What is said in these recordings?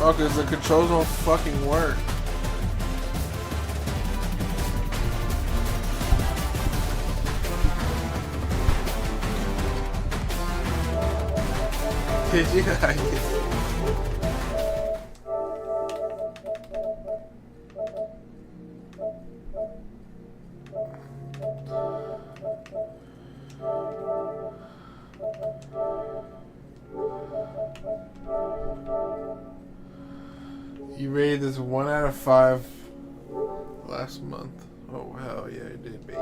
Oh, because the controls don't fucking work. Did you like it? You rated this 1 out of 5 last month. Oh hell yeah, you did, baby.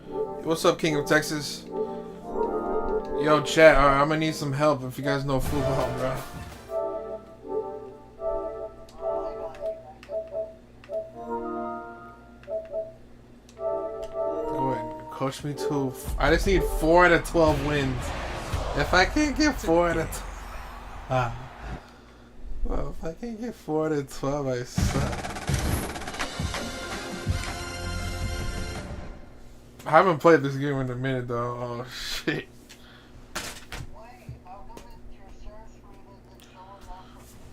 What's up, King of Texas? Yo, chat. Alright, I'm gonna need some help if you guys know football, bro. Go ahead, coach me to. I just need 4 out of 12 wins. If I can't get 4 out of 12. Well, if I can't get 4 out of 12, I suck. I haven't played this game in a minute though. Oh shit.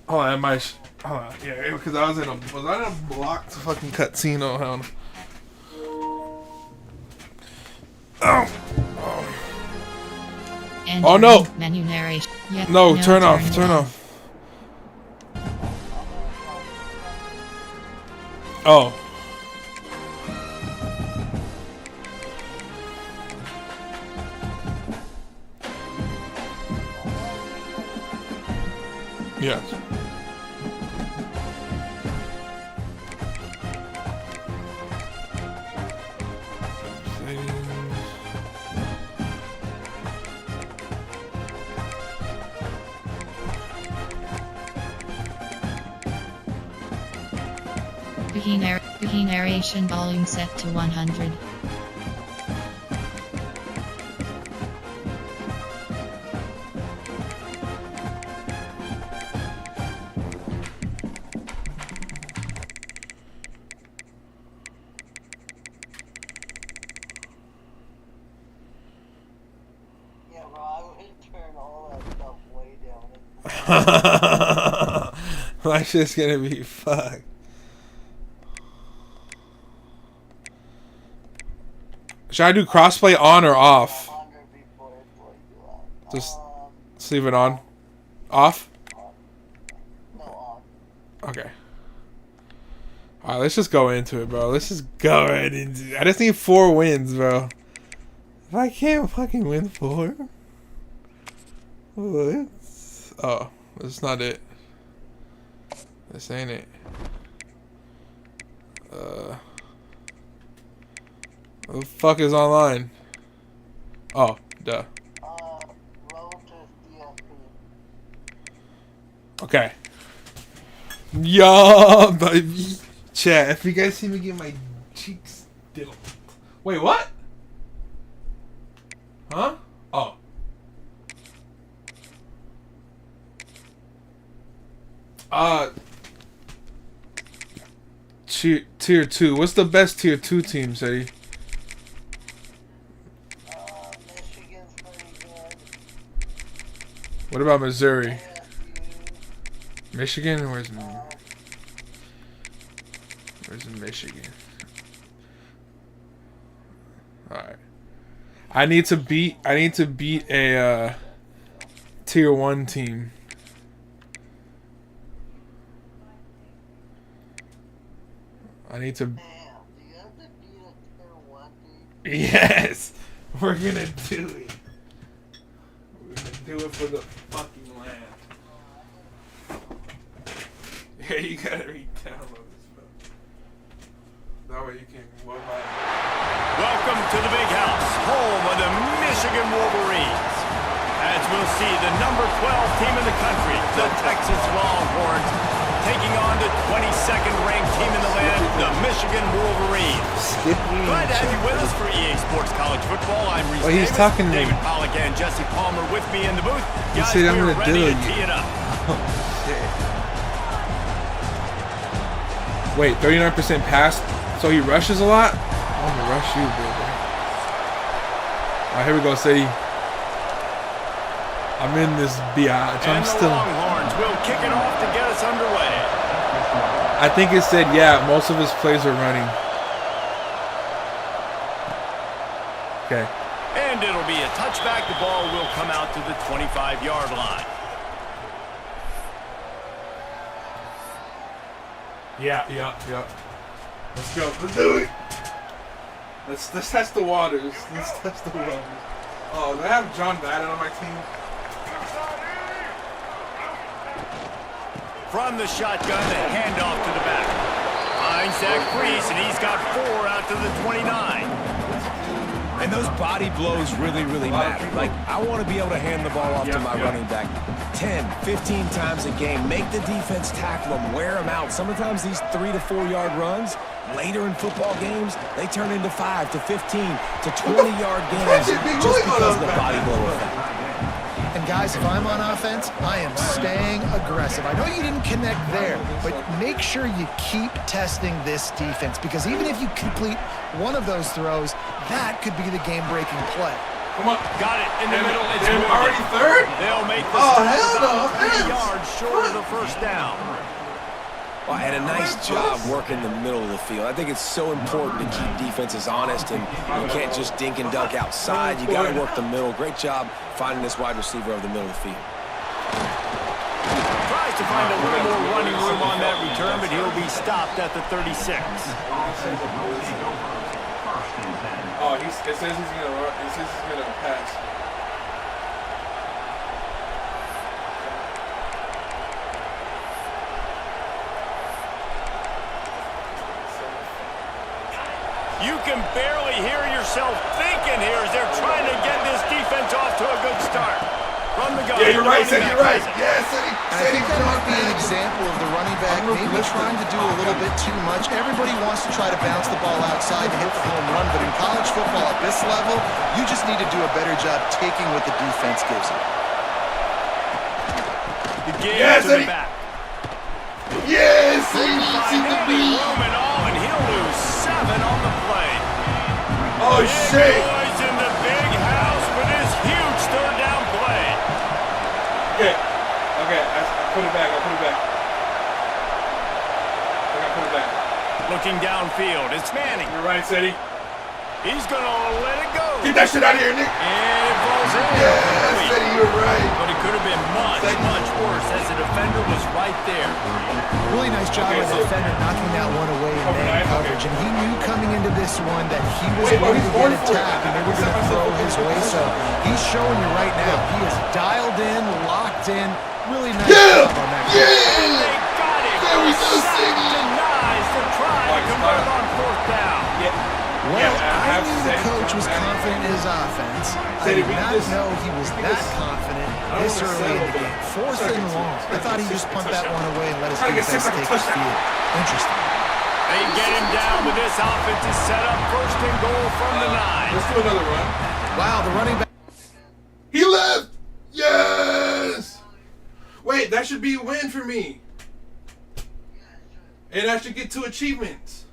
Hold on, hold on, yeah, because I was in a blocked fucking cutscene. Oh hell. Oh. Oh no. Menu narration. Yep, no, turn off. Turn off. Oh. Yes. Wiki narration volume set to 100. My shit's gonna be fucked. Should I do crossplay on or off? Just leave it on. Off? Okay. Alright, let's just go into it, bro. Let's just go right into it. I just need 4 wins, bro. If I can't fucking win 4. What? Oh, that's not it. This ain't it. What the fuck is online? Oh, duh. Okay. Yo, baby. Chat, if you guys see me get my cheeks diddled. Wait, what? Huh? Oh. Tier 2. What's the best tier 2 team, Sadie? Michigan's pretty good. What about Missouri? Michigan? Where's Michigan? Alright. I need to beat a tier 1 team. I need to. Damn, do you have to beat a tier 1 team? Yes! We're gonna do it. We're gonna do it for the fucking land. Yeah, you gotta re-download this, bro. That way you can go by. Welcome to the big house, home of the Michigan Wolverines. As we'll see, the number 12 team in the country, the Texas Longhorns, taking on the 22nd ranked team in the land, the Michigan Wolverines. Glad to have you with us for EA Sports College Football. I'm Reese he's Davis, talking to me. David Pollack and Jesse Palmer with me in the booth. He Guys, said I'm we're gonna ready to diddle tee you. it up. Oh, shit. Wait, 39% pass, so he rushes a lot? I'm gonna rush you, baby. Alright, here we go, Sadie. I'm in this biatch. I'm And the still. Longhorns will kick it off to get us underway. I think it said, yeah, most of his plays are running. Okay. And it'll be a touchback. The ball will come out to the 25-yard line. Yeah. Let's go. Let's do it. Let's test the waters. Let's test the waters. Oh, do I have John Madden on my team? From the shotgun, the handoff to the back. Finds that crease, and he's got 4 out to the 29. And those body blows really, really matter. Like, I want to be able to hand the ball off to my running back 10, 15 times a game. Make the defense tackle them, wear them out. Sometimes these 3 to 4 yard runs, later in football games, they turn into 5 to 15 to 20-yard games just because of the body blow effect. And guys, if I'm on offense, I am staying aggressive. I know you didn't connect there, but make sure you keep testing this defense, because even if you complete one of those throws, that could be the game-breaking play. Come on. Got it in the middle. It's already third? They'll make the Oh, stop hell no. about 3 yards short of the first down. Well, and a nice job working the middle of the field. I think it's so important to keep defenses honest, and you can't just dink and dunk outside. You got to work the middle. Great job finding this wide receiver over the middle of the field. Tries to find a little more running room on that return, but he'll be stopped at the 36. Oh, it says he's gonna run. It says he's gonna pass. You can barely hear yourself thinking here as they're trying to get this defense off to a good start. From the gun. Yeah, you're right, Ceddy, you're right. Yeah, Ceddy. And I think that might be an example of the running back maybe trying to do a little bit too much. Everybody wants to try to bounce the ball outside to hit the home run, but in college football at this level, you just need to do a better job taking what the defense gives you. The game Yes, to the Ceddy. back. Yes, Ceddy. Room and all, and he'll lose 7 on the play. Oh, Big shit. boys in the big house for this huge third down play. Okay, I put it back. I put it back. Looking downfield, it's Manning. You're right, Ceddy. He's going to let it go. Get that shit out of here, Nick. And it falls in. Yeah, Ceddy, you're right. But it could have been much, much worse as the defender was right there. Really nice job as a defender knocking that one away in man coverage. And he knew coming into this one that he was going to get attacked and they were going to throw his way. So he's showing you right now, he is dialed in, locked in. Really nice job on that. And they got it. There we go, Sack Ceddy. denies the try to convert on 4th down. Well, I knew the coach was confident in his offense. I did not know he was that confident this early in the game. 4th and long. I thought he just pumped that one away and let his defense take the field. Interesting. They get him down with this offensive setup. 1st and goal from the 9. Let's do another run. Wow, the running back. He left. Yes. Wait, that should be a win for me. And I should get 2 achievements.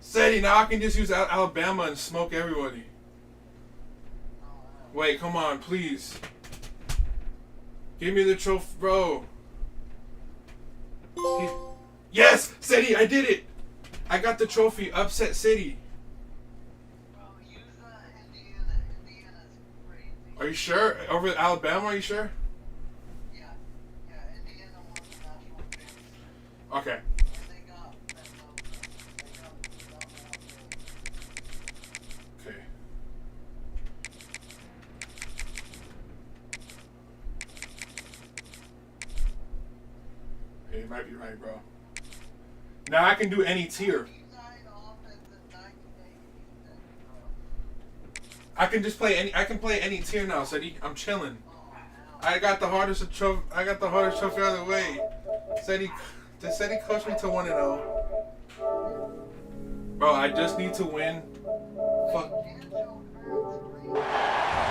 Ceddy, now I can just use Alabama and smoke everybody. Wait, come on, please. Give me the trophy, bro. Yes, Ceddy, I did it. I got the trophy. Upset City. Indiana's crazy. Are you sure? Over Alabama, are you sure? Yeah, Indiana won the national championship. Okay. They got Okay. Hey, you might be right, bro. Now I can do any tier. I can just play any. I can play any tier now, Ceddy. I'm chilling. I got the hardest trophy. I got the hardest trophy out of the way. Ceddy coached me to 1-0. Bro, I just need to win. Fuck.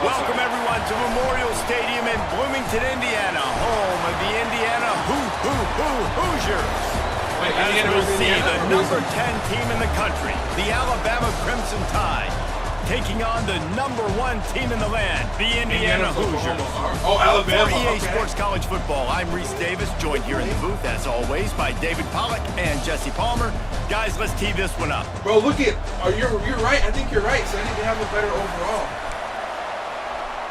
Welcome everyone to Memorial Stadium in Bloomington, Indiana, home of the Indiana Hoosiers. As we'll see the number 10 team in the country, the Alabama Crimson Tide, taking on the #1 team in the land, the Indiana Hoosiers. Oh, Alabama. For EA Okay. Sports College Football, I'm Reese Davis, joined here in the booth, as always, by David Pollack and Jesse Palmer. Guys, let's tee this one up. Bro, look at. Oh, you're right. I think you're right. So I think they have a better overall.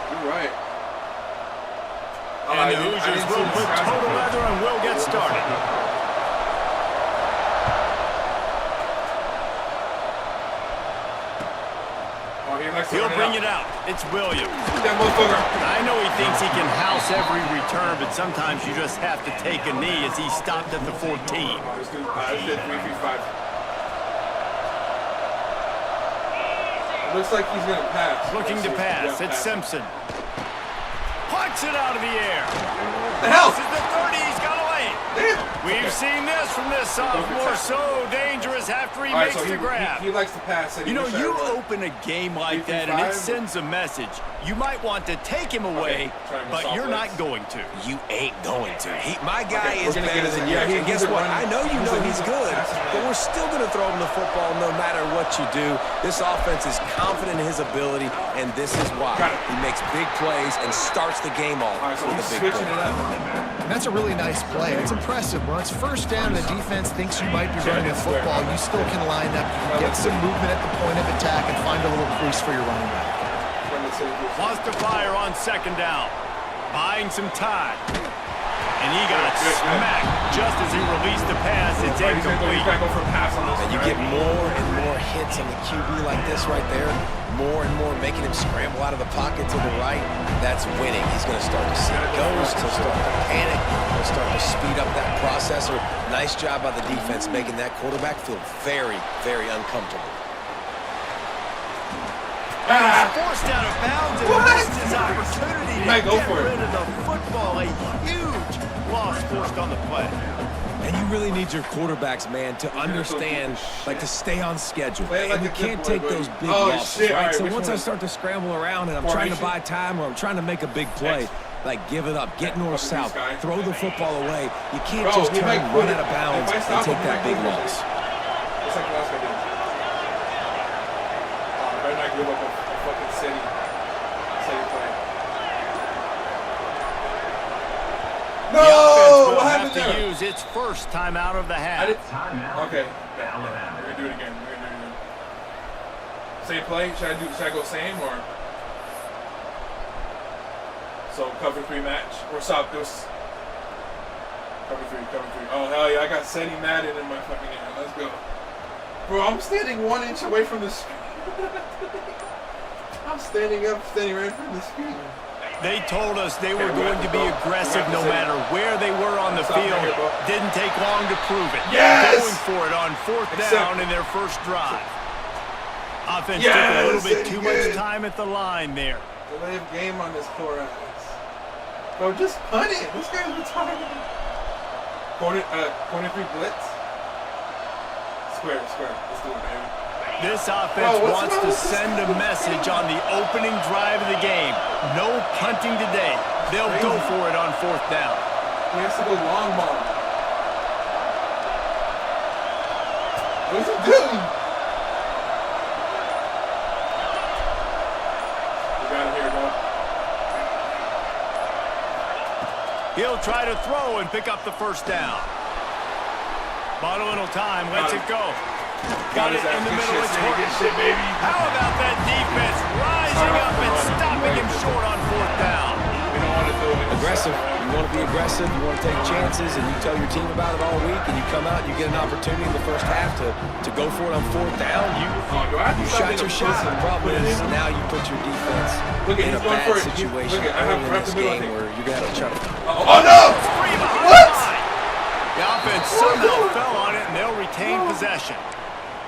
You're right. And the Hoosiers will put total leather and will get started. He'll bring it out. It's Williams. That motherfucker. I know he thinks he can house every return, but sometimes you just have to take a knee as he stopped at the 14. Let's do 3-3-5. It looks like he's gonna pass. Looking to pass. It's Simpson. Punts it out of the air. The hell? This is the 30. He's got away. Damn. We've seen this from this sophomore. So dangerous after he makes the grab. He likes to pass. You know, you open a game like that and it sends a message. You might want to take him away, but you're not going to. You ain't going to. My guy is we're gonna better get than his- you. yeah, And guess he's a what? running- I know you know he's good, but we're still going to throw him the football no matter what you do. This offense is confident in his ability, and this is why. He makes big plays and starts the game off All right, so with he's a big switching play. it up. And that's a really nice play. It's impressive. When it's first down and the defense thinks you might be running a football, you still can line up, you can get some movement at the point of attack and find a little crease for your running back. Wants to fire on second down. Buying some time. And he got smacked just as he released the pass. It's incomplete. And you get more and more hits on the QB like this right there, more and more making him scramble out of the pocket to the right. That's winning. He's going to start to see ghosts. He'll start to panic. He'll start to speed up that processor. Nice job by the defense making that quarterback feel very, very uncomfortable. He's forced out of bounds and missed his opportunity to get rid of the football. A huge loss forced on the play. And you really need your quarterbacks, man, to understand, like, to stay on schedule. And you can't take those big losses, right? So once I start to scramble around and I'm trying to buy time or I'm trying to make a big play, like, give it up, get north-south, throw the football away. You can't just turn, run out of bounds, and take that big loss. It's like the last guy did. Better not give up a fucking city play. The offense will have happened to there? use its first time out of the half. Okay. We're gonna do it again. Same play? Should I go same or? So cover 3 match or stop this? Cover three. Oh hell yeah! I got Seti Madden in my fucking hand. Let's go, bro. I'm standing 1 inch away from the screen. I'm standing right from the screen. They told us they were going to be aggressive no matter where they were on the field. Didn't take long to prove it. Yes! Going for it on 4th down in their first drive. Offense took a little bit too much time at the line there. Delay of game on this poor ass. Bro, just punt it. This guy's retarded. Corner 3 blitz. Square. Let's do it, baby. This offense wants to send a message on the opening drive of the game. No punting today. They'll go for it on 4th down. He has to go long ball. What's he doing? We got him here, bro. He'll try to throw and pick up the 1st down. Bought a little time, lets it go. Got it in the middle. It's working. How about that defense rising up and stopping him short on 4th down? We don't want to do it. Aggressive. You want to be aggressive. You want to take chances, and you tell your team about it all week, and you come out and you get an opportunity in the first half to go for it on 4th down. You shot your shot. The problem is now you put your defense in a bad situation early in this game where you're going to have to try to... Oh no! What? The offense somehow fell on it, and they'll retain possession.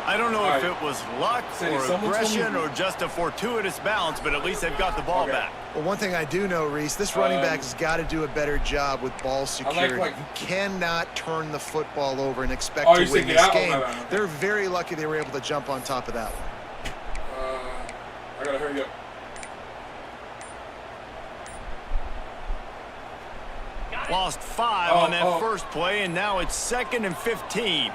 I don't know if it was luck or aggression or just a fortuitous bounce, but at least they've got the ball back. Well, one thing I do know, Reese, this running back has got to do a better job with ball security. You cannot turn the football over and expect to win this game. They're very lucky they were able to jump on top of that one. I gotta hurry up. Lost 5 on that first play, and now it's 2nd and 15.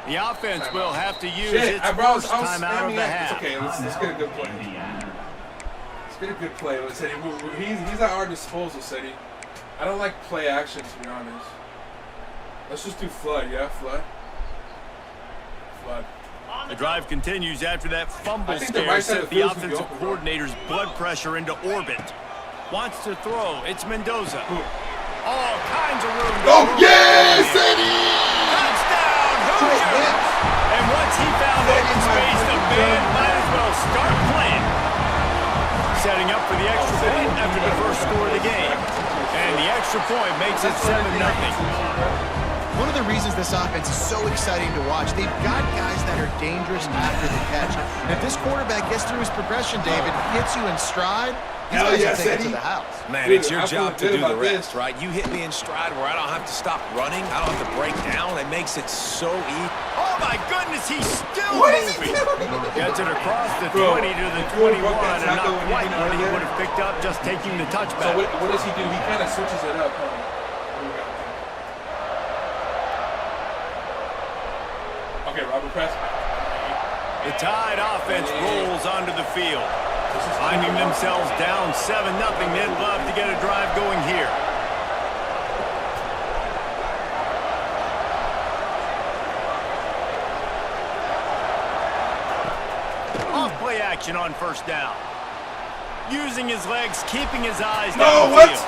The offense will have to use Shit, its bro, I was first timeout of spamming the that. It's half. okay, let's get a good play. Let's get a good play. Let's say he's at our disposal, City. I don't like play action, to be honest. Let's just do flood, yeah? Flood. The drive continues after that fumble scare right side of set the the field's gonna be offensive open, bro. coordinator's blood pressure into orbit. Wants to throw. It's Mendoza. All kinds of room. Oh, yeah, City! Touchdown, Hoosiers! And once he found open space, the band might as well start playing. Setting up for the extra point after the first score of the game. And the extra point makes it 7-0. One of the reasons this offense is so exciting to watch, they've got guys that are dangerous after the catch. And if this quarterback gets through his progression, David, hits you in stride, these guys will take it to the house. Man, Dude, it's your I feel job to good do the about rest, this. right? You hit me in stride where I don't have to stop running. I don't have to break down. It makes it so easy. Oh my goodness, he's still What is he moving. doing? Gets it across the Bro, 20 to the if you would've 21, broke that and not tackle and quite anything what he right would there. have picked up just taking the So touchback. what does he do? He kind of switches it up. Huh? Okay, Robert Press. The Tide offense rolls onto the field. Finding themselves down 7-0, they'd love to get a drive going here. Off play action on first down. Using his legs, keeping his eyes down the field.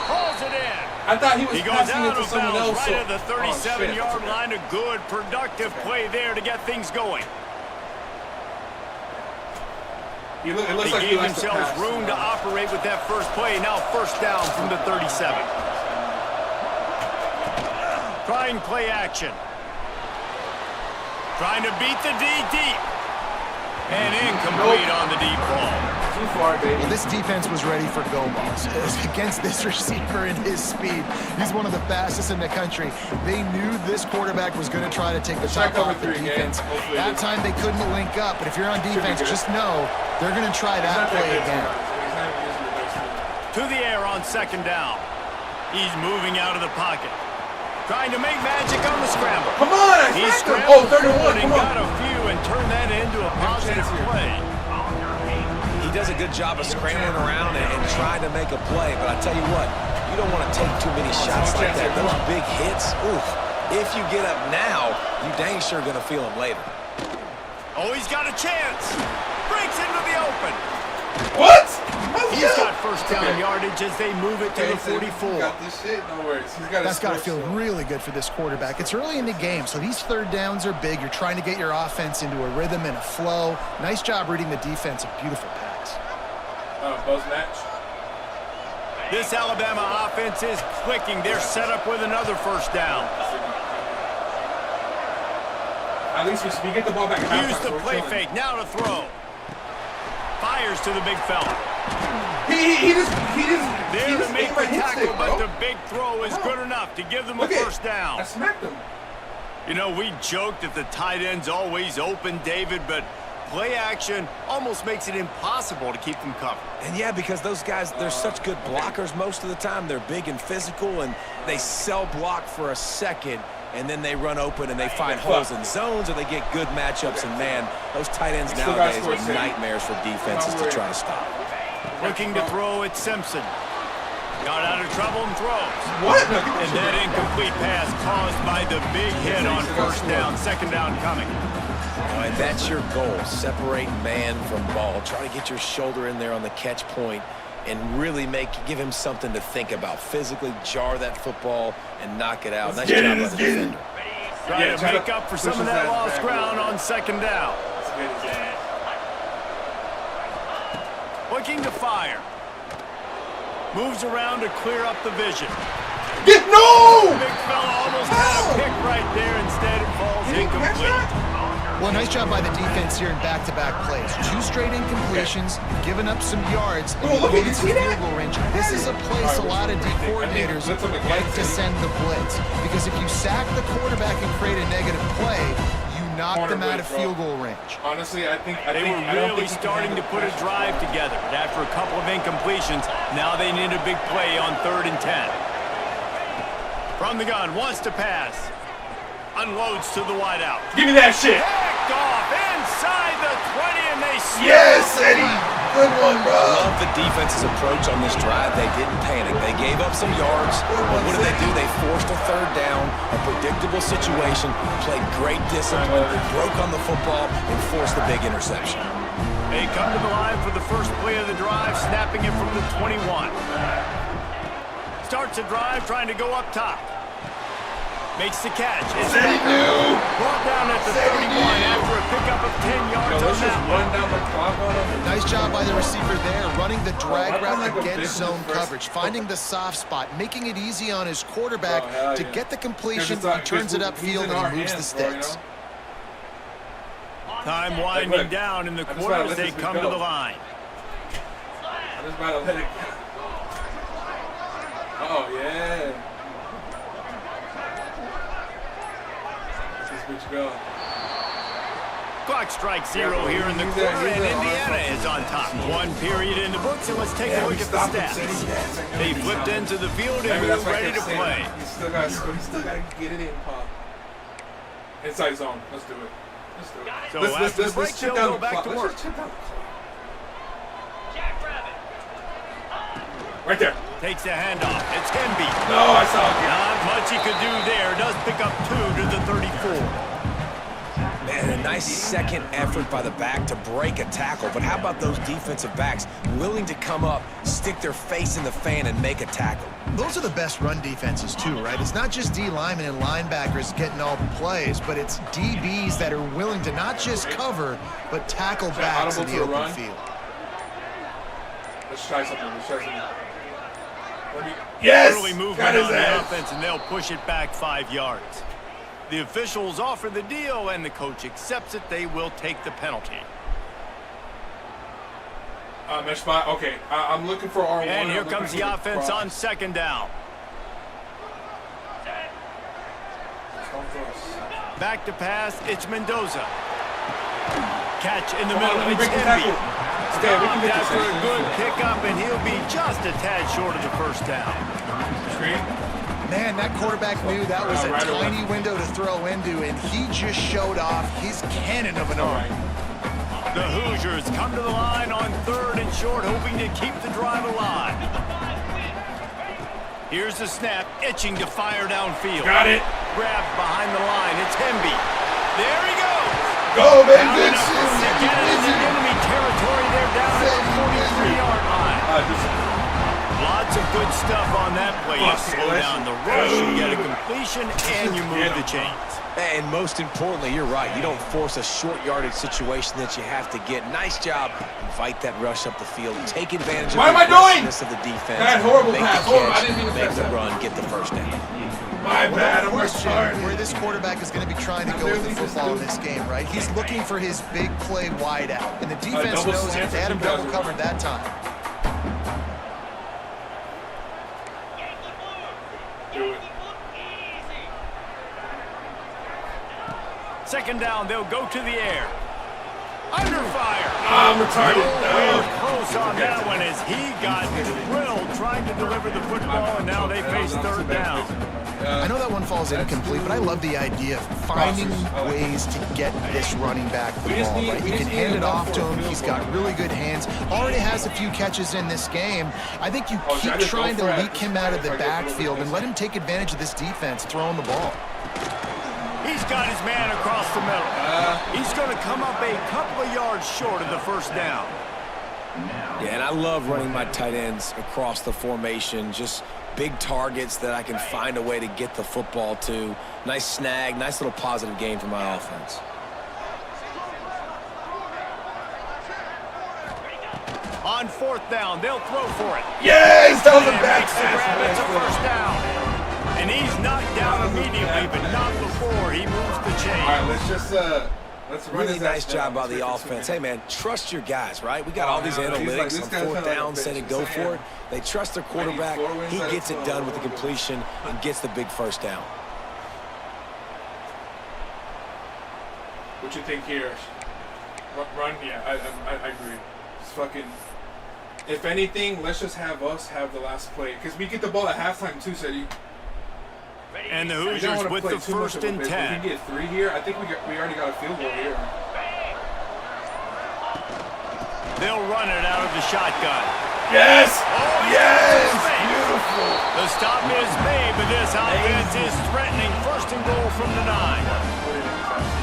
Pulls it in. I thought he was He goes passing out it to of someone bounds else. right at the Oh, shit. 37-yard line. A good, productive play there to get things going. It looks They like he gave likes to themselves pass. room to operate with that first play. Now first down from the 37. Trying play action. Trying to beat the D deep. And incomplete on the deep ball. Too far, baby. Well, this defense was ready for go balls. Against this receiver and his speed, he's one of the fastest in the country. They knew this quarterback was going to try to take the top cover off the three defense. again. Hopefully That this- time they couldn't link up, but if you're on defense, good. just know they're going to try He's that not play good, again. He's not even using the best tool. To the air on second down. He's moving out of the pocket. Trying to make magic on the scramble. Come on, I He smacked him. scrambled Oh, 31, forward and come on. got a few and turned that into a positive chance here. play. He does a good job of scrambling around and trying to make a play, but I tell you what, you don't want to take too many shots like that. Those big hits, oof. If you get up now, you dang sure going to feel them later. Oh, he's got a chance. Breaks into the open. What? He's got first down yardage as they move it to the 44. Got this shit. No worries. He's got. That's got to feel really good for this quarterback. It's early in the game, so these third downs are big. You're trying to get your offense into a rhythm and a flow. Nice job reading the defense. A beautiful pass. Buzz match. This Alabama offense is clicking. They're set up with another first down. At least we get the ball back. at Use halftime, the so we're play chilling. fake. Now to throw. Fires to the big fella. He just There to make ate the my hit tackle, stick, but bro. the big throw is good enough to give them a Look at first down. I smacked him. You know, we joked that the tight end's always open, David, but play action almost makes it impossible to keep them covered. And yeah, because those guys, they're such good blockers most of the time. They're big and physical, and they sell block for a second, and then they run open and they find holes in zones, or they get good matchups. And man, those tight ends Still gotta nowadays score, are Sam. nightmares for defenses to try to stop. Looking to throw at Simpson. Got out of trouble and throws. What? No, And that incomplete pass caused by the big hit on first down. Second down coming. All right, that's your goal. Separate man from ball. Try to get your shoulder in there on the catch point and really give him something to think about. Physically jar that football and knock it out. Nice job by the defender. Trying to try make to up for push some of his that ass lost back. ground on second down. Looking to fire. Moves around to clear up the vision. No! Big fella almost had a pick right there. Instead, it falls incomplete. Well, nice job by the defense here in back-to-back plays. 2 straight incompletions, you've given up some yards, and Oh, look, you've you into see the that? field goal range. This is a place a lot of D coordinators blitz on the like blitz. to send the blitz. Because if you sack the quarterback and create a negative play, you knock Corner them out of blitz, bro. field goal range. Honestly, I think They were I don't really think he can starting to handle put a pressure. drive together. But after a couple of incompletions, now they need a big play on 3rd and 10. From the gun, wants to pass. unloads to the wideout. Give me that shit. Picked off inside the 20, and they Yes, Eddie. Good one, bro. I love the defense's approach on this drive. They didn't panic. They gave up some yards. But what did they do? They forced a third down, a predictable situation, played great discipline, broke on the football, and forced the big interception. They come to the line for the first play of the drive, snapping it from the 21. Starts a drive trying to go up top. Makes the catch. It's brought down at the 31 after a pickup of 10 yards on that one. Down the clock on him. Nice job by the receiver there, running the drag route like a big against zone first- coverage, finding the soft spot, making it easy on his quarterback to get the completion. He turns it upfield and he moves the sticks. Time winding down in the quarter as they come to the line. I just about to let it go. Oh, yeah. This bitch go. Clock strikes 0 here in the quarter, and Indiana is on top. One period in the books, and let's take a look at the stats. They flipped into the field and moved ready to play. He still got to get it in, Paul. Inside zone. Let's do it. Let's do it. So after the break, they'll go back to work. Right there. Takes the handoff. It's Hemby. No, I saw it. Not much he could do there. Does pick up 2 to the 34. Man, a nice second effort by the back to break a tackle. But how about those defensive backs willing to come up, stick their face in the fan, and make a tackle? Those are the best run defenses too, right? It's not just D linemen and linebackers getting all the plays, but it's DBs that are willing to not just cover, but tackle backs in the open field. Let's try something. Yes! Early movement on the offense, and they'll push it back 5 yards. The officials offer the deal, and the coach accepts it. They will take the penalty. Mesh spot. Okay, I'm looking for R1. And here comes the offense on second down. Back to pass. It's Mendoza. Catch in the middle. It's Hemby. Stopped after a good pickup, and he'll be just a tad short of the first down. Man, that quarterback knew that was a tiny window to throw into, and he just showed off his cannon of an arm. The Hoosiers come to the line on 3rd and short, hoping to keep the drive alive. Here's the snap, itching to fire downfield. Got it. Grabbed behind the line. It's Hemby. There he goes. Go, man. Good Get it in the enemy territory. They're down at the 43-yard line. Lots of good stuff on that play. You slow down the rush, you get a completion, and you move the chains. And most importantly, you're right. You don't force a short yardage situation that you have to get. Nice job. Invite that rush up the field. Take advantage of the aggressiveness of the defense. That horrible make pass. the catch, make the run, get the first down. My bad. I'm where this quarterback is going to be trying to go with the football in this game, right? He's looking for his big play wide out, and the defense knows it. They had him double covered that time. Do it. Second down, they'll go to the air. Under fire. I'm retarded. Nowhere close on that one as he got drilled trying to deliver the football, and now they face 3rd down. I know that one falls incomplete, but I love the idea of finding ways to get this running back the ball, right? You can hand it off to him. He's got really good hands. Already has a few catches in this game. I think you keep trying to leak him out of the backfield and let him take advantage of this defense throwing the ball. He's got his man across the middle. He's going to come up a couple of yards short of the first down. Yeah, and I love running my tight ends across the formation. Just big targets that I can find a way to get the football to. Nice snag, nice little positive game for my offense. On 4th down, they'll throw for it. Yes! That was a And bad makes the grab. It's a pass. first down. And he's knocked down immediately, but not before he moves the chain. All right, let's just let's run Really his nice ass job down. by the offense. Hey, man, trust your guys, right? We got all these he's like, analytics this on guy's 4th kinda down, like a said bitch. it, go for it. They trust their quarterback. 4 wins He out of gets it 12. done with the completion and gets the big first down. What you think here? Run? Yeah, I agree. It's fucking. If anything, let's just have us have the last play because we get the ball at halftime too, Seti. And the We don't Hoosiers want to with play the too much first of a and pace. If 10. we get 3 here, I think we already got a field goal here. They'll run it out of the shotgun. Yes! Oh, Yes! Beautiful! The stop is made, but this offense is threatening. First and goal from the 9.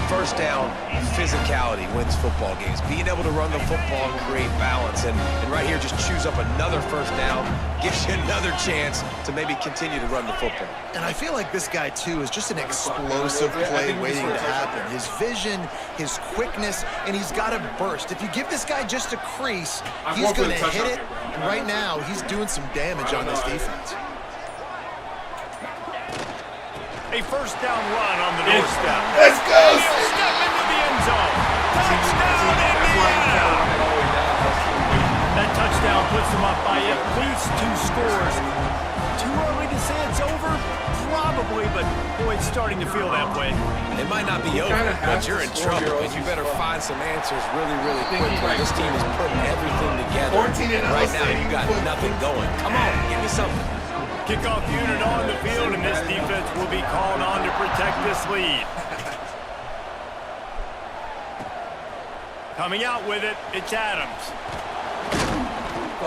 First down, physicality wins football games. Being able to run the football and create balance. And right here, just choose up another first down, gives you another chance to maybe continue to run the football. And I feel like this guy, too, is just an explosive play waiting to happen. His vision, his quickness, and he's got a burst. If you give this guy just a crease, he's going to hit it. And right now, he's doing some damage on this defense. A first down run on the doorstep. Let's go! He'll step into the end zone. Touchdown, Indiana! That touchdown puts them up by at least 2 scores. Too early to say it's over? Probably, but boy, it's starting to feel that way. It might not be over, but you're in trouble, and you better find some answers really, really quickly. This team is putting everything together. Right now, you got nothing going. Come on, give me something. Kickoff unit on the field, and this defense will be called on to protect this lead. Coming out with it, it's Adams.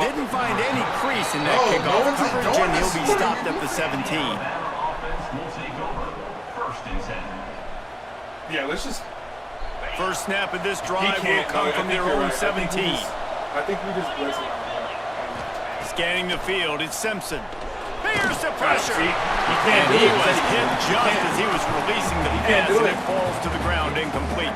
Didn't find any crease in that kickoff coverage, and he'll be stopped at the 17. Yeah, let's just... First snap of this drive will come from their own 17. I think we just blitz it. Scanning the field, it's Simpson. Here's the pressure. See? And he was hit just as he was releasing the pass, and it falls to the ground incomplete.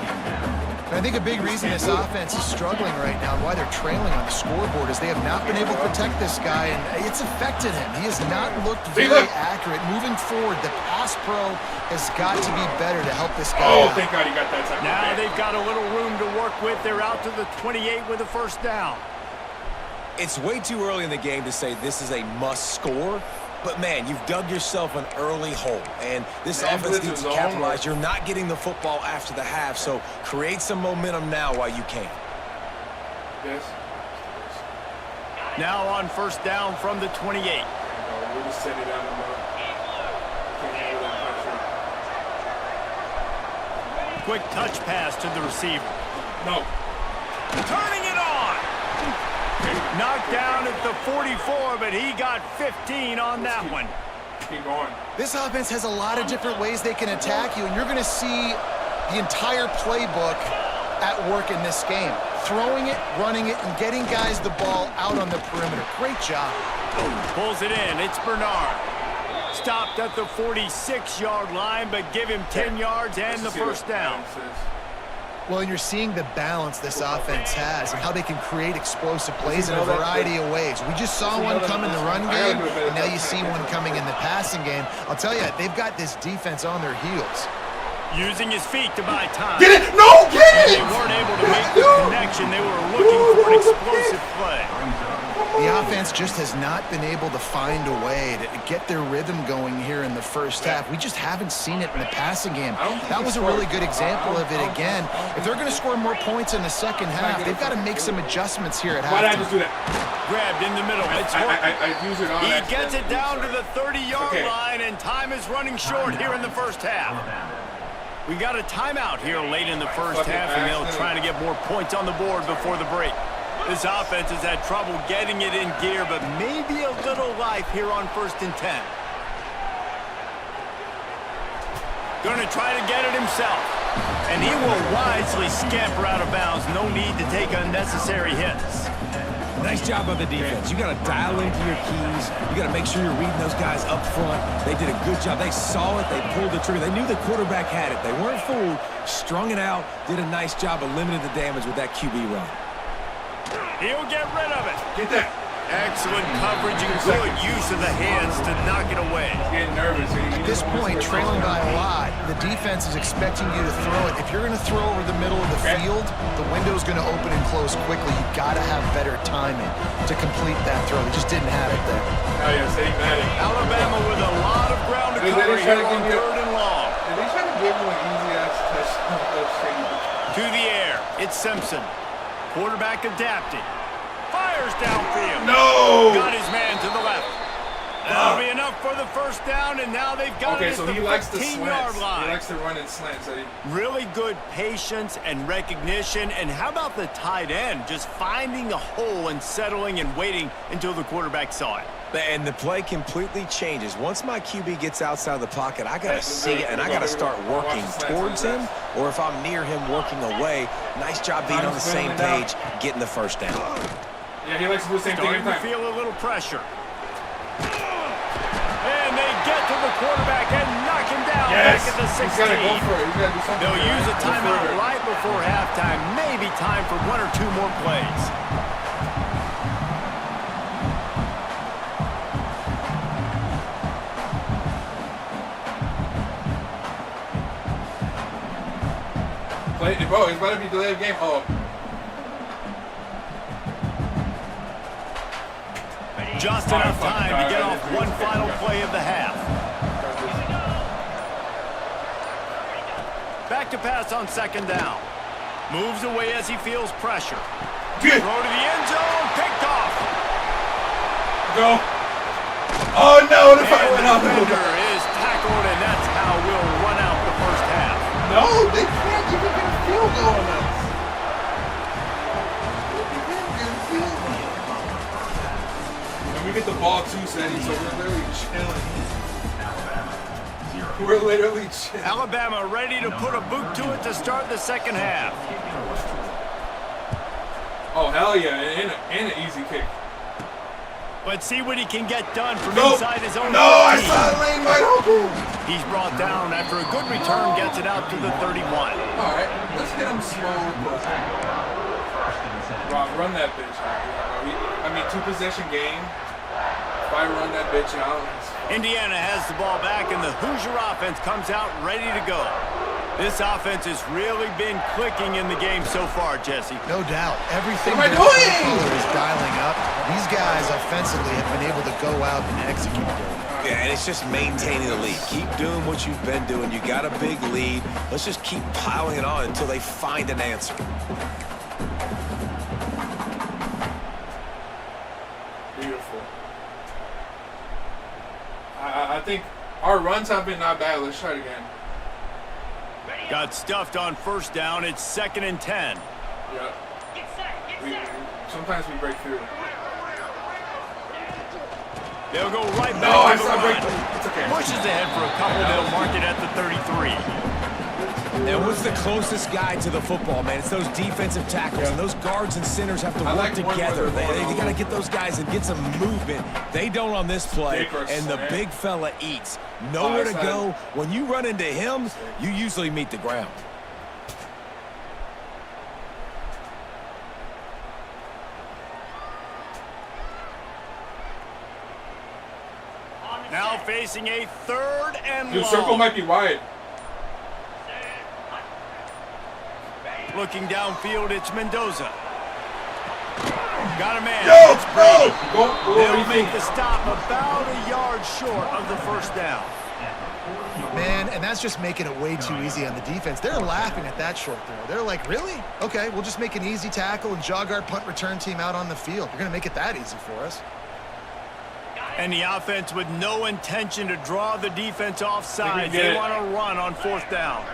And I think a big reason this offense is struggling right now and why they're trailing on the scoreboard is they have not been able to protect this guy, and it's affected him. He has not looked very accurate. Moving forward, the pass pro has got to be better to help this guy out. Thank God he got that time. Now they've got a little room to work with. They're out to the 28 with a first down. It's way too early in the game to say this is a must score, but man, you've dug yourself an early hole, and this offense needs to capitalize. You're not getting the football after the half, so create some momentum now while you can. Yes. Now on first down from the 28. We'll just set it down the middle. Can't handle that pressure. Quick touch pass to the receiver. No. Turning it on. Knocked down at the 44, but he got 15 on that one. Keep going. This offense has a lot of different ways they can attack you, and you're going to see the entire playbook at work in this game. Throwing it, running it, and getting guys the ball out on the perimeter. Great job. Pulls it in. It's Bernard. Stopped at the 46-yard line, but give him 10 yards and the first down. Well, and you're seeing the balance this offense has and how they can create explosive plays in a variety of ways. We just saw one come in the run game, and now you see one coming in the passing game. I'll tell you, they've got this defense on their heels. Using his feet to buy time. Get it! No, get it! They weren't able to make the connection. They were looking for an explosive play. The offense just has not been able to find a way to get their rhythm going here in the first half. We just haven't seen it in the passing game. That was a really good example of it again. If they're going to score more points in the second half, they've got to make some adjustments here at halftime. Why did I just do that? Grabbed in the middle. It's I use it on He accident. gets it down to the 30-yard line, and time is running short here in the first half. We got a timeout here late in the first half, and they'll try to get more points on the board before the break. This offense has had trouble getting it in gear, but maybe a little life here on 1st and 10. Going to try to get it himself. And he will wisely scamper out of bounds. No need to take unnecessary hits. Nice job by the defense. You got to dial into your keys. You got to make sure you're reading those guys up front. They did a good job. They saw it. They pulled the trigger. They knew the quarterback had it. They weren't fooled. Strung it out. Did a nice job of limiting the damage with that QB run. He'll get rid of it. Get that. Excellent coverage and good use of the hands to knock it away. Getting nervous. At this point, trailing by a lot, the defense is expecting you to throw it. If you're going to throw over the middle of the field, the window's going to open and close quickly. You've got to have better timing to complete that throw. They just didn't have it there. Oh, yeah, St. Maddie. Alabama with a lot of ground to cover here on 3rd and long. Did they try to give him an easy-ass touchdown? To the air, it's Simpson. Quarterback adapting. Fires downfield. No! Got his man to the left. That'll be enough for the first down, and now they've got Okay, it so at he the likes the 15-yard slants. line. He likes to run in slants. So Really good patience and recognition. And how about the tight end just finding a hole and settling and waiting until the quarterback saw it? And the play completely changes. Once my QB gets outside the pocket, I got to see it, and I got to start working towards him, or if I'm near him, working away. Nice job being on the same page, getting the first down. Yeah, he likes to do the same thing every Starting to time. feel a little pressure. And they get to the quarterback and knock him down back at the 16. He's got to go for it. He's got to do something. They'll use a timeout right before halftime. Maybe time for 1 or 2 more plays. Bro, it's about to be delayed game. Oh. Just enough time to get off one final play of the half. Back to pass on second down. Moves away as he feels pressure. Good. Throw to the end zone. Picked off. Go. Oh, no. The fight went out. Defender is tackled, and that's how we'll run out the first half. No, they can't even get a field goal on us. And we get the ball too, Sandy, so we're literally chilling. We're literally chilling. Alabama ready to put a boot to it to start the second half. Oh, hell yeah, and an easy kick. But see what he can get done from Nope. inside his own No, I 15. saw the lane wide open. He's brought down after a good return, gets it out to the 31. All right, let's hit him slow. Rob, run that bitch out. I mean, 2-possession game. If I run that bitch out. Indiana has the ball back, and the Hoosier offense comes out ready to go. This offense has really been clicking in the game so far, Jesse. No doubt. Everything What am I their doing? play caller is dialing up. These guys offensively have been able to go out and execute. Yeah, and it's just maintaining the lead. Keep doing what you've been doing. You got a big lead. Let's just keep piling it on until they find an answer. Beautiful. I think our runs have been not bad. Let's try it again. Got stuffed on first down. It's 2nd and 10. Yeah. Sometimes we break through. They'll go right back No, I to the saw break. run. It's okay. Pushes ahead for a couple. They'll mark it at the 33. And what's the closest guy to the football, man? It's those defensive tackles, and those guards and centers have to work together. They got to get those guys and get some movement. They don't on this play, and the big fella eats. Nowhere to go. When you run into him, you usually meet the ground. Now facing a 3rd and Dude, long. circle might be wide. Looking downfield, it's Mendoza. Got a man. Yo, It's bro! Brady. Go, what do They'll you make think? the stop about a yard short of the first down. Man, and that's just making it way too easy on the defense. They're laughing at that short throw. They're like, really? Okay, we'll just make an easy tackle and jog our punt return team out on the field. You're going to make it that easy for us. And the offense with no intention to draw the defense off sides. did They it. want to run on 4th down.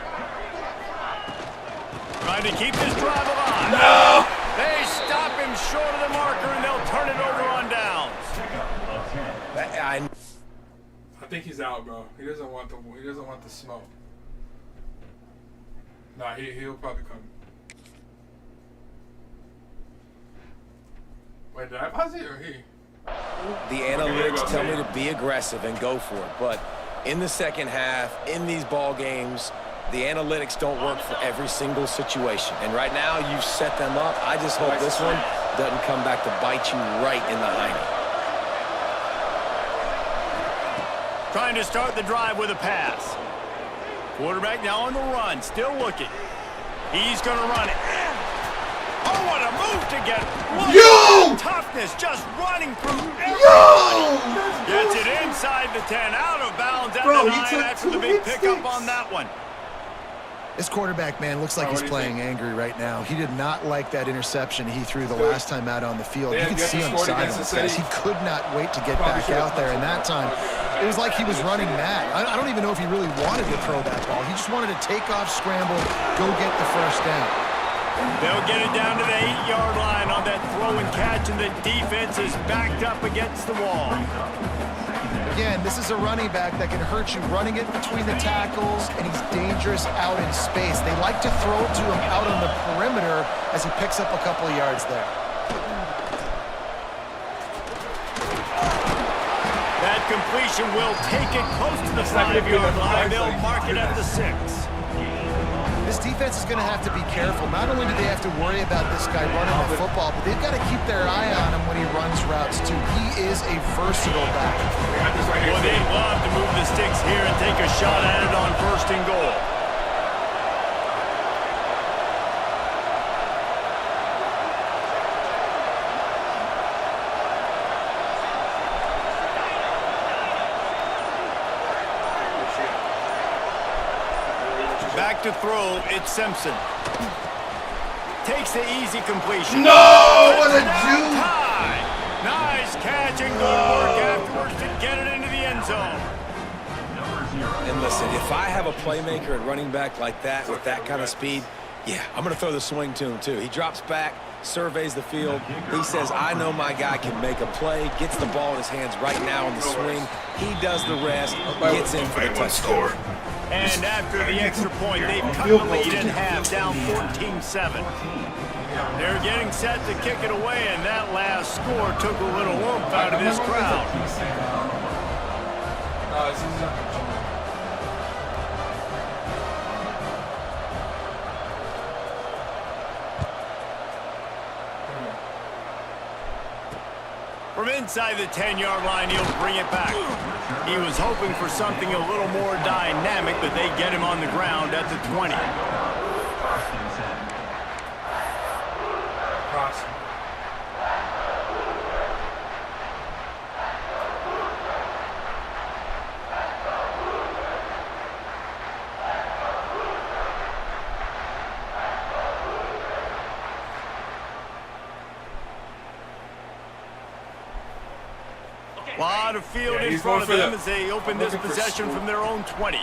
Trying to keep this drive alive. No! They stop him short of the marker, and they'll turn it over on downs. I think he's out, bro. He doesn't want the smoke. Nah, he'll probably come. Wait, did I pause it or he? The analytics tell me to be aggressive and go for it, but in the second half, in these ball games, the analytics don't work for every single situation. And right now, you've set them up. I just hope this one doesn't come back to bite you right in the hiney. Trying to start the drive with a pass. Quarterback now on the run, still looking. He's going to run it. Oh, what a move to get. Yo! Toughness just running through Yo! Gets it inside the 10, out of bounds at Bro, the he 9 took after the 2 big big pickup sticks. on that one. This quarterback, man, looks like he's playing angry right now. He did not like that interception he threw the last time out on the field. You could see on the sidelines, guys. He could not wait to get back out there. And that time, it was like he was running mad. I don't even know if he really wanted to throw that ball. He just wanted to take off, scramble, go get the first down. They'll get it down to the 8-yard line on that throw and catch, and the defense is backed up against the wall. Again, this is a running back that can hurt you running it between the tackles, and he's dangerous out in space. They like to throw to him out on the perimeter as he picks up a couple of yards there. That completion will take it close to the 5-yard line. They'll mark it at the 6. This defense is going to have to be careful. Not only do they have to worry about this guy running the football, but they've got to keep their eye on him when he runs routes, too. He is a versatile back. Well, they'd love to move the sticks here and take a shot at it on 1st and goal. Back to throw, it's Simpson. Takes the easy completion. No! What a juke! Nice catch and good work afterwards to get it into the end zone. And listen, if I have a playmaker at running back like that with that kind of speed, yeah, I'm going to throw the swing to him too. He drops back, surveys the field. He says, I know my guy can make a play, gets the ball in his hands right now on the swing. He does the rest, gets in for the touchdown. And after the extra point, they've cut the lead in half, down 14-7. They're getting set to kick it away, and that last score took a little oomph out of this crowd. From inside the 10-yard line, he'll bring it back. He was hoping for something a little more dynamic, but they get him on the ground at the 20. A lot of field in front of them as they open this possession from their own 20.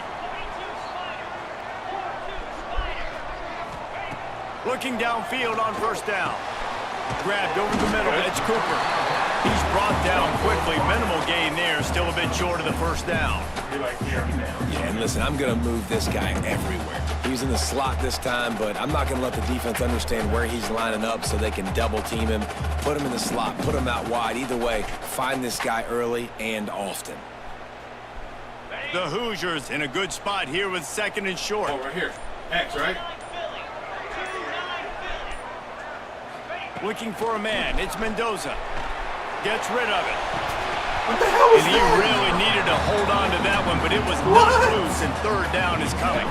Looking downfield on 1st down. Grabbed over the middle. It's Cooper. He's brought down quickly. Minimal gain there. Still a bit short of the 1st down. Yeah, and listen, I'm going to move this guy everywhere. He's in the slot this time, but I'm not going to let the defense understand where he's lining up so they can double team him, put him in the slot, put him out wide. Either way, find this guy early and often. The Hoosiers in a good spot here with 2nd and short. Oh, right here. X, right? Looking for a man. It's Mendoza. Gets rid of it. What the hell was and that? he really needed to hold on to that one, but it was not loose, and 3rd down is coming.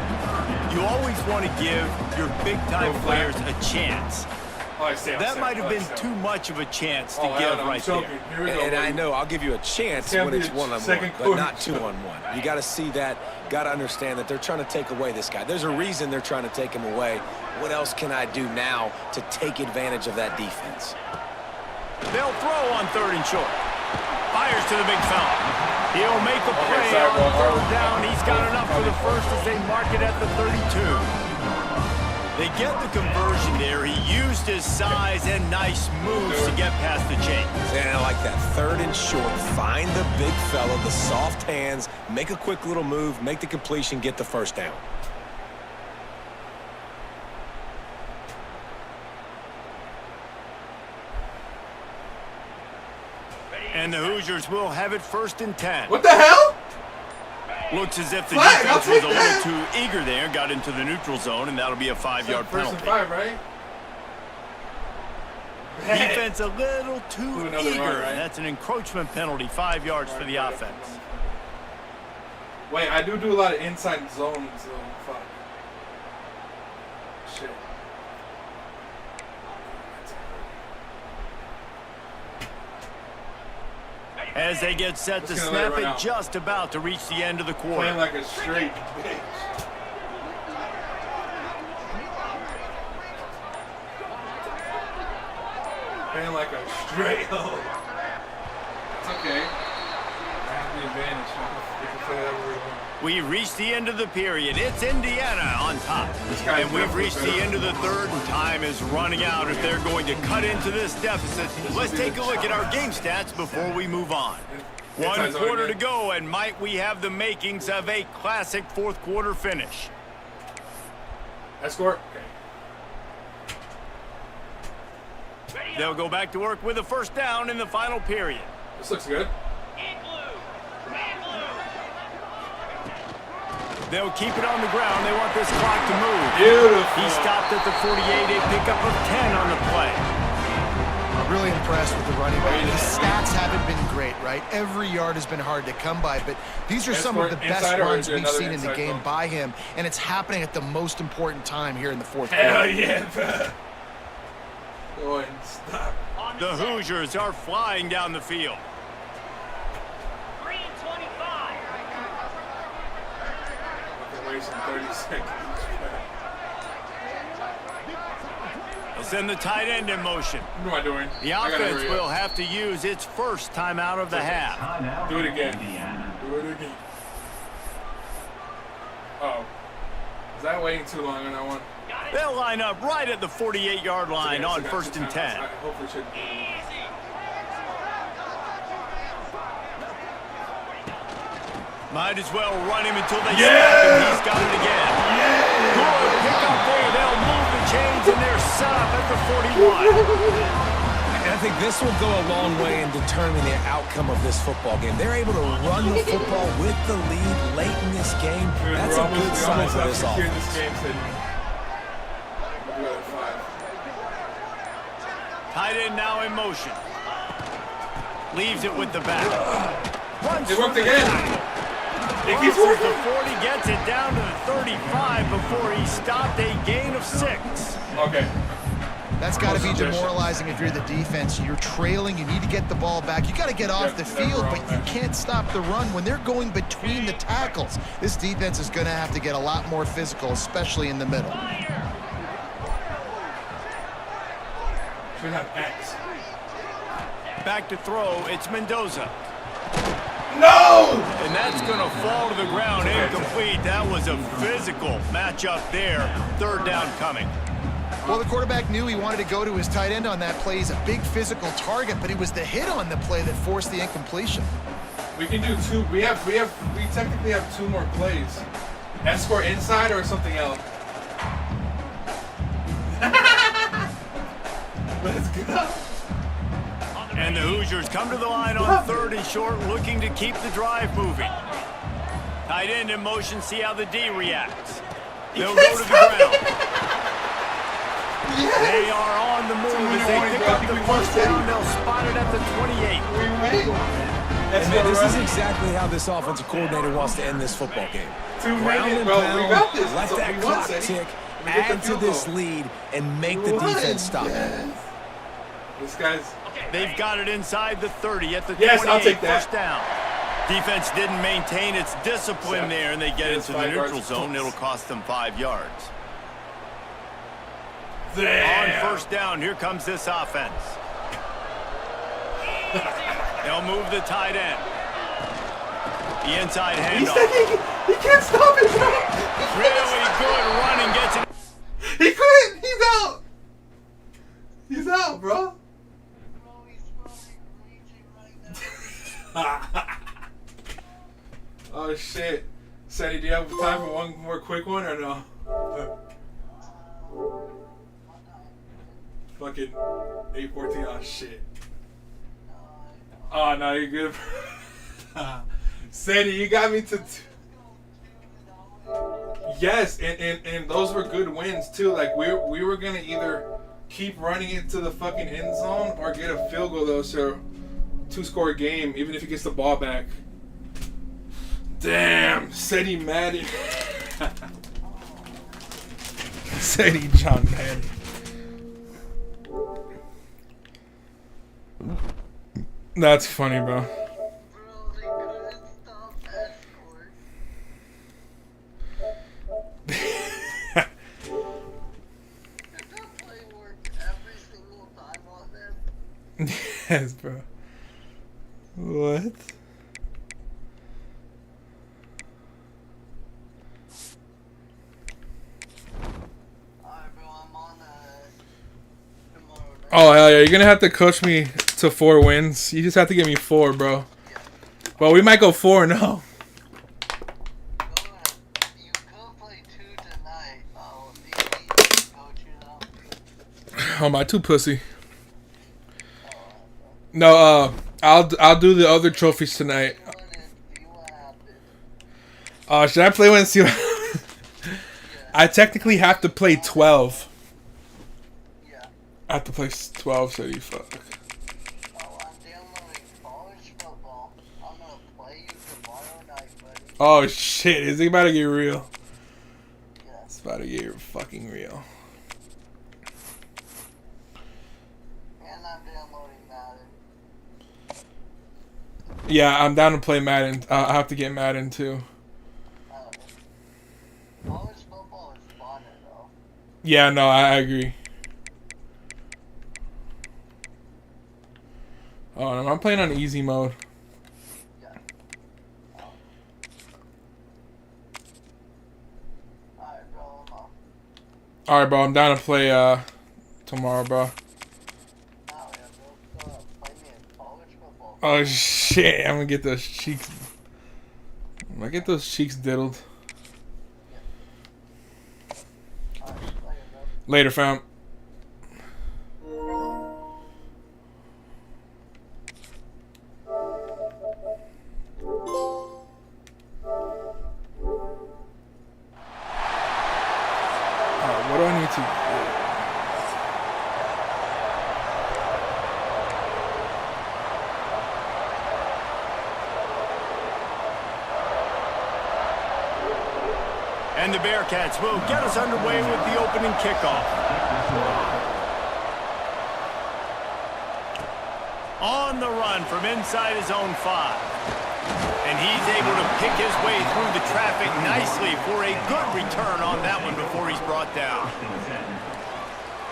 You always want to give your big-time players a chance. That might have been too much of a chance to give right there. And I know I'll give you a chance when it's one-on-one, but not two-on-one. You got to see that, got to understand that they're trying to take away this guy. There's a reason they're trying to take him away. What else can I do now to take advantage of that defense? They'll throw on 3rd and short. Fires to the big fella. He'll make a play on 3rd down. He's got enough for the first as they mark it at the 32. They get the conversion there. He used his size and nice moves to get past the chains. And I like that 3rd and short. Find the big fella, the soft hands, make a quick little move, make the completion, get the 1st down. And the Hoosiers will have it 1st and 10. What the hell? Looks as if the Flag, defense I'll was take a that. little too eager there. Got into the neutral zone, and that'll be a 5-yard 1st penalty. and 5, right? Defense a little too another eager. run, right? That's an encroachment penalty, 5 yards for the offense. Wait, I do a lot of inside zones, so fuck. Shit. As they get set to Just gonna let snap it it, run out. just about to reach the end of the quarter. Playing like a straight bitch. ran like a straight hole. It's okay. I have the advantage. We can play that word. We reached the end of the period. It's Indiana on top. guy And we've reached the end of the third, and time is running out if they're going to cut into this deficit. Let's take a look at our game stats before we move on. One quarter to go, and might we have the makings of a classic fourth quarter finish. Escort? Okay. They'll go back to work with a first down in the final period. This looks good. They'll keep it on the ground. They want this clock to move. Beautiful. He stopped at the 48, a pickup of 10 on the play. I'm really impressed with the running back. His stats haven't been great, right? Every yard has been hard to come by, but these are some of the best runs we've seen in the game by him, and it's happening at the most important time here in the fourth quarter. Hell yeah, bro. Go ahead and stop. The Hoosiers are flying down the field. Wasting 30 seconds. They'll send the tight end in motion. What am I doing? The offense will have to use its first timeout of the half. Do it again. Do it again. Uh-oh. Is that waiting too long on that one? They'll line up right at the 48-yard line Okay, on first and 10. I hopefully should. Might as well run him until they snap him. He's got it again. Good pick up there. They'll move the chains, and they're set up at the 41. And I think this will go a long way in determining the outcome of this football game. They're able to run the football with the lead late in this game. That's a good sign for this offense. Tight end now in motion. Leaves it with the back. It worked again. It keeps The working. 40 gets it down to the 35 before he stopped a gain of 6. Okay. That's got to be demoralizing if you're the defense. You're trailing. You need to get the ball back. You got to get off the field, but you can't stop the run when they're going between the tackles. This defense is going to have to get a lot more physical, especially in the middle. Should have X. Back to throw. It's Mendoza. No! And that's going to fall to the ground. Incomplete. That was a physical matchup there. Third down coming. Well, the quarterback knew he wanted to go to his tight end on that play. He's a big physical target, but it was the hit on the play that forced the incompletion. We can do two. We technically have two more plays. Escort inside or something else. Let's go. And the Hoosiers come to the line on third and short, looking to keep the drive moving. Tight end in motion, see how the D reacts. They'll go to the ground. Yes. They are on the move as they pick up the first down. They'll spot it at the 28. We win. And man, this is exactly how this offensive coordinator wants to end this football game. Ground and pound, we got this. let So that we clock won, tick, we get the add to field this goal. lead, and make the defense stop. Yes. This guy's... They've got it inside the 30 at the 28. Yes, I'll take that. First down. Defense didn't maintain its discipline there, and they get It's into the 5 neutral yards. zone. It'll cost them 5 yards. Damn. On first down, here comes this offense. They'll move the tight end. The inside handoff. He can't stop it, bro. Really good running, gets it. He couldn't. He's out. He's out, bro. Oh shit. Sadie, do you have time for one more quick one or no? Fucking 8:14. Oh shit. Oh no, you're good. Sadie, you got me to. Yes, and those were good wins too. Like we were gonna either keep running it to the fucking end zone or get a field goal though. So 2-score game, even if he gets the ball back. Damn, Sadie Maddie. Sadie John Madden. That's funny, bro. Bro, they couldn't stop Escort. Did that play work every single time on them? ass, bro. What? Alright, bro, I'm on tomorrow night. Oh, hell yeah. You're going to have to coach me to 4 wins. You just have to give me 4, bro. Well, we might go 4-0. Go ahead. You could play 2 tonight. Oh, do you need me to coach you though? Oh, my, too pussy. No, I'll do the other trophies tonight. See what happens. Should I play one and see what I technically have to play 12. Yeah. I have to play 12, so you fuck. Oh, I'm downloading college football. I'm gonna play you tomorrow night, buddy. Oh shit, is it about to get real? Yeah. It's about to get fucking real. And I'm downloading Madden. Yeah, I'm down to play Madden. I have to get Madden too. College football is fun though. Yeah, no, I agree. Oh, no, I'm playing on easy mode. Yeah. Alright, bro, I'm off. Alright, bro, I'm down to play tomorrow, bro. Oh, yeah, bro. Play me in college football. Oh shit, I'm gonna get those cheeks. I'm gonna get those cheeks diddled. Alright, later, bro. Later, fam. Alright, what do I need to do? And the Bearcats will get us underway with the opening kickoff. On the run from inside his own 5. And he's able to pick his way through the traffic nicely for a good return on that one before he's brought down.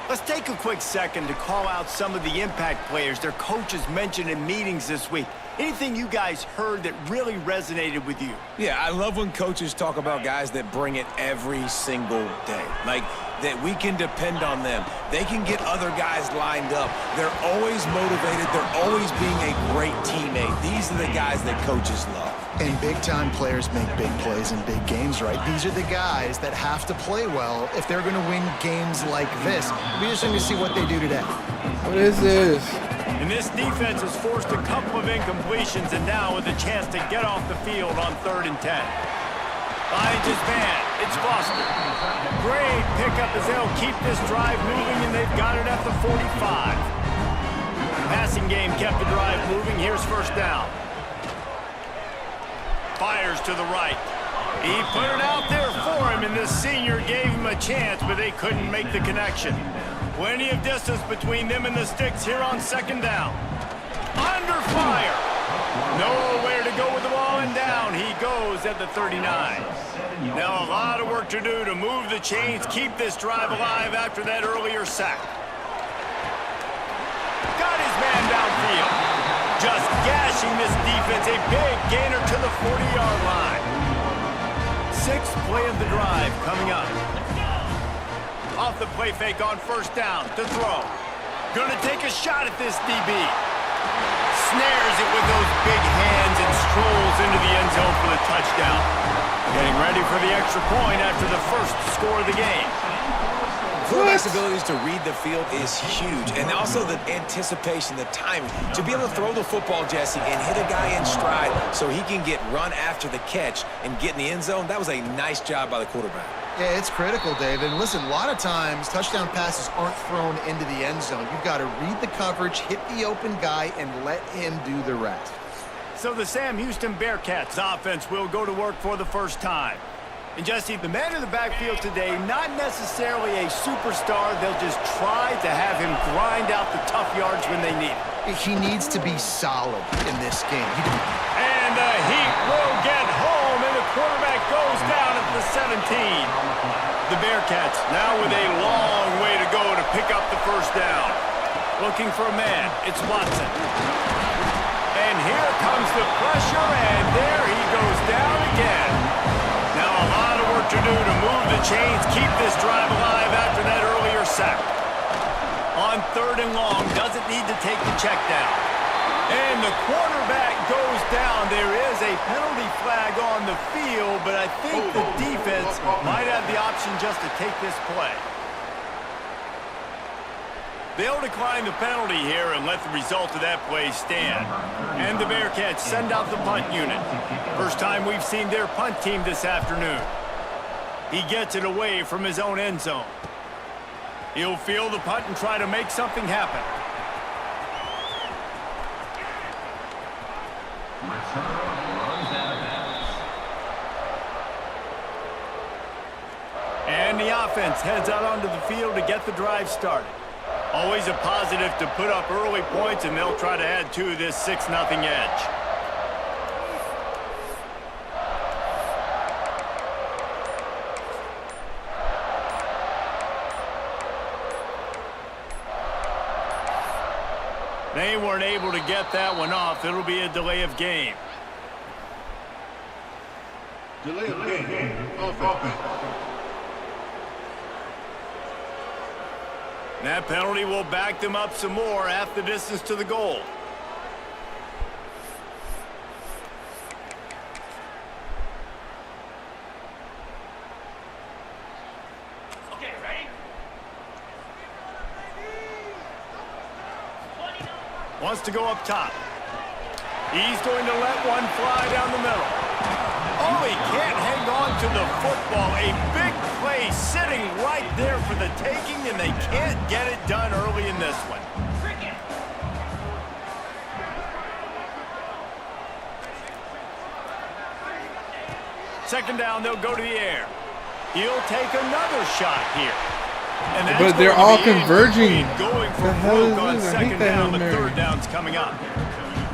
Let's take a quick second to call out some of the impact players their coaches mentioned in meetings this week. Anything you guys heard that really resonated with you? Yeah, I love when coaches talk about guys that bring it every single day. Like, that we can depend on them. They can get other guys lined up. They're always motivated. They're always being a great teammate. These are the guys that coaches love. And big-time players make big plays in big games, right? These are the guys that have to play well if they're going to win games like this. It'll be interesting to see what they do today. What is this? And this defense has forced a couple of incompletions, and now with a chance to get off the field on 3rd and 10. Finds his man. It's Foster. Great pickup as they'll keep this drive moving, and they've got it at the 45. Passing game kept the drive moving. Here's 1st down. Fires to the right. He put it out there for him, and the senior gave him a chance, but they couldn't make the connection. Plenty of distance between them and the sticks here on 2nd down. Under fire. Nowhere to go with the ball, and down he goes at the 39. Now a lot of work to do to move the chains, keep this drive alive after that earlier sack. Got his man downfield. Just gashing this defense, a big gainer to the 40-yard line. 6th play of the drive coming up. Off the play fake on 1st down to throw. Gonna take a shot at this DB. Snares it with those big hands and strolls into the end zone for the touchdown. Getting ready for the extra point after the first score of the game. Quarterback's abilities to read the field is huge, and also the anticipation, the timing. To be able to throw the football, Jesse, and hit a guy in stride so he can get run after the catch and get in the end zone, that was a nice job by the quarterback. Yeah, it's critical, Dave. And listen, a lot of times touchdown passes aren't thrown into the end zone. You've got to read the coverage, hit the open guy, and let him do the rest. So the Sam Houston Bearcats offense will go to work for the first time. And Jesse, the man in the backfield today, not necessarily a superstar. They'll just try to have him grind out the tough yards when they need it. He needs to be solid in this game. And the Heat will get home, and the quarterback goes down at the 17. The Bearcats now with a long way to go to pick up the 1st down. Looking for a man. It's Watson. And here comes the pressure, and there he goes down again. Now a lot of work to do to move the chains, keep this drive alive after that earlier sack. On 3rd and long, doesn't need to take the check down. And the quarterback goes down. There is a penalty flag on the field, but I think the defense might have the option just to take this play. They'll decline the penalty here and let the result of that play stand. And the Bearcats send out the punt unit. First time we've seen their punt team this afternoon. He gets it away from his own end zone. He'll field the punt and try to make something happen. And the offense heads out onto the field to get the drive started. Always a positive to put up early points, and they'll try to add to this 6-0 edge. They weren't able to get that one off. It'll be a delay of game. Delay of game. Offense. That penalty will back them up some more, half the distance to the goal. Okay, ready? Wants to go up top. He's going to let one fly down the middle. Oh, he can't hang on to the football. A big play sitting right there for the taking, and they can't get it done early in this one. Second down, they'll go to the air. He'll take another shot here. And that's but they're all converging. Going for the hell is on this? I hate second that down, Hail the Mary. third down's coming up.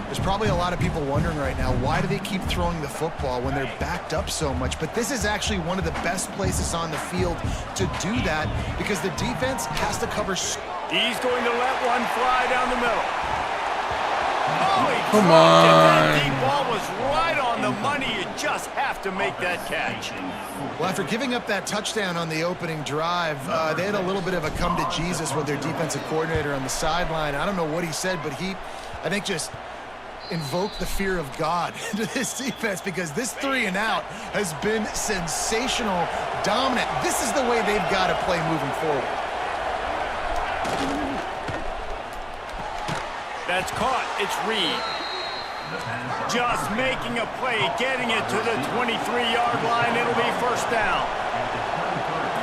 There's probably a lot of people wondering right now, why do they keep throwing the football when they're backed up so much? But this is actually one of the best places on the field to do that because the defense has to cover. He's going to let one fly down the middle. Oh, he Come dropped it. on. That deep ball was right on the money. You just have to make that catch. Well, after giving up that touchdown on the opening drive, they had a little bit of a come to Jesus with their defensive coordinator on the sideline. I don't know what he said, but he, I think, just invoke the fear of God into this defense because this 3-and-out has been sensational, dominant. This is the way they've got to play moving forward. That's caught. It's Reed. Just making a play, getting it to the 23-yard line. It'll be first down.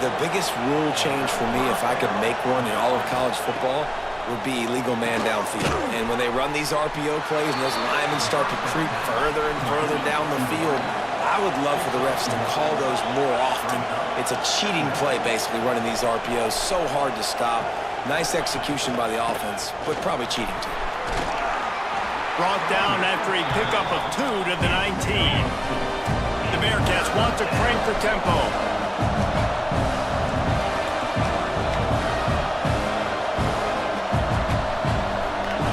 The biggest rule change for me, if I could make one in all of college football, would be illegal man downfield. And when they run these RPO plays and those linemen start to creep further and further down the field, I would love for the refs to call those more often. It's a cheating play, basically, running these RPOs. So hard to stop. Nice execution by the offense, but probably cheating too. Brought down after a pickup of 2 to the 19. The Bearcats want to crank the tempo.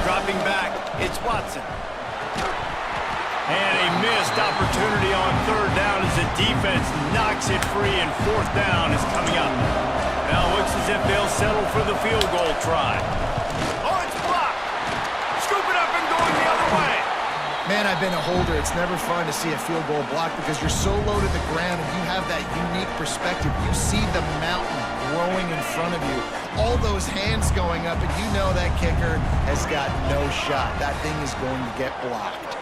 Dropping back, it's Watson. And a missed opportunity on third down as the defense knocks it free, and fourth down is coming up. Now it looks as if they'll settle for the field goal try. Oh, it's blocked. Scoop it up and going the other way. Man, I've been a holder. It's never fun to see a field goal blocked because you're so low to the ground and you have that unique perspective. You see the mountain growing in front of you. All those hands going up, and you know that kicker has got no shot. That thing is going to get blocked.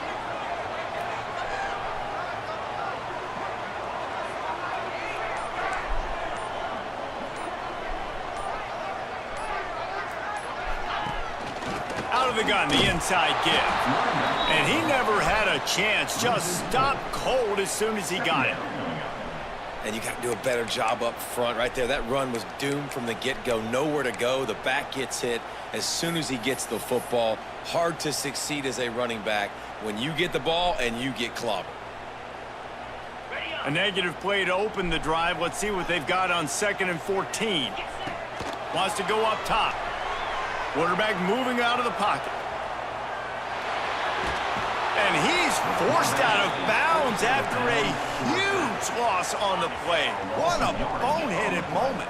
Out of the gun, the inside give. And he never had a chance. Just stopped cold as soon as he got it. And you got to do a better job up front right there. That run was doomed from the get-go. Nowhere to go. The back gets hit as soon as he gets the football. Hard to succeed as a running back when you get the ball and you get clobbered. A negative play to open the drive. Let's see what they've got on 2nd and 14. Wants to go up top. Quarterback moving out of the pocket. And he's forced out of bounds after a huge loss on the play. What a boneheaded moment.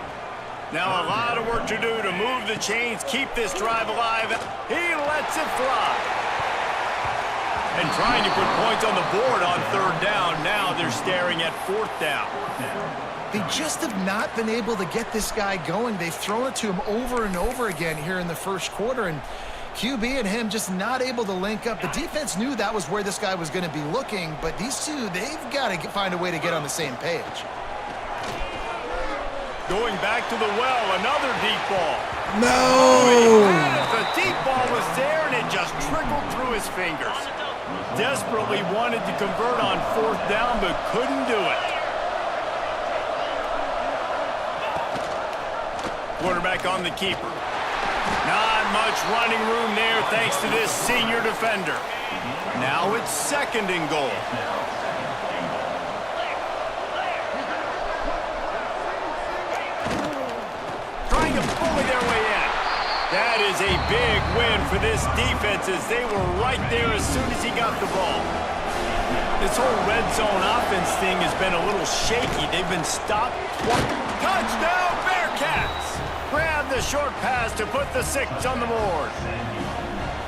Now a lot of work to do to move the chains, keep this drive alive. He lets it fly. And trying to put points on the board on 3rd down. Now they're staring at 4th down. They just have not been able to get this guy going. They've thrown it to him over and over again here in the first quarter, and QB and him just not able to link up. The defense knew that was where this guy was going to be looking, but these two, they've got to find a way to get on the same page. Going back to the well, another deep ball. No! The deep ball was there, and it just trickled through his fingers. Desperately wanted to convert on 4th down, but couldn't do it. Quarterback on the keeper. Not much running room there thanks to this senior defender. Now it's 2nd and goal. Trying to bully their way in. That is a big win for this defense as they were right there as soon as he got the ball. This whole red zone offense thing has been a little shaky. They've been stopped. Touchdown Bearcats! Grab the short pass to put the 6 on the board.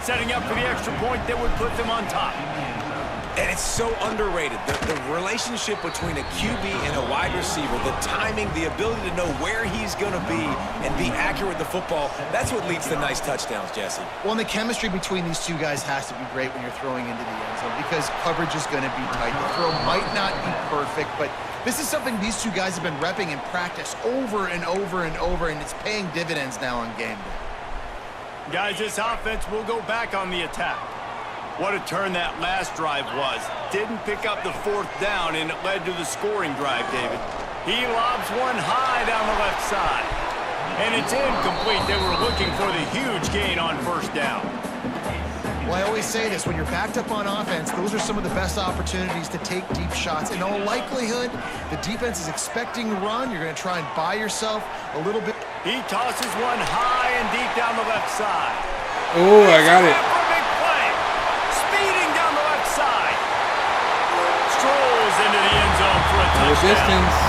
Setting up for the extra point that would put them on top. And it's so underrated. The relationship between a QB and a wide receiver, the timing, the ability to know where he's going to be and be accurate with the football, that's what leads to nice touchdowns, Jesse. Well, and the chemistry between these two guys has to be great when you're throwing into the end zone because coverage is going to be tight. The throw might not be perfect, but this is something these two guys have been repping in practice over and over and over, and it's paying dividends now on game day. Guys, this offense will go back on the attack. What a turn that last drive was. Didn't pick up the 4th down, and it led to the scoring drive, David. He lobs one high down the left side. And it's incomplete. They were looking for the huge gain on 1st down. Well, I always say this, when you're backed up on offense, those are some of the best opportunities to take deep shots. In all likelihood, the defense is expecting a run. You're going to try and buy yourself a little bit. He tosses one high and deep down the left side. Oh, I got it. Strolls into the end zone for a touchdown. Distance.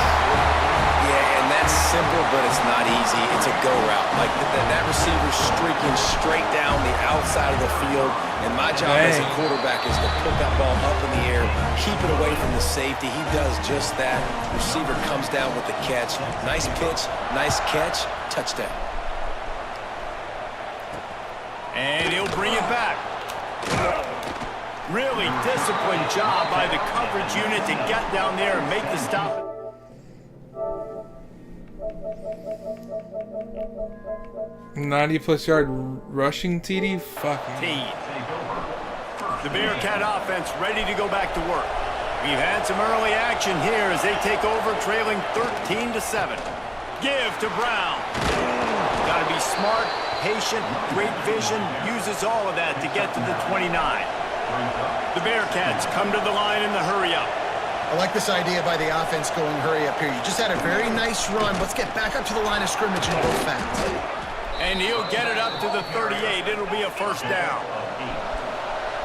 Yeah, and that's simple, but it's not easy. It's a go route. Like that receiver's streaking straight down the outside of the field, and my job as a quarterback is to put that ball up in the air, keep it away from the safety. He does just that. Receiver comes down with the catch. Nice pitch, nice catch, touchdown. And he'll bring it back. Really disciplined job by the coverage unit to get down there and make the stop. +90 yard rushing TD? Fuck. The Bearcat offense ready to go back to work. We've had some early action here as they take over trailing 13-7. Give to Brown. Got to be smart, patient, great vision, uses all of that to get to the 29. The Bearcats come to the line in the hurry-up. I like this idea by the offense going hurry-up here. You just had a very nice run. Let's get back up to the line of scrimmage and go fast. And he'll get it up to the 38. It'll be a 1st down.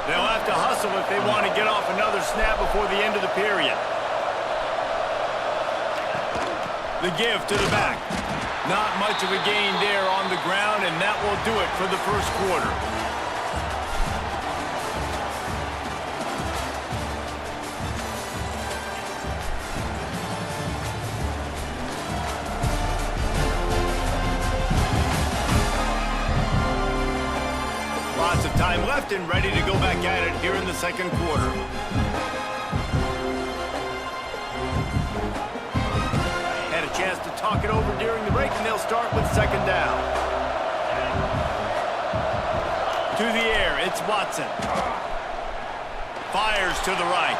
They'll have to hustle if they want to get off another snap before the end of the period. The give to the back. Not much of a gain there on the ground, and that will do it for the first quarter. Lots of time left and ready to go back at it here in the 2nd quarter. Had a chance to talk it over during the break, and they'll start with 2nd down. To the air, it's Watson. Fires to the right.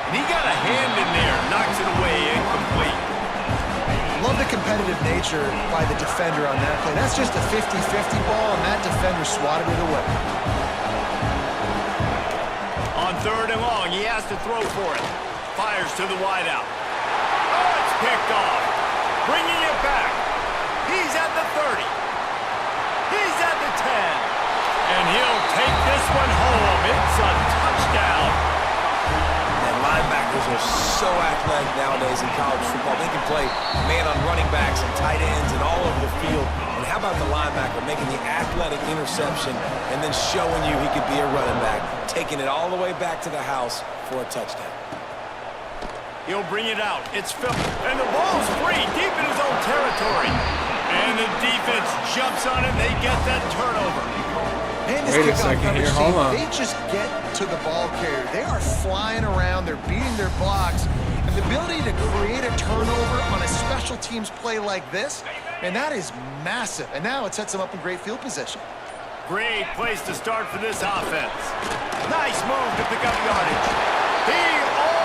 And he got a hand in there, knocks it away, incomplete. Love the competitive nature by the defender on that play. That's just a 50-50 ball, and that defender swatted it away. On 3rd and long, he has to throw for it. Fires to the wideout. Oh, it's picked off. Bringing it back. He's at the 30. He's at the 10. And he'll take this one home. It's a touchdown. And linebackers are so athletic nowadays in college football. They can play man on running backs and tight ends and all over the field. And how about the linebacker making the athletic interception and then showing you he could be a running back, taking it all the way back to the house for a touchdown. He'll bring it out. It's Phil. And the ball's free deep in his own territory. And the defense jumps on it. They get that turnover. Man, this Wait a kickoff second coverage here, hold team, on. they just get to the ball carrier. They are flying around. They're beating their blocks. And the ability to create a turnover on a special teams play like this, man, that is massive. And now it sets them up in great field position. Great place to start for this offense. Nice move to pick up yardage. He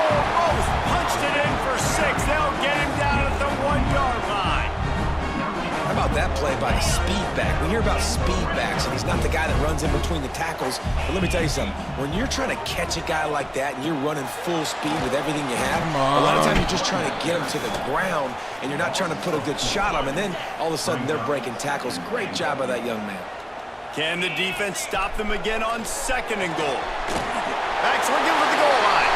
almost punched it in for 6. They'll get him down at the 1-yard line. How about that play by a speed back? We hear about speed backs, and he's not the guy that runs in between the tackles. But let me tell you something. When you're trying to catch a guy like that and you're running full speed with everything you have, a lot of times you're just trying to get him to the ground, and you're not trying to put a good shot on him. And then all of a sudden they're breaking tackles. Great job by that young man. Can the defense stop them again on 2nd and goal? Backs looking for the goal line.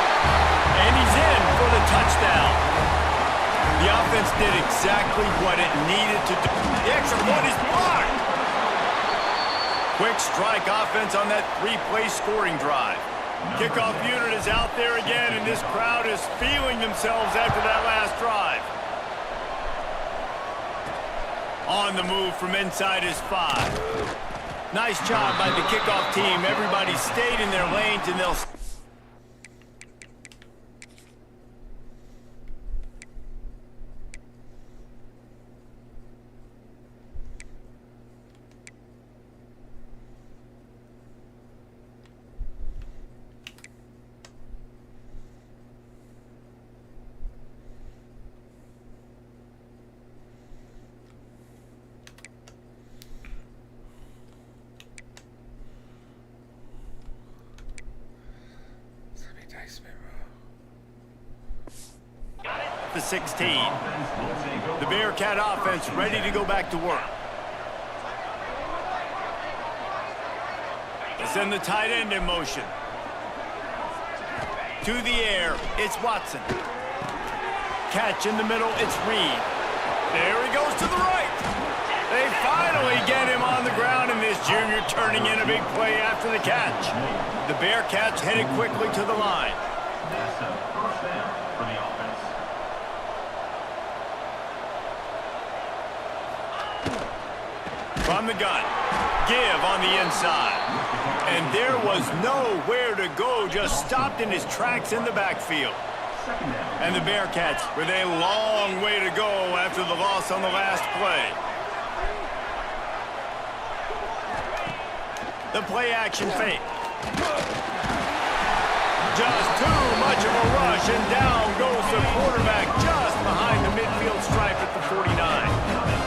And he's in for the touchdown. The offense did exactly what it needed to do. The extra point is blocked. Quick strike offense on that 3-play scoring drive. Kickoff unit is out there again, and this crowd is feeling themselves after that last drive. On the move from inside is 5. Nice job by the kickoff team. Everybody stayed in their lanes, and they'll... The 16. The Bearcat offense ready to go back to work. They send the tight end in motion. To the air, it's Watson. Catch in the middle, it's Reed. There he goes to the right. They finally get him on the ground, and this junior turning in a big play after the catch. The Bearcats headed quickly to the line. From the gun, give on the inside. And there was nowhere to go, just stopped in his tracks in the backfield. And the Bearcats with a long way to go after the loss on the last play. The play action fake. Just too much of a rush, and down goes the quarterback just behind the midfield stripe at the 49.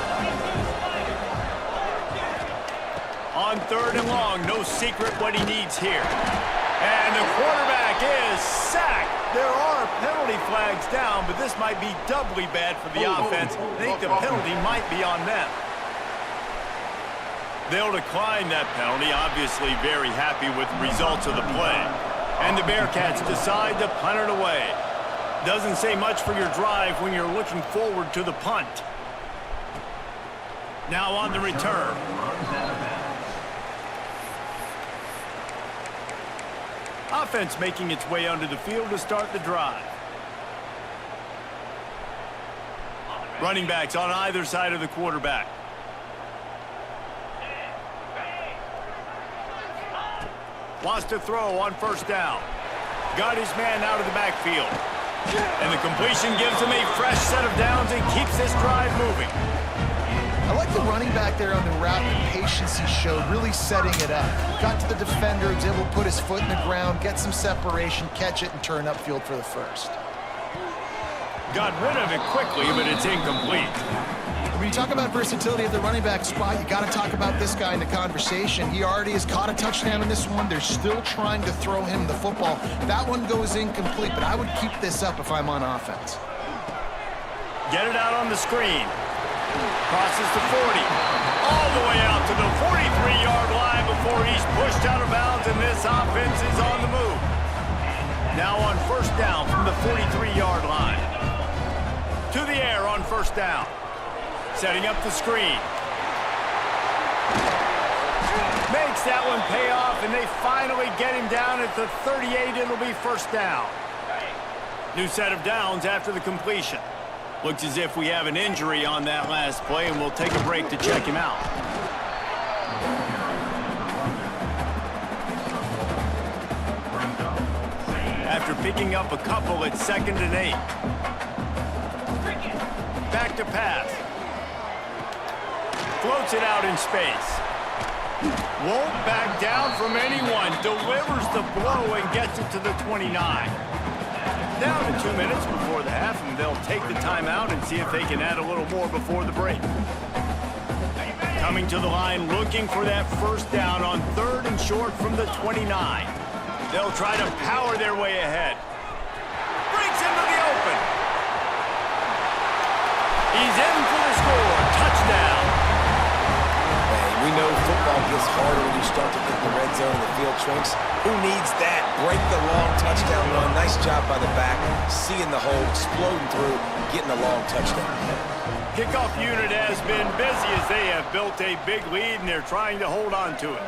On 3rd and long, no secret what he needs here. And the quarterback is sacked. There are penalty flags down, but this might be doubly bad for the offense. I think the penalty might be on them. They'll decline that penalty, obviously very happy with the results of the play. And the Bearcats decide to punt it away. Doesn't say much for your drive when you're looking forward to the punt. Now on the return. Offense making its way onto the field to start the drive. Running backs on either side of the quarterback. Wants to throw on 1st down. Got his man out of the backfield. And the completion gives him a fresh set of downs and keeps this drive moving. I like the running back there on the route, the patience he showed, really setting it up. Got to the defender, was able to put his foot in the ground, get some separation, catch it, and turn upfield for the 1st. Got rid of it quickly, but it's incomplete. When you talk about versatility at the running back spot, you got to talk about this guy in the conversation. He already has caught a touchdown in this one. They're still trying to throw him the football. That one goes incomplete, but I would keep this up if I'm on offense. Get it out on the screen. Crosses the 40. All the way out to the 43-yard line before he's pushed out of bounds, and this offense is on the move. Now on first down from the 43-yard line. To the air on first down. Setting up the screen. Makes that one pay off, and they finally get him down at the 38. It'll be first down. New set of downs after the completion. Looks as if we have an injury on that last play, and we'll take a break to check him out. After picking up a couple, it's 2nd and 8. Back to pass. Floats it out in space. Won't back down from anyone. Delivers the blow and gets it to the 29. Down to 2 minutes before the half, and they'll take the timeout and see if they can add a little more before the break. Coming to the line, looking for that first down on 3rd and short from the 29. They'll try to power their way ahead. Breaks into the open. He's in for the score. Touchdown. We know football gets harder when you start to get the red zone and the field shrinks. Who needs that? Break the long touchdown run. Nice job by the back. Seeing the hole, exploding through, getting a long touchdown. Kickoff unit has been busy as they have built a big lead, and they're trying to hold on to it.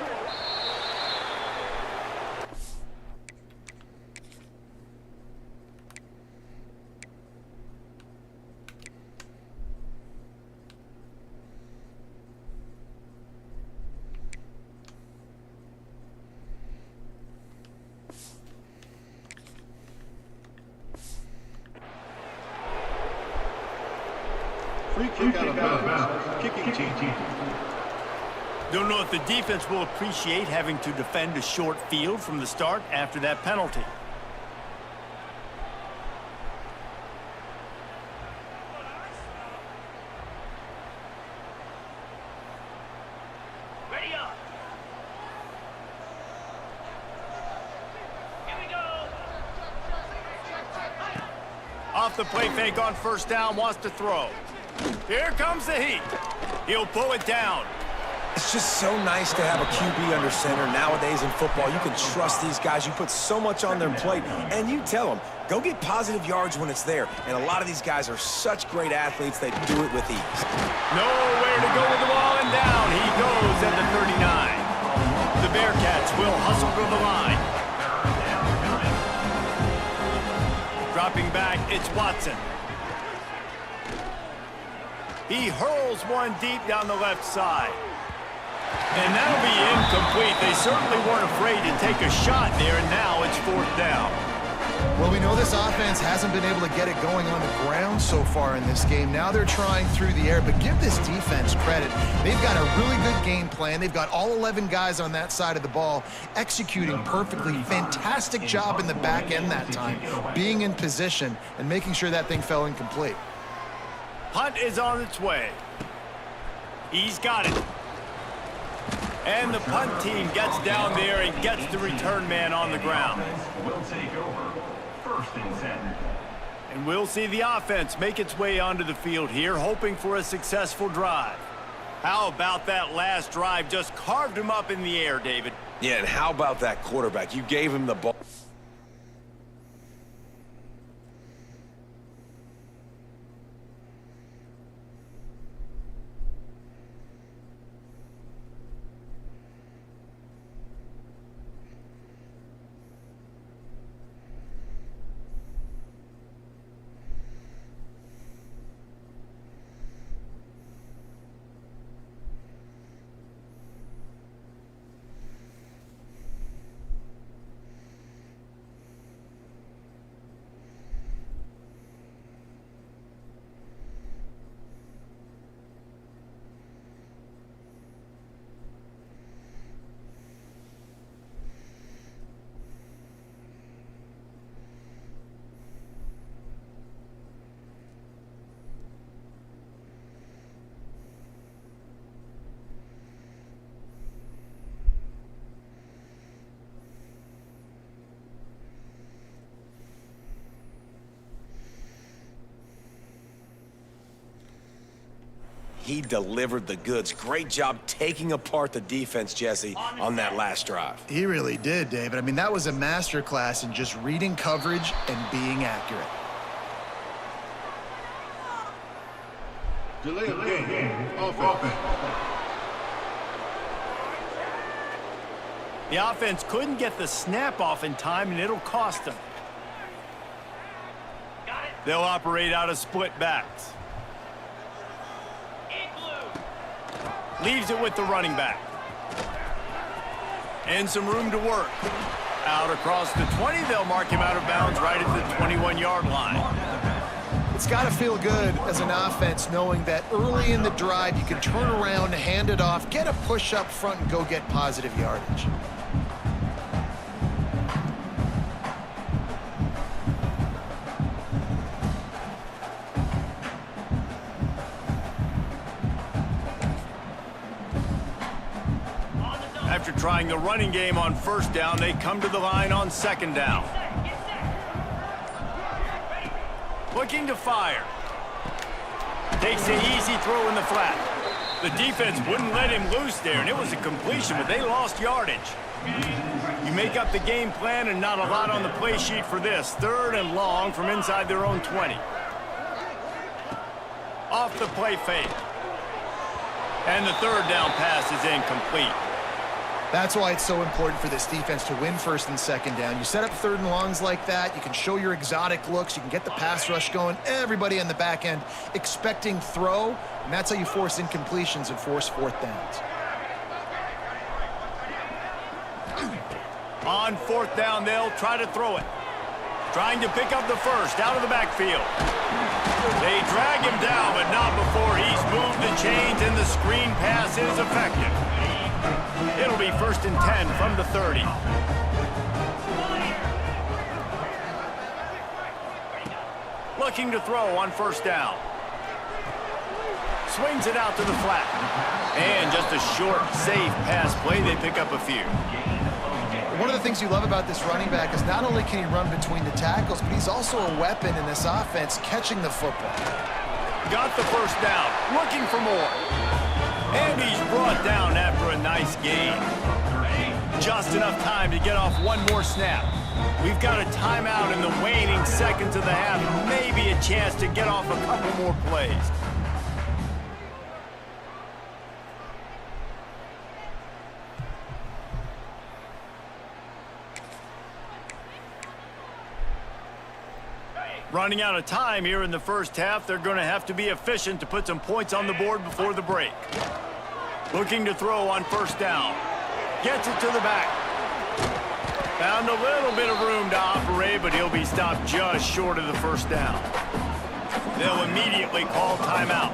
Free kick out of bounds. Kicking team. Don't know if the defense will appreciate having to defend a short field from the start after that penalty. Ready up. Here we go. Off the play fake on first down, wants to throw. Here comes the heat. He'll pull it down. It's just so nice to have a QB under center. Nowadays in football, you can trust these guys. You put so much on their plate, and you tell them, go get positive yards when it's there. And a lot of these guys are such great athletes, they do it with ease. Nowhere to go with the ball, and down he goes at the 39. The Bearcats will hustle to the line. Dropping back, it's Watson. He hurls one deep down the left side. And that'll be incomplete. They certainly weren't afraid to take a shot there, and now it's 4th down. Well, we know this offense hasn't been able to get it going on the ground so far in this game. Now they're trying through the air, but give this defense credit. They've got a really good game plan. They've got all 11 guys on that side of the ball executing perfectly. Fantastic job in the back end that time, being in position and making sure that thing fell incomplete. Punt is on its way. He's got it. And the punt team gets down there and gets the return man on the ground. Will take over 1st and 10. And we'll see the offense make its way onto the field here, hoping for a successful drive. How about that last drive? Just carved him up in the air, David. Yeah, and how about that quarterback? You gave him the ball. he delivered the goods. Great job taking apart the defense, Jesse, on that last drive. He really did, David. I mean, that was a masterclass in just reading coverage and being accurate. Delay of game. Offense. The offense couldn't get the snap off in time, and it'll cost them. They'll operate out of split backs. Leaves it with the running back. And some room to work. Out across the 20, they'll mark him out of bounds right at the 21-yard line. It's got to feel good as an offense knowing that early in the drive you can turn around, hand it off, get a push up front, and go get positive yardage. After trying the running game on first down, they come to the line on second down. Looking to fire. Takes the easy throw in the flat. The defense wouldn't let him loose there, and it was a completion, but they lost yardage. You make up the game plan and not a lot on the play sheet for this. 3rd and long from inside their own 20. Off the play fake. And the 3rd down pass is incomplete. That's why it's so important for this defense to win 1st and 2nd down. You set up 3rd and longs like that, you can show your exotic looks, you can get the pass rush going, everybody on the back end expecting throw, and that's how you force incompletions and force 4th downs. On 4th down, they'll try to throw it. Trying to pick up the first out of the backfield. They drag him down, but not before he's moved the chains and the screen pass is effective. It'll be 1st and 10 from the 30. Looking to throw on 1st down. Swings it out to the flat. And just a short, safe pass play. They pick up a few. One of the things you love about this running back is not only can he run between the tackles, but he's also a weapon in this offense catching the football. Got the 1st down. Looking for more. And he's brought down after a nice gain. Just enough time to get off one more snap. We've got a timeout in the waning seconds of the half. Maybe a chance to get off a couple more plays. Running out of time here in the 1st half. They're going to have to be efficient to put some points on the board before the break. Looking to throw on 1st down. Gets it to the back. Found a little bit of room to operate, but he'll be stopped just short of the 1st down. They'll immediately call timeout.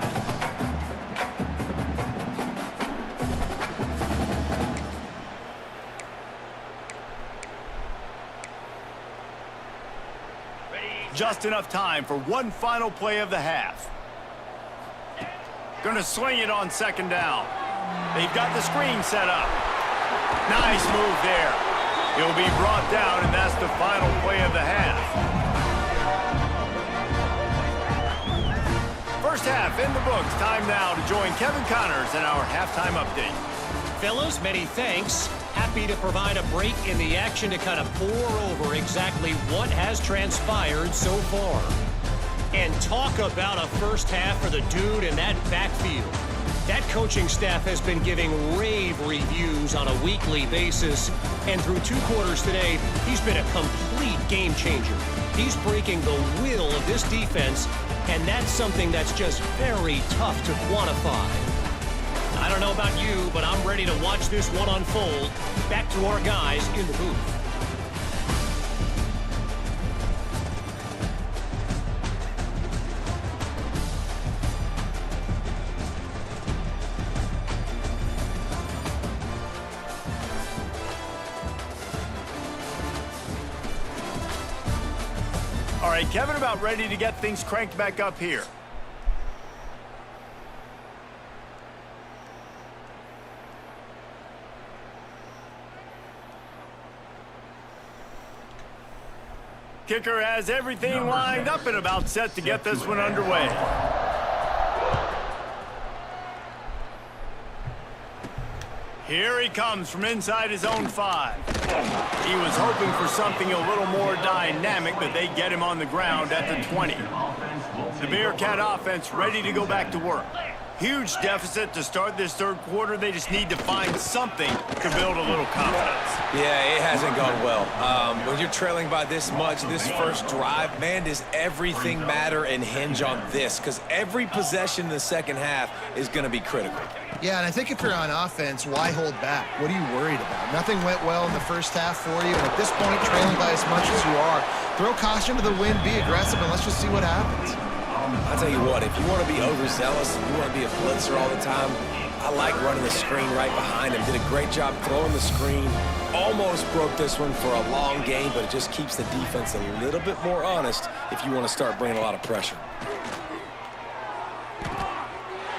Just enough time for one final play of the half. Gonna swing it on 2nd down. They've got the screen set up. Nice move there. He'll be brought down, and that's the final play of the half. 1st half in the books. Time now to join Kevin Connors in our halftime update. Fellas, many thanks. Happy to provide a break in the action to kind of pour over exactly what has transpired so far. And talk about a 1st half for the dude in that backfield. That coaching staff has been giving rave reviews on a weekly basis. And through 2 quarters today, he's been a complete game changer. He's breaking the will of this defense, and that's something that's just very tough to quantify. I don't know about you, but I'm ready to watch this one unfold. Back to our guys in the booth. All right, Kevin, about ready to get things cranked back up here. Kicker has everything lined up and about set to get this one underway. Here he comes from inside his own 5. He was hoping for something a little more dynamic, but they get him on the ground at the 20. The Bearcat offense ready to go back to work. Huge deficit to start this third quarter. They just need to find something to build a little confidence. Yeah, it hasn't gone well. When you're trailing by this much, this first drive, man, does everything matter and hinge on this? Because every possession in the second half is going to be critical. Yeah, and I think if you're on offense, why hold back? What are you worried about? Nothing went well in the first half for you, and at this point, trailing by as much as you are, throw caution to the wind, be aggressive, and let's just see what happens. I'll tell you what, if you want to be overzealous, if you want to be a blitzer all the time, I like running the screen right behind him. Did a great job throwing the screen. Almost broke this one for a long game, but it just keeps the defense a little bit more honest if you want to start bringing a lot of pressure.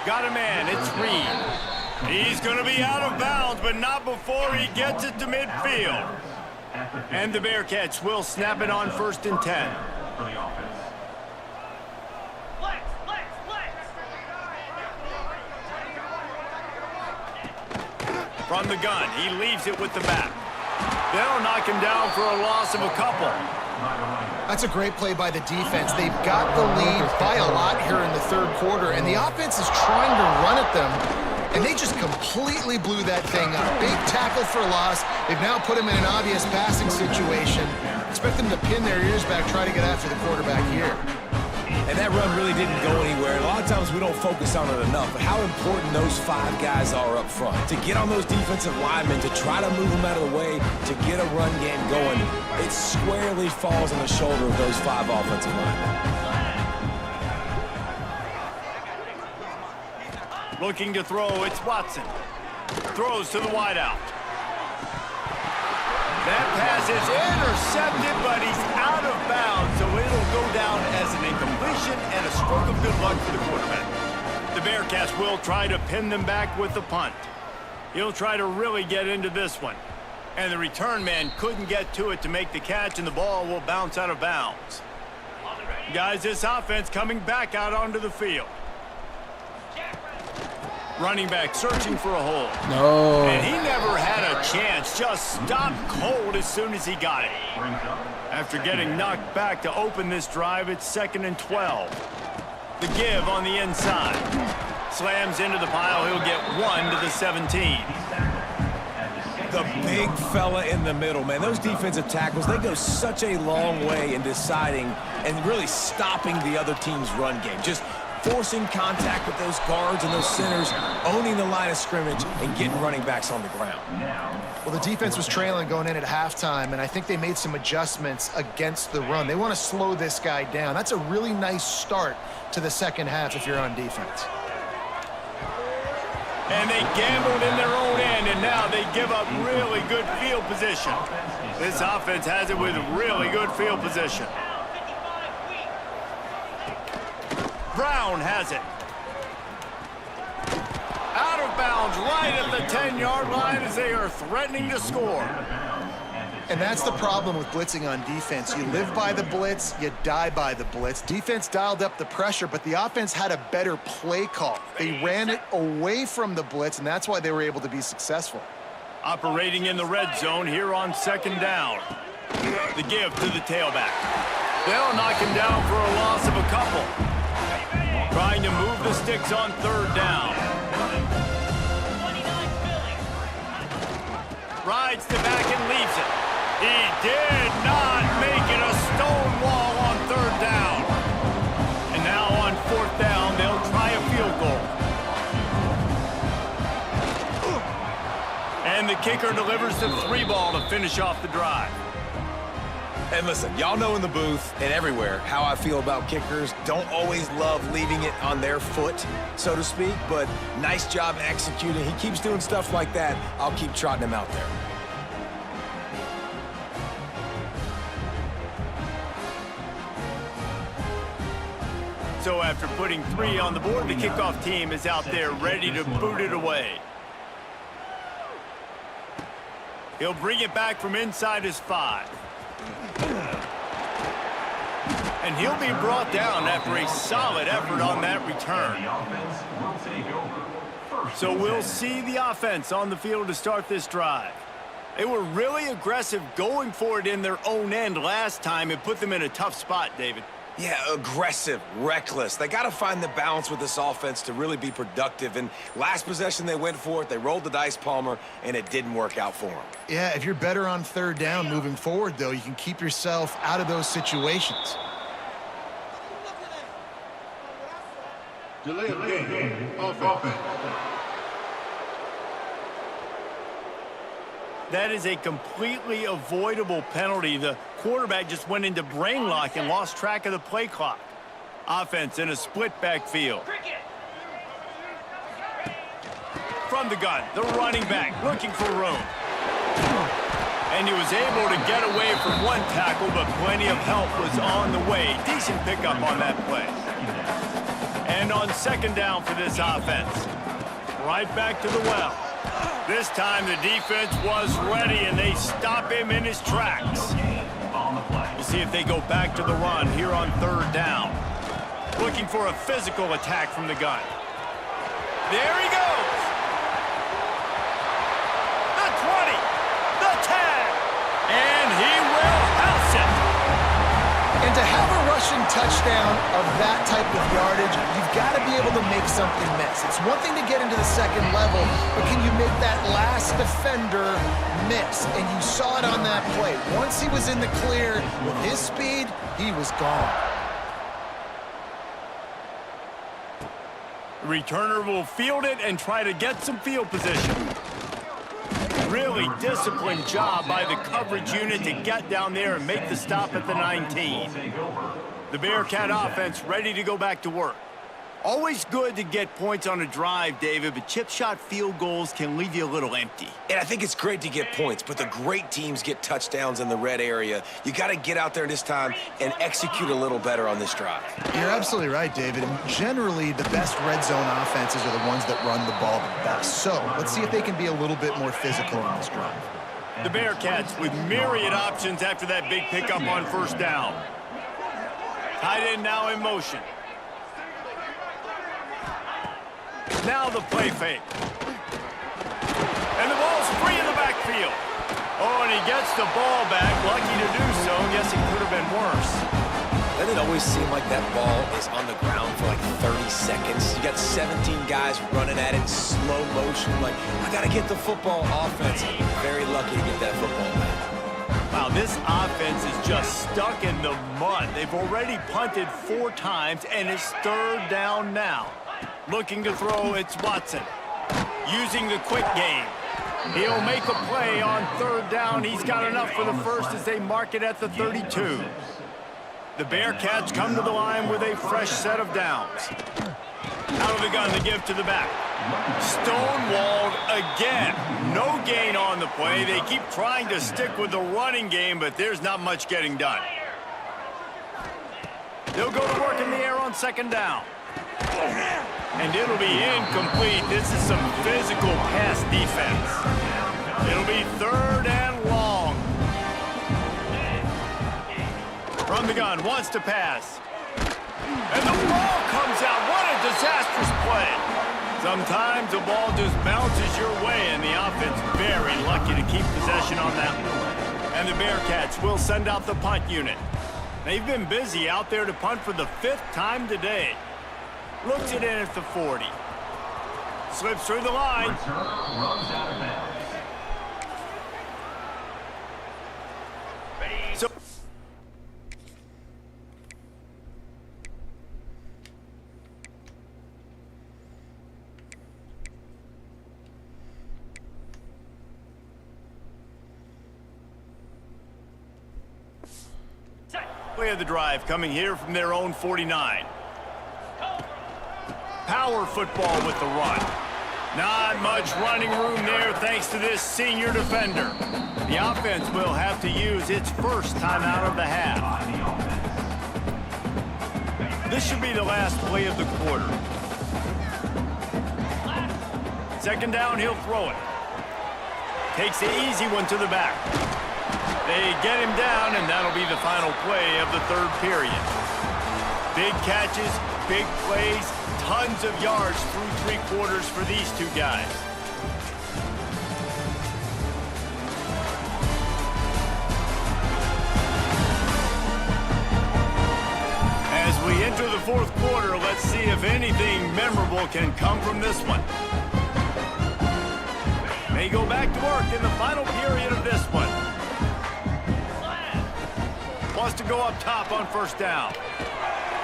Got a man, it's Reed. He's going to be out of bounds, but not before he gets it to midfield. And the Bearcats will snap it on 1st and 10. From the gun, he leaves it with the back. They'll knock him down for a loss of a couple. That's a great play by the defense. They've got the lead by a lot here in the third quarter, and the offense is trying to run at them, and they just completely blew that thing up. Big tackle for loss. They've now put him in an obvious passing situation. Expect them to pin their ears back, try to get after the quarterback here. And that run really didn't go anywhere. A lot of times we don't focus on it enough, but how important those 5 guys are up front. To get on those defensive linemen, to try to move them out of the way, to get a run game going, it squarely falls on the shoulder of those 5 offensive linemen. Looking to throw, it's Watson. Throws to the wideout. That pass is intercepted, but he's out of bounds, so it'll go down as an incompletion and a stroke of good luck for the quarterback. The Bearcats will try to pin them back with the punt. He'll try to really get into this one. And the return man couldn't get to it to make the catch, and the ball will bounce out of bounds. Guys, this offense coming back out onto the field. Running back searching for a hole. No. And he never had a chance. Just stopped cold as soon as he got it. After getting knocked back to open this drive, it's 2nd and 12. The give on the inside. Slams into the pile. He'll get 1 to the 17. The big fella in the middle, man. Those defensive tackles, they go such a long way in deciding and really stopping the other team's run game. Just forcing contact with those guards and those centers, owning the line of scrimmage, and getting running backs on the ground. Well, the defense was trailing going in at halftime, and I think they made some adjustments against the run. They want to slow this guy down. That's a really nice start to the second half if you're on defense. And they gambled in their own end, and now they give up really good field position. This offense has it with really good field position. Brown has it. Out of bounds right at the 10-yard line as they are threatening to score. And that's the problem with blitzing on defense. You live by the blitz, you die by the blitz. Defense dialed up the pressure, but the offense had a better play call. They ran it away from the blitz, and that's why they were able to be successful. Operating in the red zone here on 2nd down. The give to the tailback. They'll knock him down for a loss of a couple. Trying to move the sticks on 3rd down. Rides the back and leaves it. He did not make it a stone wall on 3rd down. And now on 4th down, they'll try a field goal. And the kicker delivers the 3-ball to finish off the drive. And listen, y'all know in the booth and everywhere how I feel about kickers. Don't always love leaving it on their foot, so to speak, but nice job executing. He keeps doing stuff like that. I'll keep trotting him out there. So after putting 3 on the board, the kickoff team is out there ready to boot it away. He'll bring it back from inside his 5. And he'll be brought down after a solid effort on that return. So we'll see the offense on the field to start this drive. They were really aggressive going for it in their own end last time and put them in a tough spot, David. Yeah, aggressive, reckless. They got to find the balance with this offense to really be productive. And last possession, they went for it. They rolled the dice, Palmer, and it didn't work out for them. Yeah, if you're better on third down moving forward, though, you can keep yourself out of those situations. Delay of game. Offense. That is a completely avoidable penalty. The quarterback just went into brain lock and lost track of the play clock. Offense in a split backfield. From the gun, the running back looking for room. And he was able to get away from one tackle, but plenty of help was on the way. Decent pickup on that play. And on second down for this offense. Right back to the well. This time the defense was ready, and they stop him in his tracks. We'll see if they go back to the run here on third down. Looking for a physical attack from the gun. There he goes. The 20, the 10, and he will house it. And to have a rushing touchdown of that type of yardage, you've got to be able to make something miss. It's one thing to get into the second level, but can you make that last defender miss? And you saw it on that play. Once he was in the clear, with his speed, he was gone. The returner will field it and try to get some field position. Really disciplined job by the coverage unit to get down there and make the stop at the 19. The Bearcat offense ready to go back to work. Always good to get points on a drive, David, but chip shot field goals can leave you a little empty. And I think it's great to get points, but the great teams get touchdowns in the red area. You got to get out there this time and execute a little better on this drive. You're absolutely right, David. And generally, the best red zone offenses are the ones that run the ball the best. So let's see if they can be a little bit more physical on this drive. The Bearcats with myriad options after that big pickup on first down. Tight end now in motion. Now the play fake. And the ball's free in the backfield. Oh, and he gets the ball back. Lucky to do so. Guess it could have been worse. Doesn't it always seem like that ball is on the ground for like 30 seconds? You got 17 guys running at it in slow motion. Like, I got to get the football. Offense, very lucky to get that football back. Wow, this offense is just stuck in the mud. They've already punted 4 times, and it's third down now. Looking to throw, it's Watson. Using the quick game. He'll make a play on third down. He's got enough for the first as they mark it at the 32. The Bearcats come to the line with a fresh set of downs. Out of the gun to give to the back. Stonewalled again. No gain on the play. They keep trying to stick with the running game, but there's not much getting done. They'll go to work in the air on second down. And it'll be incomplete. This is some physical pass defense. It'll be third and long. From the gun, wants to pass. And the ball comes out. What a disastrous play. Sometimes the ball just bounces your way, and the offense very lucky to keep possession on that one. And the Bearcats will send out the punt unit. They've been busy out there to punt for the 5th time today. Looks it in at the 40. Slips through the line. Runs out of bounds. So play of the drive coming here from their own 49. Power football with the run. Not much running room there thanks to this senior defender. The offense will have to use its first timeout of the half. This should be the last play of the quarter. Second down, he'll throw it. Takes the easy one to the back. They get him down, and that'll be the final play of the third period. Big catches, big plays, tons of yards through 3 quarters for these two guys. As we enter the 4th quarter, let's see if anything memorable can come from this one. May go back to work in the final period of this one. Wants to go up top on 1st down.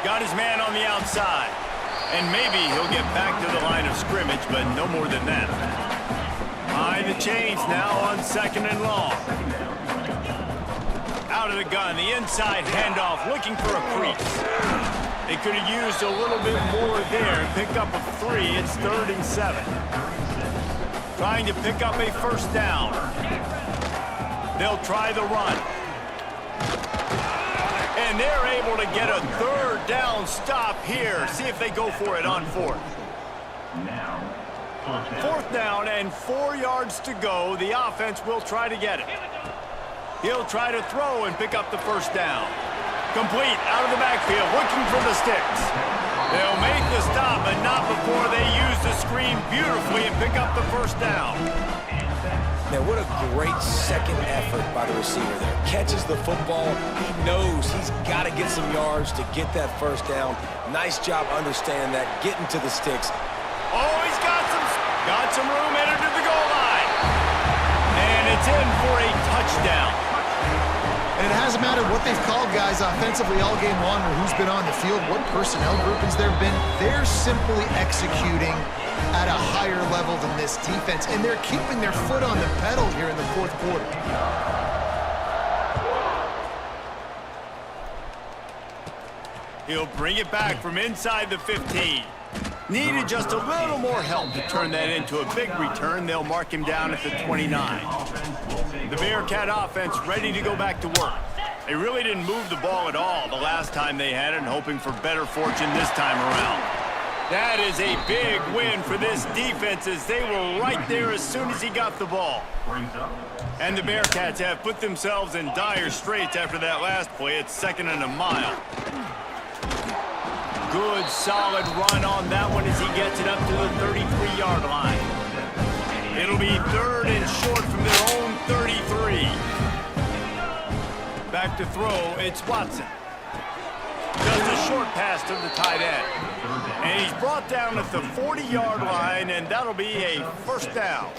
Got his man on the outside. And maybe he'll get back to the line of scrimmage, but no more than that. Behind the chains now on 2nd and long. Out of the gun, the inside handoff, looking for a crease. They could have used a little bit more there and pick up a 3. It's 3rd and 7. Trying to pick up a 1st down. They'll try the run. And they're able to get a 3rd down stop here. See if they go for it on 4th. 4th down and 4 yards to go. The offense will try to get it. He'll try to throw and pick up the 1st down. Complete out of the backfield, looking for the sticks. They'll make the stop, but not before they use the screen beautifully and pick up the 1st down. Man, what a great second effort by the receiver there. Catches the football. He knows he's got to get some yards to get that 1st down. Nice job understanding that, getting to the sticks. Oh, he's got some room headed to the goal line. And it's in for a touchdown. And it hasn't mattered what they've called guys offensively all game long or who's been on the field, what personnel groupings there have been. They're simply executing at a higher level than this defense, and they're keeping their foot on the pedal here in the 4th quarter. He'll bring it back from inside the 15. Needed just a little more help to turn that into a big return. They'll mark him down at the 29. The Bearcat offense ready to go back to work. They really didn't move the ball at all the last time they had it, and hoping for better fortune this time around. That is a big win for this defense, as they were right there as soon as he got the ball. And the Bearcats have put themselves in dire straits after that last play. It's 2nd and a mile. Good, solid run on that one as he gets it up to the 33-yard line. It'll be 3rd and short from their own 33. Back to throw, it's Watson. Just a short pass to the tight end. And he's brought down at the 40-yard line, and that'll be a 1st down.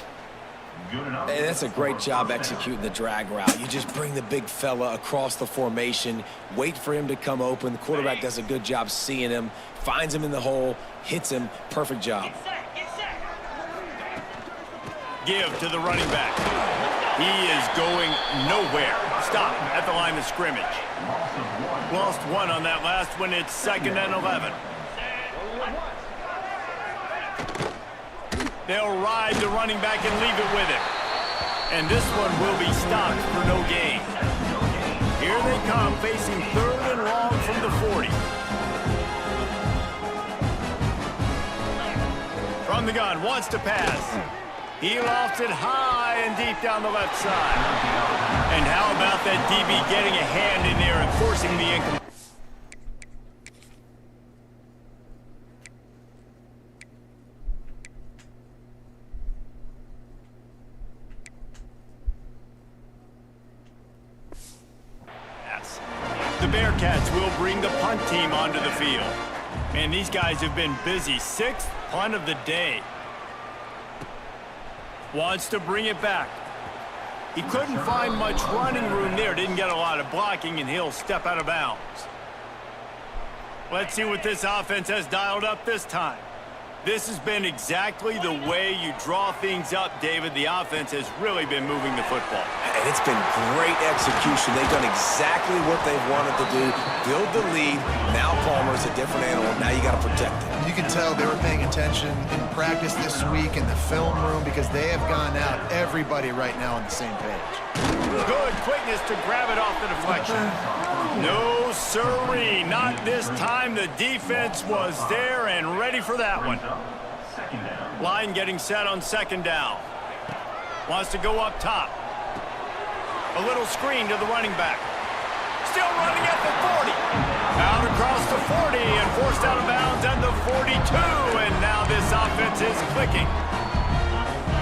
Hey, that's a great job executing the drag route. You just bring the big fella across the formation, wait for him to come open. The quarterback does a good job seeing him, finds him in the hole, hits him. Perfect job. Give to the running back. He is going nowhere. Stop at the line of scrimmage. Lost 1 on that last one. It's 2nd and 11. They'll ride the running back and leave it with him. And this one will be stopped for no gain. Here they come, facing 3rd and long from the 40. From the gun, wants to pass. He lofts it high and deep down the left side. And how about that DB getting a hand in there and forcing the incomplete? The Bearcats will bring the punt team onto the field. And these guys have been busy. 6th punt of the day. Wants to bring it back. He couldn't find much running room there. Didn't get a lot of blocking, and he'll step out of bounds. Let's see what this offense has dialed up this time. This has been exactly the way you draw things up, David. The offense has really been moving the football. And it's been great execution. They've done exactly what they've wanted to do. Build the lead. Now Palmer's a different animal. Now you got to protect it. You can tell they were paying attention in practice this week in the film room because they have gone out, everybody right now on the same page. Good quickness to grab it off the deflection. No sirree, not this time. The defense was there and ready for that one. Line getting set on 2nd down. Wants to go up top. A little screen to the running back. Still running at the 40. Out across the 40 and forced out of bounds 42, and now this offense is clicking.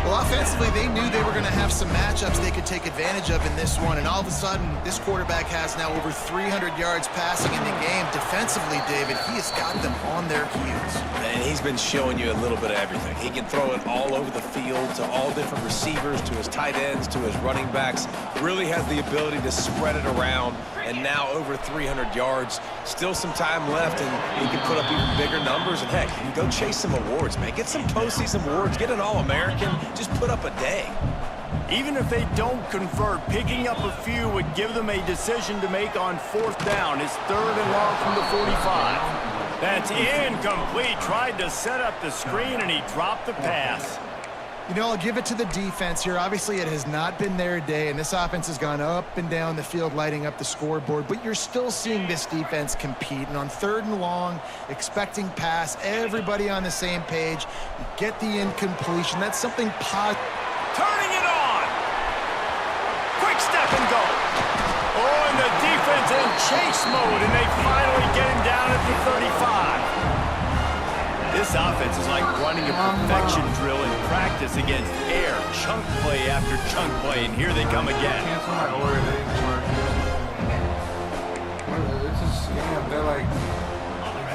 Well, offensively, they knew they were going to have some matchups they could take advantage of in this one, and all of a sudden, this quarterback has now over 300 yards passing in the game. Defensively, David, he has got them on their heels. And he's been showing you a little bit of everything. He can throw it all over the field to all different receivers, to his tight ends, to his running backs. Really has the ability to spread it around, and now over 300 yards. Still some time left, and he can put up even bigger numbers. And heck, you can go chase some awards, man. Get some postseason awards. Get an All-American. Just put up a day. Even if they don't convert, picking up a few would give them a decision to make on 4th down. It's 3rd and long from the 45. That's incomplete. Tried to set up the screen, and he dropped the pass. You know, I'll give it to the defense here. Obviously, it has not been their day, and this offense has gone up and down the field, lighting up the scoreboard, but you're still seeing this defense compete. And on 3rd and long, expecting pass, everybody on the same page, you get the incompletion. That's something positive. Turning it on. Quick step and go. Oh, and the defense in chase mode, and they finally get him down at the 35. This offense is like running a perfection drill in practice against air. Chunk play after chunk play, and here they come again. Cancel my order. They didn't work. It's a scam. They're like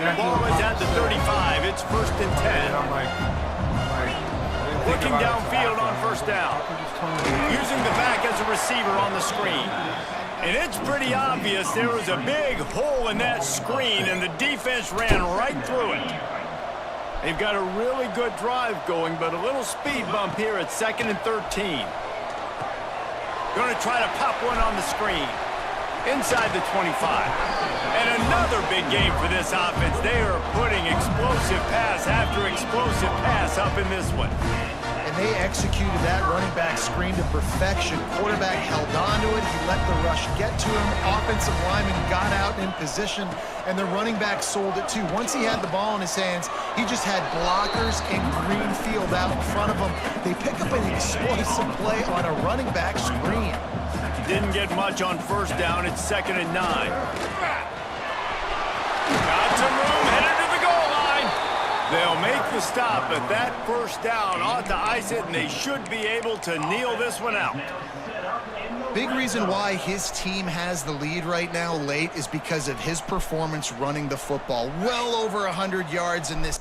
The ball is at the 35. It's 1st and 10. I'm like Looking downfield on 1st down. Using the back as a receiver on the screen. And it's pretty obvious there was a big hole in that screen, and the defense ran right through it. They've got a really good drive going, but a little speed bump here at 2nd and 13. Going to try to pop one on the screen. Inside the 25. And another big game for this offense. They are putting explosive pass after explosive pass up in this one. And they executed that running back screen to perfection. Quarterback held on to it. He let the rush get to him. Offensive lineman got out in position, and the running back sold it too. Once he had the ball in his hands, he just had blockers in green field out in front of him. They pick up an explosive play on a running back screen. Didn't get much on 1st down. It's 2nd and 9. Got some room, headed to the goal line. They'll make the stop, but that 1st down ought to ice it, and they should be able to kneel this one out. Big reason why his team has the lead right now late is because of his performance running the football. Well over 100 yards in this.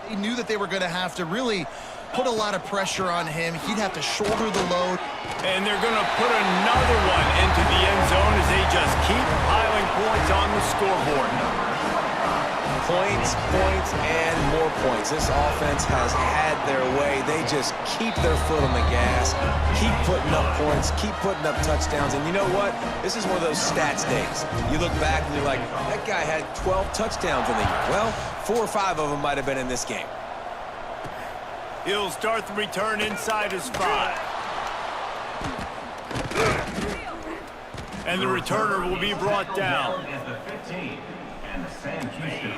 They knew that they were going to have to really put a lot of pressure on him. He'd have to shoulder the load. And they're going to put another one into the end zone as they just keep piling points on the scoreboard. Points, points, and more points. This offense has had their way. They just keep their foot on the gas, keep putting up points, keep putting up touchdowns. And you know what? This is one of those stats days. You look back and you're like, that guy had 12 touchdowns in the year. Well, 4 or 5 of them might have been in this game. He'll start the return inside his 5. And the returner will be brought down.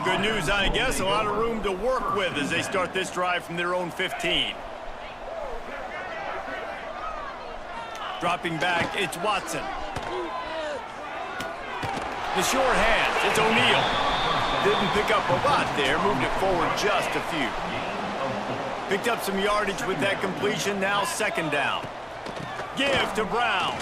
Good news, I guess. A lot of room to work with as they start this drive from their own 15. Dropping back, it's Watson. The short hands, it's O'Neal. Didn't pick up a lot there, moved it forward just a few. Picked up some yardage with that completion, now 2nd down. Give to Brown.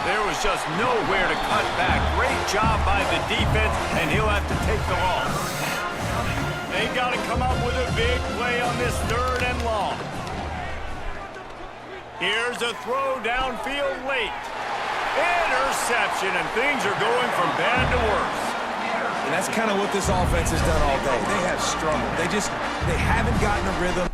There was just nowhere to cut back. Great job by the defense, and he'll have to take the loss. They got to come up with a big play on this 3rd and long. Here's a throw downfield late. Interception, and things are going from bad to worse. And that's kind of what this offense has done all day. They have struggled. They haven't gotten a rhythm.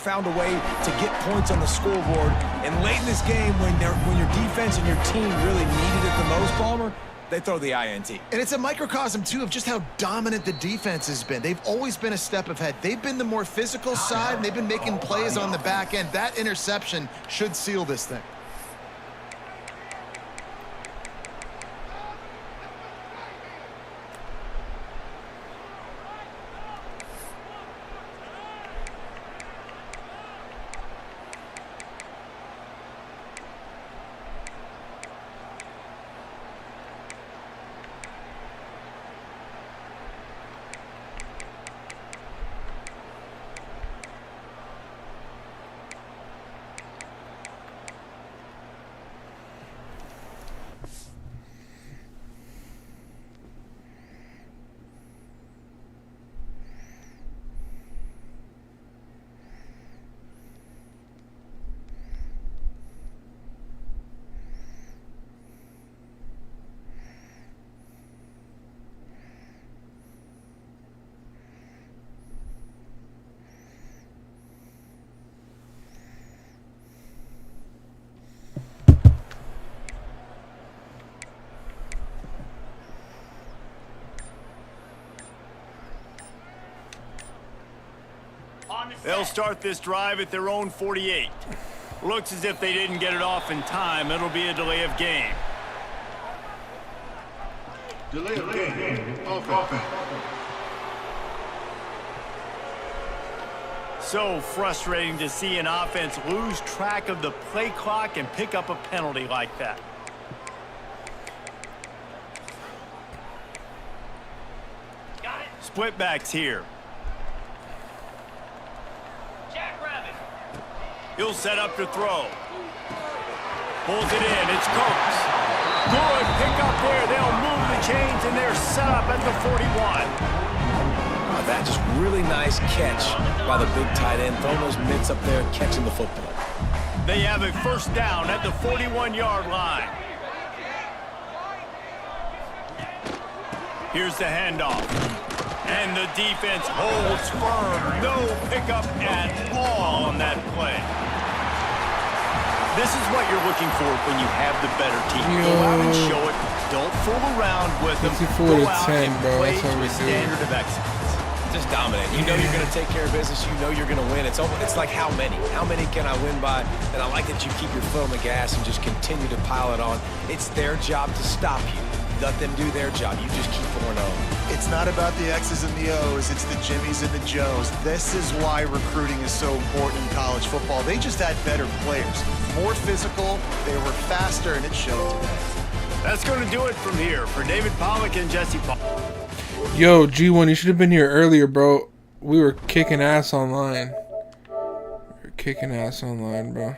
Found a way to get points on the scoreboard, and late in this game when your defense and your team really needed it the most, Palmer, they throw the INT. And it's a microcosm, too, of just how dominant the defense has been. They've always been a step ahead. They've been the more physical side, and they've been making plays on the back end. That interception should seal this thing. They'll start this drive at their own 48. Looks as if they didn't get it off in time. It'll be a delay of game. Delay of game. Offense. So frustrating to see an offense lose track of the play clock and pick up a penalty like that. Split backs here. He'll set up to throw. Pulls it in. It's Coates. Good pick up there. They'll move the chains, and they're set up at the 41. Oh, that just really nice catch by the big tight end. Throwing those mitts up there, catching the football. They have a first down at the 41-yard line. Here's the handoff. And the defense holds firm. No pickup at all on that play. This is what you're looking for when you have the better team. Go out and show it. Don't fool around with them. 54 to 10, bro. Play That's how to we a do. standard of excellence. Just dominant. You know you're going to take care of business. You know you're going to win. It's like how many? How many can I win by? And I like that you keep your foot on the gas and just continue to pile it on. It's their job to stop you. Let them do their job. You just keep pouring on. It's not about the X's and the O's. It's the Jimmies and the Joes. This is why recruiting is so important in college football. They just had better players. More physical, they were faster, and it showed today. That's going to do it from here. For David Pollock and Jesse Paul. Yo, G1, you should have been here earlier, bro. We were kicking ass online. Bro.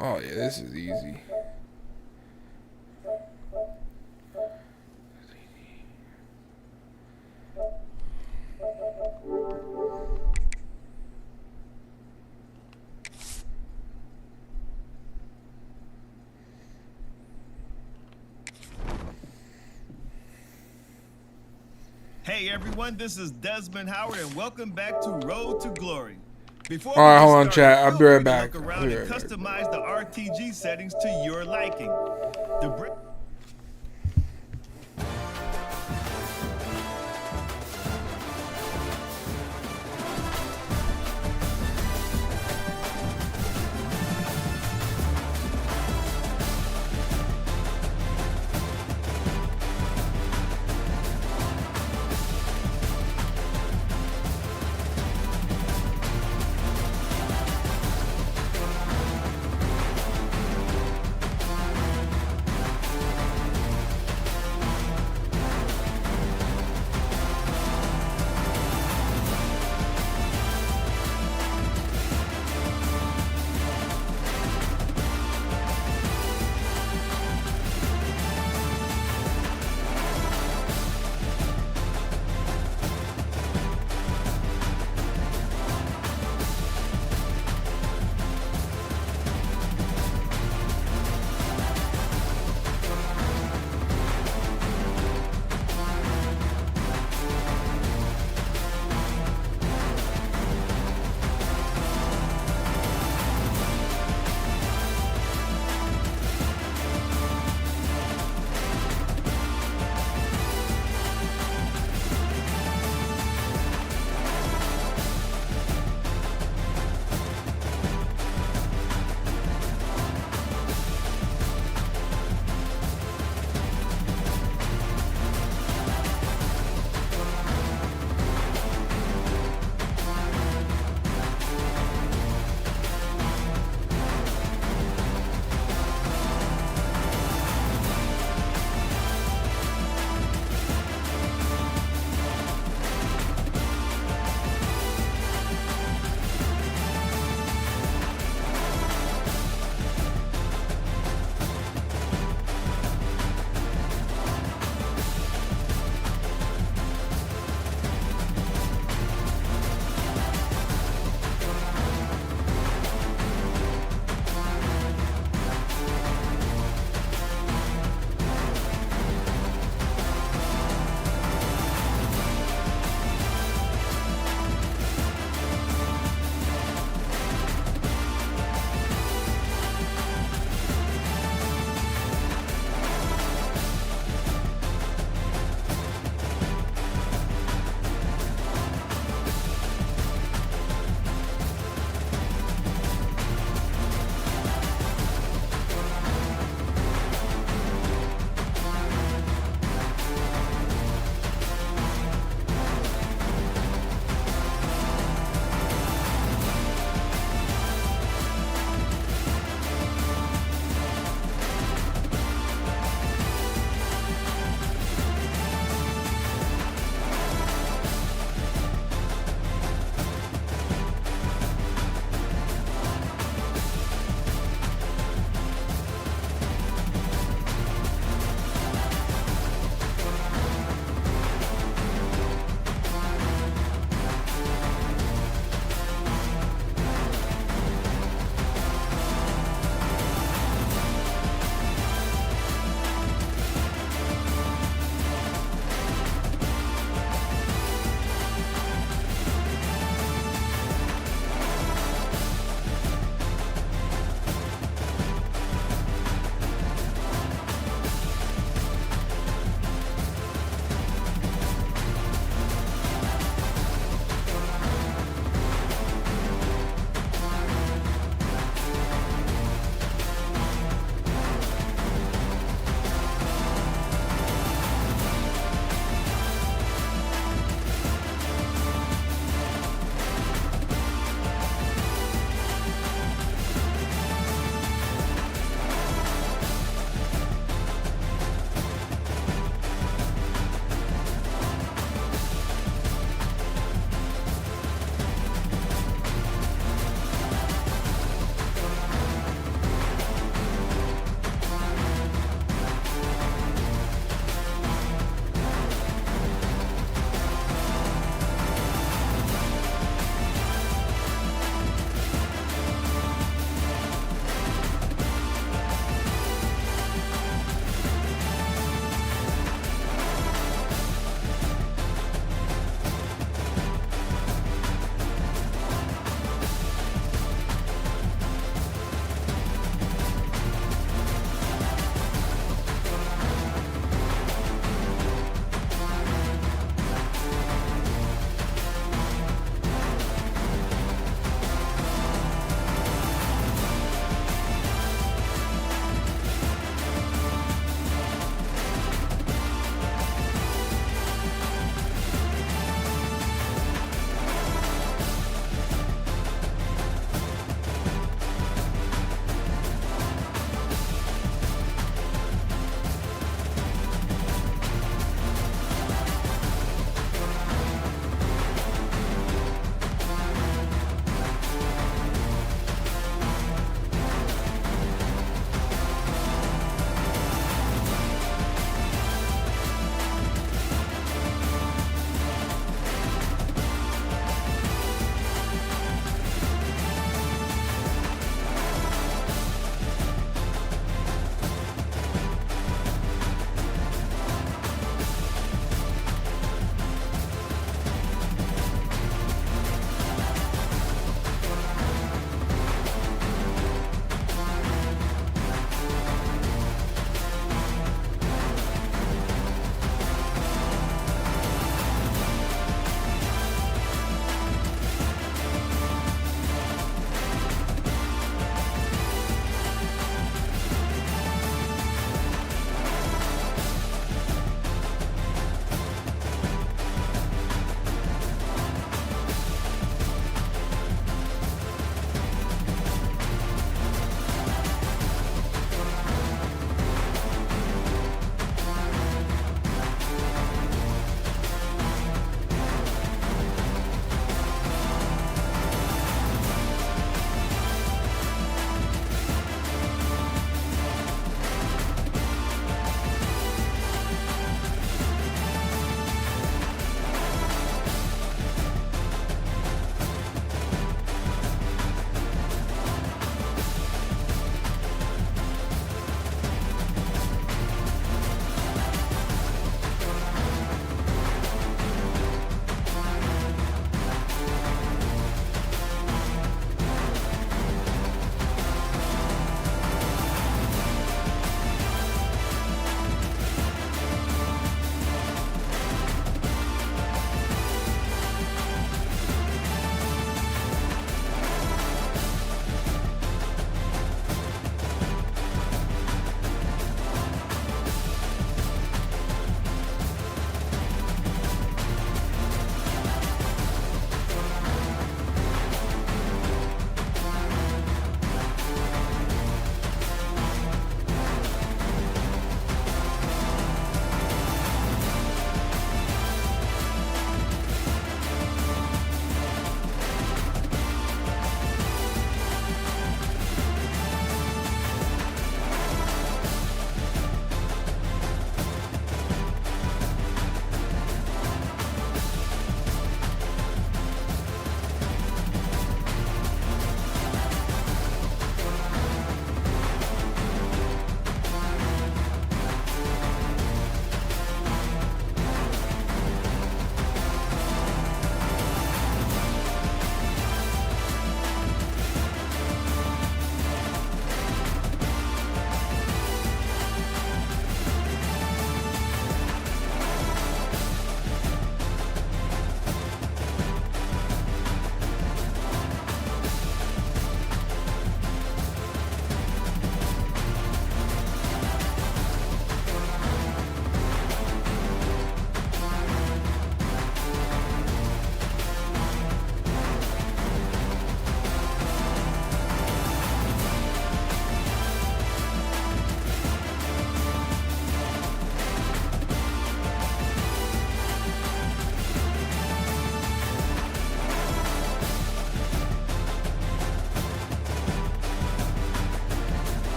Oh, yeah, this is easy. Hey everyone, this is Desmond Howard and welcome back to Road to Glory. Before All right, we hold on, get chat. started, I'll be right feel free to back. Look around I'll be and right back. customize the RTG settings to your liking.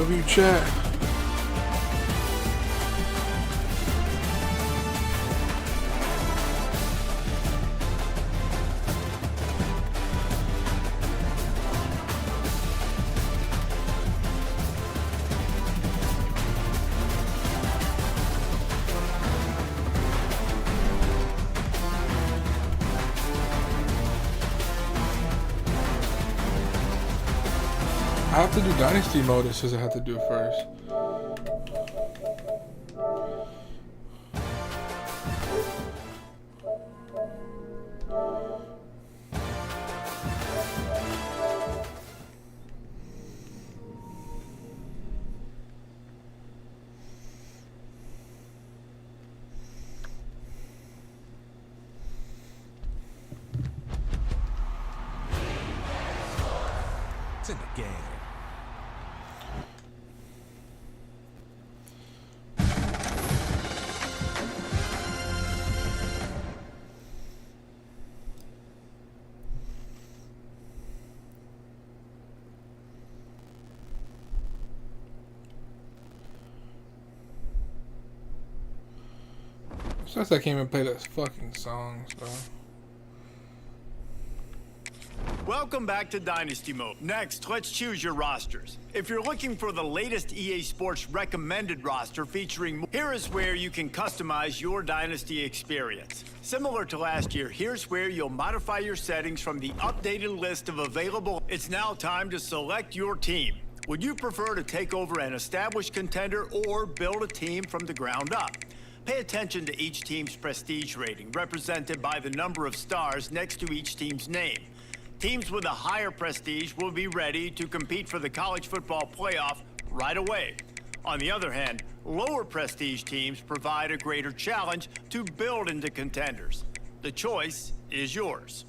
W chat. I have to do Dynasty mode, it says I have to do it first. It's in the game. Since I can't even play those fucking songs, bro. Welcome back to Dynasty Mode. Next, let's choose your rosters. If you're looking for the latest EA Sports recommended roster featuring, here is where you can customize your Dynasty experience. Similar to last year, here's where you'll modify your settings from the updated list of available. It's now time to select your team. Would you prefer to take over an established contender or build a team from the ground up? Pay attention to each team's prestige rating, represented by the number of stars next to each team's name. Teams with a higher prestige will be ready to compete for the college football playoff right away. On the other hand, lower prestige teams provide a greater challenge to build into contenders. The choice is yours.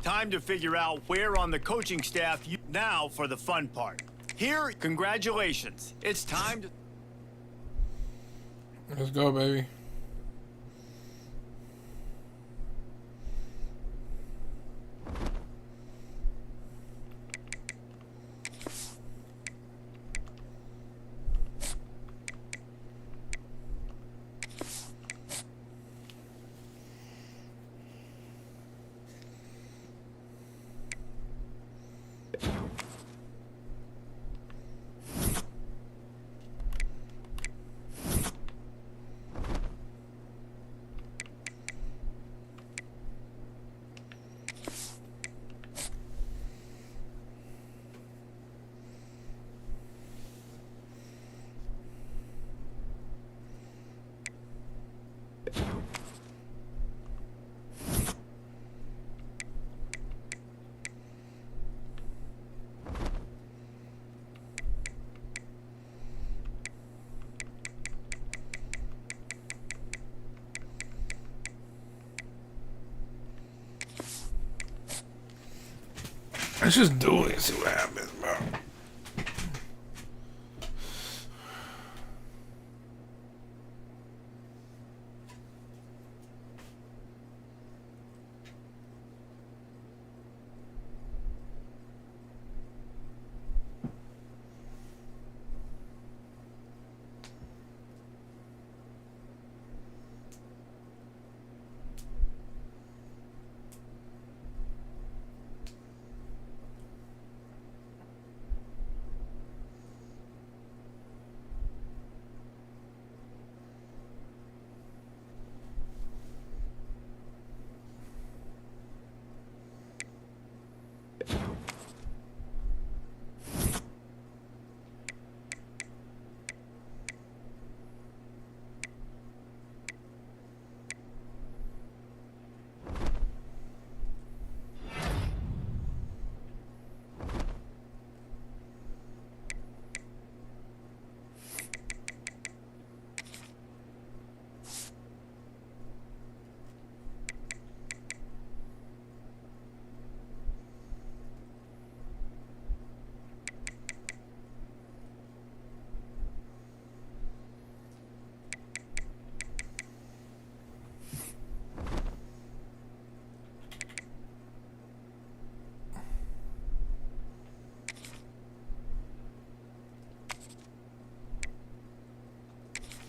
Time to figure out where on the coaching staff you now for the fun part. Here, congratulations. It's time to... Let's go, baby. Let's just do it and see what happens, bro.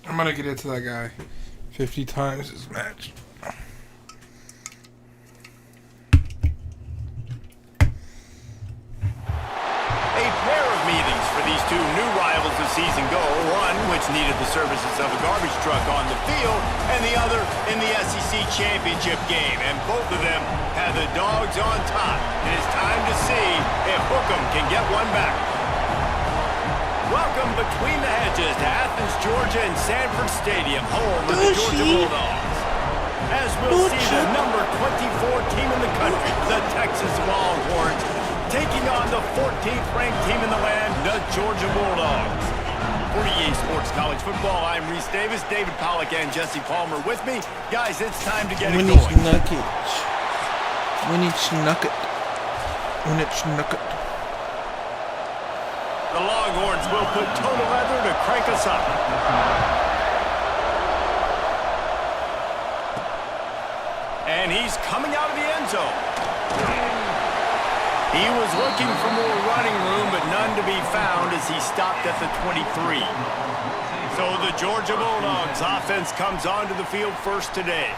I'm gonna get it to that guy 50 times his match. A pair of meetings for these two new rivals this season go. One, which needed the services of a garbage truck on the field, and the other in the SEC Championship game. And both of them have the dogs on top. And it's time to see if Hookem can get one back. Welcome between the hedges to Athens, Georgia and Sanford Stadium, home of the Georgia Bulldogs. As we'll see the number 24 team in the country, the Texas Longhorns, taking on the 14th ranked team in the land, the Georgia Bulldogs. For EA Sports College Football, I'm Reese Davis, David Pollack and Jesse Palmer with me. Guys, it's time to get it going. When it's knucket. The Longhorns will put total leather to crank us up. And he's coming out of the end zone. He was looking for more running room, but none to be found as he stopped at the 23. So the Georgia Bulldogs offense comes onto the field first today.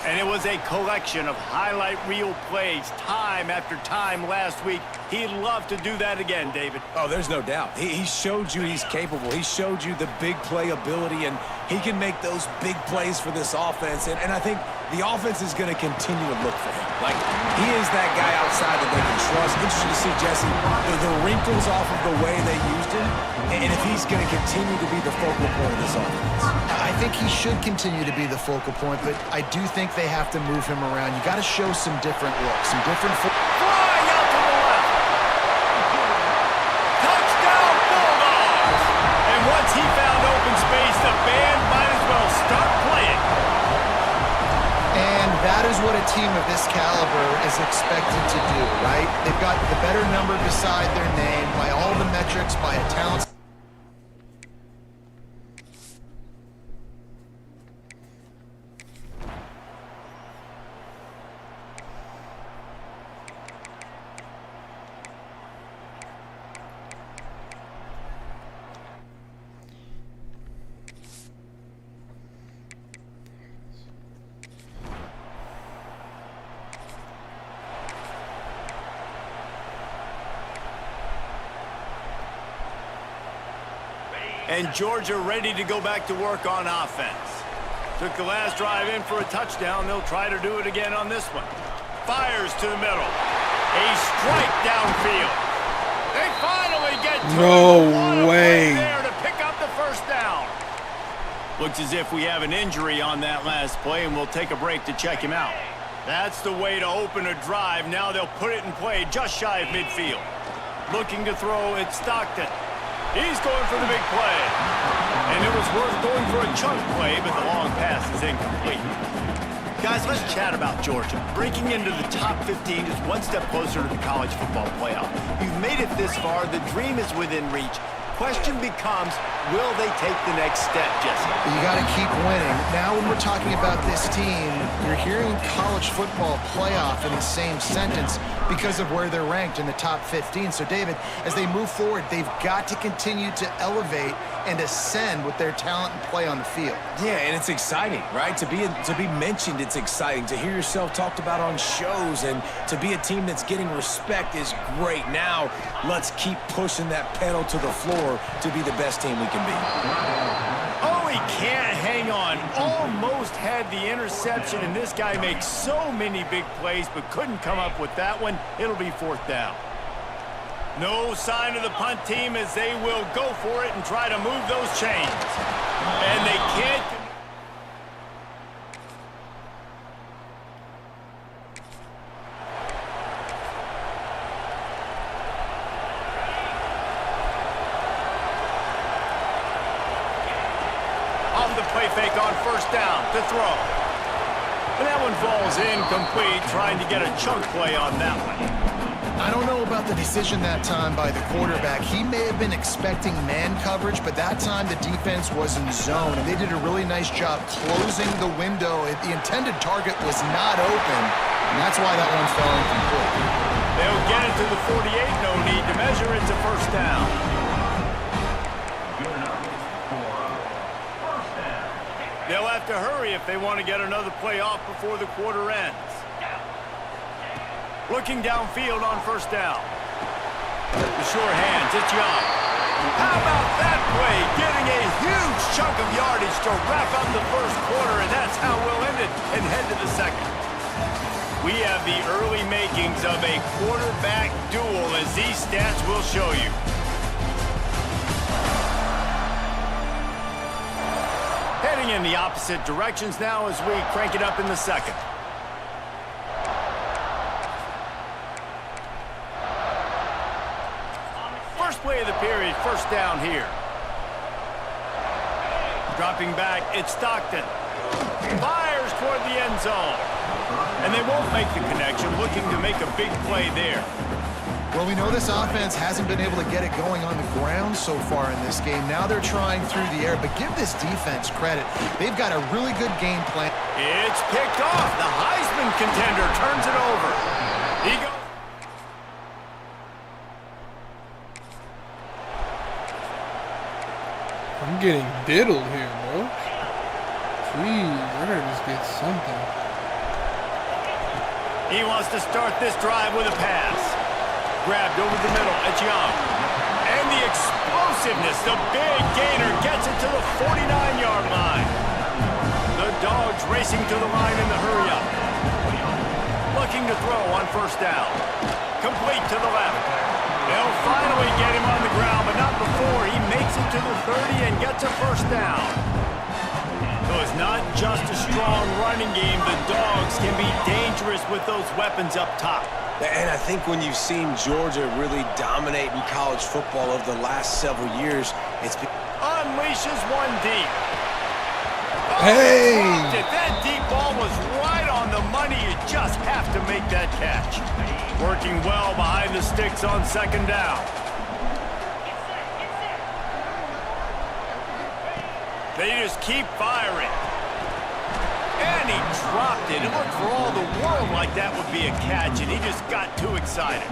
And it was a collection of highlight reel plays time after time last week. He'd love to do that again, David. Oh, there's no doubt. He showed you he's capable. He showed you the big play ability, and he can make those big plays for this offense. And I think the offense is going to continue to look for him. Like, he is that guy outside that they can trust. Interesting to see, Jesse, the wrinkles off of the way they used him, and if he's going to continue to be the focal point of this offense. I think he should continue to be the focal point, but I do think they have to move him around. You got to show some different looks, some different. Flying out to the left. Touchdown Bulldogs! And once he found open space, the band might as well start playing. And that is what a team of this caliber is expected to do, right? They've got the better number beside their name by all the metrics, by a talent. And Georgia ready to go back to work on offense. Took the last drive in for a touchdown. They'll try to do it again on this one. Fires to the middle. A strike downfield. They finally get to No way. There to pick up the first down. Looks as if we have an injury on that last play, and we'll take a break to check him out. That's the way to open a drive. Now they'll put it in play just shy of midfield. Looking to throw, it's Stockton. He's going for the big play. And it was worth going for a chunk play, but the long pass is incomplete. Guys, let's chat about Georgia. Breaking into the top 15 is one step closer to the college football playoff. You've made it this far. The dream is within reach. Question becomes, will they take the next step, Jesse? You got to keep winning. Now when we're talking about this team, you're hearing college football playoff in the same sentence because of where they're ranked in the top 15. So, David, as they move forward, they've got to continue to elevate and ascend with their talent and play on the field. Yeah, and it's exciting, right? To be mentioned, it's exciting. To hear yourself talked about on shows and to be a team that's getting respect is great. Now, let's keep pushing that pedal to the floor to be the best team we can be. Oh, he can't hang on. Almost had the interception, and this guy makes so many big plays, but couldn't come up with that one. It'll be 4th down. No sign of the punt team as they will go for it and try to move those chains. And they can't. Off the play fake on 1st down to throw. And that one falls incomplete, trying to get a chunk play on that one. I don't know about the decision that time by the quarterback. He may have been expecting man coverage, but that time the defense was in zone, and they did a really nice job closing the window. The intended target was not open, and that's why that one fell incomplete. They'll get it to the 48, no need to measure it to 1st down. They'll have to hurry if they want to get another play off before the quarter ends. Looking downfield on 1st down. The sure hands, it's Young. How about that play? Getting a huge chunk of yardage to wrap up the 1st quarter, and that's how we'll end it and head to the 2nd. We have the early makings of a quarterback duel, as these stats will show you. Heading in the opposite directions now as we crank it up in the 2nd. First play of the period, 1st down here. Dropping back, it's Stockton. Fires toward the end zone. And they won't make the connection, looking to make a big play there. Well, we know this offense hasn't been able to get it going on the ground so far in this game. Now they're trying through the air, but give this defense credit. They've got a really good game plan. It's picked off. The Heisman contender turns it over. He goes. I'm getting diddled here, bro. Jeez, I gotta just get something. He wants to start this drive with a pass. Grabbed over the middle, it's Young. And the explosiveness, the big gainer gets it to the 49-yard line. The Dogs racing to the line in the hurry-up. Looking to throw on 1st down. Complete to the left. They'll finally get him on the ground, but not before he makes it to the 30 and gets a 1st down. So it's not just a strong running game. The Dogs can be dangerous with those weapons up top. And I think when you've seen Georgia really dominate in college football over the last several years, it's been... Unleashes one deep. Hey! That deep ball was right on the money. You just have to make that catch. Working well behind the sticks on 2nd down. They just keep firing. And he dropped it. It looked for all the world like that would be a catch, and he just got too excited.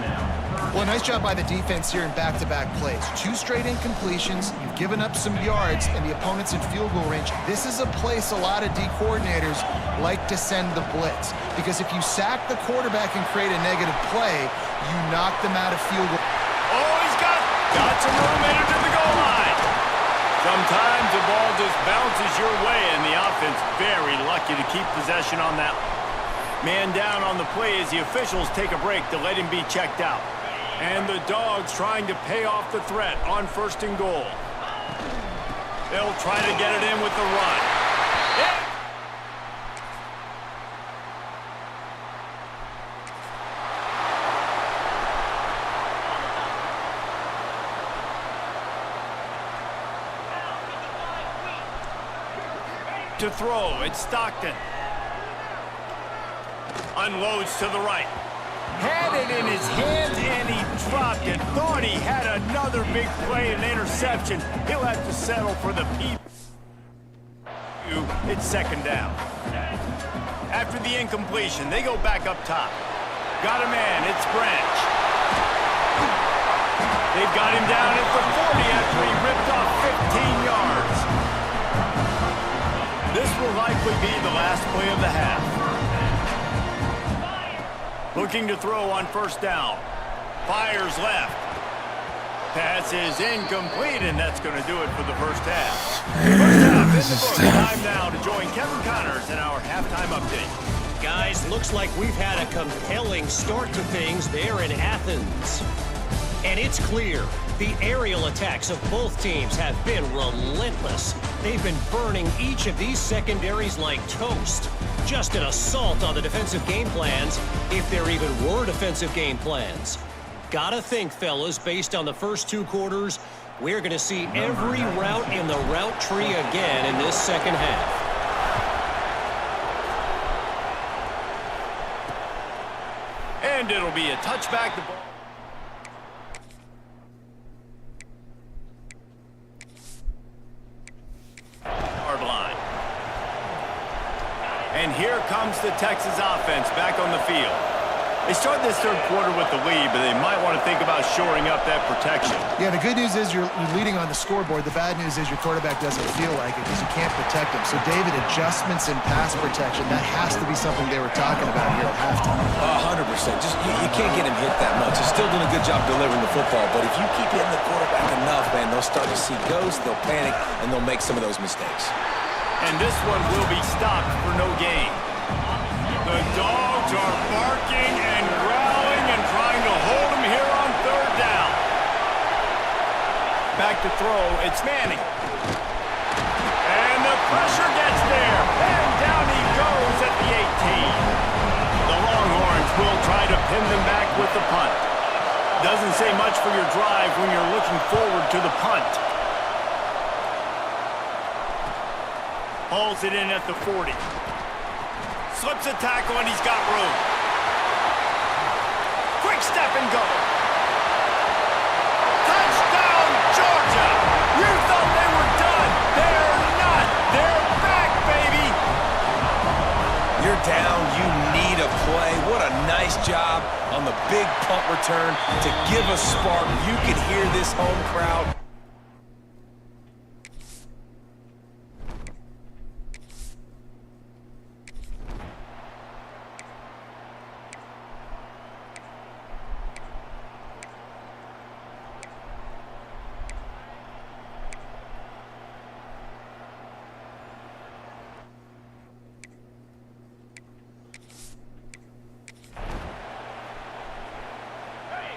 Well, nice job by the defense here in back-to-back plays. 2 straight incompletions, you've given up some yards, and the opponent's in field goal range. This is a place a lot of D coordinators like to send the blitz, because if you sack the quarterback and create a negative play, you knock them out of field goal. Oh, he's got some room headed to the goal line. Sometimes the ball just bounces your way, and the offense very lucky to keep possession on that. Man down on the play as the officials take a break to let him be checked out. And the Dogs trying to pay off the threat on 1st and goal. They'll try to get it in with the run. Yeah. To throw, it's Stockton. Unloads to the right. Had it in his hands and he dropped it. Thought he had another big play and interception. He'll have to settle for the P. It's second down. After the incompletion, they go back up top. Got a man, it's Branch. They've got him down at the 40 after he ripped off 15 yards. This will likely be the last play of the half. Looking to throw on first down. Fires left. Pass is incomplete, and that's going to do it for the first half. First half in the books. Time now to join Kevin Connors in our halftime update. Guys, looks like we've had a compelling start to things there in Athens. And it's clear, the aerial attacks of both teams have been relentless. They've been burning each of these secondaries like toast. Just an assault on the defensive game plans, if there even were defensive game plans. Gotta think, fellas, based on the first two quarters, we're going to see every route in the route tree again in this second half. And it'll be a touchback. The ball. Line. And here comes the Texas offense back on the field. They start this third quarter with the lead, but they might want to think about shoring up that protection. Yeah, the good news is you're leading on the scoreboard. The bad news is your quarterback doesn't feel like it because you can't protect him. So, David, adjustments in pass protection, that has to be something they were talking about here at halftime. 100%. Just you can't get him hit that much. He's still doing a good job delivering the football, but if you keep hitting the quarterback enough, man, they'll start to see ghosts, they'll panic, and they'll make some of those mistakes. And this one will be stopped for no gain. The dogs are barking and growling and trying to hold him here on third down. Back to throw, it's Manning. And the pressure gets there. And down he goes at the 18. The Longhorns will try to pin them back with the punt. Doesn't say much for your drive when you're looking forward to the punt. Hauls it in at the 40. Slips a tackle and he's got room. Quick step and go. Touchdown, Georgia! You thought they were done. They're not. They're back, baby. You're down. You need a play. What a nice job on the big punt return to give a spark. You could hear this home crowd.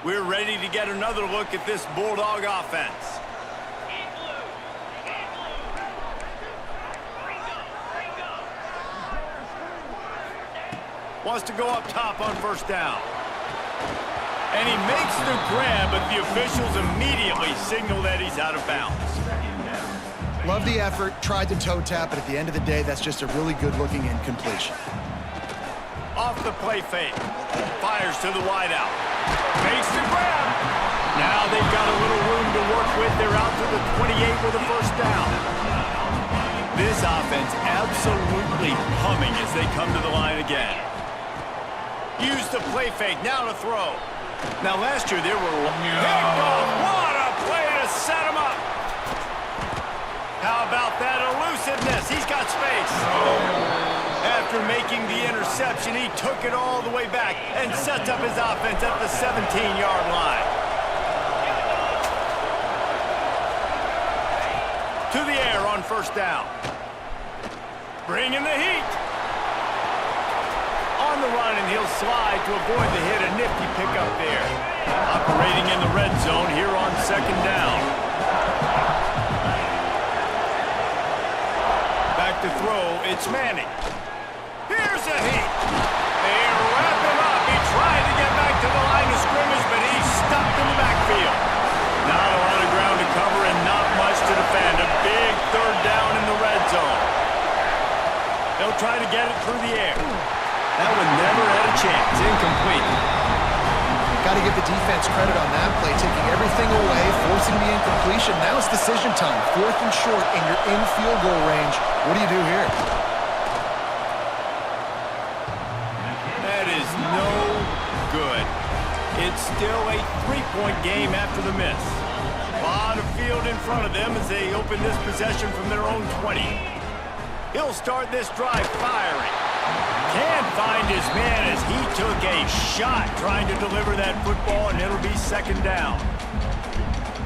We're ready to get another look at this Bulldog offense. Wants to go up top on first down. And he makes the grab, but the officials immediately signal that he's out of bounds. Love the effort, tried to toe tap, but at the end of the day, that's just a really good-looking incompletion. Off the play fake. Fires to the wideout. Makes the grab. Now they've got a little room to work with. They're out to the 28 with a first down. This offense absolutely humming as they come to the line again. Use the play fake. Now to throw. Now last year they were picked off. What a play to set him up. How about that elusiveness? He's got space. After making the interception, he took it all the way back and sets up his offense at the 17-yard line. To the air on first down. Bringing the heat. On the run, and he'll slide to avoid the hit. A nifty pickup there. Operating in the red zone here on second down. Back to throw, it's Manning. Here's a heat. They wrap him up. He tried to get back to the line of scrimmage, but he's stuck in the backfield. Not a lot of ground to cover and not much to defend. A big third down in the red zone. They'll try to get it through the air. That one never had a chance. Incomplete. Got to give the defense credit on that play, taking everything away, forcing the incompletion. Now it's decision time. 4th and short, and you're in field goal range. What do you do here? That is no good. It's still a 3-point game after the miss. A lot of field in front of them as they open this possession from their own 20. He'll start this drive firing. Can't find his man as he took a shot trying to deliver that football, and it'll be 2nd down.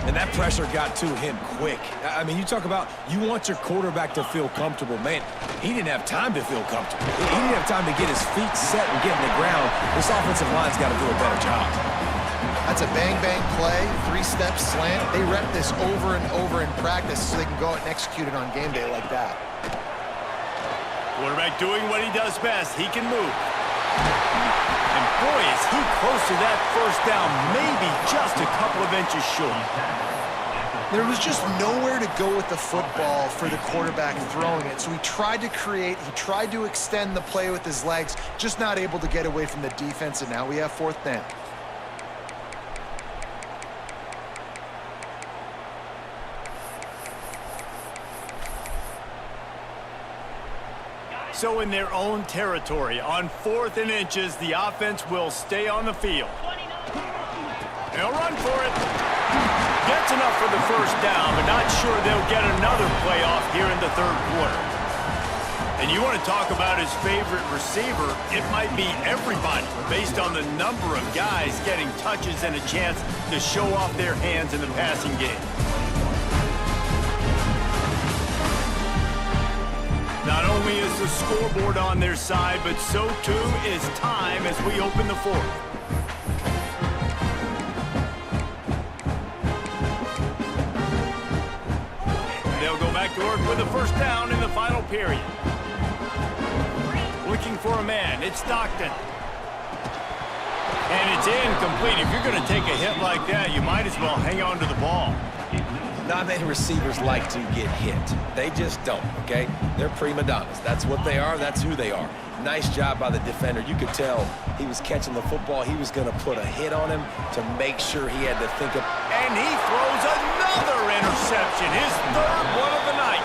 And that pressure got to him quick. I mean, you talk about you want your quarterback to feel comfortable. Man, he didn't have time to feel comfortable. He didn't have time to get his feet set and get in the ground. This offensive line's got to do a better job. That's a bang-bang play, 3-step slant. They rep this over and over in practice so they can go out and execute it on game day like that. Quarterback doing what he does best. He can move. And boy, is he close to that 1st down, maybe just a couple of inches short. There was just nowhere to go with the football for the quarterback throwing it. So he tried to create, he tried to extend the play with his legs, just not able to get away from the defense, and now we have 4th down. So in their own territory, on 4th and inches, the offense will stay on the field. They'll run for it. Gets enough for the 1st down, but not sure they'll get another play off here in the 3rd quarter. And you want to talk about his favorite receiver, it might be everybody, based on the number of guys getting touches and a chance to show off their hands in the passing game. Not only is the scoreboard on their side, but so too is time as we open the 4th. They'll go back to work with a 1st down in the final period. Looking for a man, it's Stockton. And it's incomplete. If you're going to take a hit like that, you might as well hang on to the ball. Not many receivers like to get hit. They just don't, okay? They're prima donnas. That's what they are. That's who they are. Nice job by the defender. You could tell he was catching the football. He was going to put a hit on him to make sure he had to think of. And he throws another interception, his 3rd one of the night.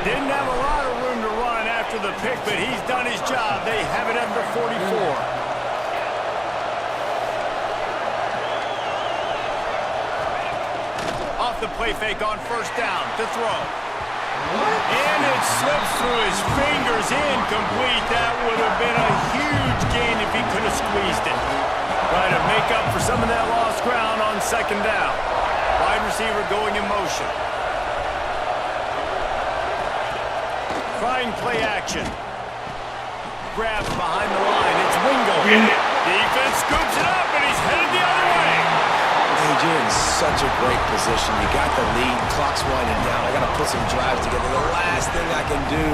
Didn't have a lot of room to run after the pick, but he's done his job. They have it at the 44. The play fake on 1st down to throw. And it slips through his fingers, incomplete. That would have been a huge gain if he could have squeezed it. Trying to make up for some of that lost ground on 2nd down. Wide receiver going in motion. Trying play action. Grabs behind the line. It's Wingo. Defense scoops it up, and he's headed the other way. You're in such a great position. You got the lead, clock's winding down. I got to put some drives together. The last thing I can do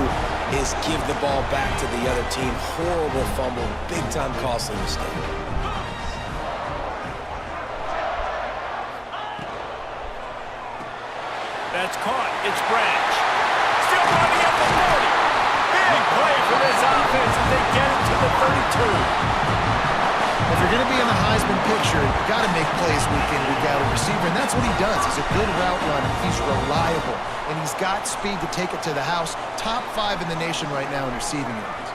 is give the ball back to the other team. Horrible fumble, big-time costly mistake. That's caught. It's Branch. Still running at the 40. Big play for this offense as they get it to the 32. If you're going to be in the Heisman picture, you got to make plays week in, week out. A receiver, and that's what he does. He's a good route runner. He's reliable, and he's got speed to take it to the house. Top 5 in the nation right now in receiving yards.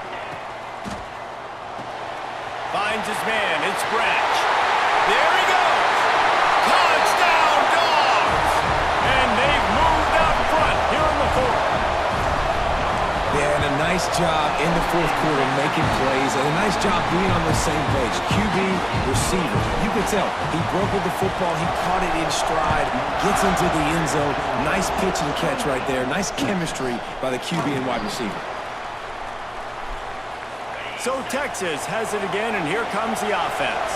Finds his man. It's Branch. There he goes. Touchdown, Dogs! And they've moved out front here in the 4th. They had a nice job in the 4th quarter making plays and a nice job being on the same page. QB, receiver. You could tell he broke with the football. He caught it in stride, gets into the end zone. Nice pitch and catch right there. Nice chemistry by the QB and wide receiver. So Texas has it again, and here comes the offense.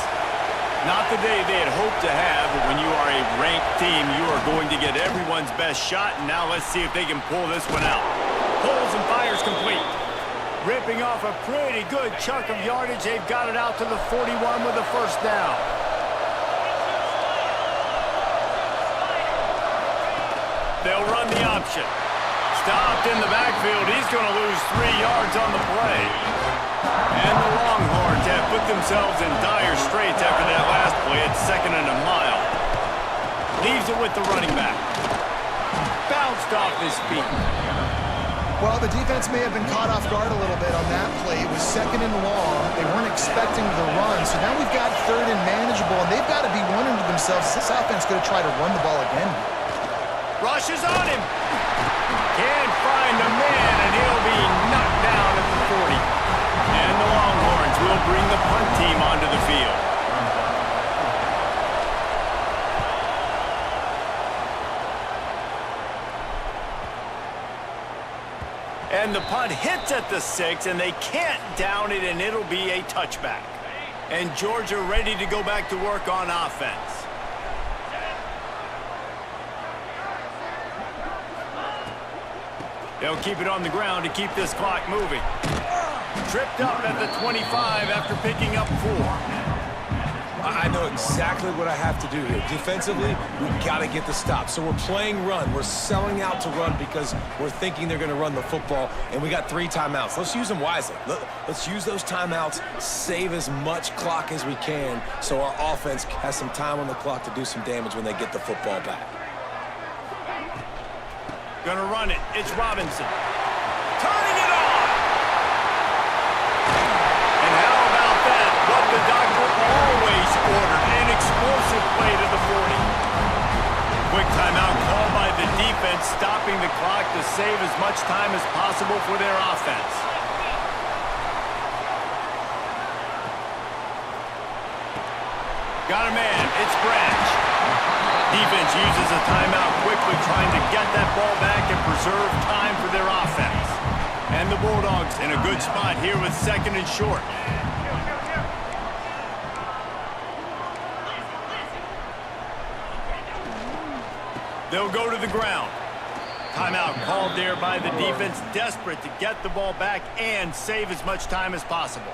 Not the day they had hoped to have, but when you are a ranked team, you are going to get everyone's best shot, and now let's see if they can pull this one out. Pulls and fires complete. Ripping off a pretty good chunk of yardage. They've got it out to the 41 with the 1st down. They'll run the option. Stopped in the backfield. He's going to lose 3 yards on the play. And the Longhorns have put themselves in dire straits after that last play at 2nd and a mile. Leaves it with the running back. Bounced off his feet. Well, the defense may have been caught off guard a little bit on that play. It was 2nd and long. They weren't expecting the run. So now we've got 3rd and manageable, and they've got to be wondering to themselves, is this offense going to try to run the ball again? Rushes on him. Can't find the man, and he'll be knocked down at the 40. And the Longhorns will bring the punt team onto the field. And the punt hits at the 6, and they can't down it, and it'll be a touchback. And Georgia ready to go back to work on offense. They'll keep it on the ground to keep this clock moving. Tripped up at the 25 after picking up 4. I know exactly what I have to do here. Defensively, we've got to get the stop. So we're playing run. We're selling out to run because we're thinking they're going to run the football, and we got 3 timeouts. Let's use them wisely. Let's use those timeouts, save as much clock as we can so our offense has some time on the clock to do some damage when they get the football back. Gonna run it. It's Robinson. Turning it on! And how about that? What the doctor always ordered. An explosive play to the 40. Quick timeout called by the defense, stopping the clock to save as much time as possible for their offense. Got a man. It's Branch. Defense uses a timeout quickly, trying to get that ball back and preserve time for their offense. And the Bulldogs in a good spot here with 2nd and short. They'll go to the ground. Timeout called there by the defense, desperate to get the ball back and save as much time as possible.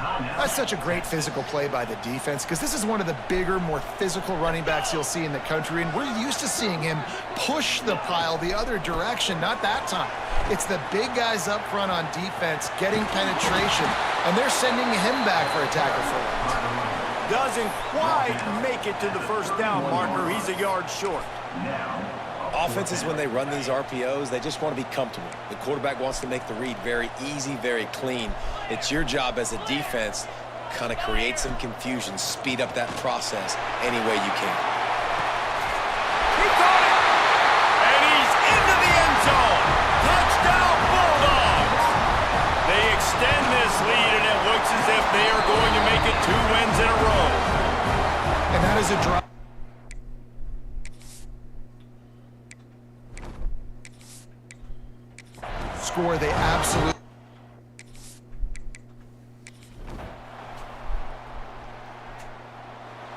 That's such a great physical play by the defense because this is one of the bigger, more physical running backs you'll see in the country, and we're used to seeing him push the pile the other direction. Not that time. It's the big guys up front on defense getting penetration, and they're sending him back for a tackle for it. Doesn't quite make it to the first down marker. He's a yard short. Offenses, when they run these RPOs, they just want to be comfortable. The quarterback wants to make the read very easy, very clean. It's your job as a defense to kind of create some confusion, speed up that process any way you can. He caught it! And he's into the end zone! Touchdown Bulldogs! They extend this lead, and it looks as if they are going to make it 2 wins in a row. And that is a drive. Score they absolutely.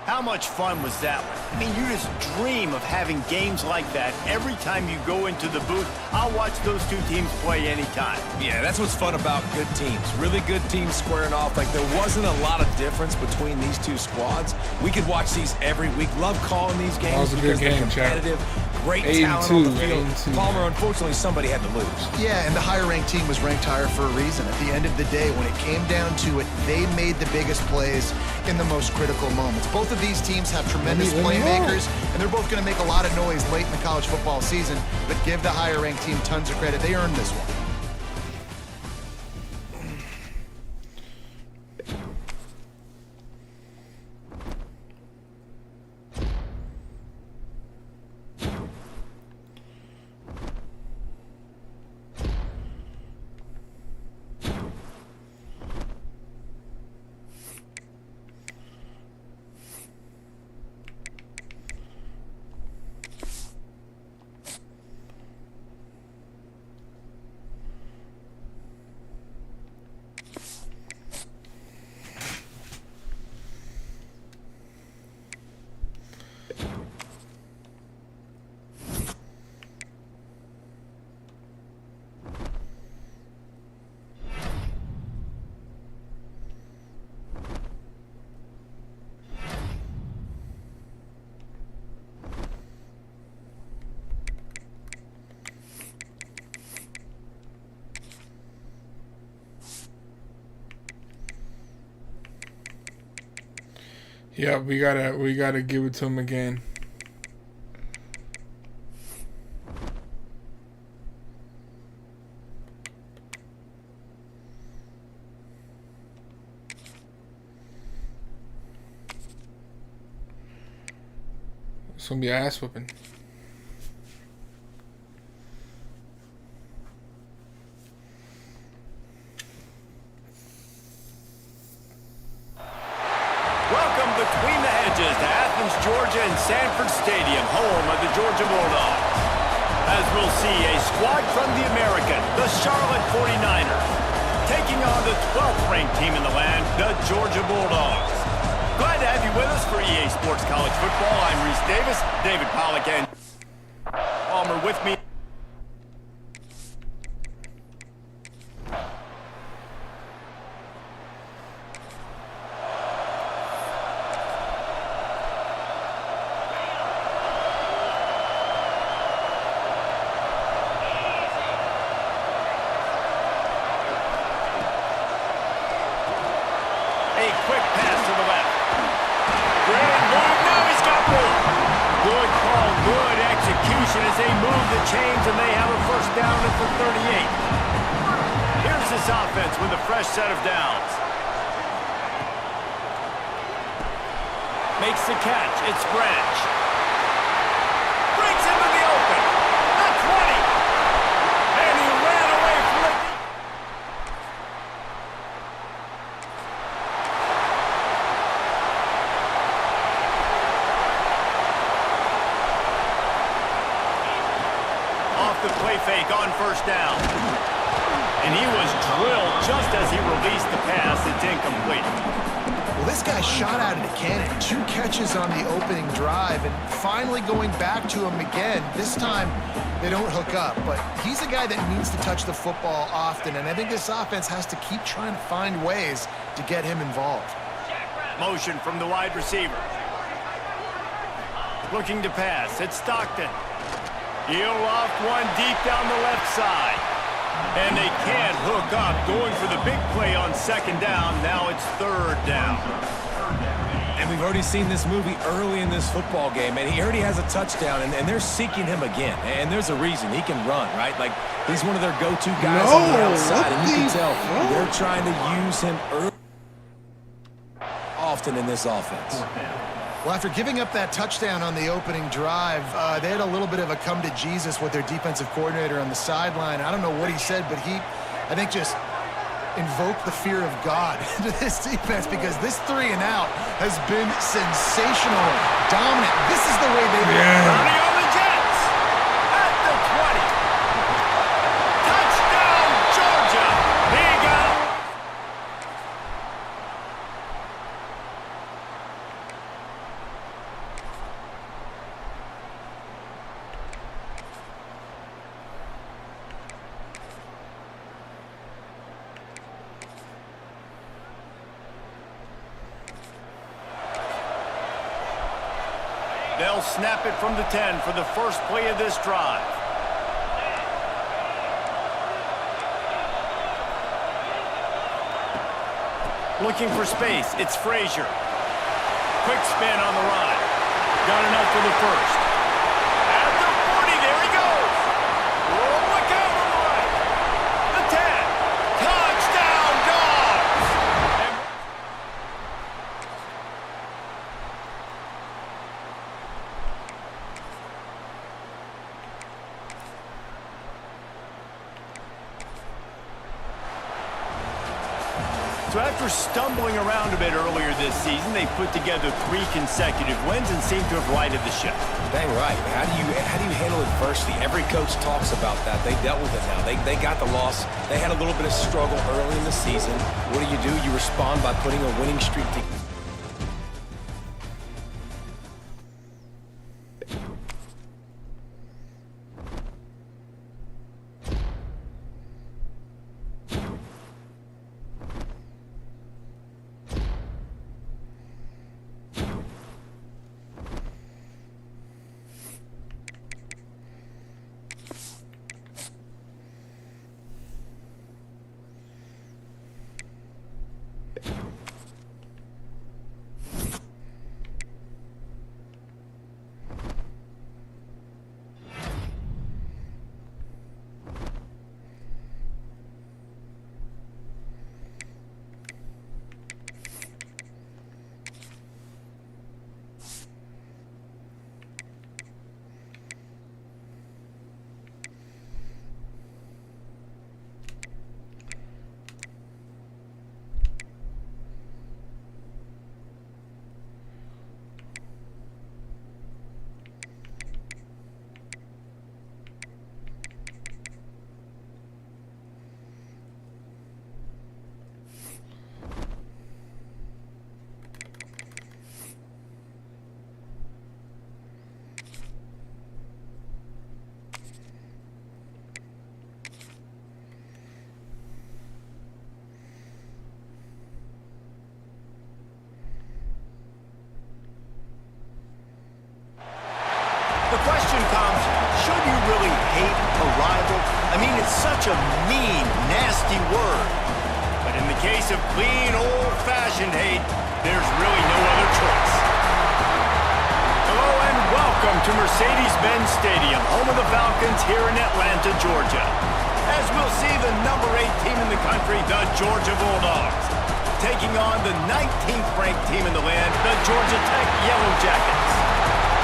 How much fun was that one? I mean, you just dream of having games like that every time you go into the booth. I'll watch those 2 teams play anytime. Yeah, that's what's fun about good teams. Really good teams squaring off. Like, there wasn't a lot of difference between these 2 squads. We could watch these every week. Love calling these games because they're competitive. Great talent on the field. Palmer, unfortunately, somebody had to lose. Yeah, and the higher-ranked team was ranked higher for a reason. At the end of the day, when it came down to it, they made the biggest plays in the most critical moments. Both of these teams have tremendous playmakers, and they're both going to make a lot of noise late in the college football season, but give the higher-ranked team tons of credit. They earned this one. Yeah, we gotta give it to him again. It's gonna be an ass whooping. Welcome between the hedges to Athens, Georgia and Sanford Stadium, home of the Georgia Bulldogs. As we'll see, a squad from the American, the Charlotte 49ers, taking on the 12th ranked team in the land, the Georgia Bulldogs. Glad to have you with us for EA Sports College Football. I'm Reese Davis, David Pollack and Palmer with me. A quick pass to the left. Great move. Now he's got room. Good call. Good execution as they move the chains and they have a first down at the 38. Here's this offense with a fresh set of downs. Makes the catch. It's Branch. Brings him to the open. The 20. And he ran away from the... Off the play fake on first down. And he was drilled just as he released the pass. It's incomplete. Well, this guy shot out of the cannon. 2 catches on the opening drive, and finally going back to him again. This time, they don't hook up, but he's a guy that needs to touch the football often, and I think this offense has to keep trying to find ways to get him involved. Motion from the wide receiver. Looking to pass. It's Stockton. He'll loft one deep down the left side. And they can't hook up. Going for the big play on second down. Now it's third down. And we've already seen this movie early in this football game, and he already has a touchdown, and they're seeking him again. And there's a reason. He can run, right? Like, he's one of their go-to guys on the outside, and you can tell they're trying to use him early, often in this offense. Well, after giving up that touchdown on the opening drive, they had a little bit of a come to Jesus with their defensive coordinator on the sideline. I don't know what he said, but he, I think, just invoked the fear of God into this defense, because this 3 and out has been sensational, dominant. This is the way they Running on the Jets at the 20. Touchdown, Georgia. He got it. They'll snap it from the 10 for the first play of this drive. Looking for space. It's Frazier. Quick spin on the run. Got enough for the first. At the 40, there he goes. Oh, look out on the right. The 10. Touchdown, Dogs. And so after stumbling around a bit earlier this season, they put together 3 consecutive wins and seem to have righted the ship. Dang right. How do you handle adversity? Every coach talks about that. They dealt with it now. They got the loss. They had a little bit of struggle early in the season. What do? You respond by putting a winning streak together. really hate a rival? I mean, it's such a mean, nasty word. But in the case of clean, old-fashioned hate, there's really no other choice. Hello and welcome to Mercedes-Benz Stadium, home of the Falcons here in Atlanta, Georgia. As we'll see the number 8 team in the country, the Georgia Bulldogs, taking on the 19th ranked team in the land, the Georgia Tech Yellow Jackets.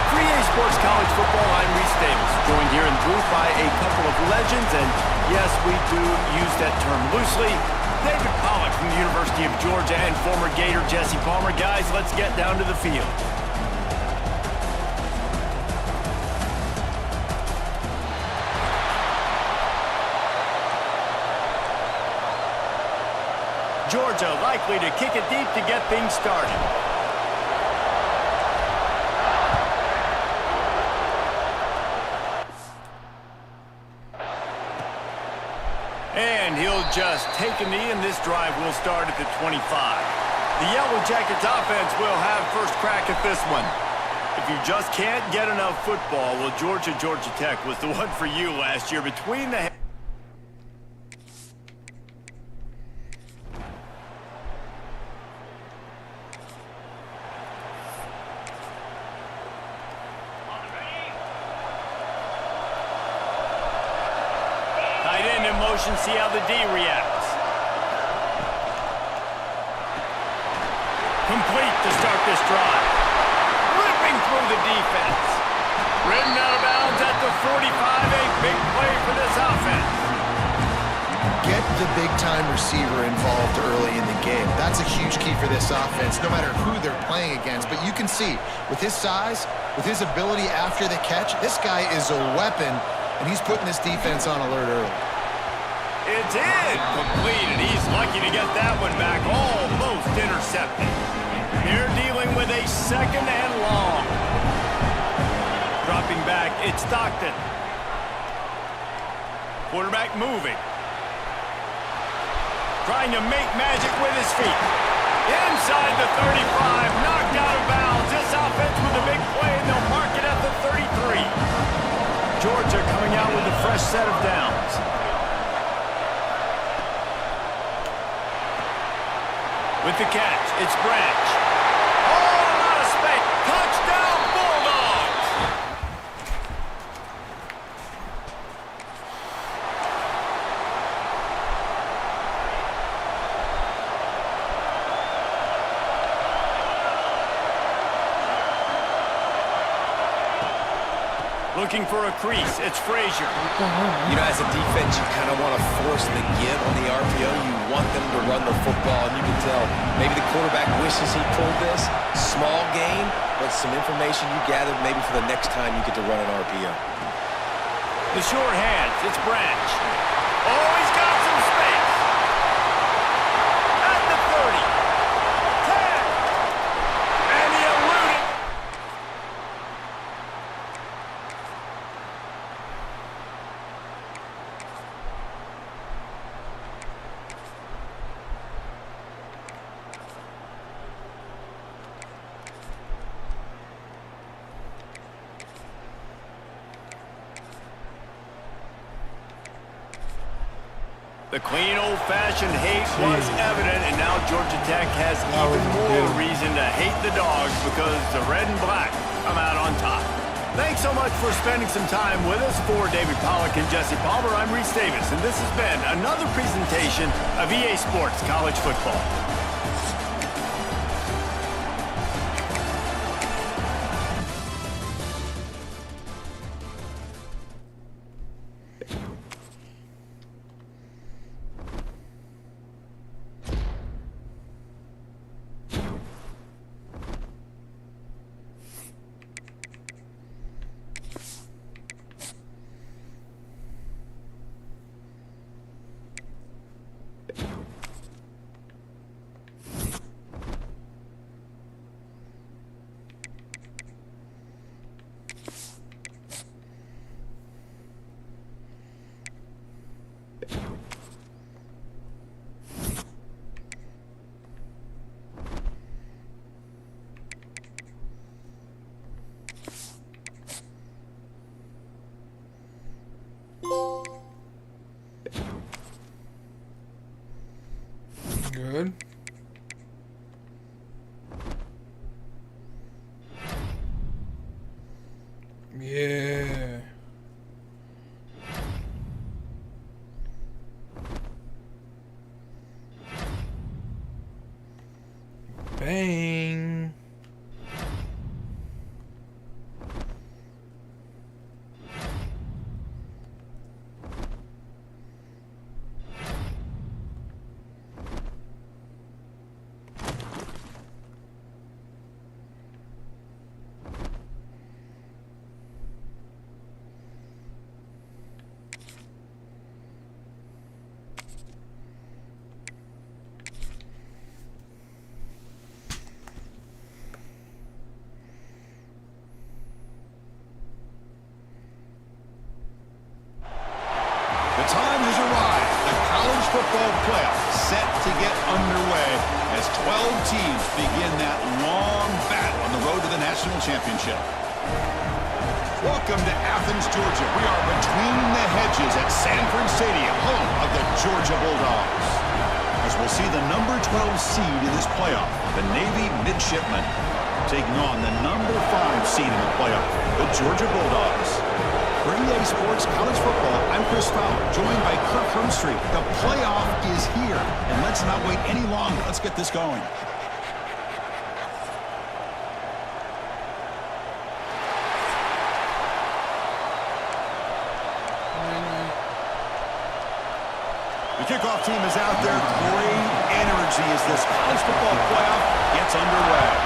For EA Sports College Football, I'm Reese Davis, joined here in the booth by a couple of legends, and yes, we do use that term loosely. David Pollack from the University of Georgia and former Gator Jesse Palmer. Guys, let's get down to the field. Georgia likely to kick it deep to get things started. And he'll just take a knee, and this drive will start at the 25. The Yellow Jackets offense will have first crack at this one. If you just can't get enough football, well, Georgia Tech was the one for you last year. Between the see how the D reacts. Complete to start this drive. Ripping through the defense. Ridden out of bounds at the 45. A big play for this offense. Get the big-time receiver involved early in the game. That's a huge key for this offense, no matter who they're playing against. But you can see, with his size, with his ability after the catch, this guy is a weapon, and he's putting this defense on alert early. It's incomplete, and he's lucky to get that one back, almost intercepted. They're dealing with a second and long. Dropping back, it's Stockton. Quarterback moving. Trying to make magic with his feet. Inside the 35, knocked out of bounds. This offense with a big play, and they'll mark it at the 33. Georgia coming out with a fresh set of downs. With the catch, it's Branch. Oh, out of space. Touchdown, Bulldogs! Looking for a crease, it's Frazier. You know, as a defense, you kind of want to force the give on the RPO. You want them to run the football, and you can tell maybe the quarterback wishes he pulled this. Small gain, but some information you gathered maybe for the next time you get to run an RPO. The short hands, it's Branch. Oh, he's got some space. At the 30. 10. And he eluded. The clean, old-fashioned hate was evident, and now Georgia Tech has even more reason to hate the Dogs because the red and black come out on top. Thanks so much for spending some time with us. For David Pollack and Jesse Palmer, I'm Reese Davis, and this has been another presentation of EA Sports College Football. Good. Yeah. Bang. The time has arrived. The college football playoff set to get underway as 12 teams begin that long battle on the road to the national championship. Welcome to Athens, Georgia. We are between the hedges at Sanford Stadium, home of the Georgia Bulldogs. As we'll see the number 12 seed in this playoff, the Navy Midshipmen, taking on the number 5 seed in the playoff, the Georgia Bulldogs. For EA Sports College Football, I'm Chris Fowler, joined by Kirk Hermstreet. The playoff is here, and let's not wait any longer. Let's get this going. The kickoff team is out there. Great energy as this college football playoff gets underway.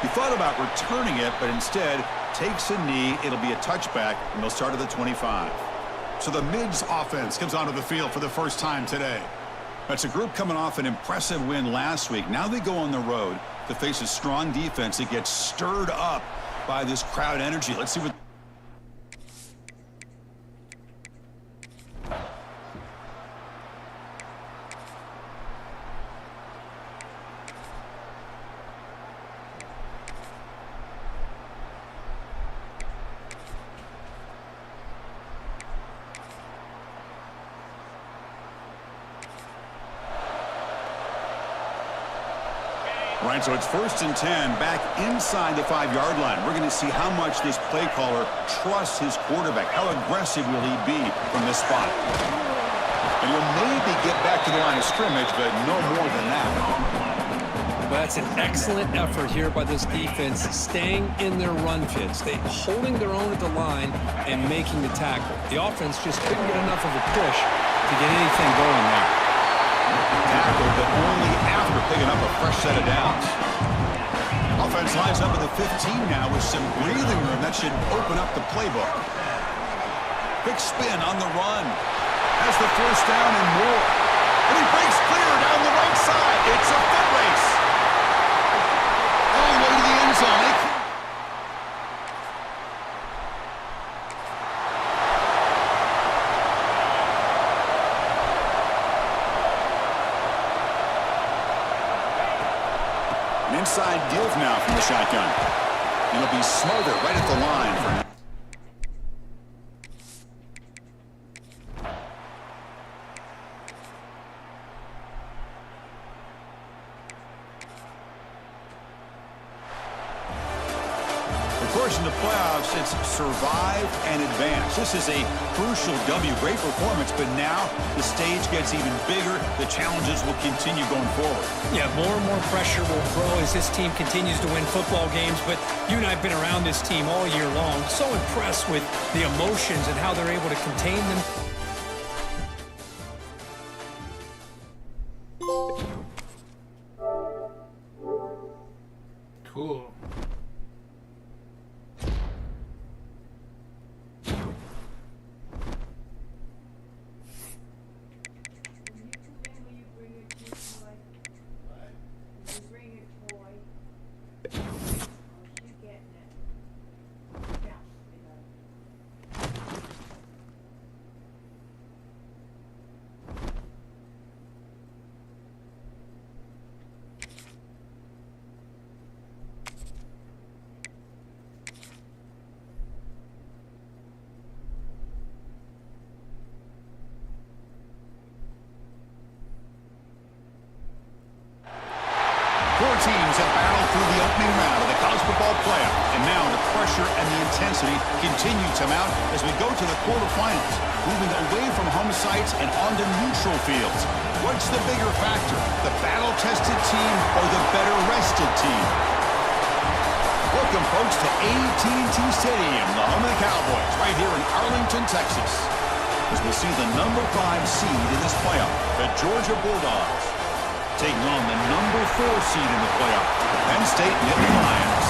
He thought about returning it, but instead takes a knee. It'll be a touchback, and they'll start at the 25. So the Mids offense comes onto the field for the first time today. That's a group coming off an impressive win last week. Now they go on the road to face a strong defense that gets stirred up by this crowd energy. Let's see what... All right, so it's 1st and 10, back inside the 5-yard line. We're going to see how much this play caller trusts his quarterback. How aggressive will he be from this spot? And he'll maybe get back to the line of scrimmage, but no more than that. Well, that's an excellent effort here by this defense, staying in their run fits. They holding their own at the line and making the tackle. The offense just couldn't get enough of a push to get anything going there. Tackle, but only after picking up a fresh set of downs. Offense lines up at the 15 now with some breathing room. That should open up the playbook. Quick spin on the run. Has the first down and more. And he breaks clear down the right side. It's a foot race. All the way to the end zone. Inside give now from the shotgun. It'll be smothered right at the line for... Of course, in the playoffs, it's survive and advance. This is a crucial W. Great performance, but now the stage gets even bigger. The challenges will continue going forward. Yeah, more and more pressure will grow as this team continues to win football games, but you and I have been around this team all year long. So impressed with the emotions and how they're able to contain them. Cool. Four teams have battled through the opening round of the college football playoff, and now the pressure and the intensity continue to mount as we go to the quarterfinals, moving away from home sites and onto neutral fields. What's the bigger factor, the battle-tested team or the better-rested team? Welcome, folks, to AT&T Stadium, the home of the Cowboys, right here in Arlington, Texas, as we see the number 5 seed in this playoff, the Georgia Bulldogs, taking on the number 4 seed in the playoff, the Penn State Nittany Lions.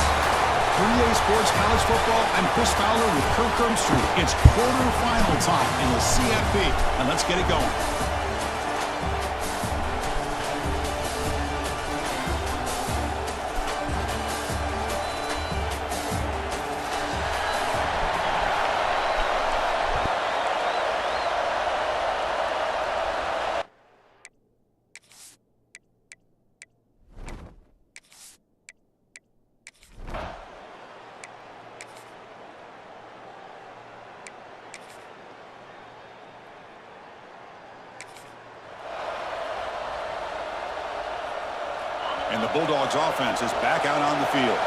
For EA Sports College Football, I'm Chris Fowler with Kirk Herbstreit. It's quarterfinal time in the CFP, and let's get it going. And the Bulldogs offense is back out on the field.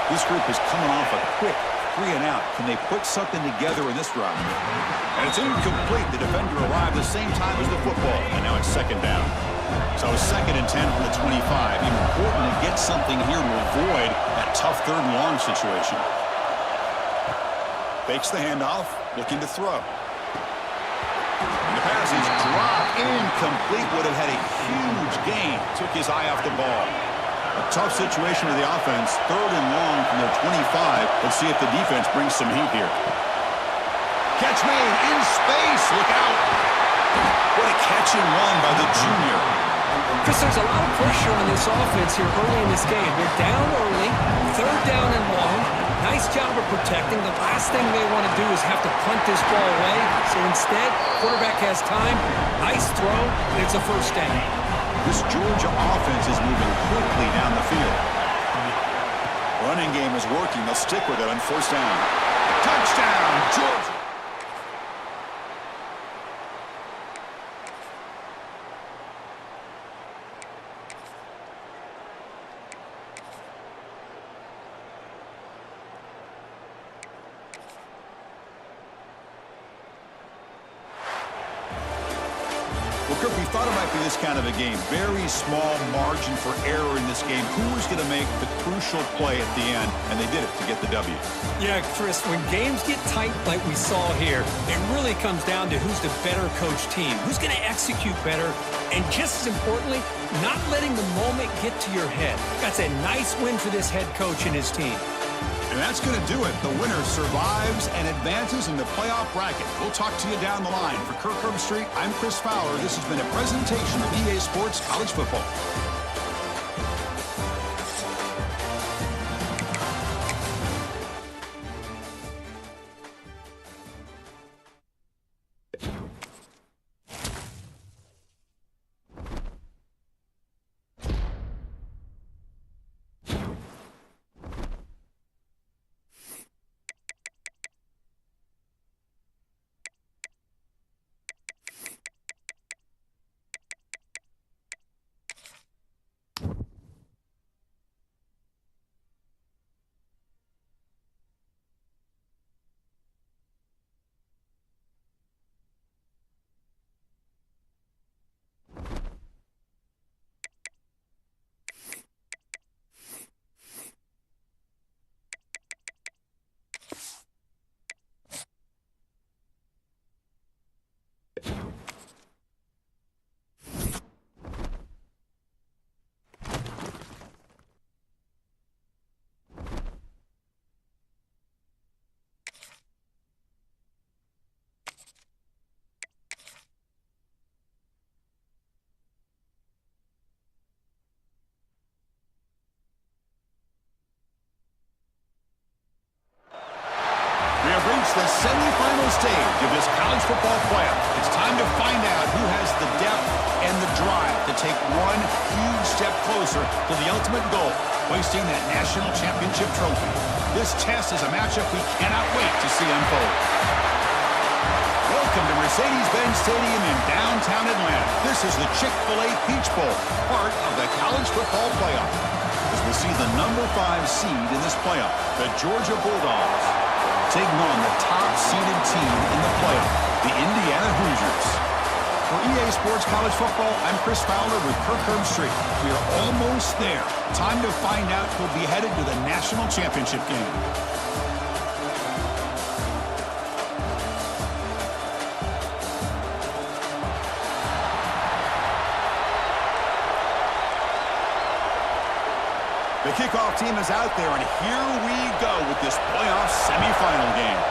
This group is coming off a quick 3-and-out. Can they put something together in this drive? And it's incomplete. The defender arrived the same time as the football, and now it's second down. So 2nd and 10 from the 25. Important to get something here to avoid that tough 3rd and long situation. Fakes the handoff, looking to throw. The pass is dropped, incomplete. Would have had a huge gain. Took his eye off the ball. A tough situation with the offense. 3rd and long from their 25. Let's see if the defense brings some heat here. Catch made in space. Look out. What a catch and run by the junior. Chris, there's a lot of pressure on this offense here early in this game. They're down early, 3rd down and long. Nice job of protecting. The last thing they want to do is have to punt this ball away. So instead, quarterback has time. Nice throw, and it's a 1st down. This Georgia offense is moving quickly down the field. Running game is working. They'll stick with it on 1st down. Touchdown, Georgia! Well, Kirk, we thought it might be this kind of a game. Very small margin for error in this game. Who was going to make the crucial play at the end? And they did it to get the W. Yeah, Chris, when games get tight like we saw here, it really comes down to who's the better coached team, who's going to execute better, and just as importantly, not letting the moment get to your head. That's a nice win for this head coach and his team. And that's going to do it. The winner survives and advances in the playoff bracket. We'll talk to you down the line. For Kirk Herbstreit, I'm Chris Fowler. This has been a presentation of EA Sports College Football. The semifinal stage of this college football playoff. It's time to find out who has the depth and the drive to take one huge step closer to the ultimate goal, hoisting that national championship trophy. This test is a matchup we cannot wait to see unfold. Welcome to Mercedes-Benz Stadium in downtown Atlanta. This is the Chick-fil-A Peach Bowl, part of the college football playoff. As we see the number 5 seed in this playoff, the Georgia Bulldogs, taking on the top-seeded team in the playoff, the Indiana Hoosiers. For EA Sports College Football, I'm Chris Fowler with Kirk Herbstreit. We are almost there. Time to find out who'll be headed to the national championship game. The kickoff team is out there, and here we go with this playoff semifinal game.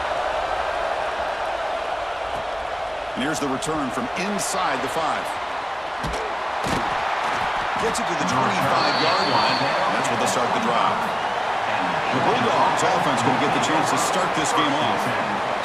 And here's the return from inside the 5. Gets it to the 25-yard line, and that's where they'll start the drive. The Bulldogs offense going to get the chance to start this game off.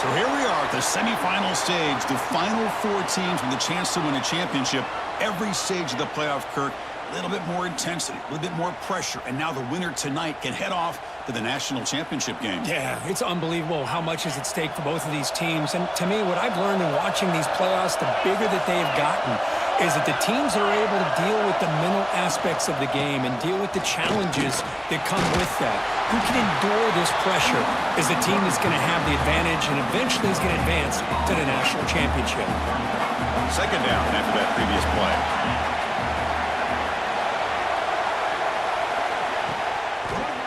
So here we are at the semifinal stage, the final 4 teams with a chance to win a championship. Every stage of the playoff, Kirk, a little bit more intensity, a little bit more pressure, and now the winner tonight can head off to the national championship game. Yeah, it's unbelievable how much is at stake for both of these teams. And to me, what I've learned in watching these playoffs, the bigger that they have gotten, is that the teams are able to deal with the mental aspects of the game and deal with the challenges that come with that. Who can endure this pressure is the team that's going to have the advantage and eventually is going to advance to the national championship. Second down after that previous play.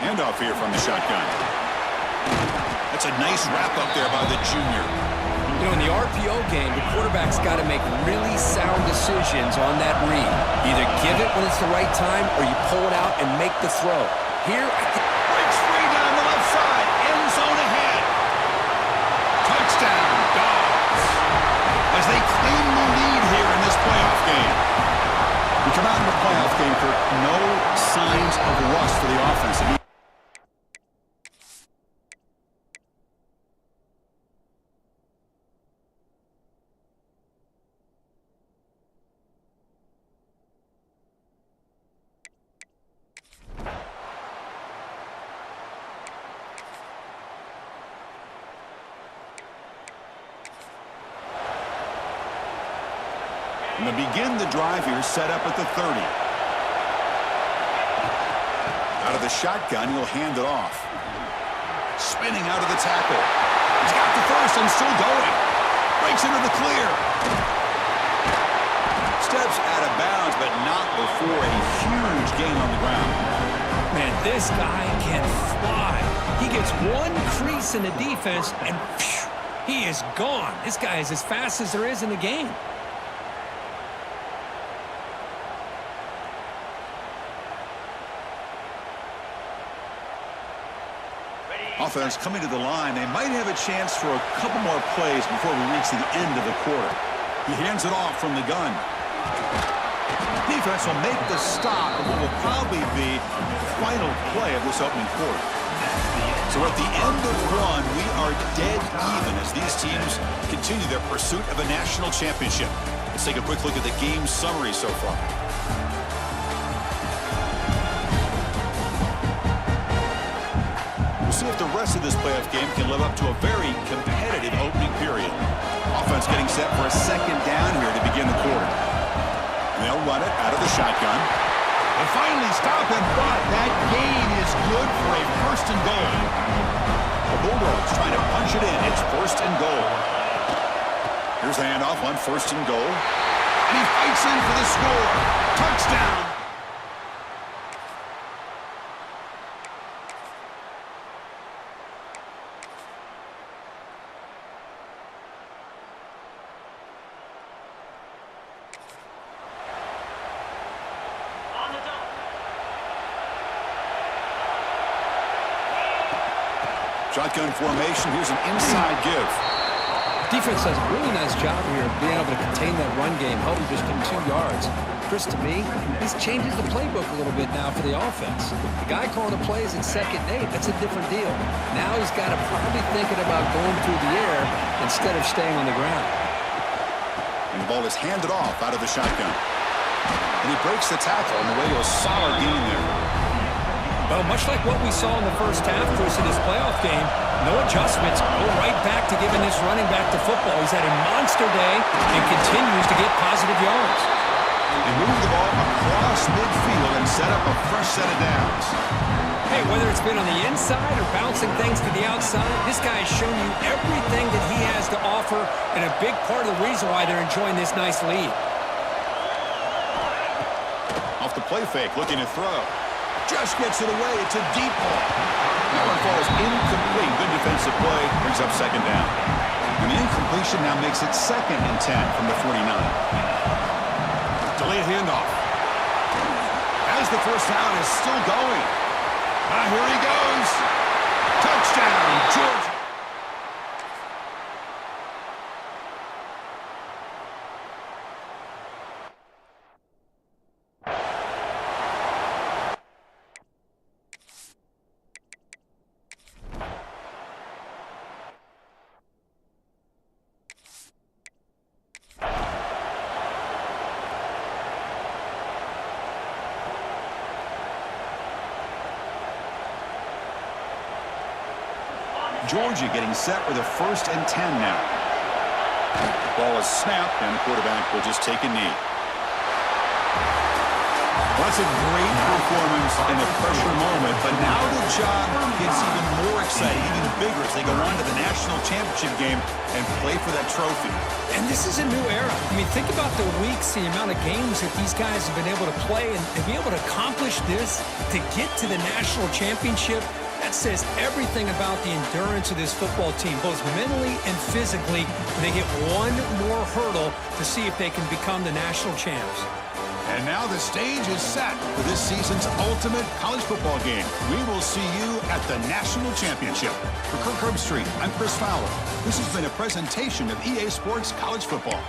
Handoff here from the shotgun. That's a nice wrap-up there by the junior. You know, in the RPO game, the quarterback's got to make really sound decisions on that read. Either give it when it's the right time or you pull it out and make the throw. Here, breaks free down the left side. End zone ahead. Touchdown, Dogs. As they claim the lead here in this playoff game. We come out in the playoff game, Kirk. No signs of rust for the offense. And they begin the drive here, set up at the 30. Out of the shotgun, he'll hand it off. Spinning out of the tackle. He's got the first and still going. Breaks into the clear. Steps out of bounds, but not before a huge gain on the ground. Man, this guy can fly. He gets one crease in the defense, and phew, he is gone. This guy is as fast as there is in the game. Offense coming to the line. They might have a chance for a couple more plays before we reach the end of the quarter. He hands it off from the gun. Defense will make the stop of what will probably be the final play of this opening quarter. So at the end of one, we are dead even as these teams continue their pursuit of a national championship. Let's take a quick look at the game summary so far. See if the rest of this playoff game can live up to a very competitive opening period. Offense getting set for a second down here to begin the quarter. They'll run it out of the shotgun. And finally stop him, but that gain is good for a first and goal. The Bulldogs trying to punch it in. It's first and goal. Here's the handoff on first and goal. And he fights in for the score. Touchdown. Shotgun formation. Here's an inside give. Defense does a really nice job here of being able to contain that run game, helping just in 2 yards. Chris, to me, this changes the playbook a little bit now for the offense. The guy calling the plays in 2nd and 8, that's a different deal. Now he's got to probably thinking about going through the air instead of staying on the ground. And the ball is handed off out of the shotgun. And he breaks the tackle on the way to a solid gain there. Well, much like what we saw in the first half, Chris, in this playoff game, no adjustments, go right back to giving this running back to football. He's had a monster day and continues to get positive yards. They move the ball across midfield and set up a fresh set of downs. Hey, whether it's been on the inside or bouncing things to the outside, this guy has shown you everything that he has to offer, and a big part of the reason why they're enjoying this nice lead. Off the play fake, looking to throw. Just gets it away. It's a deep ball. That one falls incomplete. Good defensive play. Brings up second down. And the incompletion now makes it 2nd and 10 from the 49. Delayed handoff. As the first down is still going. Here he goes. Touchdown, Georgia. Georgia getting set with a 1st and 10 now. Ball is snapped, and the quarterback will just take a knee. Well, that's a great performance in a pressure moment, but now the job gets even more exciting, even bigger as they go on to the national championship game and play for that trophy. And this is a new era. I mean, think about the weeks, the amount of games that these guys have been able to play, and to be able to accomplish this, to get to the national championship. That says everything about the endurance of this football team, both mentally and physically. They get one more hurdle to see if they can become the national champs. And now the stage is set for this season's ultimate college football game. We will see you at the national championship. For Kirk Herbstreit, I'm Chris Fowler. This has been a presentation of EA Sports College Football.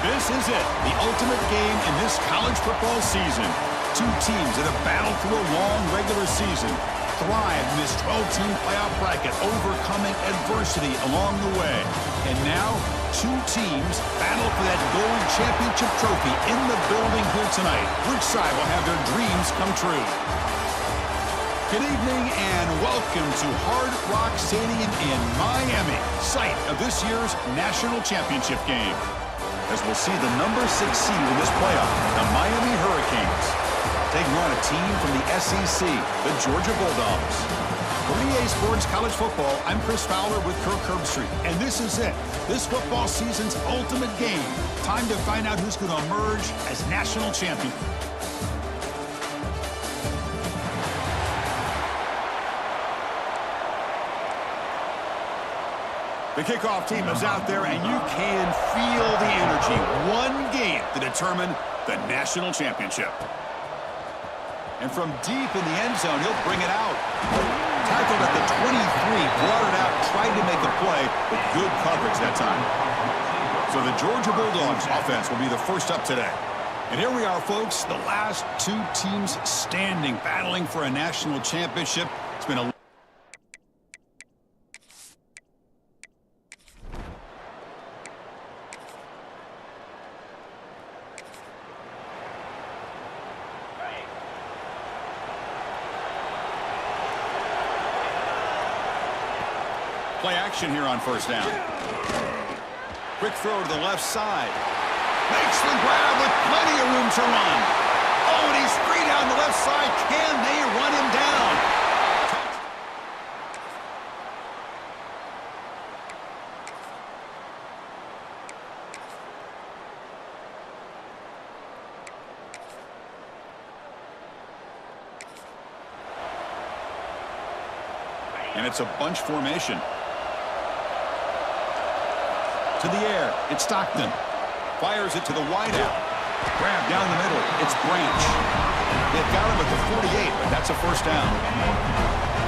This is it, the ultimate game in this college football season. Two teams that have battled through a long regular season, thrived in this 12-team playoff bracket, overcoming adversity along the way. And now, two teams battle for that gold championship trophy in the building here tonight. Which side will have their dreams come true? Good evening and welcome to Hard Rock Stadium in Miami, site of this year's national championship game. As we'll see the number 6 seed in this playoff, the Miami Hurricanes, taking on a team from the SEC, the Georgia Bulldogs. For EA Sports College Football, I'm Chris Fowler with Kirk Herbstreit, and this is it, this football season's ultimate game. Time to find out who's going to emerge as national champion. The kickoff team is out there, and you can feel the energy. One game to determine the national championship. And from deep in the end zone, he'll bring it out. Tackled at the 23, brought it out, tried to make a play, but good coverage that time. So the Georgia Bulldogs offense will be the first up today. And here we are, folks, the last two teams standing, battling for a national championship. It's been a play action here on first down. Quick throw to the left side. Makes the grab with plenty of room to run. Oh, and he's free down the left side. Can they run him down? And it's a bunch formation. To the air, it's Stockton. Fires it to the wideout. Grab down the middle, it's Branch. They've got him at the 48, but that's a first down.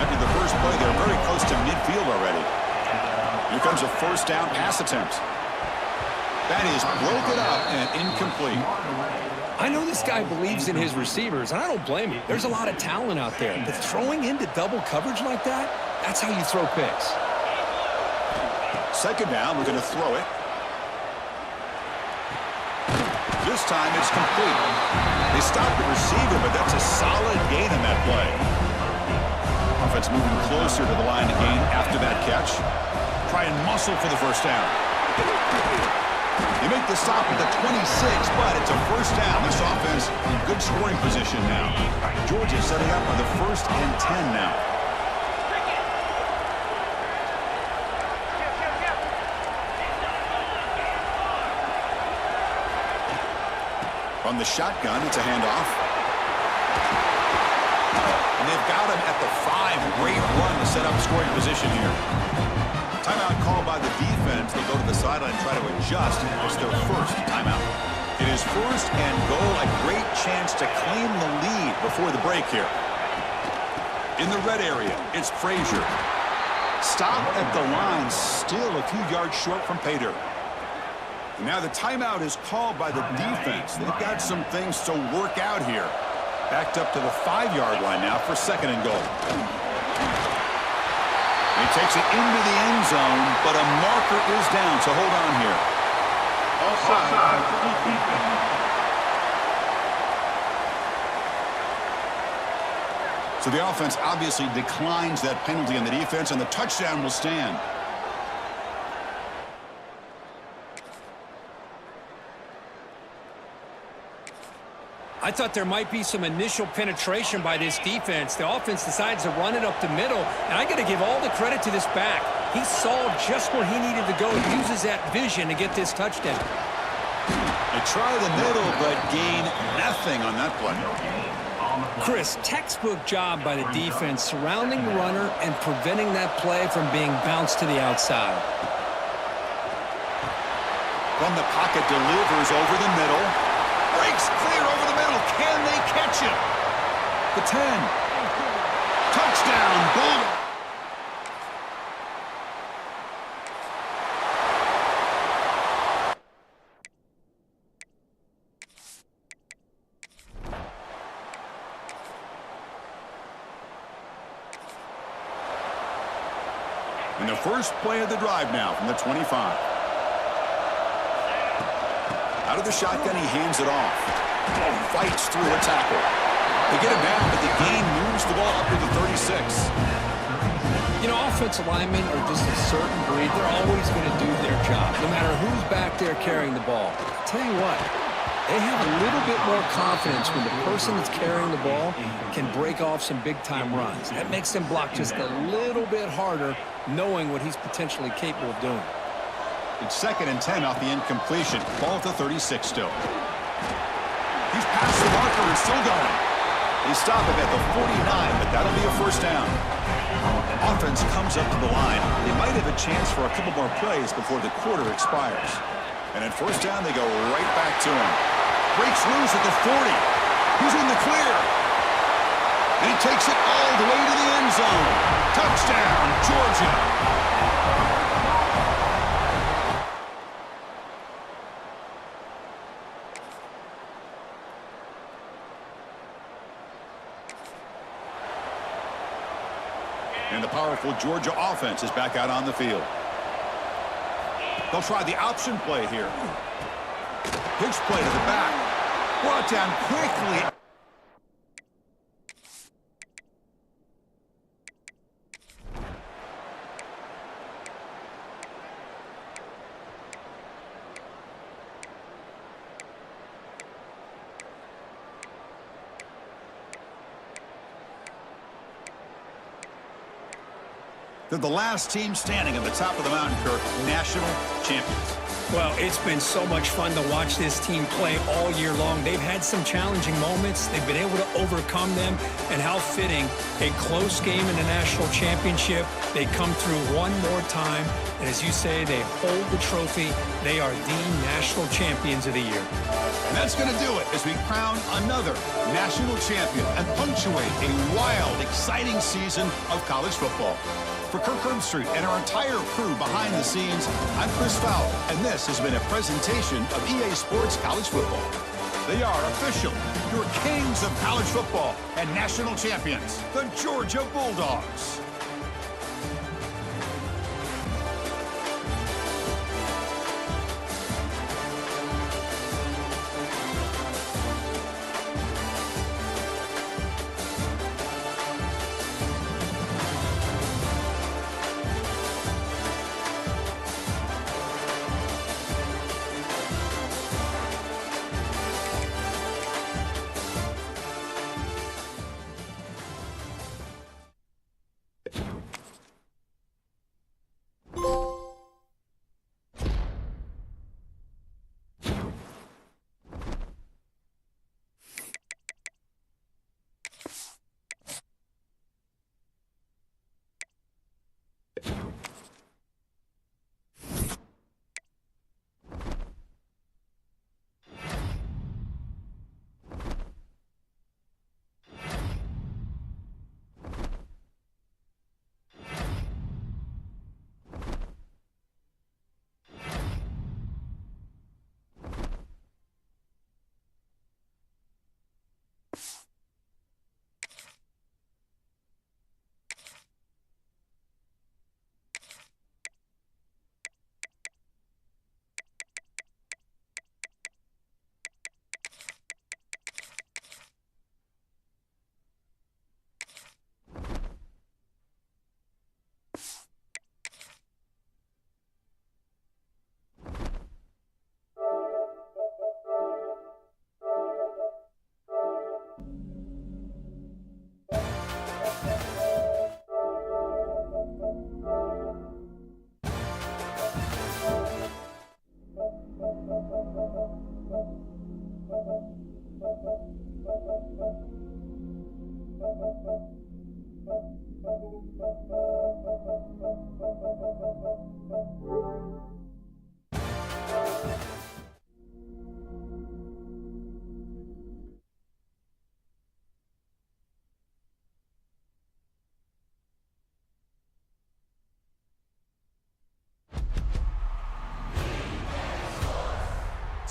After the first play, they're very close to midfield already. Here comes a first down pass attempt. That is broken up and incomplete. I know this guy believes in his receivers, and I don't blame him. There's a lot of talent out there, but throwing into double coverage like that, that's how you throw picks. Second down, we're going to throw it. This time it's complete. They stopped the receiver, but that's a solid gain on that play. Offense moving closer to the line to gain after that catch. Try and muscle for the first down. They make the stop at the 26, but it's a first down. This offense in good scoring position now. Georgia setting up on the 1st and 10 now. From the shotgun, it's a handoff. And they've got him at the 5. Great run to set up scoring position here. Timeout called by the defense. They go to the sideline and try to adjust. It's their first timeout. It is 1st and goal. A great chance to claim the lead before the break here. In the red area, it's Frazier. Stop at the line, still a few yards short from pay dirt. Now the timeout is called by the defense. They've got some things to work out here. Backed up to the 5-yard line now for 2nd and goal. He takes it into the end zone, but a marker is down, so hold on here. So the offense obviously declines that penalty on the defense, and the touchdown will stand. I thought there might be some initial penetration by this defense. The offense decides to run it up the middle, and I got to give all the credit to this back. He saw just where he needed to go. He uses that vision to get this touchdown. They try the middle, but gain nothing on that play. Chris, textbook job by the defense surrounding the runner and preventing that play from being bounced to the outside. From the pocket, delivers over the middle. Breaks clear over the middle. Can they catch him? The 10. Touchdown, Bull. And the first play of the drive now from the 25. Out of the shotgun, he hands it off. Fights through a tackle. They get him down, but the gain moves the ball up to the 36. You know, offensive linemen are just a certain breed. They're always going to do their job, no matter who's back there carrying the ball. I'll tell you what, they have a little bit more confidence when the person that's carrying the ball can break off some big-time runs. That makes them block just a little bit harder, knowing what he's potentially capable of doing. It's 2nd and 10 off the incompletion. Ball at the 36 still. He's past the marker and still going. They stop him at the 49, but that'll be a first down. Offense comes up to the line. They might have a chance for a couple more plays before the quarter expires. And at first down, they go right back to him. Breaks loose at the 40. He's in the clear. And he takes it all the way to the end zone. Touchdown, Georgia. And the powerful Georgia offense is back out on the field. They'll try the option play here. Pitch play to the back. Brought down quickly. They're the last team standing at the top of the mountain, Kirk, national champions. Well, it's been so much fun to watch this team play all year long. They've had some challenging moments. They've been able to overcome them. And how fitting, a close game in the national championship. They come through one more time. And as you say, they hold the trophy. They are the national champions of the year. And that's going to do it as we crown another national champion and punctuate a wild, exciting season of college football. For Kirk Herbstreit and our entire crew behind the scenes, I'm Chris Fowler, and this has been a presentation of EA Sports College Football. They are official, your kings of college football and national champions, the Georgia Bulldogs.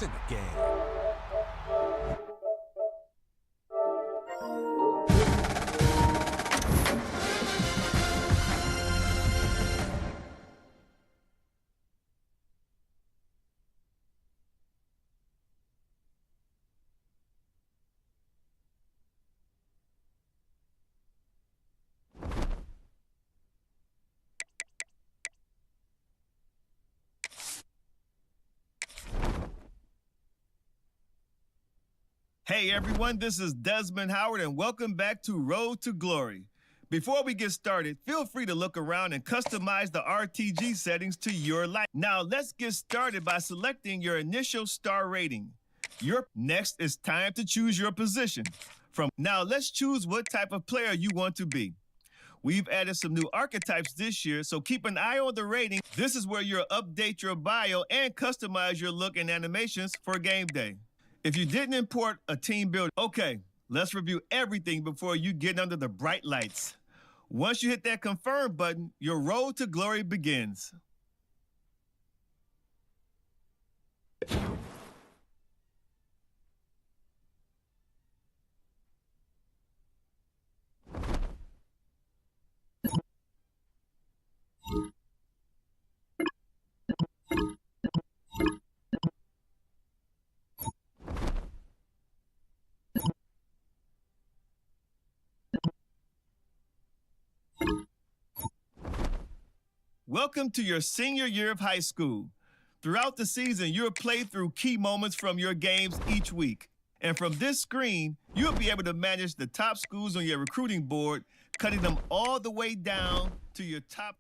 In the game. Hey everyone, this is Desmond Howard and welcome back to Road to Glory. Before we get started, feel free to look around and customize the RTG settings to your liking. Now let's get started by selecting your initial star rating. Next, it's time to choose your position. Now let's choose what type of player you want to be. We've added some new archetypes this year, so keep an eye on the rating. This is where you'll update your bio and customize your look and animations for game day. If you didn't import a team builder, okay, let's review everything before you get under the bright lights. Once you hit that confirm button, your road to glory begins. Welcome to your senior year of high school. Throughout the season, you'll play through key moments from your games each week. And from this screen, you'll be able to manage the top schools on your recruiting board, cutting them all the way down to your top.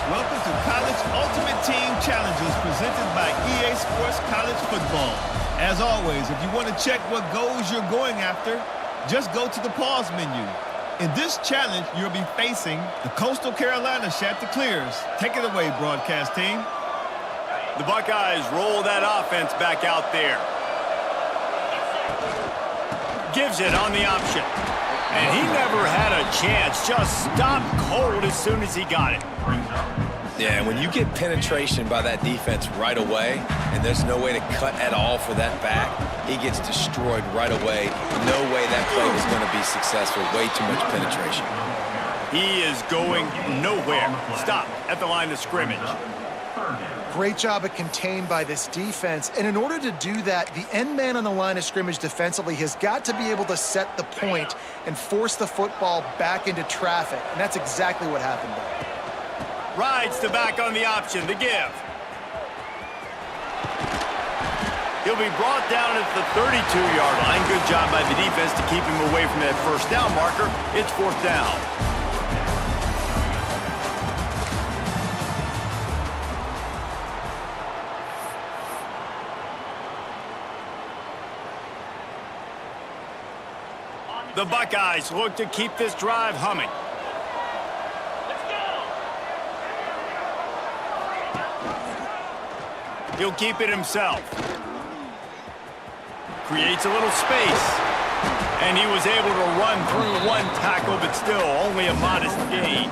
Welcome to College Ultimate Team Challenges presented by EA Sports College Football. As always, if you want to check what goals you're going after, just go to the pause menu. In this challenge, you'll be facing the Coastal Carolina Chanticleers. Take it away, broadcast team. The Buckeyes roll that offense back out there. Gives it on the option. And he never had a chance. Just stopped cold as soon as he got it. Yeah, when you get penetration by that defense right away, and there's no way to cut at all for that back, he gets destroyed right away. No way that play was going to be successful. Way too much penetration. He is going nowhere. Stop at the line of scrimmage. Great job of contained by this defense. And in order to do that, the end man on the line of scrimmage defensively has got to be able to set the point and force the football back into traffic. And that's exactly what happened there. Rides the back on the option, the give. He'll be brought down at the 32-yard line. Good job by the defense to keep him away from that first down marker. It's fourth down. The Buckeyes look to keep this drive humming. He'll keep it himself. Creates a little space. And he was able to run through one tackle, but still only a modest gain.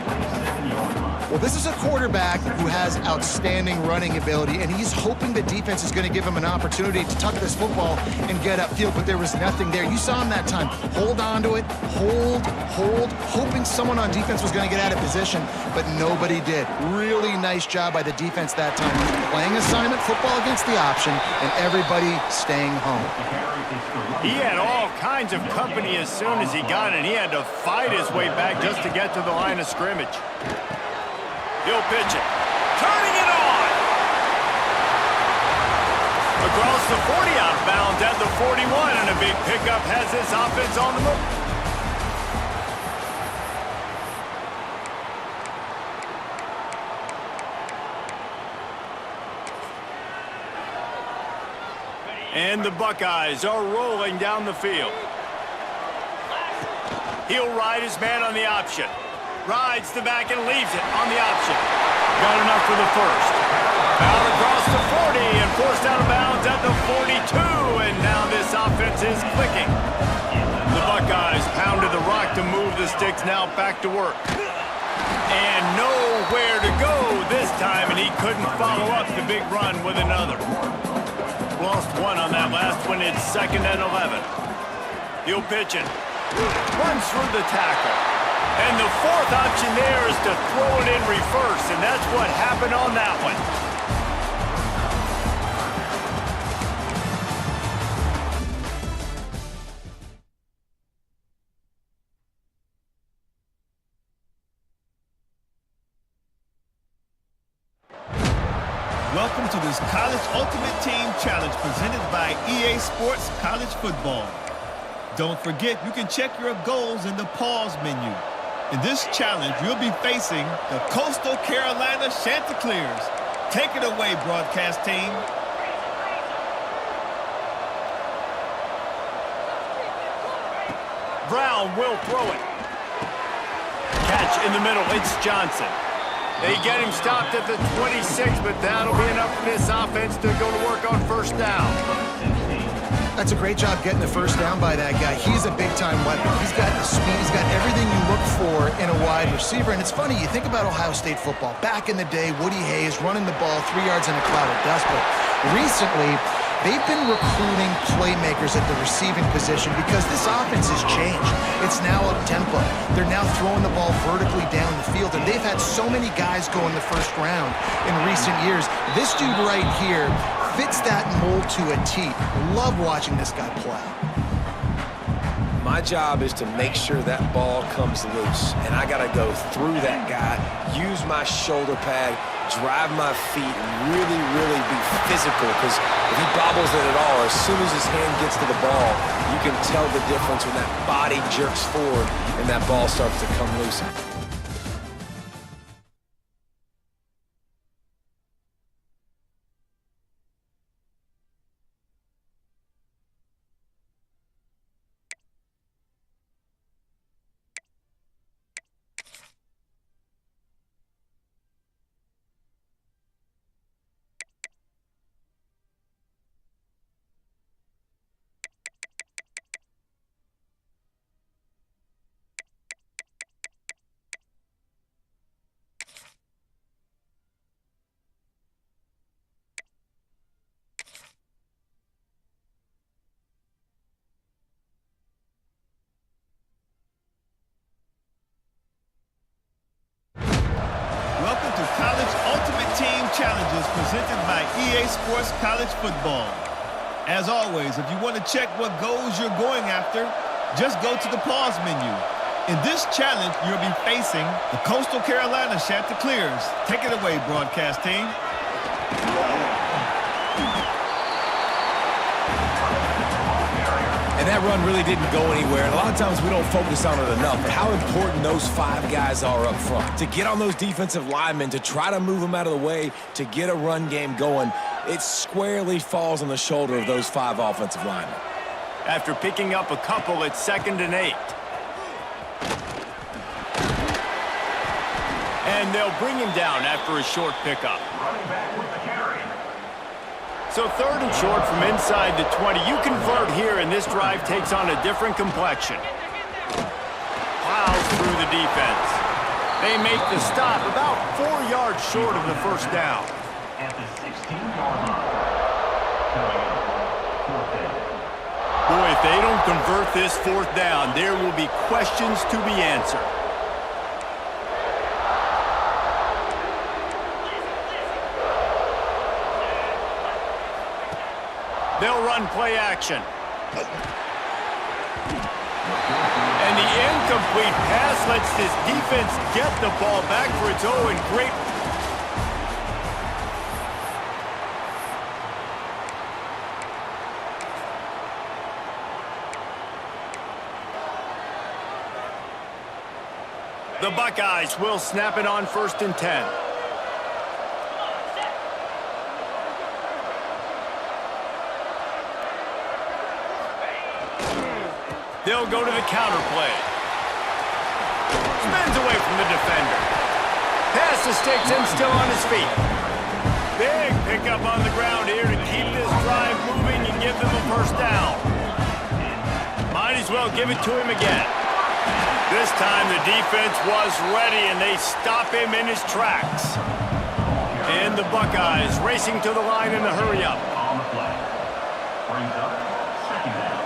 Well, this is a quarterback who has outstanding running ability, and he's hoping the defense is going to give him an opportunity to tuck this football and get upfield, but there was nothing there. You saw him that time. Hold on to it, hold, hoping someone on defense was going to get out of position, but nobody did. Really nice job by the defense that time. Playing assignment football against the option, and everybody staying home. He had all kinds of company as soon as he got it, and he had to fight his way back just to get to the line of scrimmage. He'll pitch it. Turning it on! Across the 40, out of bounds at the 41, and a big pickup has this offense on the move. And the Buckeyes are rolling down the field. He'll ride his man on the option. Rides the back and leaves it on the option. Got enough for the first. Out across the 40 and forced out of bounds at the 42. And now this offense is clicking. sticks now back to work. And nowhere to go this time, and he couldn't follow up the big run with another. Lost one on that last one. It's 2nd and 11. He'll pitch it. Runs through the tackle. And the fourth option there is to throw it in reverse, and that's what happened on that one. Welcome to this College Ultimate Team Challenge presented by EA Sports College Football. Don't forget, you can check your goals in the pause menu. In this challenge, you'll be facing the Coastal Carolina Chanticleers. Take it away, broadcast team. Brown will throw it. Catch in the middle. It's Johnson. They get him stopped at the 26, but that'll be enough for this offense to go to work on first down. That's a great job getting the first down by that guy. He's a big-time weapon. He's got the speed. He's got everything you look for in a wide receiver. And it's funny, you think about Ohio State football. Back in the day, Woody Hayes running the ball 3 yards in a cloud of dust. But recently, they've been recruiting playmakers at the receiving position because this offense has changed. It's now up-tempo. They're now throwing the ball vertically down the field, and they've had so many guys go in the first round in recent years. This dude right here fits that mold to a T. Love watching this guy play. My job is to make sure that ball comes loose, and I got to go through that guy, use my shoulder pad, drive my feet, and really, really be physical, because if he bobbles it at all, as soon as his hand gets to the ball, you can tell the difference when that body jerks forward and that ball starts to come loose. Challenges presented by EA Sports College Football. As always, if you want to check what goals you're going after, just go to the pause menu. In this challenge, you'll be facing the Coastal Carolina Chanticleers. Take it away, broadcast team. And that run really didn't go anywhere. And a lot of times we don't focus on it enough. But how important those 5 guys are up front. To get on those defensive linemen, to try to move them out of the way, to get a run game going, it squarely falls on the shoulder of those 5 offensive linemen. After picking up a couple, it's 2nd and 8. And they'll bring him down after a short pickup. So 3rd and short from inside the 20. You convert here, and this drive takes on a different complexion. Plows through the defense. They make the stop about 4 yards short of the first down. At the 16-yard line. Boy, if they don't convert this 4th down, there will be questions to be answered. They'll run play action. And the incomplete pass lets this defense get the ball back for its own. Great. The Buckeyes will snap it on 1st and 10. They'll go to the counter play. Spins away from the defender. Pass to Sticks and still on his feet. Big pickup on the ground here to keep this drive moving and give them a first down. Might as well give it to him again. This time the defense was ready, and they stop him in his tracks. And the Buckeyes racing to the line in a hurry-up. On the play. Brings up second down.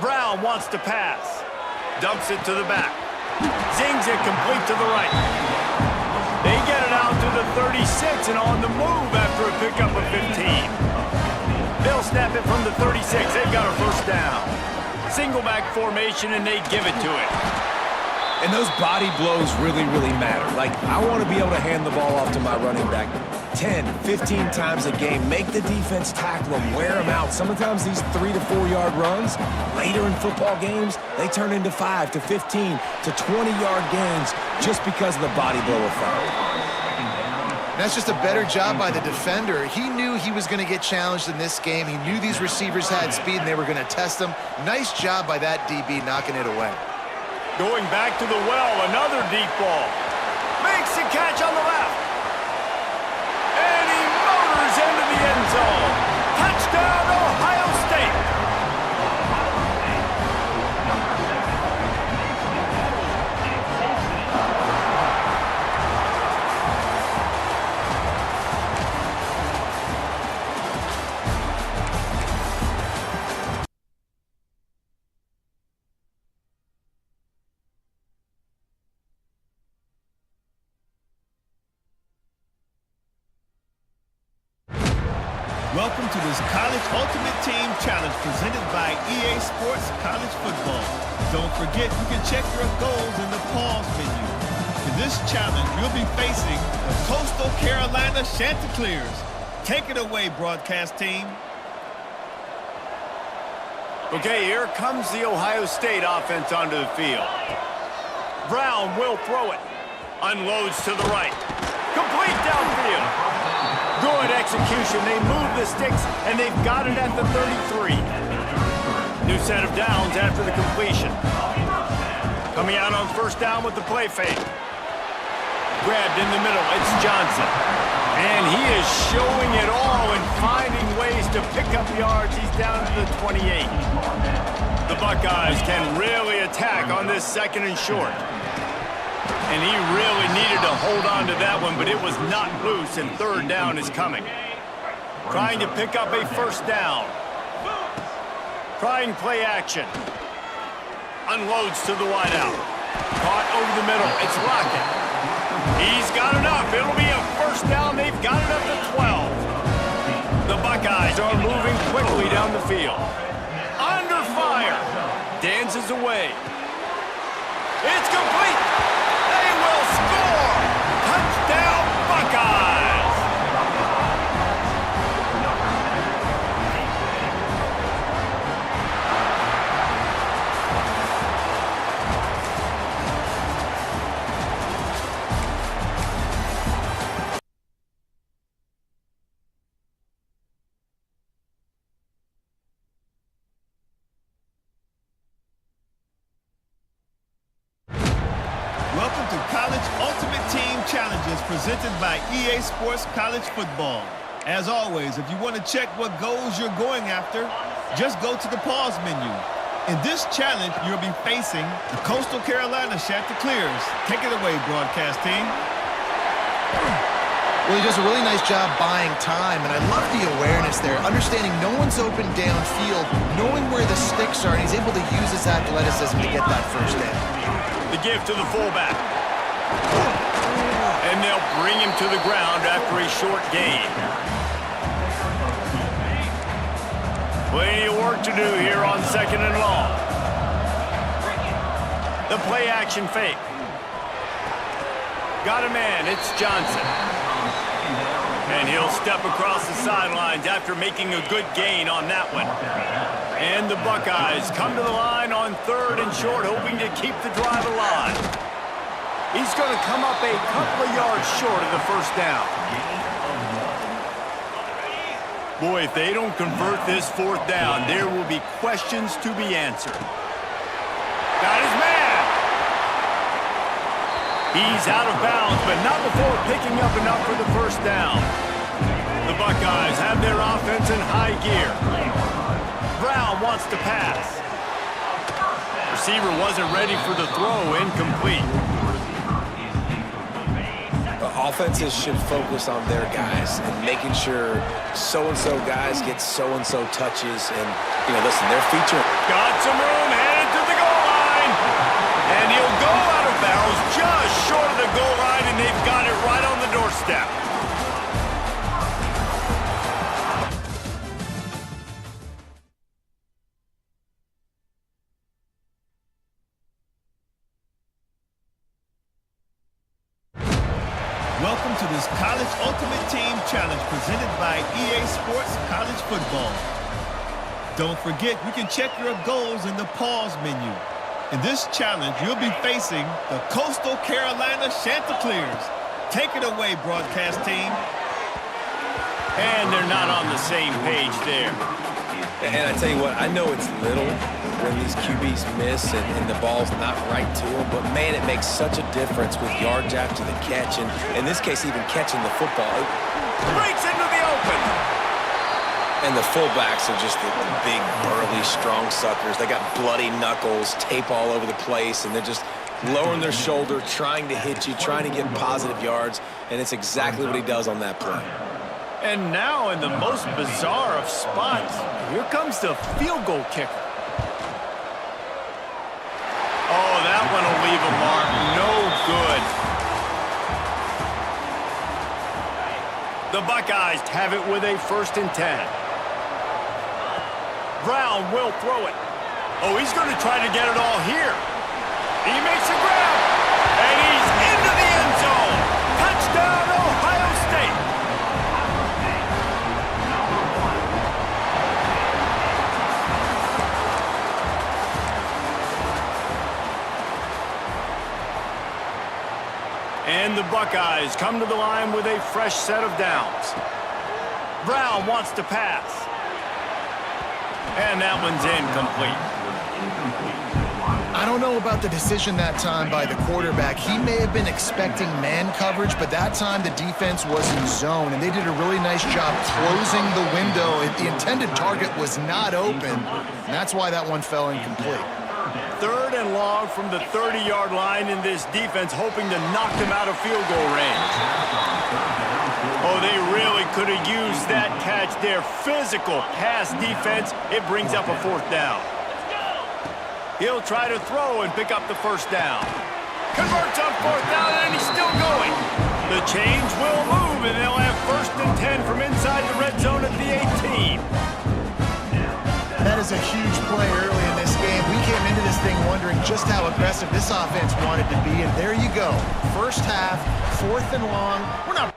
Brown wants to pass. Dumps it to the back. Zings it complete to the right. They get it out to the 36 and on the move after a pickup of 15. They'll snap it from the 36. They've got a first down. Single back formation, and they give it to it. And those body blows really, really matter. Like, I want to be able to hand the ball off to my running back 10, 15 times a game. Make the defense tackle them, wear them out. Sometimes these 3 to 4 yard runs, later in football games, they turn into 5 to 15 to 20-yard gains just because of the body blow effect. That's just a better job by the defender. He knew he was going to get challenged in this game. He knew these receivers had speed and they were going to test him. Nice job by that DB knocking it away. Going back to the well, another deep ball. Makes the catch on the left. And he motors into the end zone. Touchdown, Ohio State. Welcome to this College Ultimate Team Challenge presented by EA Sports College Football. Don't forget, you can check your goals in the pause menu. In this challenge, you'll be facing the Coastal Carolina Chanticleers. Take it away, broadcast team. Okay, here comes the Ohio State offense onto the field. Brown will throw it. Unloads to the right. Complete downfield. Good execution. They move the sticks, and they've got it at the 33. New set of downs after the completion. Coming out on first down with the play fake. Grabbed in the middle. It's Johnson. And he is showing it all and finding ways to pick up yards. He's down to the 28. The Buckeyes can really attack on this second and short. And he really needed to hold on to that one, but it was not loose, and third down is coming. Trying to pick up a first down. Trying play action. Unloads to the wideout. Caught over the middle. It's Lockett. He's got enough. It'll be a first down. They've got it up to 12. The Buckeyes are moving quickly down the field. Under fire. Dances away. It's complete. They will score. Touchdown, Buckeyes. Welcome to College Ultimate Team Challenges presented by EA Sports College Football. As always, if you want to check what goals you're going after, just go to the pause menu. In this challenge, you'll be facing the Coastal Carolina Chanticleers. Take it away, broadcast team. Well, he does a really nice job buying time, and I love the awareness there, understanding no one's open downfield, knowing where the sticks are, and he's able to use his athleticism to get that first down. The give to the fullback. And they'll bring him to the ground after a short gain. Plenty of work to do here on second and long. The play action fake. Got a man, it's Johnson. And he'll step across the sidelines after making a good gain on that one. And the Buckeyes come to the line on third and short, hoping to keep the drive alive. He's going to come up a couple of yards short of the first down. Boy, if they don't convert this fourth down, there will be questions to be answered. Got his man. He's out of bounds, but not before picking up enough for the first down. The Buckeyes have their offense in high gear. Brown wants wants to pass. Receiver wasn't ready for the throw, incomplete. The offenses should focus on their guys and making sure so-and-so guys get so-and-so touches. And, listen, they're featuring. Got some room, headed to the goal line. And he'll go out of bounds just short of the goal line, and they've got it right on the doorstep. Welcome to this College Ultimate Team Challenge presented by EA Sports College Football. Don't forget, you can check your goals in the pause menu. In this challenge, you'll be facing the Coastal Carolina Chanticleers. Take it away, broadcast team. And they're not on the same page there. And I tell you what, I know it's little when these QBs miss and the ball's not right to them, but man, it makes such a difference with yards after the catch, and in this case, even catching the football. Breaks into the open. And the fullbacks are just the big, burly, strong suckers. They got bloody knuckles, tape all over the place, and they're just lowering their shoulder, trying to hit you, trying to get positive yards, and it's exactly what he does on that play. And now in the most bizarre of spots, here comes the field goal kicker. Oh, that one will leave a mark. No good. The Buckeyes have it with a 1st and 10. Brown will throw it. Oh, he's going to try to get it all here. He makes a grab, and he's into the end zone. Touchdown, Ohio State. And the Buckeyes come to the line with a fresh set of downs. Brown wants to pass. And that one's incomplete. I don't know about the decision that time by the quarterback. He may have been expecting man coverage, but that time the defense was in zone, and they did a really nice job closing the window. The intended target was not open, and that's why that one fell incomplete. 3rd and long from the 30-yard line in this defense, hoping to knock them out of field goal range. Oh, they really could have used that catch there. Physical pass defense. It brings up a 4th down. He'll try to throw and pick up the 1st down. Converts on 4th down, and he's still going. The chains will move, and they'll have 1st and 10 from inside the red zone at the 18. That is a huge play early in this game. We came into this thing wondering just how aggressive this offense wanted to be, and there you go. 1st half, 4th and long. We're not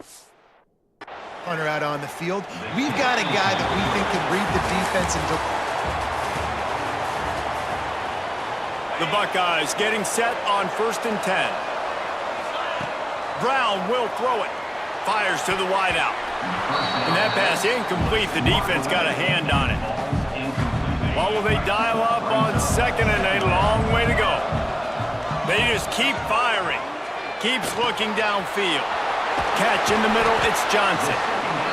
punter out on the field. We've got a guy that we think can read the defense and the Buckeyes getting set on 1st and 10. Brown will throw it. Fires to the wideout. And that pass incomplete. The defense got a hand on it. Well, will they dial up on 2nd and a long way to go? They just keep firing. Keeps looking downfield. Catch in the middle, it's Johnson.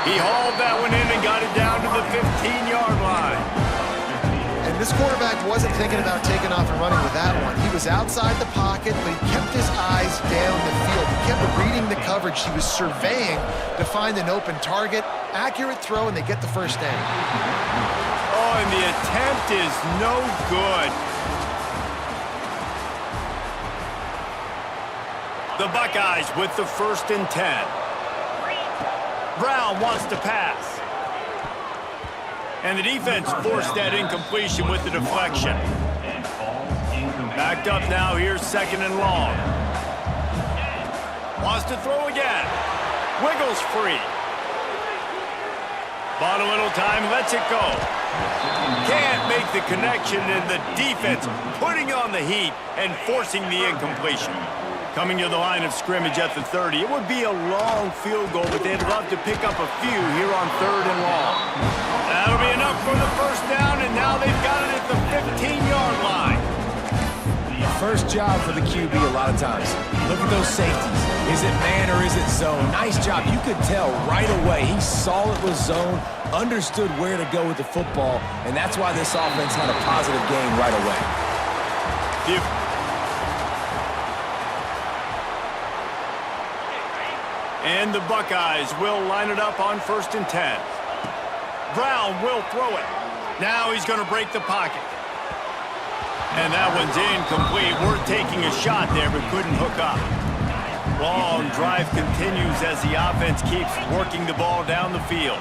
He hauled that one in and got it down to the 15-yard line. And this quarterback wasn't thinking about taking off and running with that one. He was outside the pocket, but he kept his eyes down the field. He kept reading the coverage. He was surveying to find an open target. Accurate throw, and they get the 1st down. Oh, and the attempt is no good. The Buckeyes with the 1st and 10. Brown wants to pass. And the defense forced that incompletion with the deflection. Backed up now, here's 2nd and long. Wants to throw again. Wiggles free. Bought a little time, lets it go. Can't make the connection, and the defense putting on the heat and forcing the incompletion. Coming to the line of scrimmage at the 30. It would be a long field goal, but they'd love to pick up a few here on 3rd and long. That'll be enough for the 1st down, and now they've got it at the 15-yard line. first job for the QB a lot of times. Look at those safeties. Is it man or is it zone? Nice job. You could tell right away. He saw it was zone, understood where to go with the football, and that's why this offense had a positive game right away. And the Buckeyes will line it up on 1st and 10. Brown will throw it. Now he's going to break the pocket. And that one's incomplete. We're taking a shot there, but couldn't hook up. Long drive continues as the offense keeps working the ball down the field.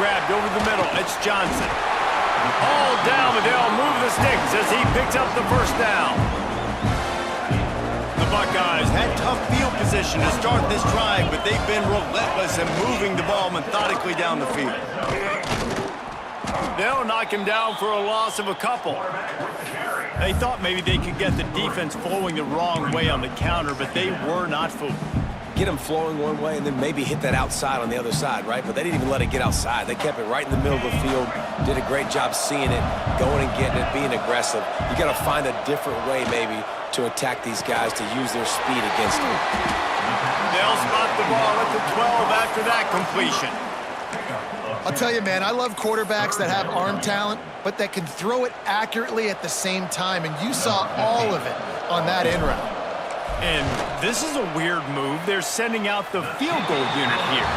Grabbed over the middle. It's Johnson. All down, but they'll move the sticks as he picks up the first down. The Buckeyes had tough field position to start this drive, but they've been relentless in moving the ball methodically down the field. They'll knock him down for a loss of a couple. They thought maybe they could get the defense flowing the wrong way on the counter, but they were not fooled. Get them flowing one way and then maybe hit that outside on the other side, right? But they didn't even let it get outside. They kept it right in the middle of the field, did a great job seeing it, going and getting it, being aggressive. You got to find a different way maybe to attack these guys to use their speed against them. They'll spot the ball at the 12 after that completion. I'll tell you, man, I love quarterbacks that have arm talent, but that can throw it accurately at the same time, and you saw all of it on that end route. And this is a weird move. They're sending out the field goal unit here.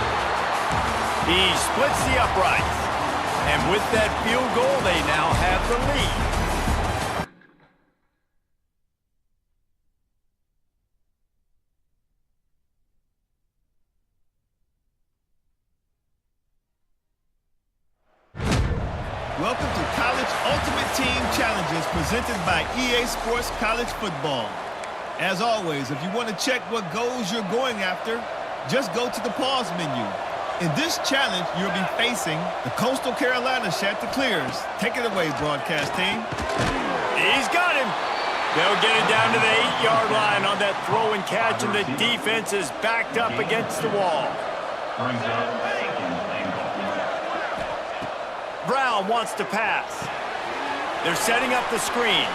He splits the uprights. And with that field goal, they now have the lead. Welcome to College Ultimate Team Challenges presented by EA Sports College Football. As always, if you want to check what goals you're going after, just go to the pause menu. In this challenge, you'll be facing the Coastal Carolina Chanticleers. Take it away, broadcast team. He's got him. They'll get it down to the 8-yard line on that throw and catch, and the defense is backed up against the wall. Brown wants to pass. They're setting up the screen.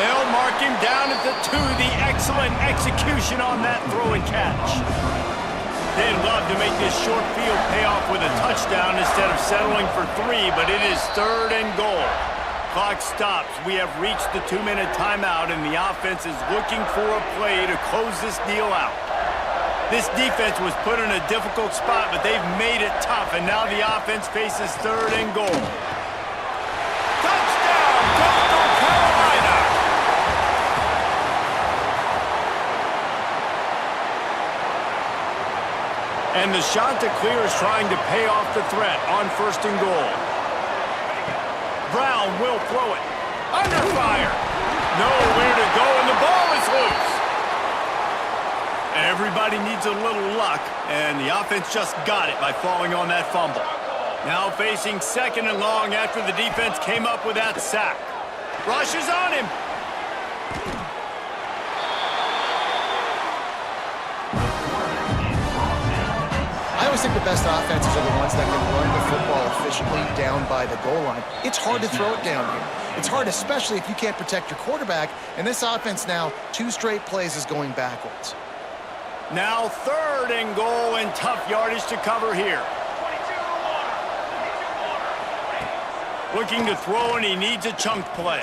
They'll mark him down at the 2. The excellent execution on that throw and catch. They'd love to make this short field pay off with a touchdown instead of settling for 3, but it is 3rd and goal. Clock stops. We have reached the 2-minute timeout, and the offense is looking for a play to close this deal out. This defense was put in a difficult spot, but they've made it tough, and now the offense faces 3rd and goal. Touchdown, Coastal Carolina! And the Chanticleers trying to pay off the threat on 1st and goal. Brown will throw it. Under fire. Nowhere to go, and the ball is loose. Everybody needs a little luck, and the offense just got it by falling on that fumble. Now facing 2nd and long after the defense came up with that sack. Rush is on him. I always think the best offenses are the ones that can run the football efficiently down by the goal line. It's hard to throw it down here. It's hard, especially if you can't protect your quarterback, and this offense now, 2 straight plays is going backwards. Now 3rd and goal, and tough yardage to cover here. Looking to throw, and he needs a chunk play.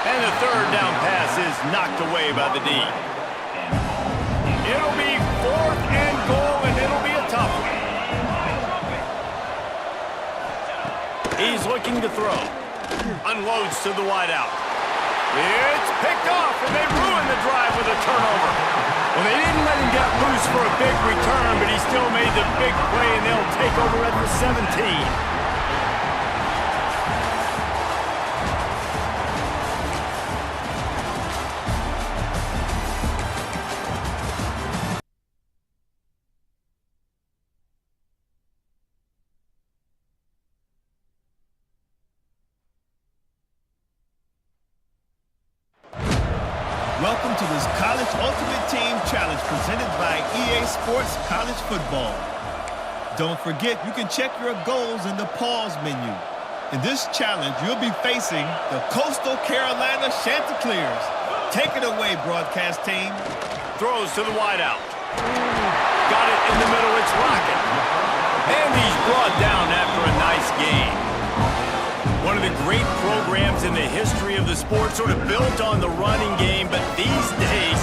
And the 3rd down pass is knocked away by the D. It'll be 4th and goal, and it'll be a tough one. He's looking to throw. Unloads to the wideout. It's picked off, and they ruin the drive with a turnover. Well, they didn't let him get loose for a big return, but he still made the big play, and they'll take over at the 17. Welcome to this College Ultimate Team Challenge presented by EA Sports College Football. Don't forget, you can check your goals in the pause menu. In this challenge, you'll be facing the Coastal Carolina Chanticleers. Take it away, broadcast team. Throws to the wideout. Got it in the middle. It's Rocket. And he's brought down after a nice gain. One of the great programs in the history of the sport, sort of built on the running game, but these days,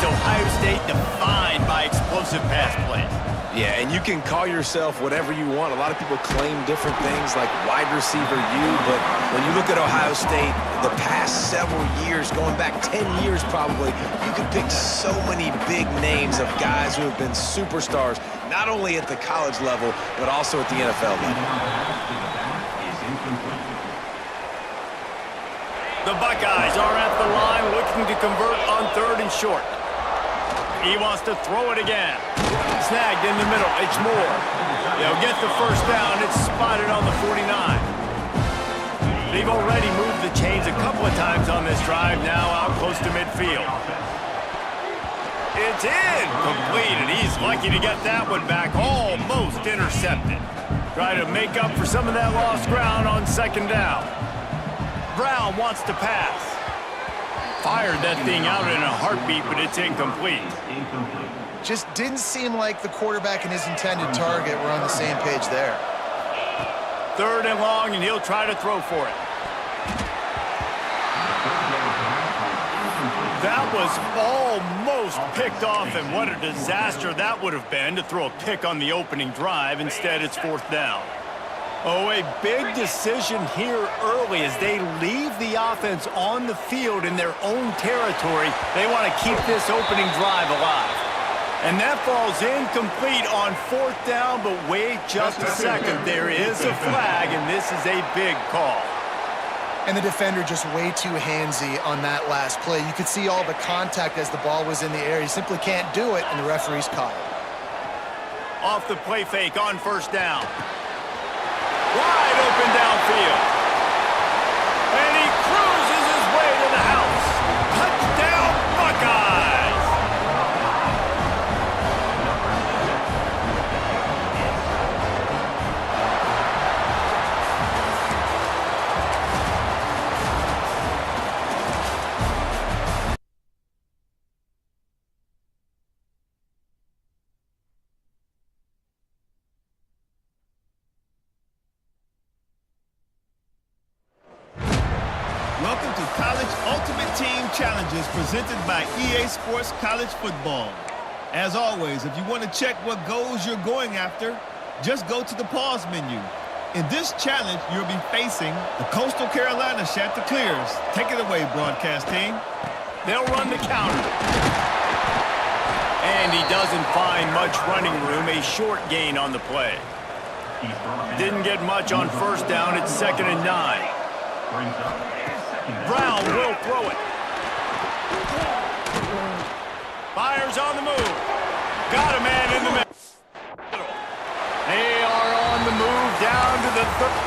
Ohio State defined by explosive pass plays. Yeah, and you can call yourself whatever you want. A lot of people claim different things like wide receiver U, but when you look at Ohio State, the past several years, going back 10 years probably, you can pick so many big names of guys who have been superstars, not only at the college level, but also at the NFL level. The Buckeyes are at the line looking to convert on 3rd and short. He wants to throw it again. Snagged in the middle. It's Moore. They'll get the first down. It's spotted on the 49. They've already moved the chains a couple of times on this drive, now out close to midfield. It's in. Completed. He's lucky to get that one back. Almost intercepted. Try to make up for some of that lost ground on 2nd down. Brown wants to pass. Fired that thing out in a heartbeat, but it's incomplete. Just didn't seem like the quarterback and his intended target were on the same page there. 3rd and long, and he'll try to throw for it. That was almost picked off, and what a disaster that would have been to throw a pick on the opening drive. Instead, it's 4th down. Oh, a big decision here early as they leave the offense on the field in their own territory. They want to keep this opening drive alive. And that falls incomplete on 4th down, but wait just a second. There is a flag, and this is a big call. And the defender just way too handsy on that last play. You could see all the contact as the ball was in the air. He simply can't do it, and the referee's caught it. Off the play fake on 1st down. Wide open downfield. And he cruises his way to the house. Touchdown, Buckeyes! Welcome to College Ultimate Team Challenges presented by EA Sports College Football. As always, if you want to check what goals you're going after, just go to the pause menu. In this challenge, you'll be facing the Coastal Carolina Chanticleers. Take it away, broadcast team. They'll run the counter. And he doesn't find much running room, a short gain on the play. Didn't get much on 1st down, it's 2nd and 9. Brown will throw it. Fires on the move. Got a man in the middle. They are on the move down to the 3rd.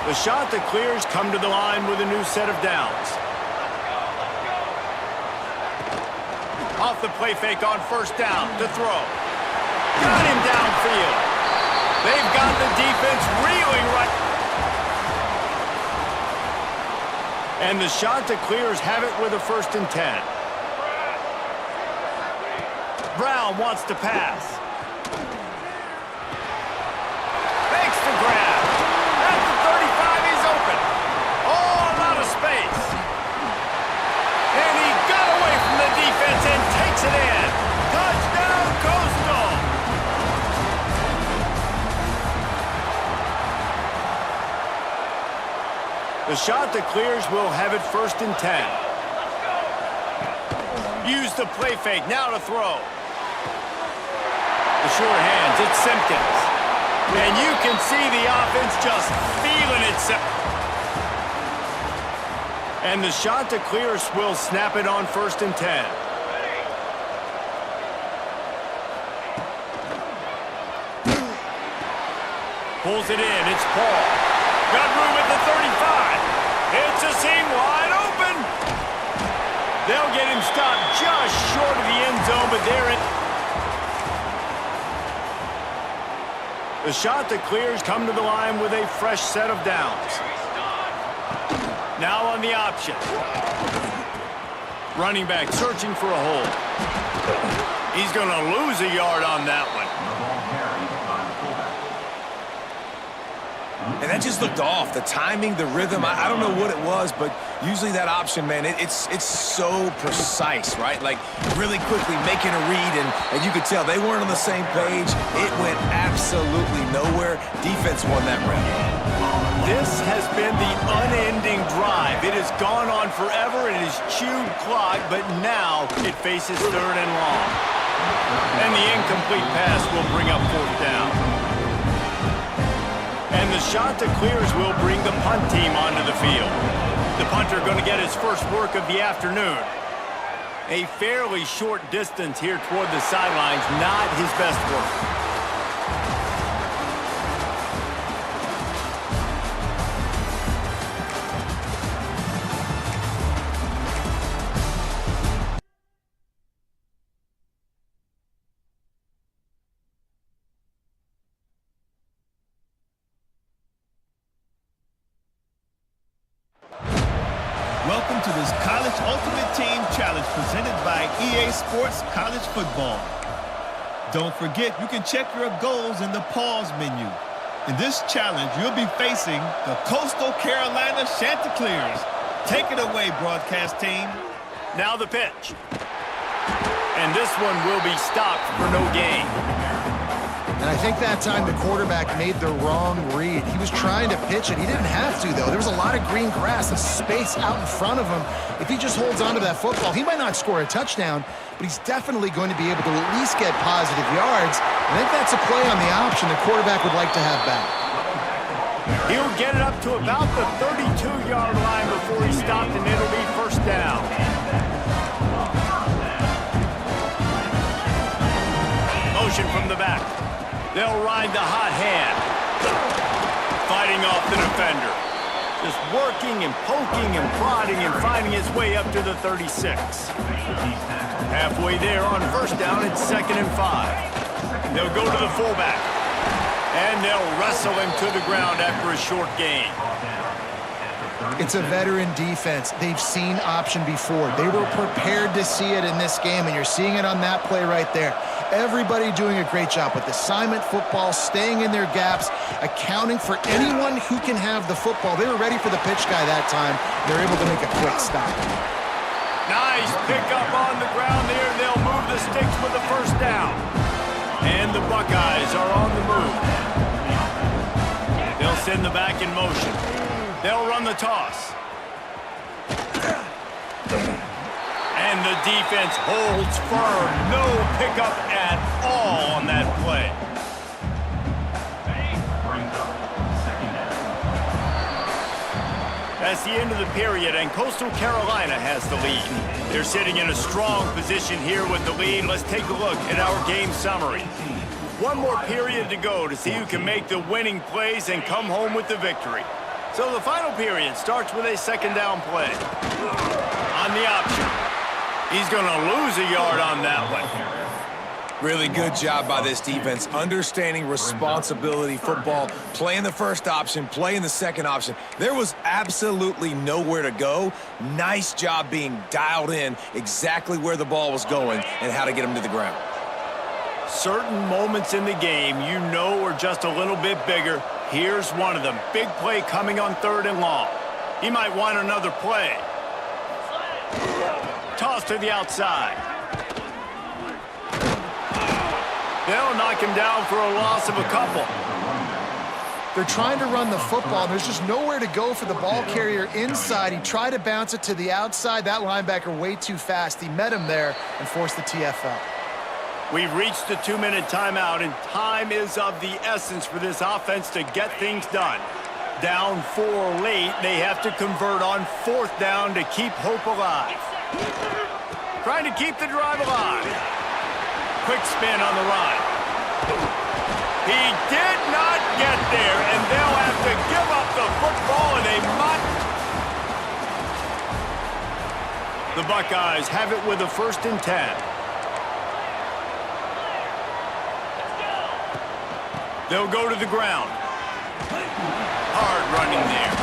The Chanticleers come to the line with a new set of downs. Off the play fake on 1st down to throw. Got him downfield. They've got the defense reeling right. And the Chanticleers have it with a 1st and 10. Brown wants to pass. Makes the grab. At the 35, he's open. All out of space. And he got away from the defense and takes it in. Touchdown, Coastal. The Chanticleers will have it 1st and 10. Use the play fake, now to throw. The short hands, it's Simpkins. And you can see the offense just feeling itself. And the Chanticleers will snap it on 1st and 10. Pulls it in, it's Paul. Got room at the 35. It's a seam wide open. They'll get him stopped just short of the end zone, but they're in. The The shot that clears come to the line with a fresh set of downs. Now on the option. Running back searching for a hole. He's going to lose a yard on that one. And that just looked off. The timing, the rhythm, I don't know what it was, but usually that option, man, it's so precise, right? Like, really quickly making a read, and you could tell they weren't on the same page. It went absolutely nowhere. Defense won that round. This has been the unending drive. It has gone on forever. It has chewed clock, but now it faces 3rd and long. And the incomplete pass will bring up 4th down. And the shot that clears will bring the punt team onto the field. The punter going to get his first work of the afternoon. A fairly short distance here toward the sidelines, not his best work. Welcome to this College Ultimate Team Challenge presented by EA Sports College Football. Don't forget, you can check your goals in the pause menu. In this challenge, you'll be facing the Coastal Carolina Chanticleers. Take it away, broadcast team. Now the pitch. And this one will be stopped for no gain. And I think that time the quarterback made the wrong read. He was trying to pitch it. He didn't have to, though. There was a lot of green grass and space out in front of him. If he just holds on to that football, he might not score a touchdown, but he's definitely going to be able to at least get positive yards. I think that's a play on the option the quarterback would like to have back. He'll get it up to about the 32-yard line before he stopped, and it'll be 1st down. Motion from the back. They'll ride the hot hand. Fighting off the defender. Just working and poking and prodding and finding his way up to the 36. Halfway there on 1st down, it's 2nd and 5. They'll go to the fullback. And they'll wrestle him to the ground after a short gain. It's a veteran defense. They've seen option before. They were prepared to see it in this game, and you're seeing it on that play right there. Everybody doing a great job with assignment football, staying in their gaps, accounting for anyone who can have the football. They were ready for the pitch guy that time. They're able to make a quick stop. Nice pickup on the ground there. They'll move the sticks for the 1st down. And the Buckeyes are on the move. They'll send the back in motion. They'll run the toss. And the defense holds firm. No pickup at all on that play. That's the end of the period, and Coastal Carolina has the lead. They're sitting in a strong position here with the lead. Let's take a look at our game summary. One more period to go to see who can make the winning plays and come home with the victory. So the final period starts with a 2nd down play. On the option. He's going to lose a yard on that one. Really good job by this defense, understanding responsibility football, playing the 1st option, playing the 2nd option. There was absolutely nowhere to go. Nice job being dialed in exactly where the ball was going and how to get him to the ground. Certain moments in the game you know are just a little bit bigger. Here's one of them. Big play coming on 3rd and long. He might want another play. Toss to the outside. They'll knock him down for a loss of a couple. They're trying to run the football. There's just nowhere to go for the ball carrier inside. He tried to bounce it to the outside. That linebacker way too fast. He met him there and forced the TFL. We've reached the 2-minute timeout, and time is of the essence for this offense to get things done. Down 4 late, they have to convert on 4th down to keep hope alive. Trying to keep the drive alive. Quick spin on the run. He did not get there, and they'll have to give up the football, and they might. The Buckeyes have it with a 1st and 10. They'll go to the ground. Hard running there.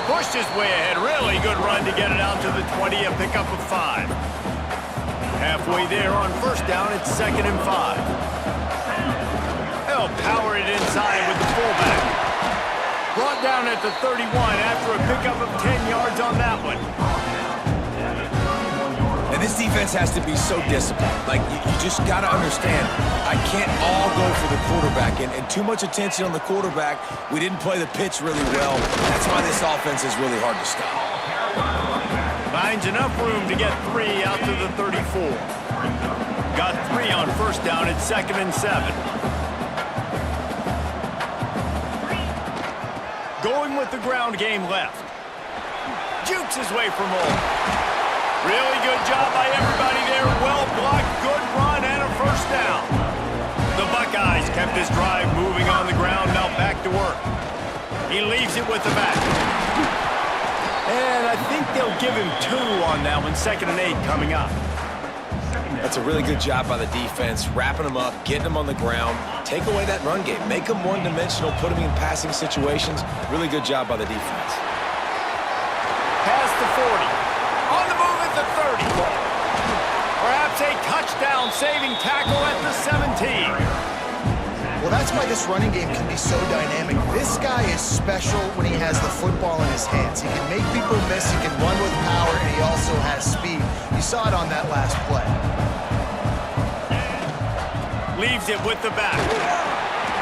Pushed his way ahead. Really good run to get it out to the 20, a pickup of 5. Halfway there on first down, it's 2nd and 5. They'll power it inside with the fullback. Brought down at the 31 after a pickup of 10 yards on that one. And this defense has to be so disciplined. Like, you just got to understand, I can't all go for the quarterback. And too much attention on the quarterback. We didn't play the pitch really well. That's why this offense is really hard to stop. Finds enough room to get 3 out to the 34. Got 3 on first down at 2nd and 7. Going with the ground game left. Jukes his way from home. Really good job by everybody there. Well blocked, good run, and a first down. The Buckeyes kept this drive moving on the ground, now back to work. He leaves it with the back. And I think they'll give him 2 on that one, 2nd and 8 coming up. That's a really good job by the defense, wrapping them up, getting them on the ground, take away that run game, make them one-dimensional, put them in passing situations. Really good job by the defense. Past the 40. On the move at the 30. Perhaps a touchdown-saving tackle at the 17. Well, that's why this running game can be so dynamic. This guy is special when he has the football in his hands. He can make people miss, he can run with power, and he also has speed. You saw it on that last play. Leaves it with the back.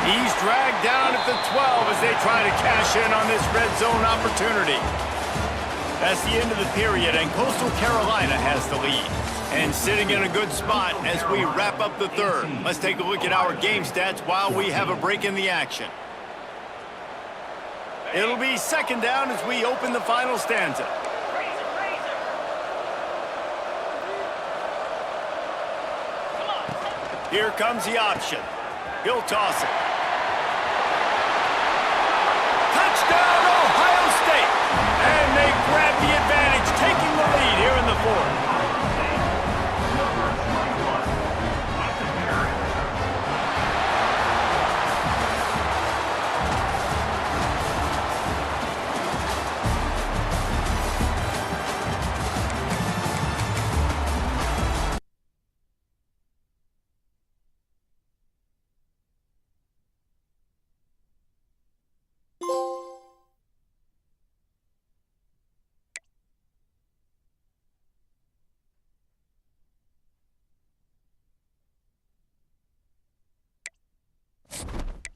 He's dragged down at the 12 as they try to cash in on this red zone opportunity. That's the end of the period, and Coastal Carolina has the lead. And sitting in a good spot as we wrap up the third. Let's take a look at our game stats while we have a break in the action. It'll be 2nd down as we open the final stanza. Here comes the option. He'll toss it. Touchdown, Ohio State! And they grab the advantage, taking the lead here in the 4th.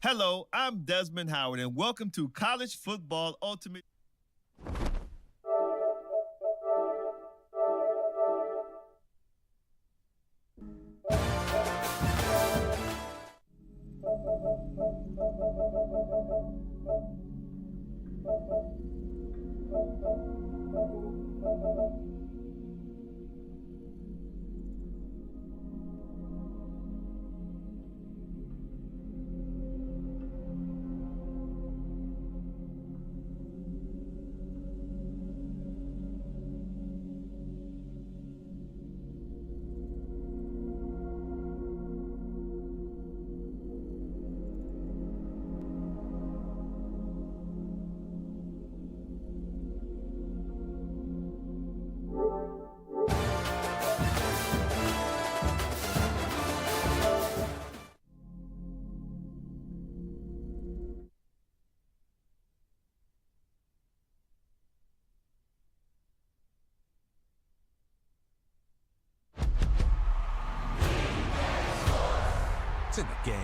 Hello, I'm Desmond Howard, and welcome to College Football Ultimate. In the game.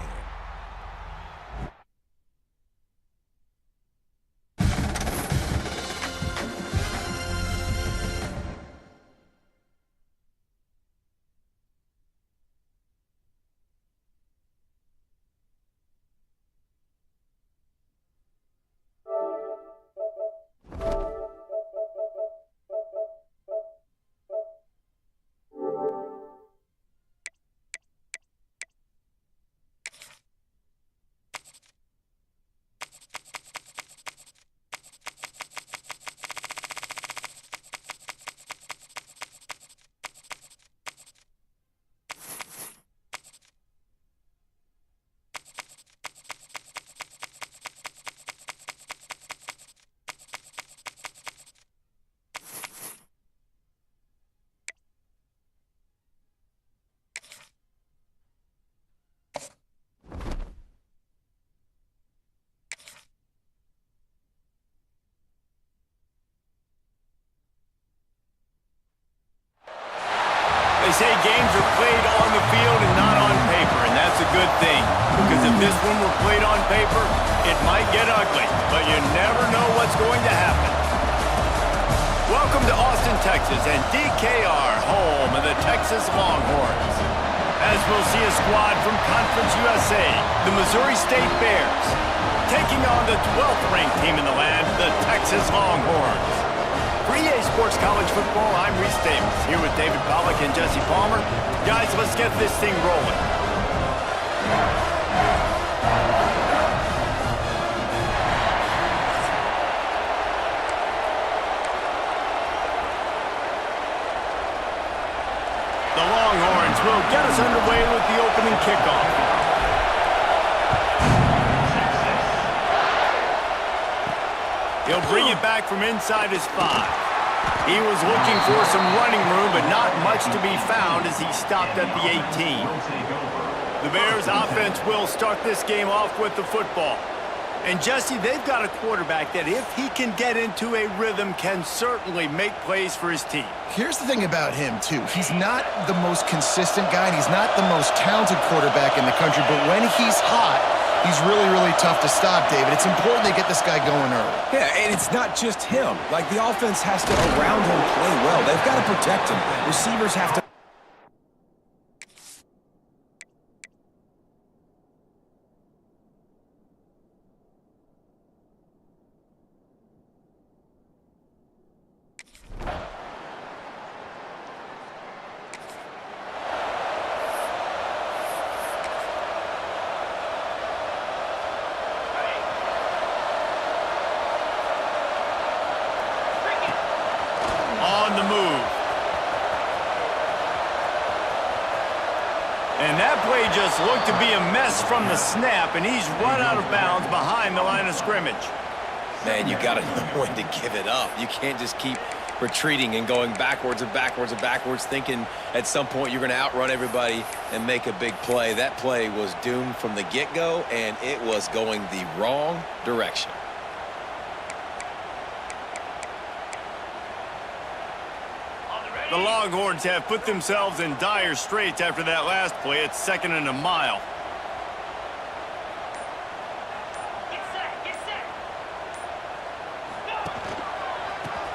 say games are played on the field and not on paper, and that's a good thing. Because if this one were played on paper, it might get ugly, but you never know what's going to happen. Welcome to Austin, Texas, and DKR, home of the Texas Longhorns. As we'll see a squad from Conference USA, the Missouri State Bears, taking on the 12th ranked team in the land, the Texas Longhorns. For EA Sports College Football, I'm Reese Davis, here with David Pollack and Jesse Palmer. Guys, let's get this thing rolling. The Longhorns will get us underway with the opening kickoff. He'll bring it back from inside his 5. He was looking for some running room, but not much to be found as he stopped at the 18. The Bears offense will start this game off with the football. And Jesse, they've got a quarterback that if he can get into a rhythm, can certainly make plays for his team. Here's the thing about him, too. He's not the most consistent guy, and he's not the most talented quarterback in the country, but when he's hot, he's really, really tough to stop, David. It's important they get this guy going early. Yeah, and it's not just him. Like, the offense has to, around him, play well. They've got to protect him. Receivers have to. On the move. And that play just looked to be a mess from the snap, and he's run out of bounds behind the line of scrimmage. Man, you got to know when to give it up. You can't just keep retreating and going backwards and backwards and backwards, thinking at some point you're going to outrun everybody and make a big play. That play was doomed from the get-go, and it was going the wrong direction. The Longhorns have put themselves in dire straits after that last play. It's 2nd and a mile.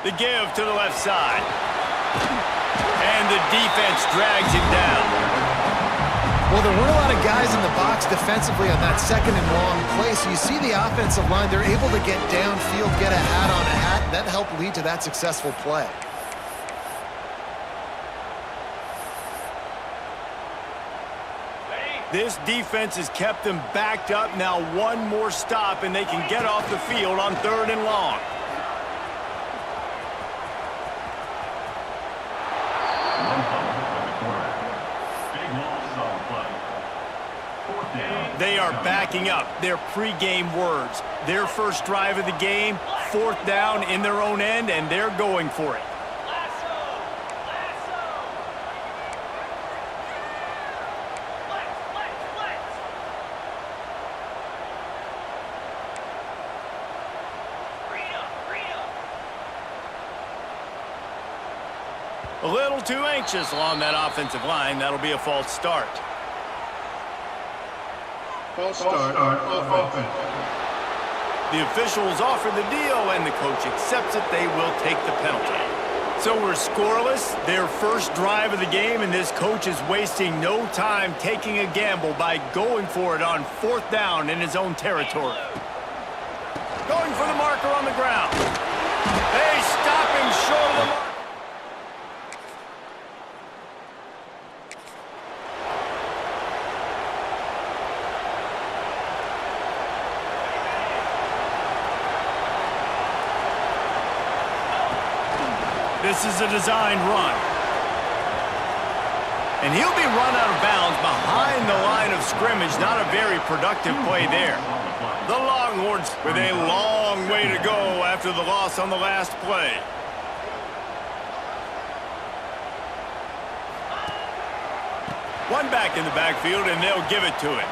The give to the left side. And the defense drags him down. Well, there weren't a lot of guys in the box defensively on that 2nd and long play, so you see the offensive line, they're able to get downfield, get a hat on a hat, and that helped lead to that successful play. This defense has kept them backed up. Now one more stop, and they can get off the field on 3rd and long. Big loss on play. 4th down. They are backing up their pregame words. Their first drive of the game, 4th down in their own end, and they're going for it. A little too anxious along that offensive line. That'll be a false start. False start on offense. The officials offer the deal, and the coach accepts it. They will take the penalty. So we're scoreless. Their first drive of the game, and this coach is wasting no time taking a gamble by going for it on 4th down in his own territory. Going for the marker on the ground. They stop him short of the mark. This is a designed run. And he'll be run out of bounds behind the line of scrimmage. Not a very productive play there. The Longhorns with a long way to go after the loss on the last play. One back in the backfield, and they'll give it to him.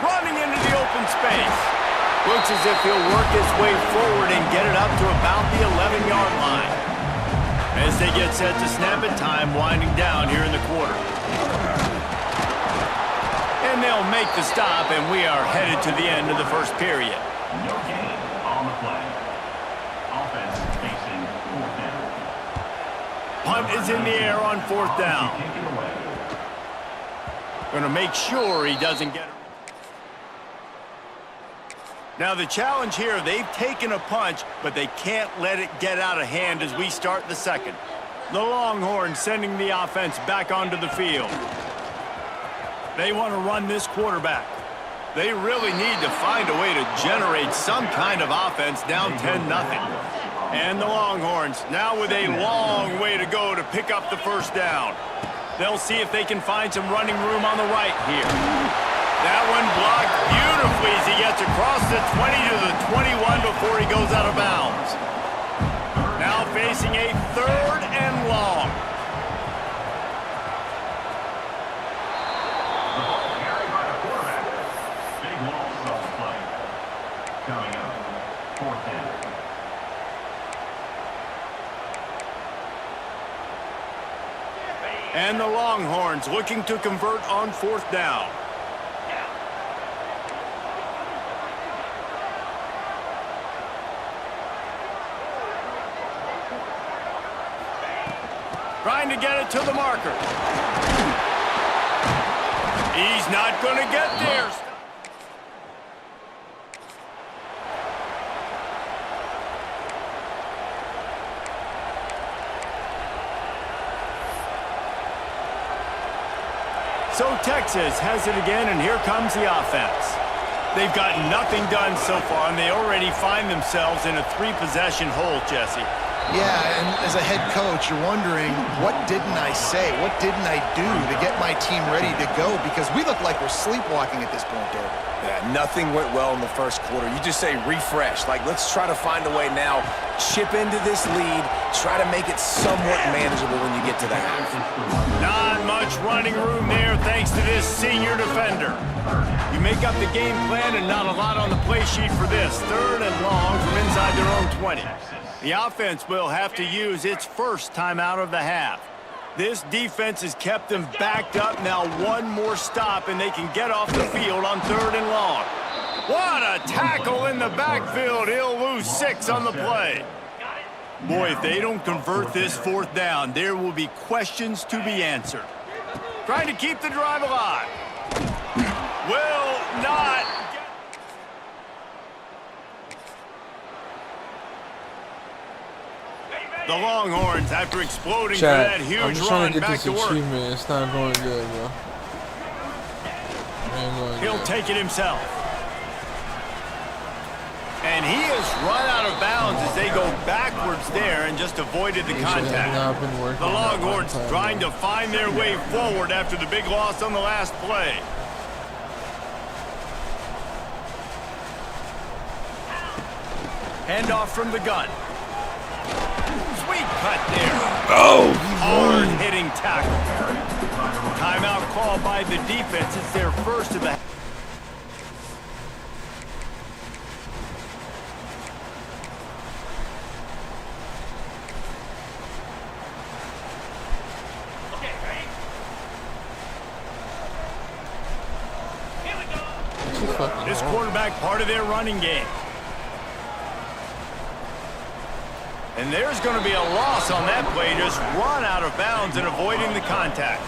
Running into the open space. Looks as if he'll work his way forward and get it up to about the 11-yard line. as they get set to snap it, time winding down here in the quarter. And they'll make the stop, and we are headed to the end of the first period. No gain on the play. Offense facing fourth down. Punt is in the air on fourth down. Take it away. Going to make sure he doesn't get it. Now the challenge here, they've taken a punch, but they can't let it get out of hand as we start the second. The Longhorns sending the offense back onto the field. They want to run this quarterback. They really need to find a way to generate some kind of offense down 10-0. And the Longhorns now with a long way to go to pick up the first down. They'll see if they can find some running room on the right here. That one blocked beautifully as he gets across the 20 to the 21 before he goes out of bounds. Now facing a 3rd and long. The ball carried by the quarterback. Big loss on the play. Coming up, fourth down. And the Longhorns looking to convert on fourth down. Trying to get it to the marker. He's not going to get there. So Texas has it again, and here comes the offense. They've gotten nothing done so far, and they already find themselves in a 3-possession hole, Jesse. Yeah, and as a head coach, you're wondering, what didn't I say? What didn't I do to get my team ready to go? Because we look like we're sleepwalking at this point, Dave. Yeah, nothing went well in the first quarter. You just say refresh. Like, let's try to find a way now. Chip into this lead. Try to make it somewhat manageable when you get to the half. Not much running room there thanks to this senior defender. You make up the game plan and not a lot on the play sheet for this. 3rd and long from inside their own 20. The offense will have to use its first timeout of the half. This defense has kept them backed up. Now one more stop and they can get off the field on 3rd and long. What a tackle in the backfield. He'll lose 6 on the play. Boy, if they don't convert this 4th down, there will be questions to be answered. Trying to keep the drive alive. Will not. The Longhorns, after exploding for that huge I'm just run, trying to get back this to work. achievement. It's not going good, bro. He'll take it himself. And he has run out of bounds as they go backwards there and just avoided the contact. The Longhorns trying to find their way forward after the big loss on the last play. Handoff from the gun. Sweet cut there. Oh! Hard-hitting tackle. Timeout called by the defense. It's their first of the... This quarterback part of their running game. And there's going to be a loss on that play, just run out of bounds and avoiding the contact.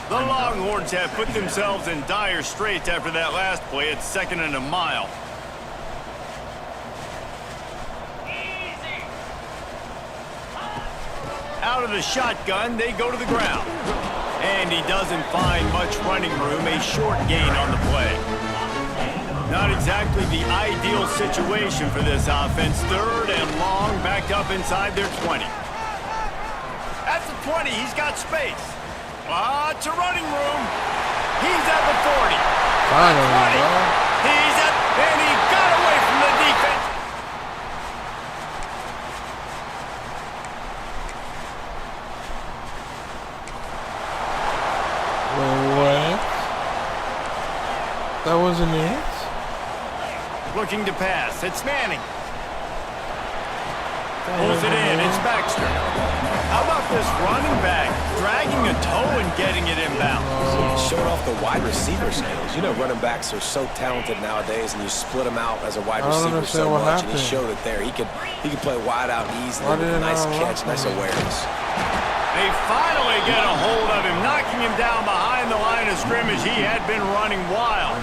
The Longhorns have put themselves in dire straits after that last play. It's 2nd and a mile. Out of the shotgun, they go to the ground. And he doesn't find much running room, a short gain on the play. Not exactly the ideal situation for this offense. 3rd and long, backed up inside their 20. At the 20, he's got space. Lots of running room. He's at the 40. Finally, bro. He's at, and he got away from the defense. What? That wasn't it? Looking to pass. It's Manning. Pulls it in. It's Baxter. How about this running back, dragging a toe and getting it inbound. Showing off the wide receiver skills. You know running backs are so talented nowadays, and you split them out as a wide receiver so much, and he showed it there. He could play wide out easily with a nice catch, nice awareness. They finally get a hold of him, knocking him down behind the line of scrimmage. He had been running wild.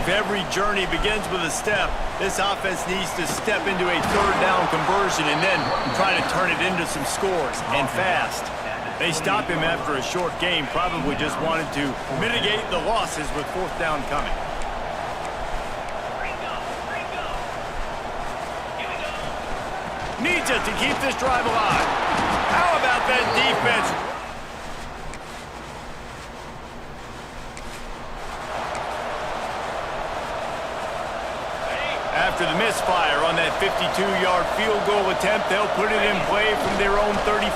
If every journey begins with a step, this offense needs to step into a third down conversion and then try to turn it into some scores, and fast. They stop him after a short game, probably just wanted to mitigate the losses with fourth down coming. Needs it to keep this drive alive. How about that defense? After the misfire on that 52-yard field goal attempt, they'll put it in play from their own 35.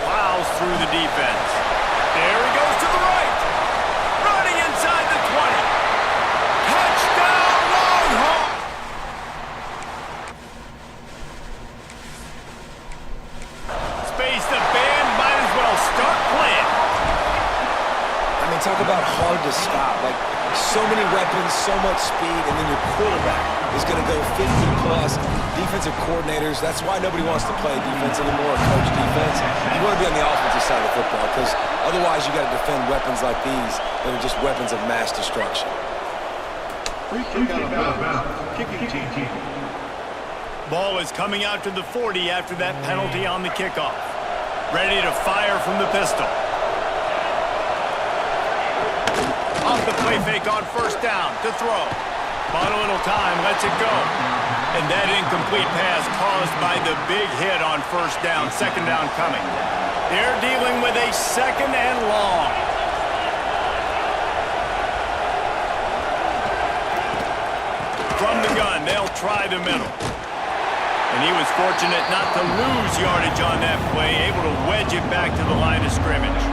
Plows through the defense. There he goes to the right. Running inside the 20. Touchdown, Longhorns! Space, the band might as well start playing. I mean, talk about hard to stop. Like, so many weapons, so much speed, and then your quarterback is going to go 50-plus. Defensive coordinators, that's why nobody wants to play defense anymore or coach defense. You want to be on the offensive side of football because otherwise you got to defend weapons like these that are just weapons of mass destruction. Free kick out of bounds. Kicking team. Ball is coming out to the 40 after that penalty on the kickoff. Ready to fire from the pistol. Off the play fake on first down to throw. Bought a little time, lets it go. And that incomplete pass caused by the big hit on first down, second down coming. They're dealing with a second and long. From the gun, they'll try the middle. And he was fortunate not to lose yardage on that play, able to wedge it back to the line of scrimmage.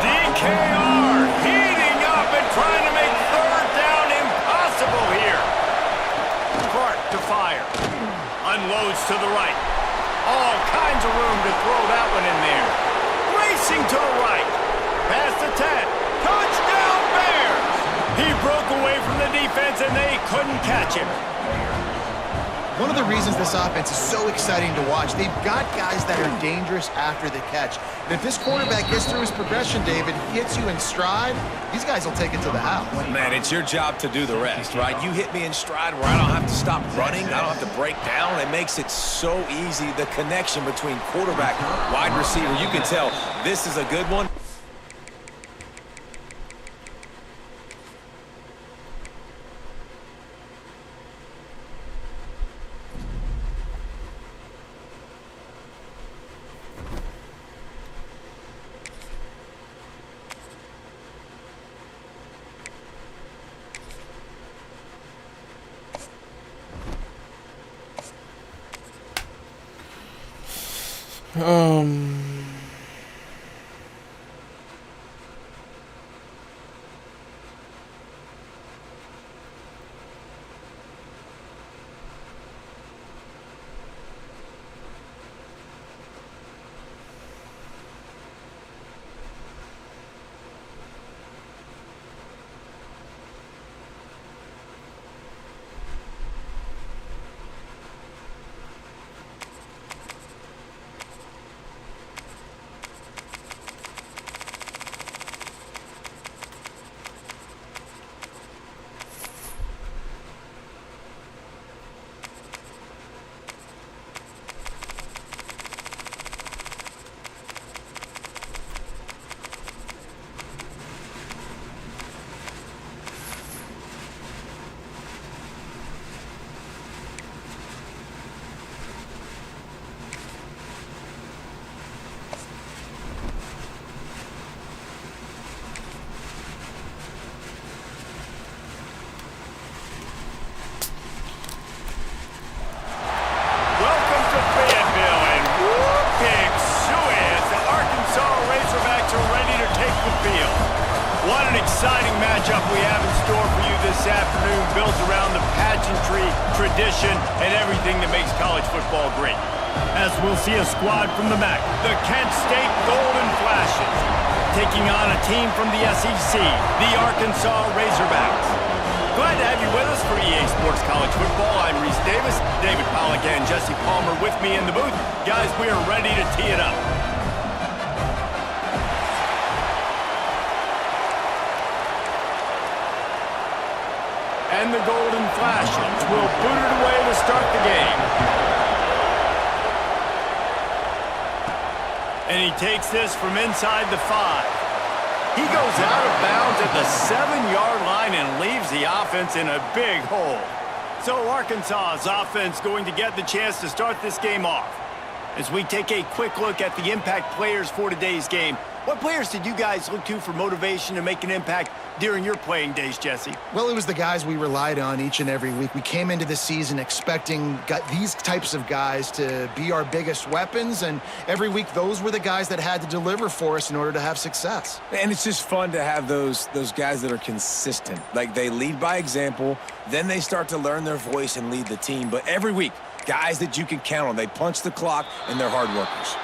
DKR heating up and trying to make third down impossible here. Clark to fire. Unloads to the right. All kinds of room to throw that one in there. Racing to the right. Past the 10. Touchdown Bears! He broke away from the defense and they couldn't catch him. One of the reasons this offense is so exciting to watch, they've got guys that are dangerous after the catch. And if this quarterback gets through his progression, David, hits you in stride, these guys will take it to the house. Man, it's your job to do the rest, right? You hit me in stride where I don't have to stop running, I don't have to break down. It makes it so easy, the connection between quarterback, wide receiver. You can tell this is a good one. afternoon built around the pageantry, tradition, and everything that makes college football great. As we'll see a squad from the MAC, the Kent State Golden Flashes, taking on a team from the SEC, the Arkansas Razorbacks. Glad to have you with us for EA Sports College Football. I'm Reese Davis, David Pollack and Jesse Palmer with me in the booth. Guys, we are ready to tee it up. And the Golden Flashes will boot it away to start the game. And he takes this from inside the 5. He goes out of bounds at the 7-yard line and leaves the offense in a big hole. So Arkansas's offense going to get the chance to start this game off. As we take a quick look at the impact players for today's game, what players did you guys look to for motivation to make an impact during your playing days, Jesse? Well, it was the guys we relied on each and every week. We came into the season expecting these types of guys to be our biggest weapons, and every week those were the guys that had to deliver for us in order to have success. And it's just fun to have those guys that are consistent. Like, they lead by example, then they start to learn their voice and lead the team. But every week, guys that you can count on. They punch the clock, and they're hard workers.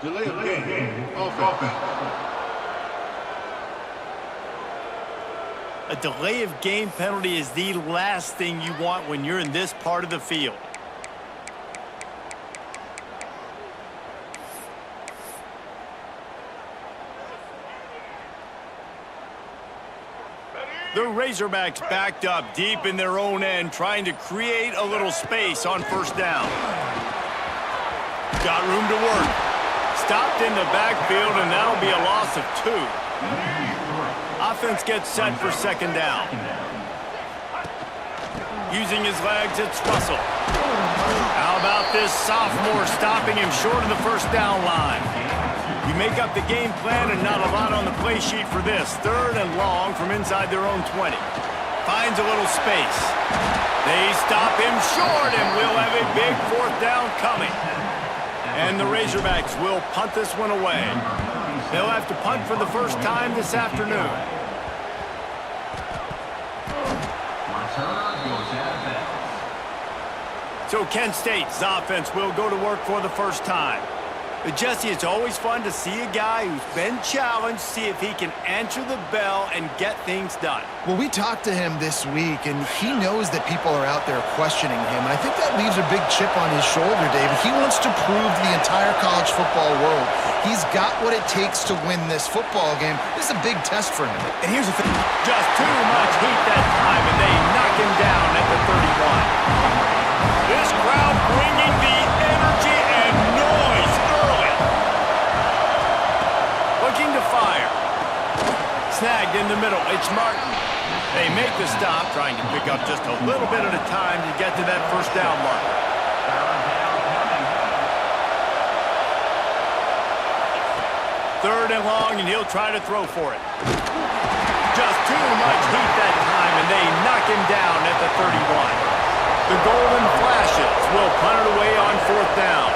Delay of game. Offense. A delay of game penalty is the last thing you want when you're in this part of the field. The Razorbacks backed up deep in their own end, trying to create a little space on first down. Got room to work. Stopped in the backfield, and that'll be a loss of 2. Offense gets set for second down. Using his legs, it's Russell. How about this sophomore stopping him short of the first down line? You make up the game plan and not a lot on the play sheet for this. 3rd and long from inside their own 20. Finds a little space. They stop him short, and we'll have a big 4th down coming. And the Razorbacks will punt this one away. They'll have to punt for the first time this afternoon. So Kent State's offense will go to work for the first time. But Jesse, it's always fun to see a guy who's been challenged, see if he can answer the bell and get things done. Well, we talked to him this week, and he knows that people are out there questioning him. And I think that leaves a big chip on his shoulder, David. He wants to prove to the entire college football world he's got what it takes to win this football game. This is a big test for him. And here's the thing. Just too much heat that time, and they knock him down at the 31. This crowd bringing the energy and noise early. Looking to fire. Snagged in the middle. It's Martin. They make the stop, trying to pick up just a little bit at a time to get to that first down mark. 3rd and long, and he'll try to throw for it. Just too much heat that time, and they knock him down at the 31. The Golden Flashes will punt it away on 4th down.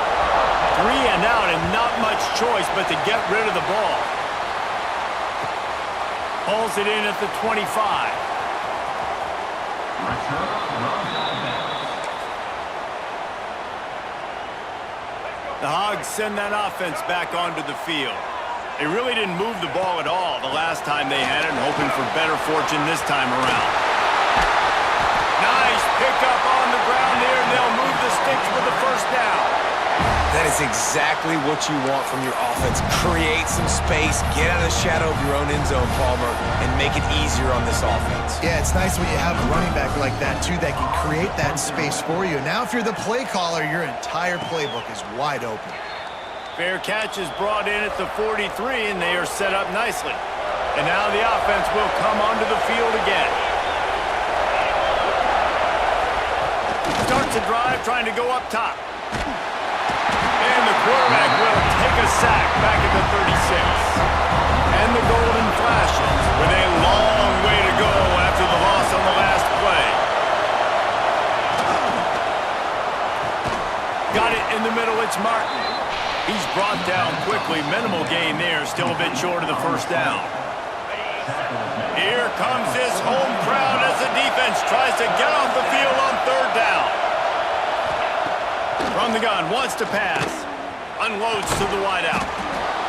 3 and out, and not much choice but to get rid of the ball. Hauls it in at the 25. The Hogs send that offense back onto the field. They really didn't move the ball at all the last time they had it, and hoping for better fortune this time around. Nice pickup on the ground there, and they'll move the sticks for the first down. That is exactly what you want from your offense. Create some space, get out of the shadow of your own end zone, Palmer, and make it easier on this offense. Yeah, it's nice when you have a running back like that, too, that can create that space for you. Now, if you're the play caller, your entire playbook is wide open. Fair catch is brought in at the 43, and they are set up nicely. And now the offense will come onto the field again. Starts a drive trying to go up top. And the quarterback will take a sack back at the 36. And the Golden Flashes with a long way to go after the loss on the last play. Got it in the middle, it's Martin. He's brought down quickly. Minimal gain there, still a bit short of the first down. Here comes this home crowd as the defense tries to get off the field on third down. From the gun, wants to pass. Unloads to the wideout.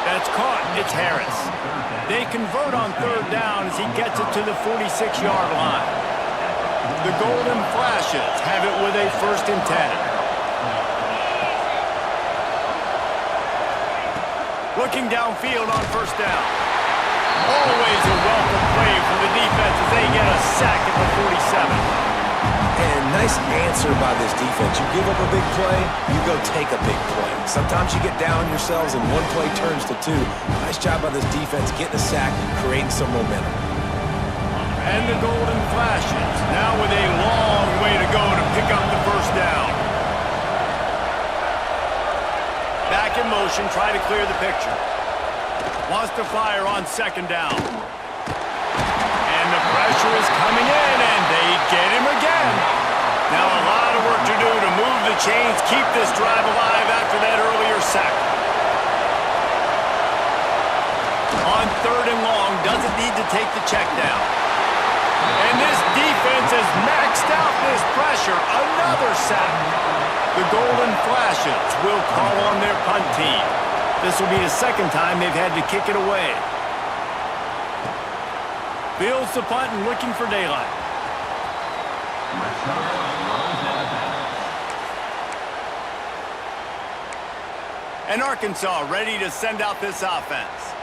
That's caught. It's Harris. They convert on third down as he gets it to the 46-yard line. The Golden Flashes have it with a 1st and 10. Looking downfield on 1st down. Always a welcome play for the defense as they get a sack at the 47. And nice answer by this defense. You give up a big play, you go take a big play. Sometimes you get down yourselves and one play turns to 2. Nice job by this defense getting a sack, creating some momentum. And the Golden Flashes now with a long way to go to pick up the 1st down. Back in motion, try to clear the picture. Wants to fire on 2nd down. And the pressure is coming in, and they get him again. Now a lot of work to do to move the chains, keep this drive alive after that earlier sack. On 3rd and long, doesn't need to take the check down. And this defense has maxed out this pressure. Another sack. The Golden Flashes will call on their punt team. This will be the 2nd time they've had to kick it away. Fields the punt and looking for daylight. And Arkansas ready to send out this offense.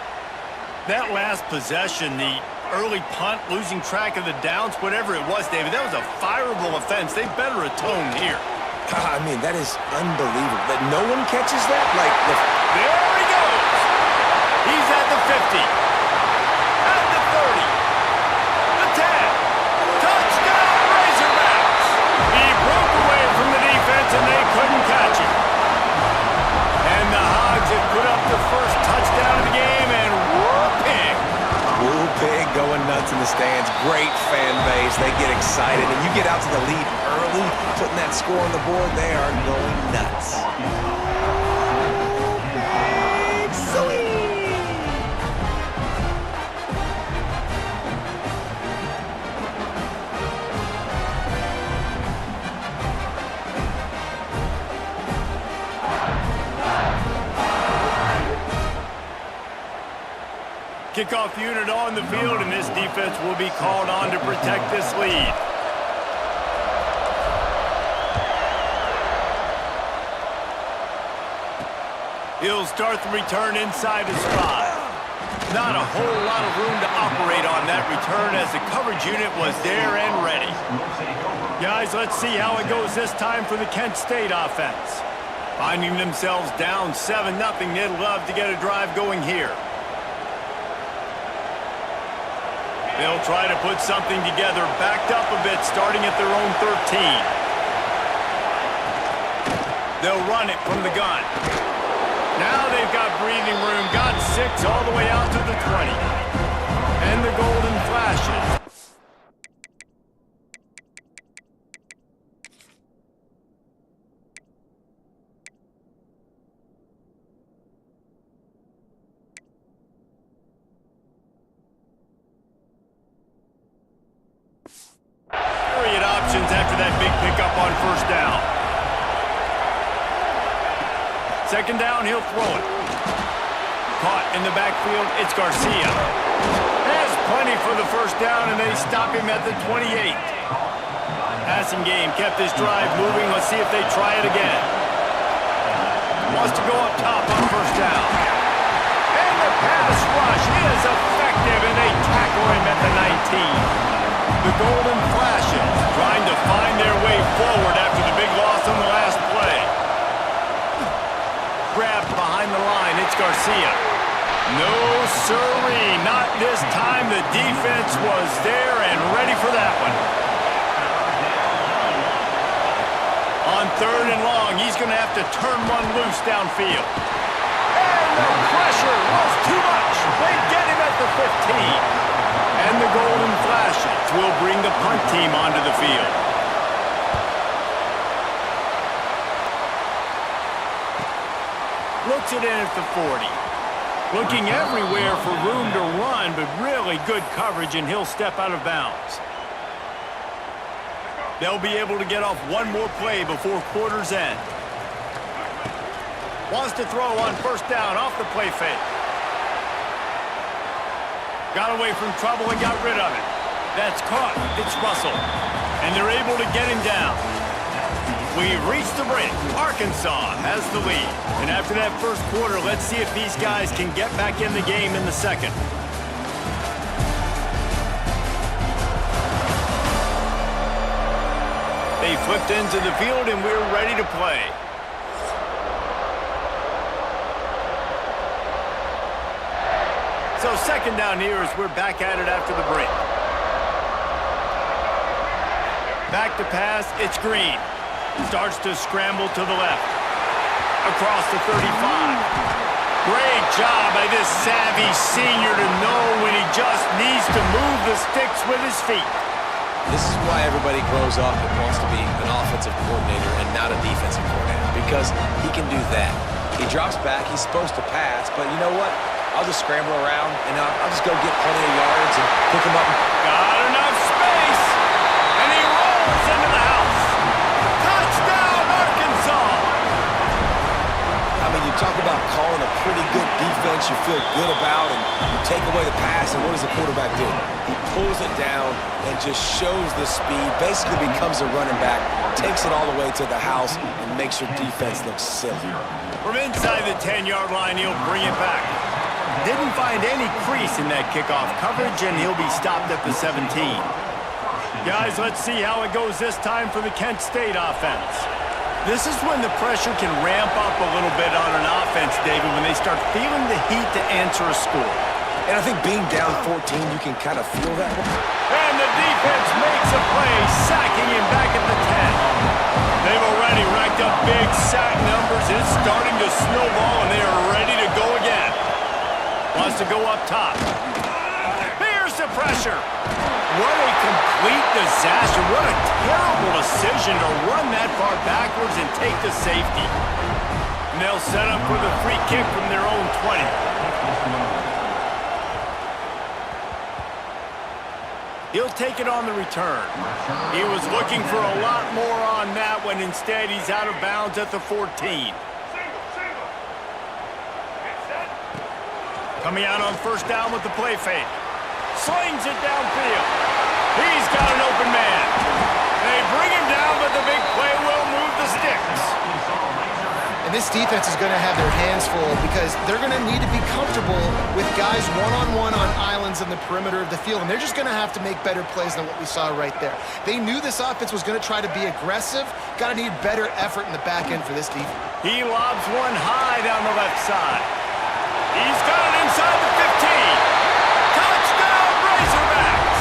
That last possession, the early punt, losing track of the downs, whatever it was, David, that was a fireable offense. They better atone here. I mean, that is unbelievable. That no one catches that? There he goes. He's at the 50. At the 30. The 10. Touchdown, Razorbacks. He broke away from the defense and they couldn't catch him. And the Hogs have put up the 1st touchdown of the game, and whooping. Woo pig going nuts in the stands. Great fan base. They get excited, and you get out to the lead early, putting that score on the board. They are going nuts. Kickoff unit on the field, and this defense will be called on to protect this lead. He'll start the return inside his 5. Not a whole lot of room to operate on that return as the coverage unit was there and ready. Guys, let's see how it goes this time for the Kent State offense. Finding themselves down 7-0, they'd love to get a drive going here. They'll try to put something together, backed up a bit, starting at their own 13. They'll run it from the gun. Now they've got breathing room, got 6 all the way out to the 20. And the Golden Flashes. After that big pickup on 1st down. 2nd down, he'll throw it. Caught in the backfield, it's Garcia. Has plenty for the 1st down, and they stop him at the 28. Passing game kept this drive moving. Let's see if they try it again. Wants to go up top on 1st down. And the pass rush is effective, and they tackle him at the 19. The Golden Flashes trying to find their way forward after the big loss on the last play. Grabbed behind the line, it's Garcia. No siree, not this time. The defense was there and ready for that one. On 3rd and long, he's going to have to turn one loose downfield. And the pressure was too much. They get him at the 15. And the Golden Flashes will bring the punt team onto the field. Looks it in at the 40. Looking everywhere for room to run, but really good coverage, and he'll step out of bounds. They'll be able to get off one more play before quarter's end. Wants to throw on first down off the play fake. Got away from trouble and got rid of it. That's caught. It's Russell. And they're able to get him down. We've reached the break. Arkansas has the lead. And after that first quarter, let's see if these guys can get back in the game in the second. They flipped into the field, and we're ready to play. So second down here as we're back at it after the break. Back to pass, it's Green. Starts to scramble to the left. Across the 35. Great job by this savvy senior to know when he just needs to move the sticks with his feet. This is why everybody grows up and wants to be an offensive coordinator and not a defensive coordinator, because he can do that. He drops back, he's supposed to pass, but you know what? I'll just scramble around, and I'll just go get plenty of yards and pick him up. Got enough space, and he rolls into the house. Touchdown, Arkansas! I mean, you talk about calling a pretty good defense you feel good about, and you take away the pass, and what does the quarterback do? He pulls it down and just shows the speed, basically becomes a running back, takes it all the way to the house, and makes your defense look silly. From inside the 10-yard line, he'll bring it back. Didn't find any crease in that kickoff coverage, and he'll be stopped at the 17. Guys, let's see how it goes this time for the Kent State offense. This is when the pressure can ramp up a little bit on an offense, David, when they start feeling the heat to answer a score. And I think being down 14, you can kind of feel that. And the defense makes a play, sacking him back at the 10. They've already racked up big sack numbers. It's starting to snowball, and they are ready to go again. Wants to go up top. Here's the pressure. What a complete disaster. What a terrible decision to run that far backwards and take the safety. And they'll set up for the free kick from their own 20. He'll take it on the return. He was looking for a lot more on that when instead he's out of bounds at the 14. Coming out on first down with the play fake. Slings it downfield. He's got an open man. They bring him down, but the big play will move the sticks. And this defense is going to have their hands full because they're going to need to be comfortable with guys one-on-one on islands in the perimeter of the field, and they're just going to have to make better plays than what we saw right there. They knew this offense was going to try to be aggressive. Got to need better effort in the back end for this defense. He lobs one high down the left side. He's got it inside the 15. Touchdown, Razorbacks!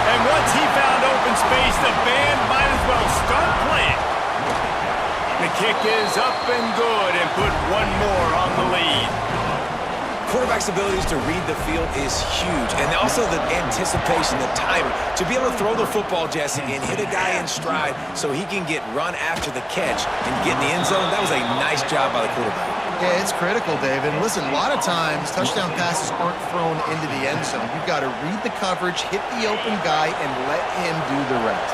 And once he found open space, the band might as well start playing. The kick is up and good and put one more on the lead. Quarterback's abilities to read the field is huge, and also the anticipation, the timing. To be able to throw the football, Jesse, and hit a guy in stride so he can get run after the catch and get in the end zone, that was a nice job by the quarterback. Yeah, it's critical, David. Listen, a lot of times touchdown passes aren't thrown into the end zone. You've got to read the coverage, hit the open guy, and let him do the rest.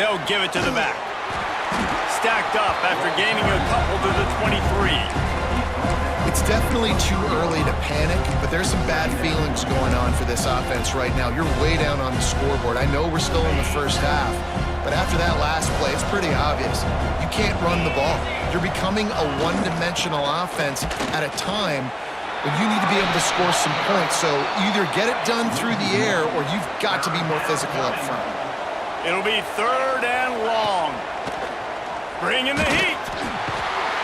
They'll give it to the back. Stacked up after gaining a couple to the 23. It's definitely too early to panic, but there's some bad feelings going on for this offense right now. You're way down on the scoreboard. I know we're still in the first half, but after that last play, it's pretty obvious. You can't run the ball. You're becoming a one-dimensional offense at a time when you need to be able to score some points. So either get it done through the air or you've got to be more physical up front. It'll be third and long. Bring in the heat.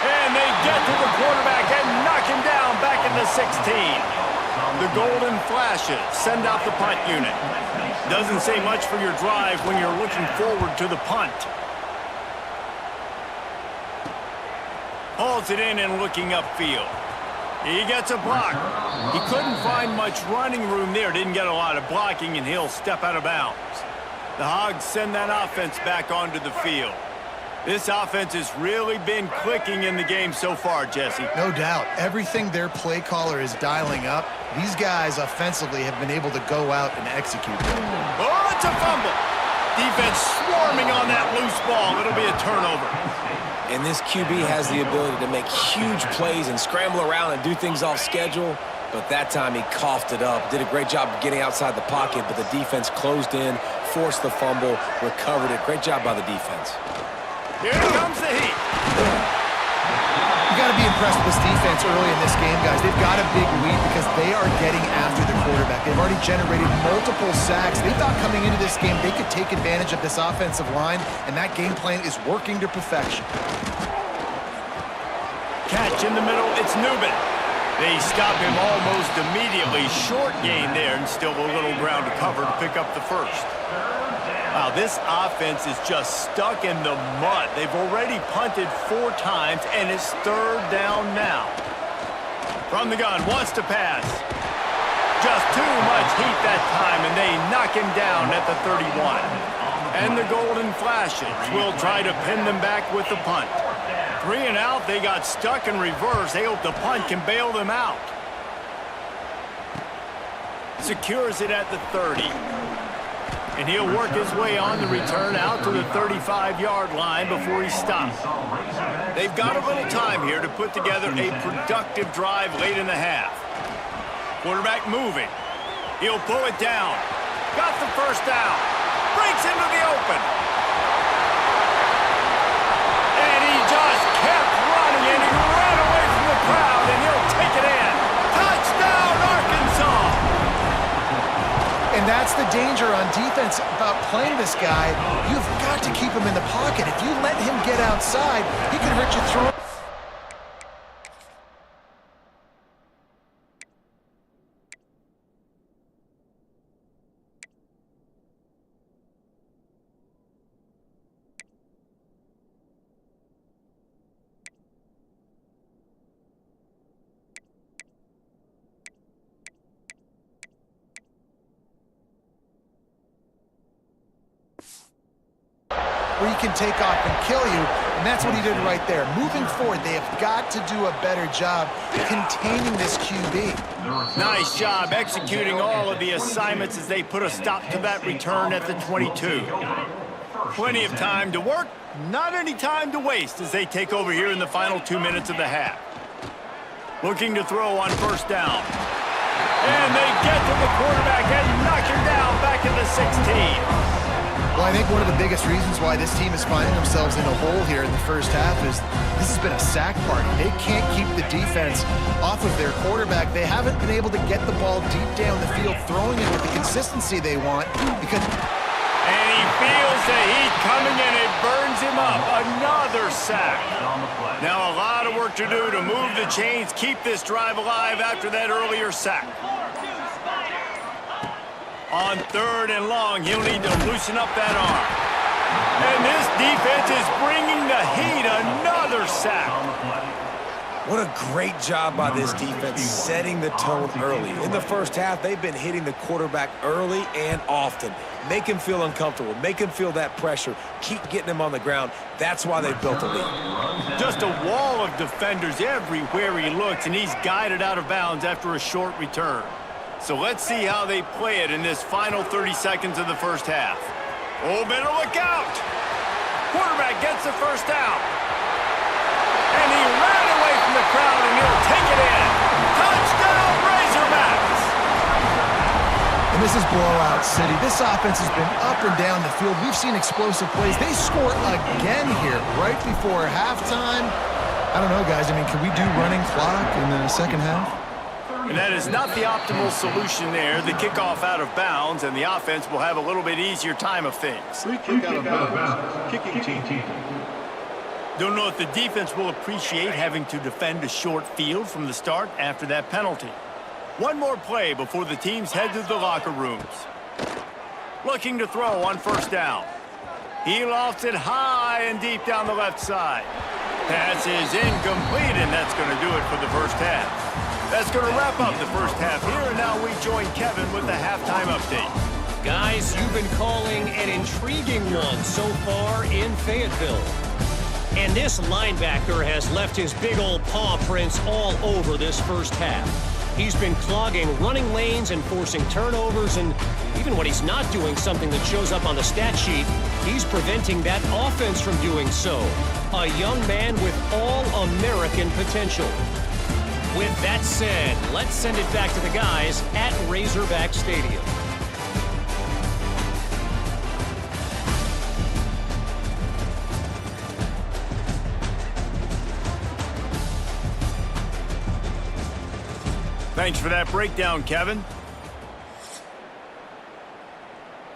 And they get to the quarterback and knock him down back in the 16. The golden flashes send out the punt unit. Doesn't say much for your drive when you're looking forward to the punt. Hauls it in and looking upfield. He gets a block. He couldn't find much running room there. Didn't get a lot of blocking, and he'll step out of bounds. The Hogs send that offense back onto the field. This offense has really been clicking in the game so far, Jesse. No doubt. Everything their play caller is dialing up, these guys offensively have been able to go out and execute them. Oh, it's a fumble. Defense swarming on that loose ball. It'll be a turnover. And this QB has the ability to make huge plays and scramble around and do things off schedule. But that time he coughed it up. Did a great job of getting outside the pocket, but the defense closed in, forced the fumble, recovered it. Great job by the defense. Here comes the heat. You got to be impressed with this defense early in this game, guys. They've got a big lead because they are getting after the quarterback. They've already generated multiple sacks. They thought coming into this game they could take advantage of this offensive line, and that game plan is working to perfection. Catch in the middle, it's Newman. They stop him almost immediately. Short gain there, and still a little ground to cover to pick up the first. Wow, this offense is just stuck in the mud. They've already punted 4 times, and it's 3rd down now. From the gun, wants to pass. Just too much heat that time, and they knock him down at the 31. And the golden flashes will try to pin them back with the punt. 3 and out, they got stuck in reverse. They hope the punt can bail them out. Secures it at the 30. And he'll work his way on the return out to the 35-yard line before he stops. They've got a little time here to put together a productive drive late in the half. Quarterback moving. He'll pull it down. Got the first down. Breaks into the open. And he just kept running, and he ran away from the crowd, and he'll take it in. Touchdown, Arkansas! And that's the danger on defense about playing this guy. You've got to keep him in the pocket. If you let him get outside, he can hurt you through. Where he can take off and kill you, and that's what he did right there. Moving forward, they have got to do a better job containing this QB. Nice job executing all of the assignments as they put a stop to that return at the 22. Plenty of time to work, not any time to waste as they take over here in the final 2 minutes of the half. Looking to throw on first down. And they get to the quarterback and knock him down back in the 16. Well, I think one of the biggest reasons why this team is finding themselves in a hole here in the first half is this has been a sack party. They can't keep the defense off of their quarterback. They haven't been able to get the ball deep down the field, throwing it with the consistency they want because... And he feels the heat coming and it burns him up. Another sack. Now a lot of work to do to move the chains, keep this drive alive after that earlier sack. On 3rd and long, he'll need to loosen up that arm. And this defense is bringing the heat. Another sack. What a great job by this defense setting the tone early. In the first half, they've been hitting the quarterback early and often. Make him feel uncomfortable. Make him feel that pressure. Keep getting him on the ground. That's why they've built a lead. Just a wall of defenders everywhere he looks, and he's guided out of bounds after a short return. So let's see how they play it in this final 30 seconds of the first half. Oh, better look out! Quarterback gets the first down. And he ran away from the crowd, and he'll take it in. Touchdown, Razorbacks! And this is blowout city. This offense has been up and down the field. We've seen explosive plays. They score again here right before halftime. I don't know, guys. I mean, can we do running clock in the second half? And that is not the optimal solution there. The kickoff out of bounds, and the offense will have a little bit easier time of things. Free kick out of bounds. Kicking team. Don't know if the defense will appreciate having to defend a short field from the start after that penalty. One more play before the teams head to the locker rooms. Looking to throw on first down. He lofts it high and deep down the left side. Pass is incomplete, and that's going to do it for the first half. That's going to wrap up the first half here, and now we join Kevin with the halftime update. Guys, you've been calling an intriguing one so far in Fayetteville. And this linebacker has left his big old paw prints all over this first half. He's been clogging running lanes and forcing turnovers, and even when he's not doing something that shows up on the stat sheet, he's preventing that offense from doing so. A young man with all-American potential. With that said, let's send it back to the guys at Razorback Stadium. Thanks for that breakdown, Kevin.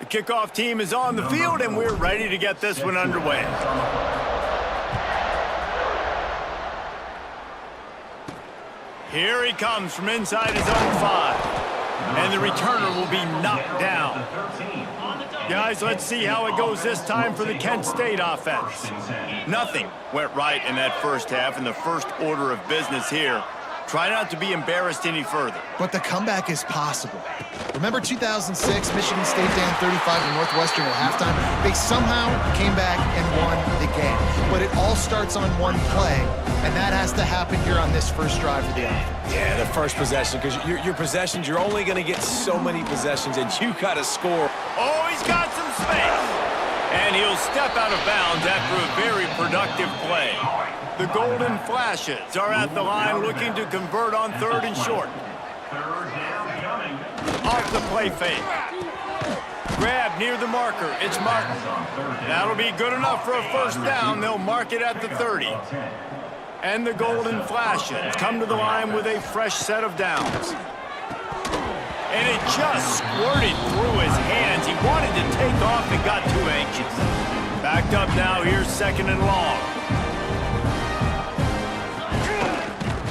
The kickoff team is on the field, and we're ready to get this one underway. Here he comes from inside his own 5. And the returner will be knocked down. Guys, let's see how it goes this time for the Kent State offense. Nothing went right in that first half, in the first order of business here. Try not to be embarrassed any further. But the comeback is possible. Remember 2006, Michigan State down 35 to Northwestern at halftime? They somehow came back and won the game. But it all starts on one play, and that has to happen here on this first drive of the offense. Yeah, the first possession, because your possessions, you're only going to get so many possessions, and you got to score. Oh, he's got some space. And he'll step out of bounds after a very productive play. The Golden Flashes are at the line looking to convert on 3rd and short. Off the play fake. Grab near the marker. It's Martin. That'll be good enough for a first down. They'll mark it at the 30. And the Golden Flashes come to the line with a fresh set of downs. And it just squirted through his hands. He wanted to take off and got too anxious. Backed up now. Here's 2nd and long.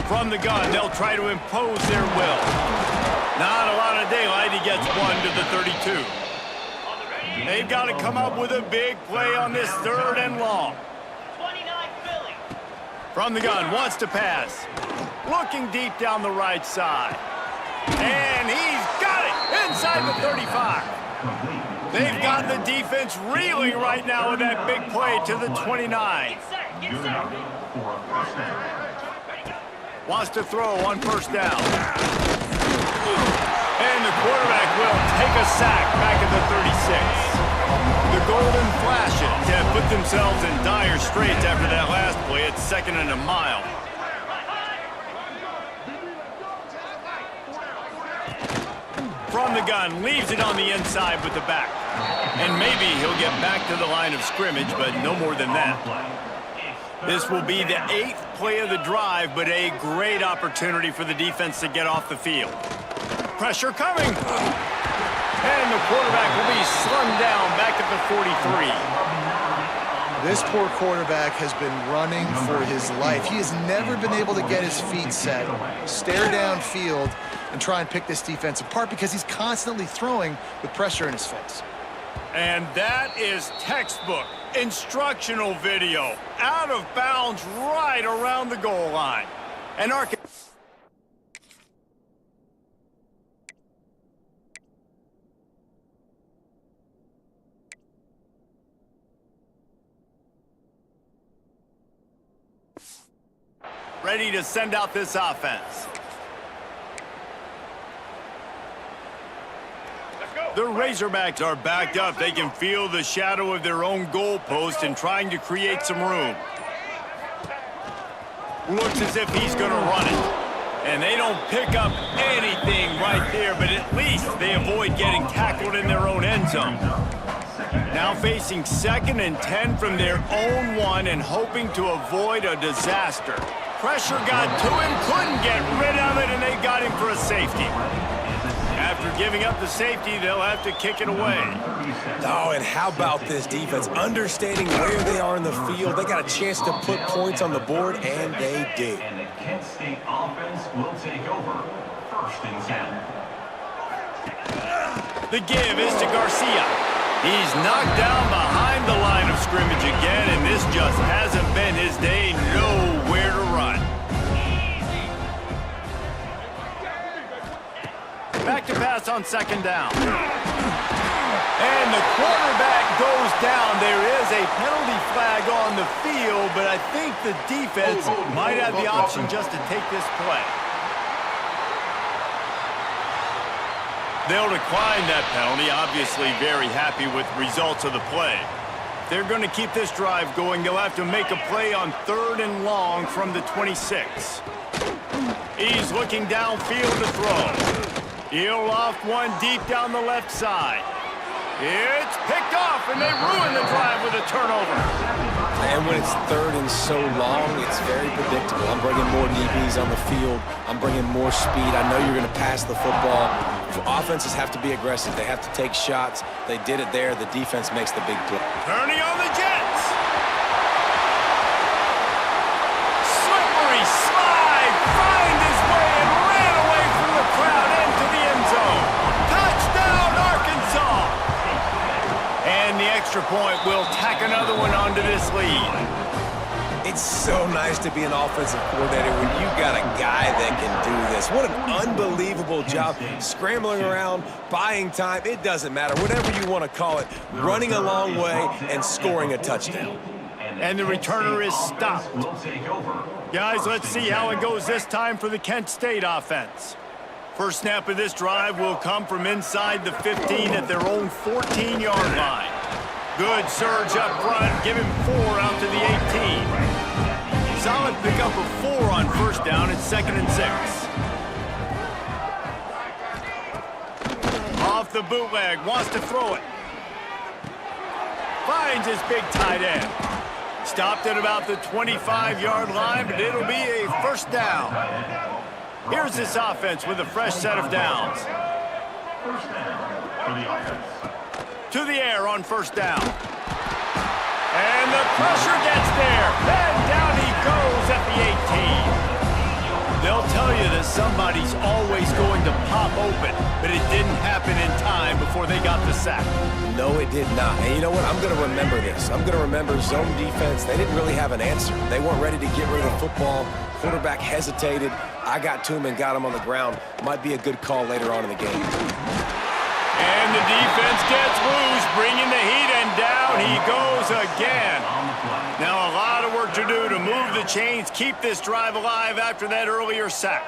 From the gun, they'll try to impose their will. Not a lot of daylight. He gets 1 to the 32. They've got to come up with a big play on this 3rd and long. From the gun, wants to pass. Looking deep down the right side. And he's got it inside the 35. They've got the defense reeling right now with that big play to the 29. Wants to throw on first down. And the quarterback will take a sack back at the 36. The Golden Flashes have put themselves in dire straits after that last play. It's 2nd and a mile. From the gun, leaves it on the inside with the back. And maybe he'll get back to the line of scrimmage, but no more than that. This will be the 8th play of the drive, but a great opportunity for the defense to get off the field. Pressure coming. And the quarterback will be slung down back at the 43. This poor quarterback has been running for his life. He has never been able to get his feet set, stare downfield, and try and pick this defense apart because he's constantly throwing with pressure in his face. And that is textbook instructional video. Out of bounds right around the goal line. And ready to send out this offense. The Razorbacks are backed up. They can feel the shadow of their own goalpost and trying to create some room. Looks as if he's going to run it. And they don't pick up anything right there, but at least they avoid getting tackled in their own end zone. Now facing 2nd and 10 from their own 1 and hoping to avoid a disaster. Pressure got to him, couldn't get rid of it, and they got him for a safety. After giving up the safety, they'll have to kick it away. Oh, and how about this defense? Understanding where they are in the field. They got a chance to put points on the board, and they did. And the Kent State offense will take over 1st and 10. The give is to Garcia. He's knocked down behind the line of scrimmage again, and this just hasn't been his day. Nowhere to run. Back to pass on 2nd down. And the quarterback goes down. There is a penalty flag on the field, but I think the defense might have the option just to take this play. They'll decline that penalty, obviously very happy with the results of the play. If they're going to keep this drive going, they'll have to make a play on 3rd and long from the 26. He's looking downfield to throw. He'll loft one deep down the left side. It's picked off, and they ruin the drive with a turnover. And when it's 3rd and so long, it's very predictable. I'm bringing more DBs on the field. I'm bringing more speed. I know you're going to pass the football. Offenses have to be aggressive. They have to take shots. They did it there. The defense makes the big play. Turning on the Jets. Slippery slide. Find his way and ran away from the crowd into the end zone. Touchdown, Arkansas. And the extra point will tack another one onto this lead. It's so nice to be an offensive coordinator when you got a guy that can do this. What an unbelievable job. Scrambling around, buying time, it doesn't matter. Whatever you want to call it, running a long way and scoring a touchdown. And the returner is stopped. Guys, let's see how it goes this time for the Kent State offense. First snap of this drive will come from inside the 15 at their own 14-yard line. Good surge up front, give him 4 out to the 18. Solid pickup of 4 on first down. It's 2nd and 6. Off the bootleg, wants to throw it. Finds his big tight end. Stopped at about the 25-yard line, but it'll be a first down. Here's this offense with a fresh set of downs. First down for the offense. To the air on first down. And the pressure gets there. And down he goes at the 18. They'll tell you that somebody's always going to pop open, but it didn't happen in time before they got the sack. No, it did not. And you know what? I'm going to remember this. I'm going to remember zone defense. They didn't really have an answer. They weren't ready to get rid of the football. Quarterback hesitated. I got to him and got him on the ground. Might be a good call later on in the game. And the defense gets loose, bringing the heat, and down he goes again. Now a lot of work to do to move the chains, keep this drive alive after that earlier sack.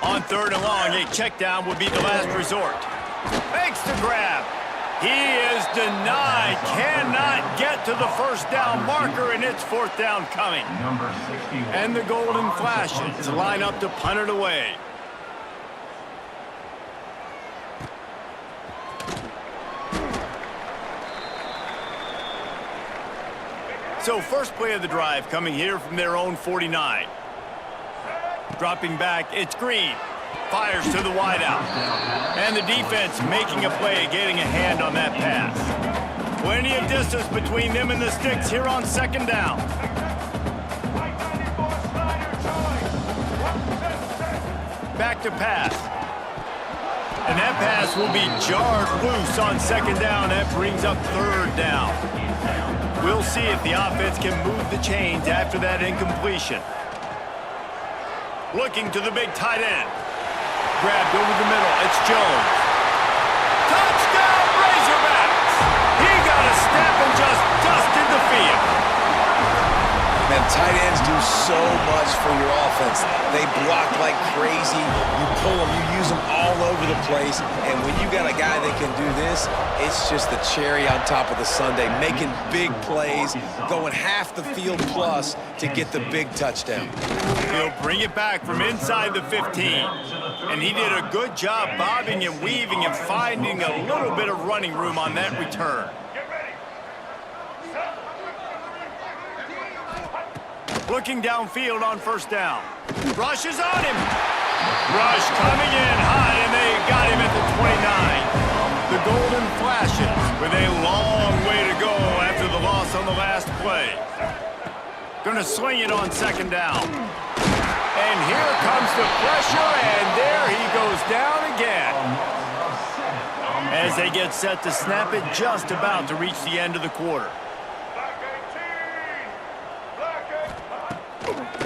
On 3rd and long, a check down would be the last resort. Makes the grab. He is denied, cannot get to the first down marker, and it's 4th down coming. And the golden flashes line up to punt it away. So first play of the drive coming here from their own 49. Dropping back, it's Green. Fires to the wideout. And the defense making a play, getting a hand on that pass. Plenty of distance between them and the sticks here on 2nd down. Back to pass. And that pass will be jarred loose on 2nd down. That brings up 3rd down. We'll see if the offense can move the chains after that incompletion. Looking to the big tight end. Grabbed over the middle. It's Jones. Touchdown, Razorbacks! He got a snap and just dusted the field. Man, tight ends do so much for your offense. They block like crazy. You pull them, you use them all over the place. And when you got a guy that can do this, it's just the cherry on top of the sundae, making big plays, going half the field plus to get the big touchdown. He'll bring it back from inside the 15. And he did a good job bobbing and weaving and finding a little bit of running room on that return. Looking downfield on first down. Rush is on him. Rush coming in high, and they got him at the 29. The Golden Flashes with a long way to go after the loss on the last play. Gonna sling it on 2nd down. And here comes the pressure, and there he goes down again. As they get set to snap it, just about to reach the end of the quarter.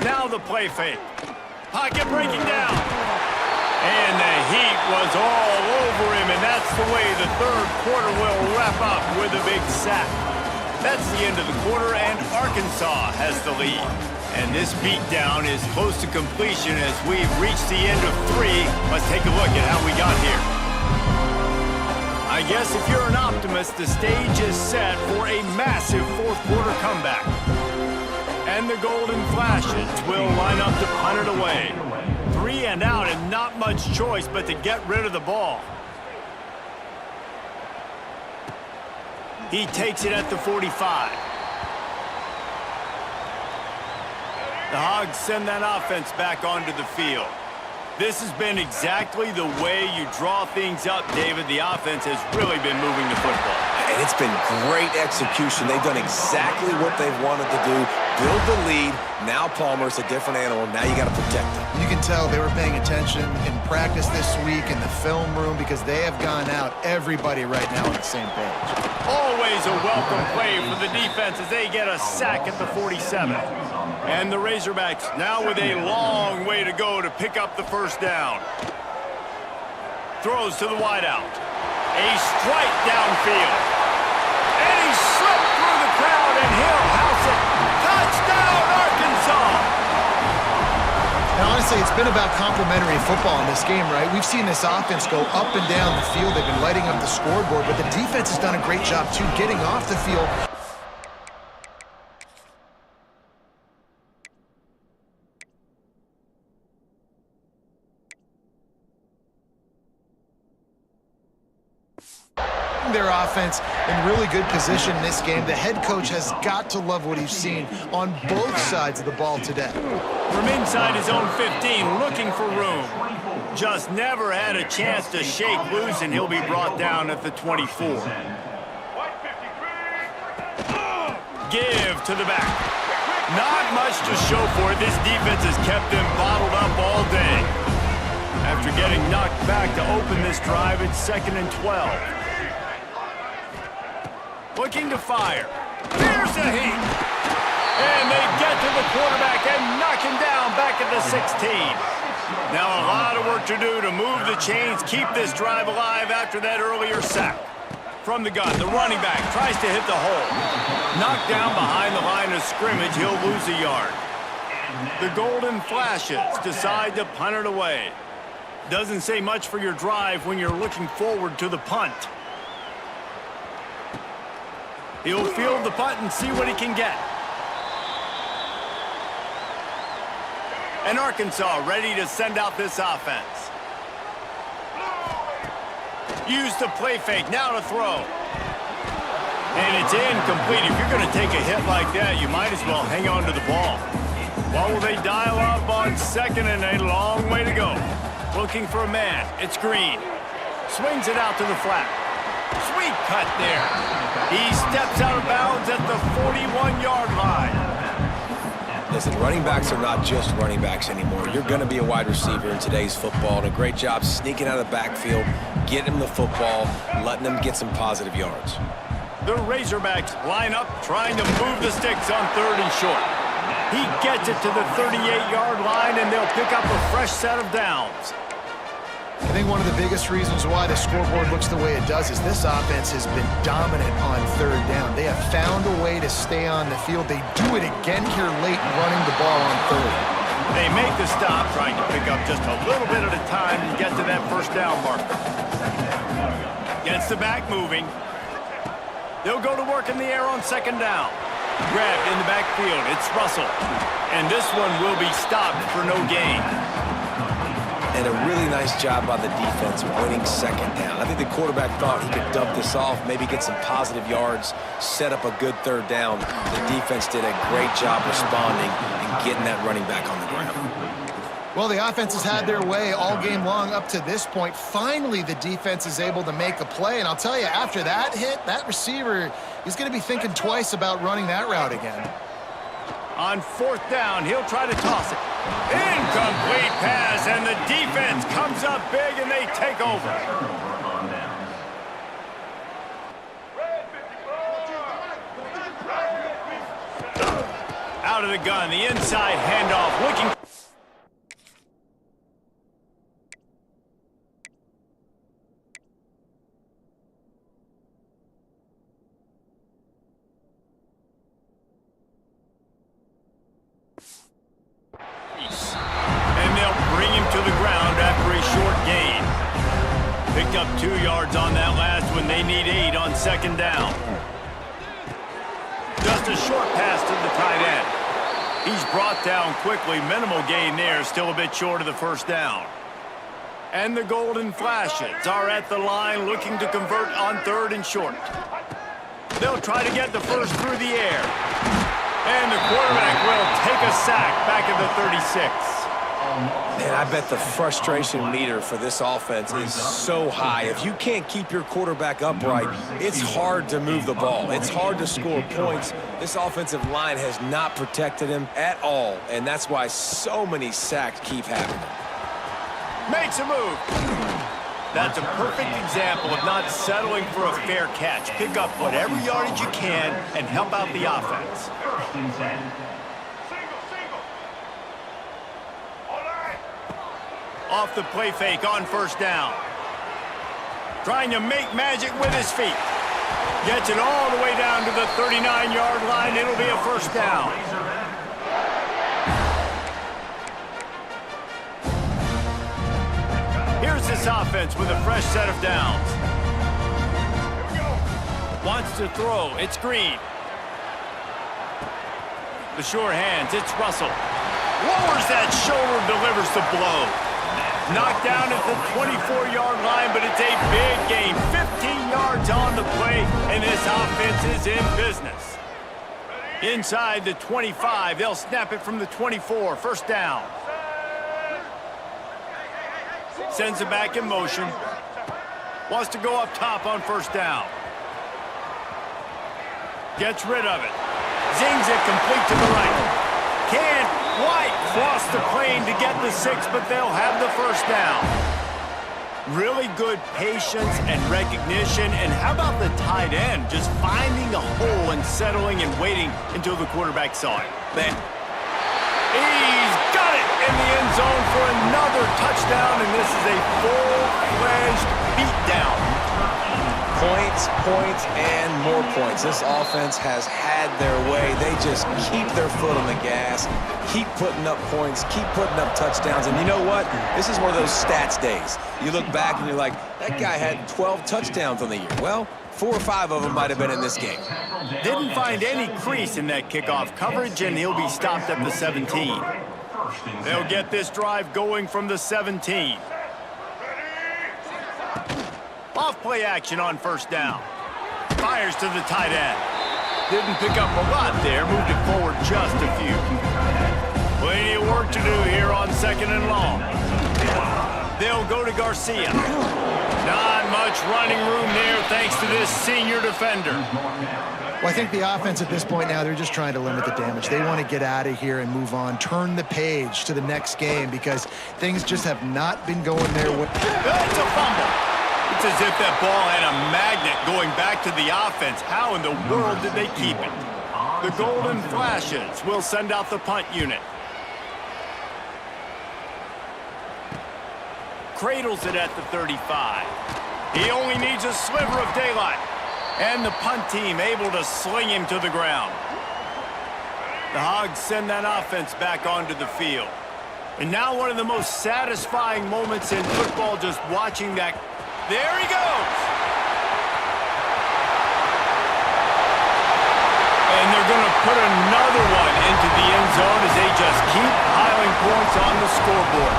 Now the play fake. Pocket breaking down. And the heat was all over him, and that's the way the 3rd quarter will wrap. wrap up with a big sack. That's the end of the quarter, and Arkansas has the lead. And this beatdown is close to completion as we've reached the end of 3. Let's take a look at how we got here. I guess if you're an optimist, the stage is set for a massive fourth quarter comeback. And the Golden Flashes will line up to punt it away. 3 and out, and not much choice but to get rid of the ball. He takes it at the 45. The Hogs send that offense back onto the field. This has been exactly the way you draw things up, David. The offense has really been moving the football. And it's been great execution. They've done exactly what they've wanted to do. Build the lead. Now Palmer's a different animal. Now you got to protect him. You can tell they were paying attention in practice this week in the film room because they have gone out, everybody right now on the same page. Always a welcome play for the defense as they get a sack at the 47. And the Razorbacks now with a long way to go to pick up the first down. Throws to the wideout. A strike downfield. And he slipped through the crowd and he'll house it. Touchdown, Arkansas! Now, honestly, it's been about complementary football in this game, right? We've seen this offense go up and down the field. They've been lighting up the scoreboard, but the defense has done a great job, too, getting off the field. Their offense in really good position in this game. The head coach has got to love what he's seen on both sides of the ball today. From inside his own 15, looking for room. Just never had a chance to shake loose, and he'll be brought down at the 24. Give to the back. Not much to show for it. This defense has kept them bottled up all day. After getting knocked back to open this drive, it's 2nd and 12. Looking to fire. Here's the heat. And they get to the quarterback and knock him down back at the 16. Now a lot of work to do to move the chains, keep this drive alive after that earlier sack. From the gun, the running back tries to hit the hole. Knocked down behind the line of scrimmage, he'll lose a yard. The Golden Flashes decide to punt it away. Doesn't say much for your drive when you're looking forward to the punt. He'll field the punt and see what he can get. And Arkansas ready to send out this offense. Use the play fake, now to throw. And it's incomplete. If you're going to take a hit like that, you might as well hang on to the ball. What will they dial up on 2nd and a long way to go? Looking for a man. It's Green. Swings it out to the flat. Sweet cut there. He steps out of bounds at the 41-yard line. Listen, running backs are not just running backs anymore. You're going to be a wide receiver in today's football. And a great job sneaking out of the backfield, getting them the football, letting them get some positive yards. The Razorbacks line up, trying to move the sticks on 3rd and short. He gets it to the 38-yard line, and they'll pick up a fresh set of downs. I think one of the biggest reasons why the scoreboard looks the way it does is this offense has been dominant on 3rd down. They have found a way to stay on the field. They do it again here late, running the ball on 3rd. They make the stop, trying to pick up just a little bit at a time and get to that first down marker. Gets the back moving. They'll go to work in the air on 2nd down. Grabbed in the backfield. It's Russell. And this one will be stopped for no gain. And a really nice job by the defense winning 2nd down. I think the quarterback thought he could dump this off, maybe get some positive yards, set up a good 3rd down. The defense did a great job responding and getting that running back on the ground. Well, the offense has had their way all game long up to this point. Finally, the defense is able to make a play. And I'll tell you, after that hit, that receiver, he's going to be thinking twice about running that route again. On 4th down, he'll try to toss it. Incomplete pass, and the defense comes up big, and they take over. Out of the gun, the inside handoff, looking. yards on that last one. They need 8 on second down. Just a short pass to the tight end. He's brought down quickly. Minimal gain there. Still a bit short of the first down. And the Golden Flashes are at the line looking to convert on 3rd and short. They'll try to get the first through the air. And the quarterback will take a sack back at the 36. Man, I bet the frustration meter for this offense is so high. If you can't keep your quarterback upright, it's hard to move the ball. It's hard to score points. This offensive line has not protected him at all, and that's why so many sacks keep happening. Makes a move. That's a perfect example of not settling for a fair catch. Pick up whatever yardage you can and help out the offense. Off the play fake on first down. Trying to make magic with his feet. Gets it all the way down to the 39-yard line. It'll be a first down. Here's this offense with a fresh set of downs. Wants to throw. It's Green. The sure hands. It's Russell. Lowers that shoulder, delivers the blow. Knocked down at the 24-yard line, but it's a big gain. 15 yards on the play, and this offense is in business. Inside the 25, they'll snap it from the 24. First down. Sends it back in motion. Wants to go up top on first down. Gets rid of it. Zings it complete to the right. Can't quite cross the plane to get the 6, but they'll have the first down. Really good patience and recognition. And how about the tight end just finding the hole and settling and waiting until the quarterback saw it? Man, he's got it in the end zone for another touchdown, and this is a full-fledged beatdown. Points, points, and more points. This offense has had their way. They just keep their foot on the gas, keep putting up points, keep putting up touchdowns. And you know what? This is one of those stats days. You look back and you're like, that guy had 12 touchdowns on the year. Well, 4 or 5 of them might have been in this game. Didn't find any crease in that kickoff coverage, and he'll be stopped at the 17. They'll get this drive going from the 17. Off play action on first down. Fires to the tight end. Didn't pick up a lot there. Moved it forward just a few. Plenty of work to do here on second and long. They'll go to Garcia. Not much running room there thanks to this senior defender. Well, I think the offense at this point now, they're just trying to limit the damage. They want to get out of here and move on, turn the page to the next game because things just have not been going their way. It's a fumble. It's as if that ball had a magnet going back to the offense. How in the world did they keep it? The Golden Flashes will send out the punt unit. Cradles it at the 35. He only needs a sliver of daylight. And the punt team able to sling him to the ground. The Hogs send that offense back onto the field. And now one of the most satisfying moments in football, just watching that. There he goes. And they're going to put another one into the end zone as they just keep piling points on the scoreboard.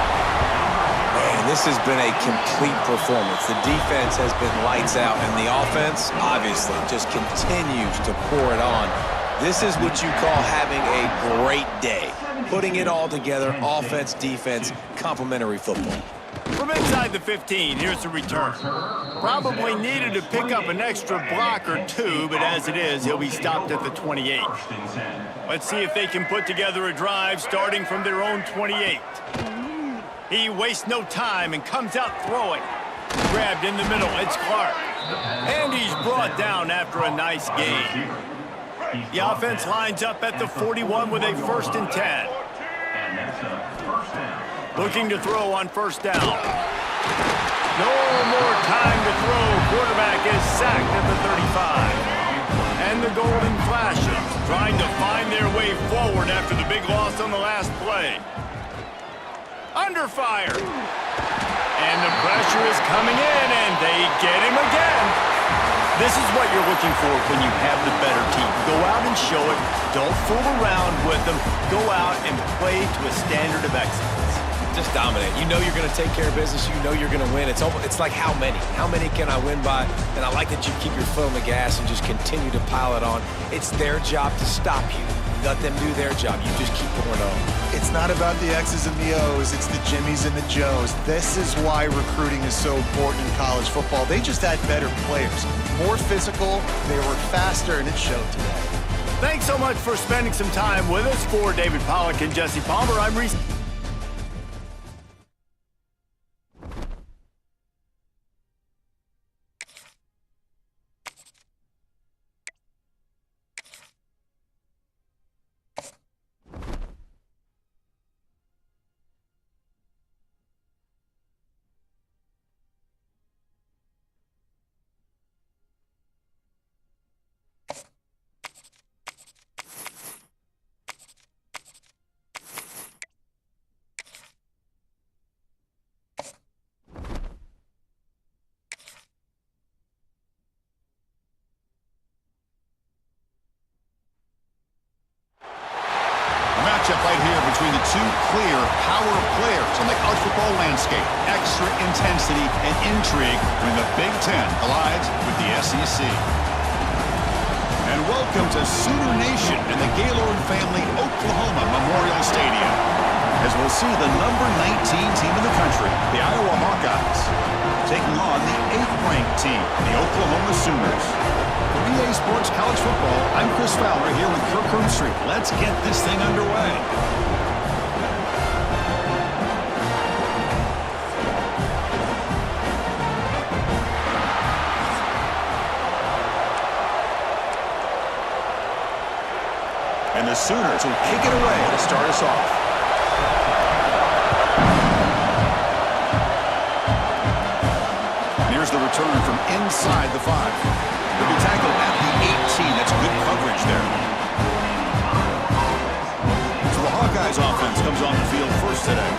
Man, this has been a complete performance. The defense has been lights out, and the offense, obviously, just continues to pour it on. This is what you call having a great day. Putting it all together, offense, defense, complementary football. From inside the 15, here's the return. Probably needed to pick up an extra block or two, but as it is, he'll be stopped at the 28. Let's see if they can put together a drive starting from their own 28. He wastes no time and comes out throwing. Grabbed in the middle, it's Clark. And he's brought down after a nice gain. The offense lines up at the 41 with a 1st and 10. Looking to throw on first down. No more time to throw. Quarterback is sacked at the 35. And the Golden Flashes trying to find their way forward after the big loss on the last play. Under fire. And And the pressure is coming in, and they get him again. This is what you're looking for when you have the better team. Go out and show it. Don't fool around with them. Go out and play to a standard of excellence. Just dominate. You know you're going to take care of business. You know you're going to win. It's like how many? How many can I win by? And I like that you keep your foot on the gas and just continue to pile it on. It's their job to stop you. Let them do their job. You just keep going on. It's not about the X's and the O's. It's the Jimmies and the Joes. This is why recruiting is so important in college football. They just had better players. More physical, they were faster, and it showed today. Thanks so much for spending some time with us. For David Pollack and Jesse Palmer, I'm Reese. Matchup right here between the two clear power players on the college football landscape. Extra intensity and intrigue when the Big Ten collides with the SEC. And welcome to Sooner Nation and the Gaylord Family Oklahoma Memorial Stadium, as we'll see the number 19 team in the country, the Iowa Hawkeyes, taking on the 8th-ranked team, the Oklahoma Sooners. For EA Sports College Football, I'm Chris Fowler here with Kirk Herbstreit. Let's get this thing underway. And the Sooners will kick it away to start us off. Here's the return from inside the 5. They'll be tackled at the 18. That's good coverage there. So the Hawkeyes offense comes on the field first today.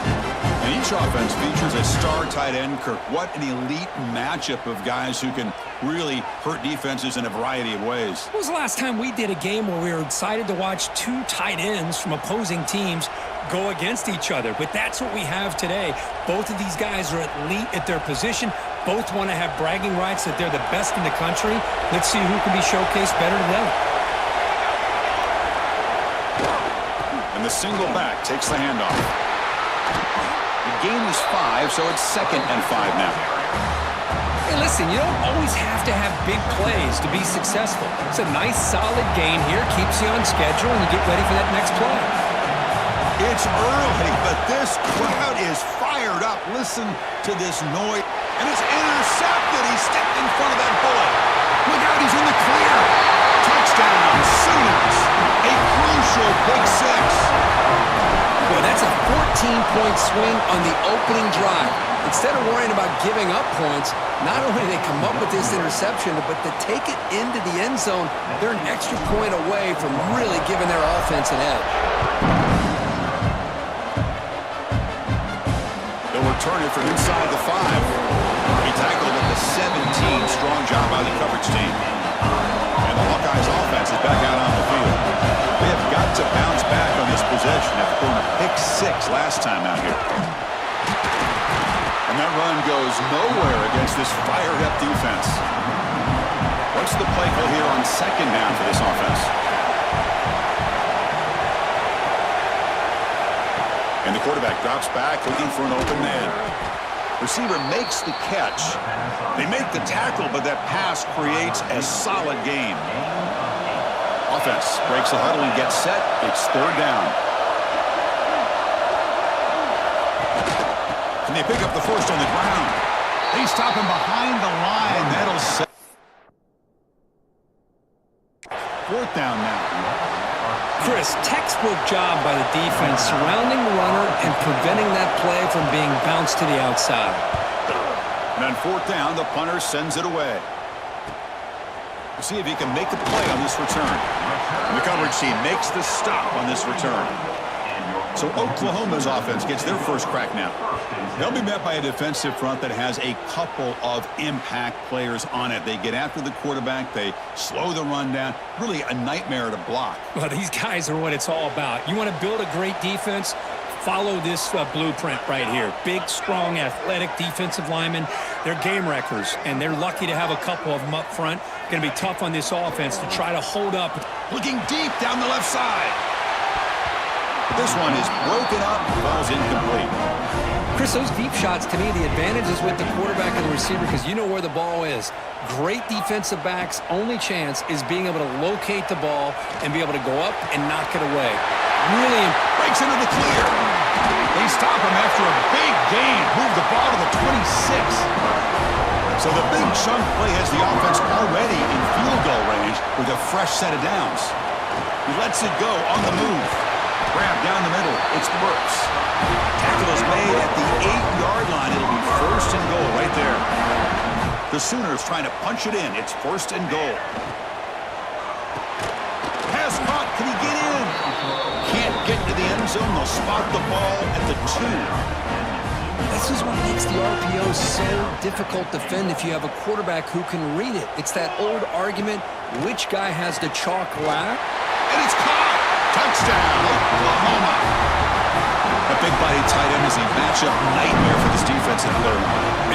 And each offense features a star tight end, Kirk. What an elite matchup of guys who can really hurt defenses in a variety of ways. When was the last time we did a game where we were excited to watch two tight ends from opposing teams go against each other? But that's what we have today. Both of these guys are elite at their position. Both want to have bragging rights that they're the best in the country. Let's see who can be showcased better today. And the single back takes the handoff. The gain is 5, so it's 2nd and 5 now. Hey, listen, you don't always have to have big plays to be successful. It's a nice, solid gain here. Keeps you on schedule, and you get ready for that next play. It's early, but this crowd is fired up. Listen to this noise. And it's intercepted. He stepped in front of that bullet. Look out, he's in the clear. Touchdown, Sooners. A crucial pick 6. Boy, that's a 14-point swing on the opening drive. Instead of worrying about giving up points, not only do they come up with this interception, but to take it into the end zone, they're an extra point away from really giving their offense an edge. They'll return it from inside the 5. He tackled with the 17. Strong job by the coverage team. And the Hawkeyes offense is back out on the field. They have got to bounce back on this possession after throwing a pick 6 last time out here. And that run goes nowhere against this fired-up defense. What's the play call here on 2nd down for this offense? And the quarterback drops back looking for an open man. Receiver makes the catch. They make the tackle, but that pass creates a solid gain. Offense breaks the huddle and gets set. It's 3rd down. Can they pick up the first on the ground? They stop him behind the line. That'll set. 4th down now. Chris, textbook job by the defense surrounding the runner and preventing that play from being bounced to the outside. And on 4th down, the punter sends it away. We'll see if he can make the play on this return. And the coverage team makes the stop on this return. So Oklahoma's offense gets their first crack now. They'll be met by a defensive front that has a couple of impact players on it. They get after the quarterback. They slow the run down. Really a nightmare to block. Well, these guys are what it's all about. You want to build a great defense? Follow this blueprint right here. Big, strong, athletic defensive linemen. They're game wreckers, and they're lucky to have a couple of them up front. Going to be tough on this offense to try to hold up. Looking deep down the left side. This one is broken up, falls incomplete. Chris, those deep shots, to me, the advantage is with the quarterback and the receiver because you know where the ball is. Great defensive backs' only chance is being able to locate the ball and be able to go up and knock it away. Really breaks into the clear. They stop him after a big gain. Move the ball to the 26. So the big chunk play has the offense already in field goal range with a fresh set of downs. He lets it go on the move. Grab down the middle. It's Burks. Tackle is made at the 8-yard line. It'll be first and goal right there. The Sooners trying to punch it in. It's first and goal. Pass caught. Can he get in? Can't get to the end zone. They'll spot the ball at the 2. This is what makes the RPO so difficult to defend if you have a quarterback who can read it. It's that old argument, which guy has the chalk lap? And it's caught! Touchdown, Oklahoma! A big-body tight end is a matchup nightmare for this defense at third.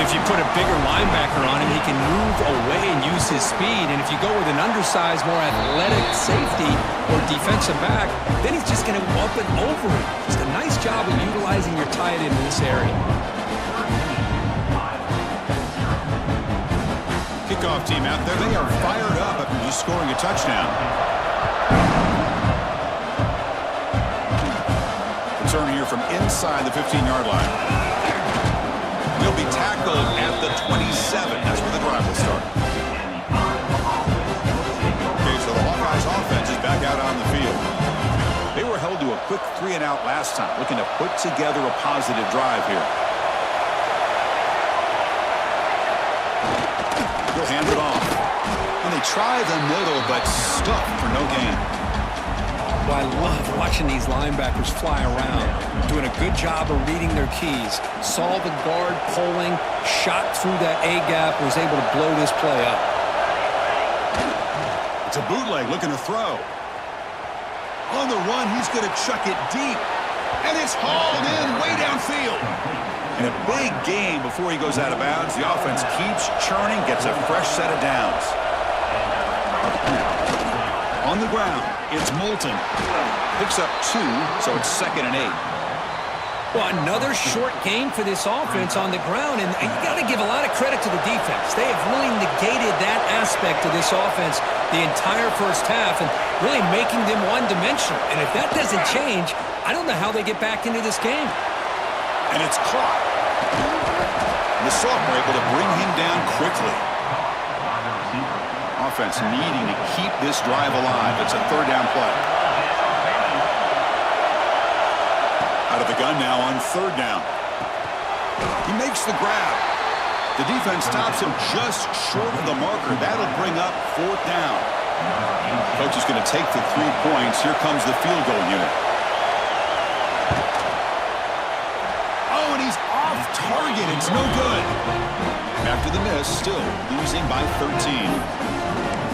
If you put a bigger linebacker on him, he can move away and use his speed. And if you go with an undersized, more athletic safety or defensive back, then he's just going to go up and over it. Just a nice job of utilizing your tight end in this area. Kickoff team out there. They are fired up after just scoring a touchdown. Return here from inside the 15-yard line. He'll be tackled at the 27. That's where the drive will start. Okay, so the Hawkeyes offense is back out on the field. They were held to a quick 3-and-out last time, looking to put together a positive drive here. He'll hand it off. And they try the middle, but stuck for no gain. Well, I love watching these linebackers fly around, doing a good job of reading their keys. Saw the guard pulling, shot through that A-gap, was able to blow this play up. It's a bootleg looking to throw. On the run, he's going to chuck it deep. And it's hauled in way downfield. And a big gain before he goes out of bounds. The offense keeps churning, gets a fresh set of downs. On the ground, it's Moulton. Picks up 2, so it's 2nd and 8. Well, another short game for this offense on the ground, and you got to give a lot of credit to the defense. They have really negated that aspect of this offense the entire first half and really making them one-dimensional. And if that doesn't change, I don't know how they get back into this game. And it's caught. And the sophomore able to bring him down quickly. Offense needing to keep this drive alive. It's a 3rd down play. Out of the gun now on 3rd down. He makes the grab. The defense stops him just short of the marker. That'll bring up 4th down. Coach is going to take the 3 points. Here comes the field goal unit. Oh, and he's off target. It's no good. After the miss, still losing by 13.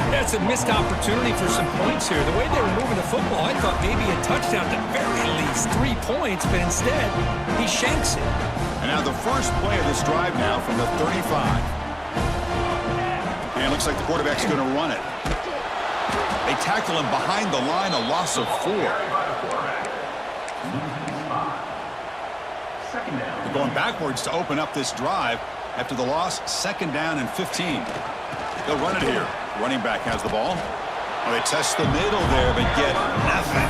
That's a missed opportunity for some points here. The way they were moving the football, I thought maybe a touchdown, at the very least 3 points, but instead, he shanks it. And now the first play of this drive now from the 35. And it looks like the quarterback's going to run it. They tackle him behind the line, a loss of 4. They're going backwards to open up this drive after the loss, 2nd down and 15. They'll run it here. Running back has the ball. Oh, they test the middle there, but get nothing.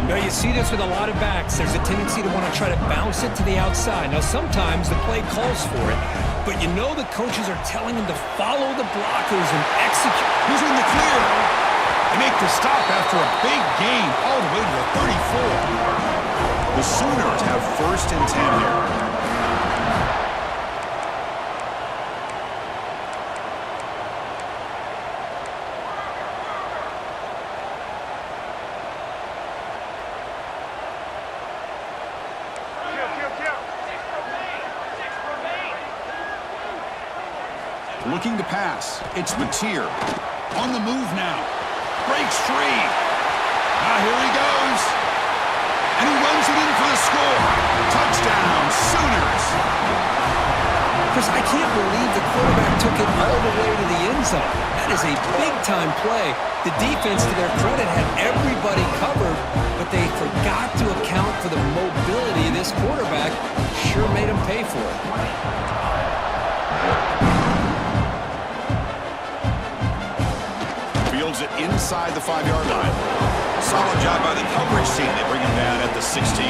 Now, you see this with a lot of backs. There's a tendency to want to try to bounce it to the outside. Now, sometimes the play calls for it, but you know the coaches are telling them to follow the blockers and execute. Who's in the clear? They make the stop after a big gain all the way to the 34. The Sooners have 1st and 10 here. Looking to pass. It's Mateer. On the move now. Breaks free. Now here he goes. And he runs it in for the score. Touchdown, Sooners. Chris, I can't believe the quarterback took it all the way to the end zone. That is a big-time play. The defense, to their credit, had everybody covered, but they forgot to account for the mobility of this quarterback. Sure made him pay for it. Fields it inside the 5-yard line. Solid job by the coverage team. They bring him down at the 16.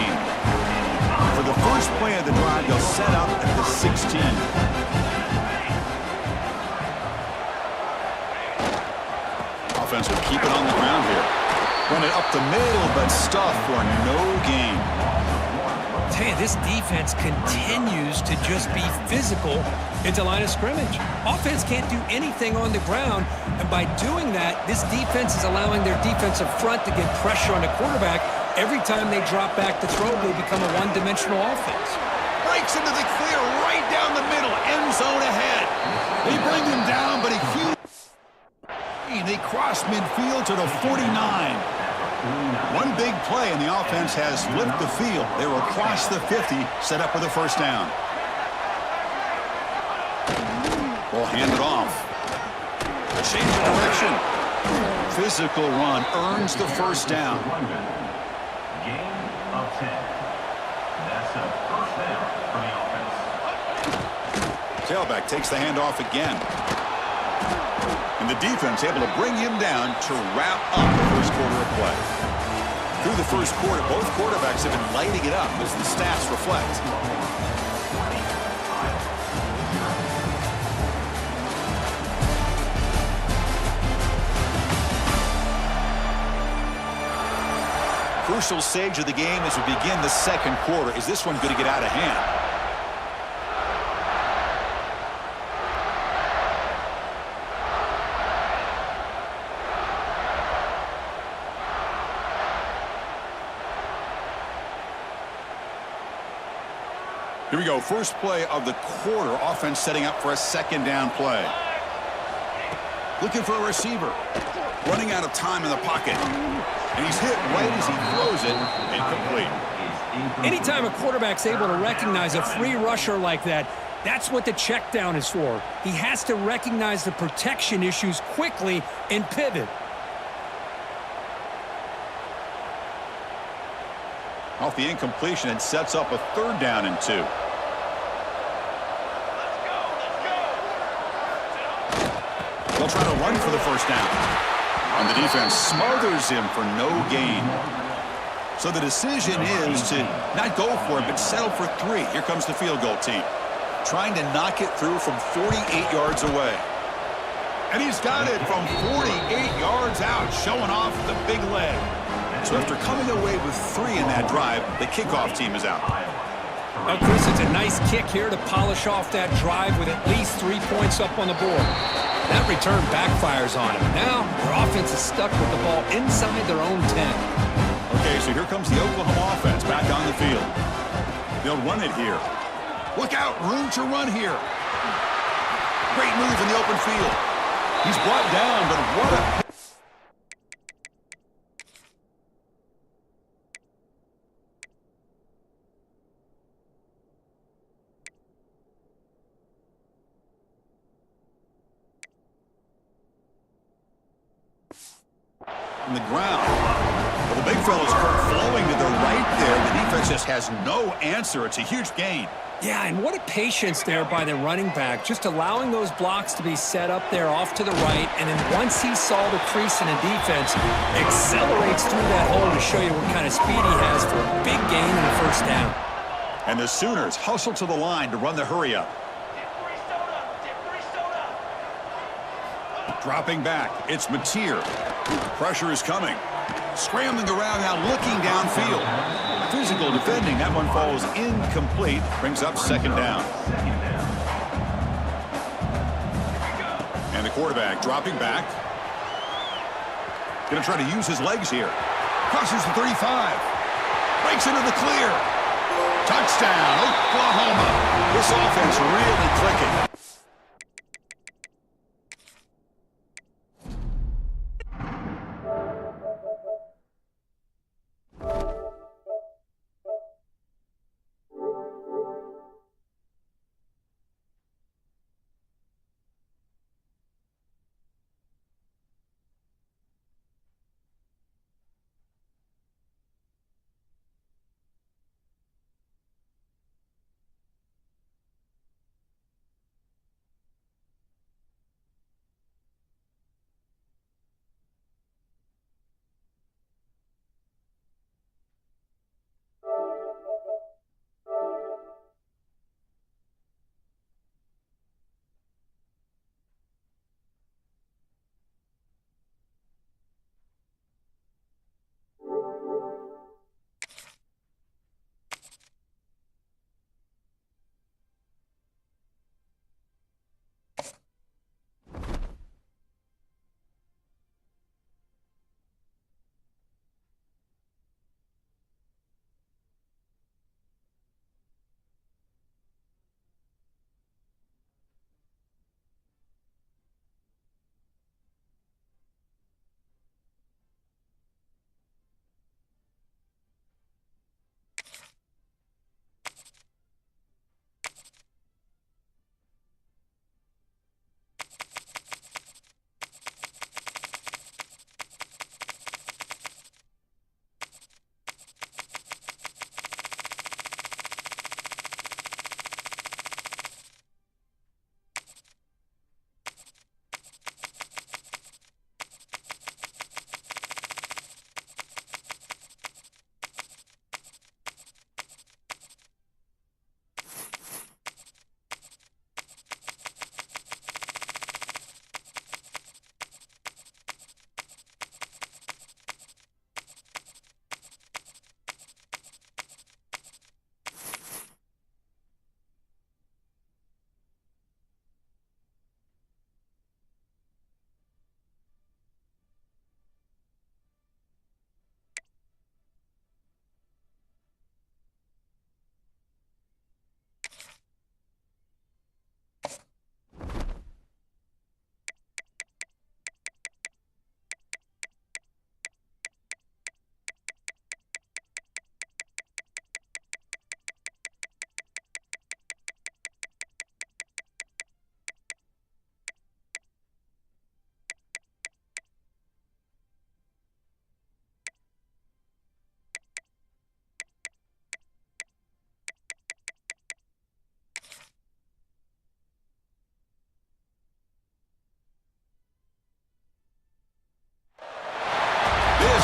For the first play of the drive, they'll set up at the 16. Offense will keep it on the ground here. Run it up the middle, but stuff for no gain. Tell you, this defense continues to just be physical at the line of scrimmage. Offense can't do anything on the ground, and by doing that, this defense is allowing their defensive front to get pressure on the quarterback. Every time they drop back to throw, they become a one-dimensional offense. Breaks into the clear right down the middle, end zone ahead. They bring him down, but they cross midfield to the 49. One big play, and the offense has flipped the field. They're across the 50, set up with a first down. Ball handed off. Change of direction. Physical run earns the first down. Gain of 10. That's a first down for the offense. Tailback takes the handoff again. And the defense able to bring him down to wrap up the first quarter of play. Through the first quarter, both quarterbacks have been lighting it up as the stats reflect. Crucial stage of the game as we begin the second quarter. Is this one going to get out of hand? Here we go, first play of the quarter. Offense setting up for a second down play. Looking for a receiver. Running out of time in the pocket. And he's hit right as he throws it. Incomplete. Anytime a quarterback's able to recognize a free rusher like that, that's what the check down is for. He has to recognize the protection issues quickly and pivot. Off the incompletion, it sets up a third down and 2. They'll try to run for the first down. And the defense smothers him for no gain. So the decision is to not go for it, but settle for 3. Here comes the field goal team. Trying to knock it through from 48 yards away. And he's got it from 48 yards out, showing off the big leg. So after coming away with 3 in that drive, the kickoff team is out. Well, Chris, it's a nice kick here to polish off that drive with at least 3 points up on the board. That return backfires on him. Now, their offense is stuck with the ball inside their own 10. Okay, so here comes the Oklahoma offense back on the field. They'll run it here. Look out, room to run here. Great move in the open field. He's brought down, but what a... on the ground. Well, the big fella's flowing to the right there. The defense just has no answer. It's a huge gain. Yeah, and what a patience there by the running back, just allowing those blocks to be set up there off to the right, and then once he saw the crease in the defense, accelerates through that hole to show you what kind of speed he has for a big gain and a first down. And the Sooners hustle to the line to run the hurry-up. Dropping back, it's Mateer. Pressure is coming. Scrambling around now, looking downfield. Physical defending, that one falls incomplete. Brings up second down. And the quarterback dropping back. Going to try to use his legs here. Crosses the 35. Breaks into the clear. Touchdown, Oklahoma. This offense really clicking.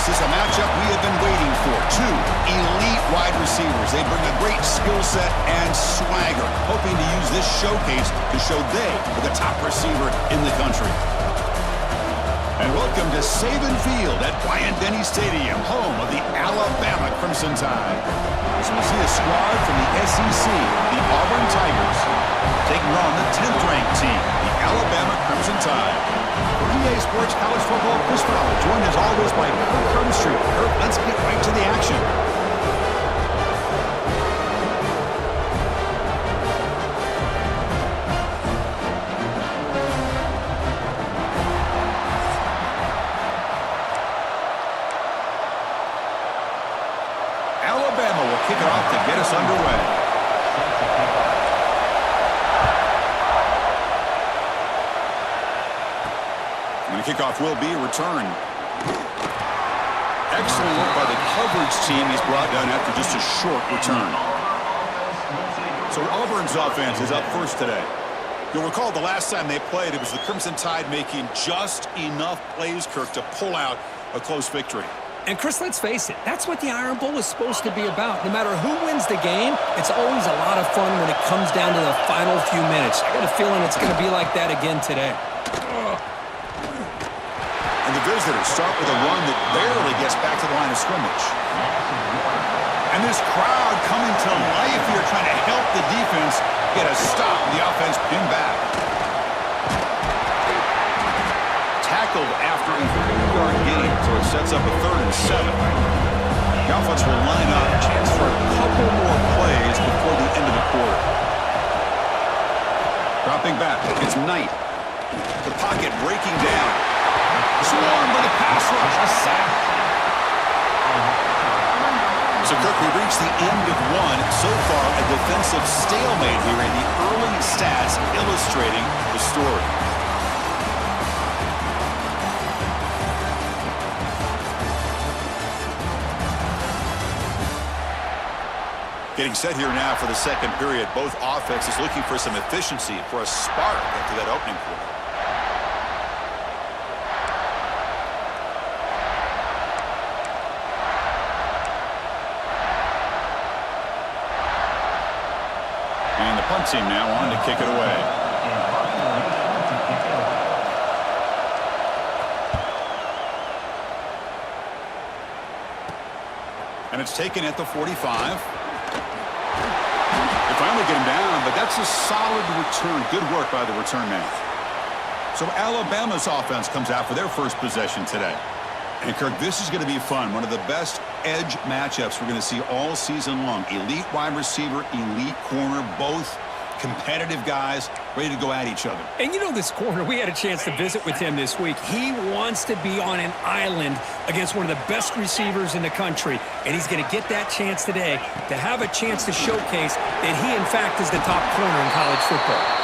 This is a matchup we have been waiting for. Two elite wide receivers. They bring a great skill set and swagger, hoping to use this showcase to show they are the top receiver in the country. And welcome to Saban Field at Bryant-Denny Stadium, home of the Alabama Crimson Tide. As we see a squad from the SEC, the Auburn Tigers, taking on the 10th-ranked team, the Alabama Crimson Tide. For EA Sports College Football, Chris Fowler, joined as always by Kirk Crumstreet. Kirk, let's get right to the action. Alabama will kick it off to get us underway. And the kickoff will be a return. Excellent work by the coverage team. He's brought down after just a short return. So Auburn's offense is up first today. You'll recall the last time they played, it was the Crimson Tide making just enough plays, Kirk, to pull out a close victory. And Chris, let's face it, that's what the Iron Bowl is supposed to be about. No matter who wins the game, it's always a lot of fun when it comes down to the final few minutes. I got a feeling it's going to be like that again today. And the visitors start with a run that barely gets back to the line of scrimmage. And this crowd coming to life here, trying to help the defense get a stop. The offense pinned back. Tackled after a 3-yard gain, so it sets up a 3rd and 7. The offense will line up, chance for a couple more plays before the end of the quarter. Dropping back, it's Knight. The pocket breaking down. Swarmed by the pass rush, a sack. So, Kirk, we reached the end of one. So far, a defensive stalemate here, and the early stats illustrating the story. Getting set here now for the second period. Both offenses looking for some efficiency, for a spark after that opening quarter. And the punt team now on to kick it away. And it's taken at the 45. They finally get him down, but that's a solid return. Good work by the return man. So Alabama's offense comes out for their first possession today. And, Kirk, this is going to be fun. One of the best edge matchups we're going to see all season long. Elite wide receiver, elite corner, both competitive guys ready to go at each other. And you know this corner, we had a chance to visit with him this week. He wants to be on an island against one of the best receivers in the country. And he's going to get that chance today to have a chance to showcase that he, in fact, is the top corner in college football.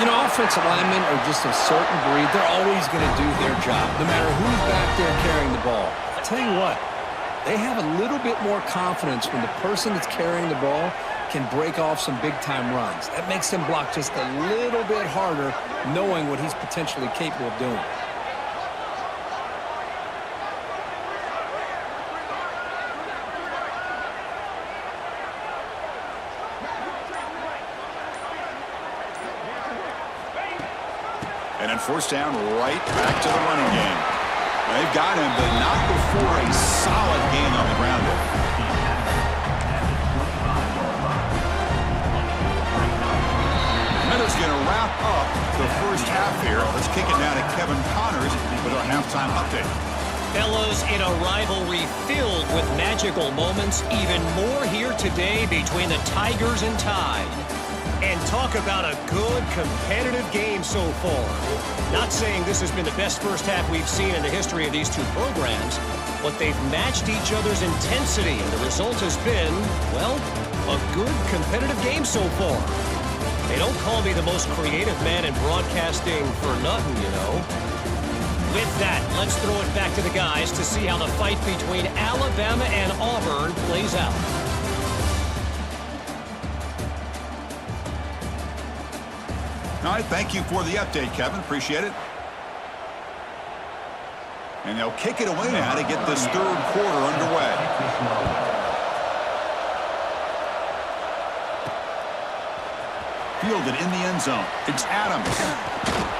You know, offensive linemen are just a certain breed. They're always going to do their job, no matter who's back there carrying the ball. I'll tell you what, they have a little bit more confidence when the person that's carrying the ball can break off some big-time runs. That makes them block just a little bit harder, knowing what he's potentially capable of doing. And on first down, right back to the running game. They've got him, but not before a solid gain on the ground. Minutes going to wrap up the first half here. Let's kick it down to Kevin Connors with our halftime update. Fellas, in a rivalry filled with magical moments, even more here today between the Tigers and Tide. And talk about a good, competitive game so far. Not saying this has been the best first half we've seen in the history of these two programs, but they've matched each other's intensity, and the result has been, well, a good, competitive game so far. They don't call me the most creative man in broadcasting for nothing, you know. With that, let's throw it back to the guys to see how the fight between Alabama and Auburn plays out. All right, thank you for the update, Kevin. Appreciate it. And they'll kick it away now to get this third quarter underway. Fielded in the end zone. It's Adams.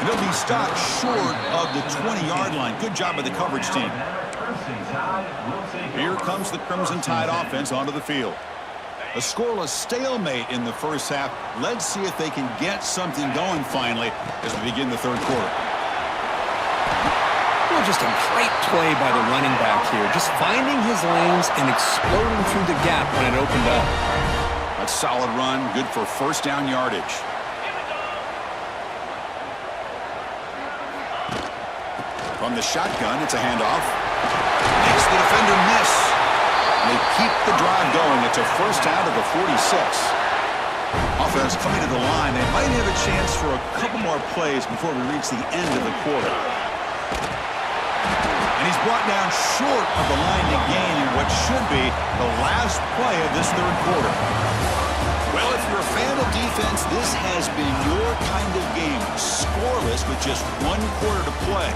And he'll be stopped short of the 20-yard line. Good job by the coverage team. Here comes the Crimson Tide offense onto the field. A scoreless stalemate in the first half. Let's see if they can get something going finally as we begin the third quarter. Well, just a great play by the running back here. Just finding his lanes and exploding through the gap when it opened up. A solid run, good for first down yardage. From the shotgun, it's a handoff. Makes the defender miss. And they keep the drive going. It's a first out of the 46. Offense coming to the line. They might have a chance for a couple more plays before we reach the end of the quarter. And he's brought down short of the line to gain in what should be the last play of this third quarter. Well, if you're a fan of defense, this has been your kind of game. Scoreless with just one quarter to play.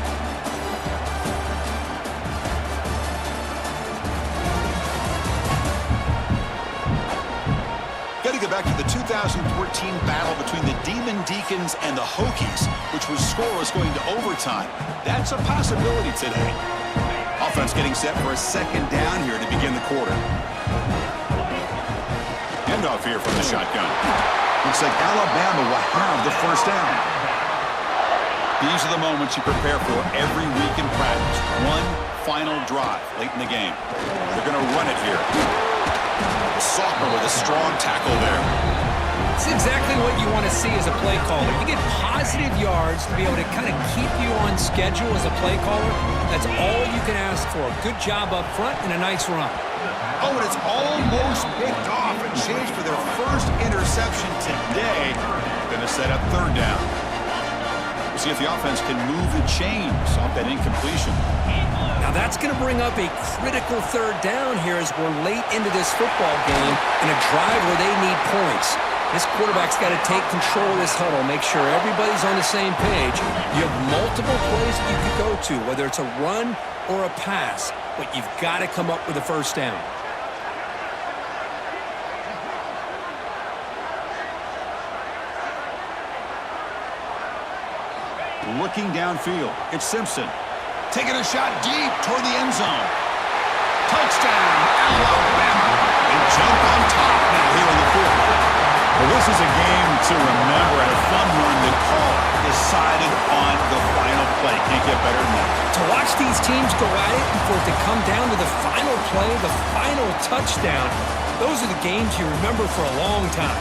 Got to go back to the 2014 battle between the Demon Deacons and the Hokies, which was scoreless going to overtime. That's a possibility today. Offense getting set for a second down here to begin the quarter. Handoff here from the shotgun. Looks like Alabama will have the first down. These are the moments you prepare for every week in practice. One final drive late in the game. They're going to run it here. Sophomore with a strong tackle there. It's exactly what you want to see as a play caller. You get positive yards to be able to kind of keep you on schedule as a play caller. That's all you can ask for. Good job up front and a nice run. Oh, and it's almost picked off. A change for their first interception today. Going to set up third down. We'll see if the offense can move the chains off that incompletion. Now that's going to bring up a critical third down here as we're late into this football game in a drive where they need points. This quarterback's got to take control of this huddle, make sure everybody's on the same page. You have multiple plays that you could go to, whether it's a run or a pass, but you've got to come up with a first down. Looking downfield, it's Simpson. Taking a shot deep toward the end zone. Touchdown, Alabama. They jump on top now here in the fourth. Well, this is a game to remember and a fun one to call. Decided on the final play. Can't get better than that. To watch these teams go at it and for it to come down to the final play, the final touchdown, those are the games you remember for a long time.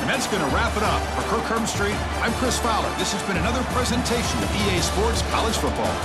And that's going to wrap it up. For Kirk Herbstreit, I'm Chris Fowler. This has been another presentation of EA Sports College Football.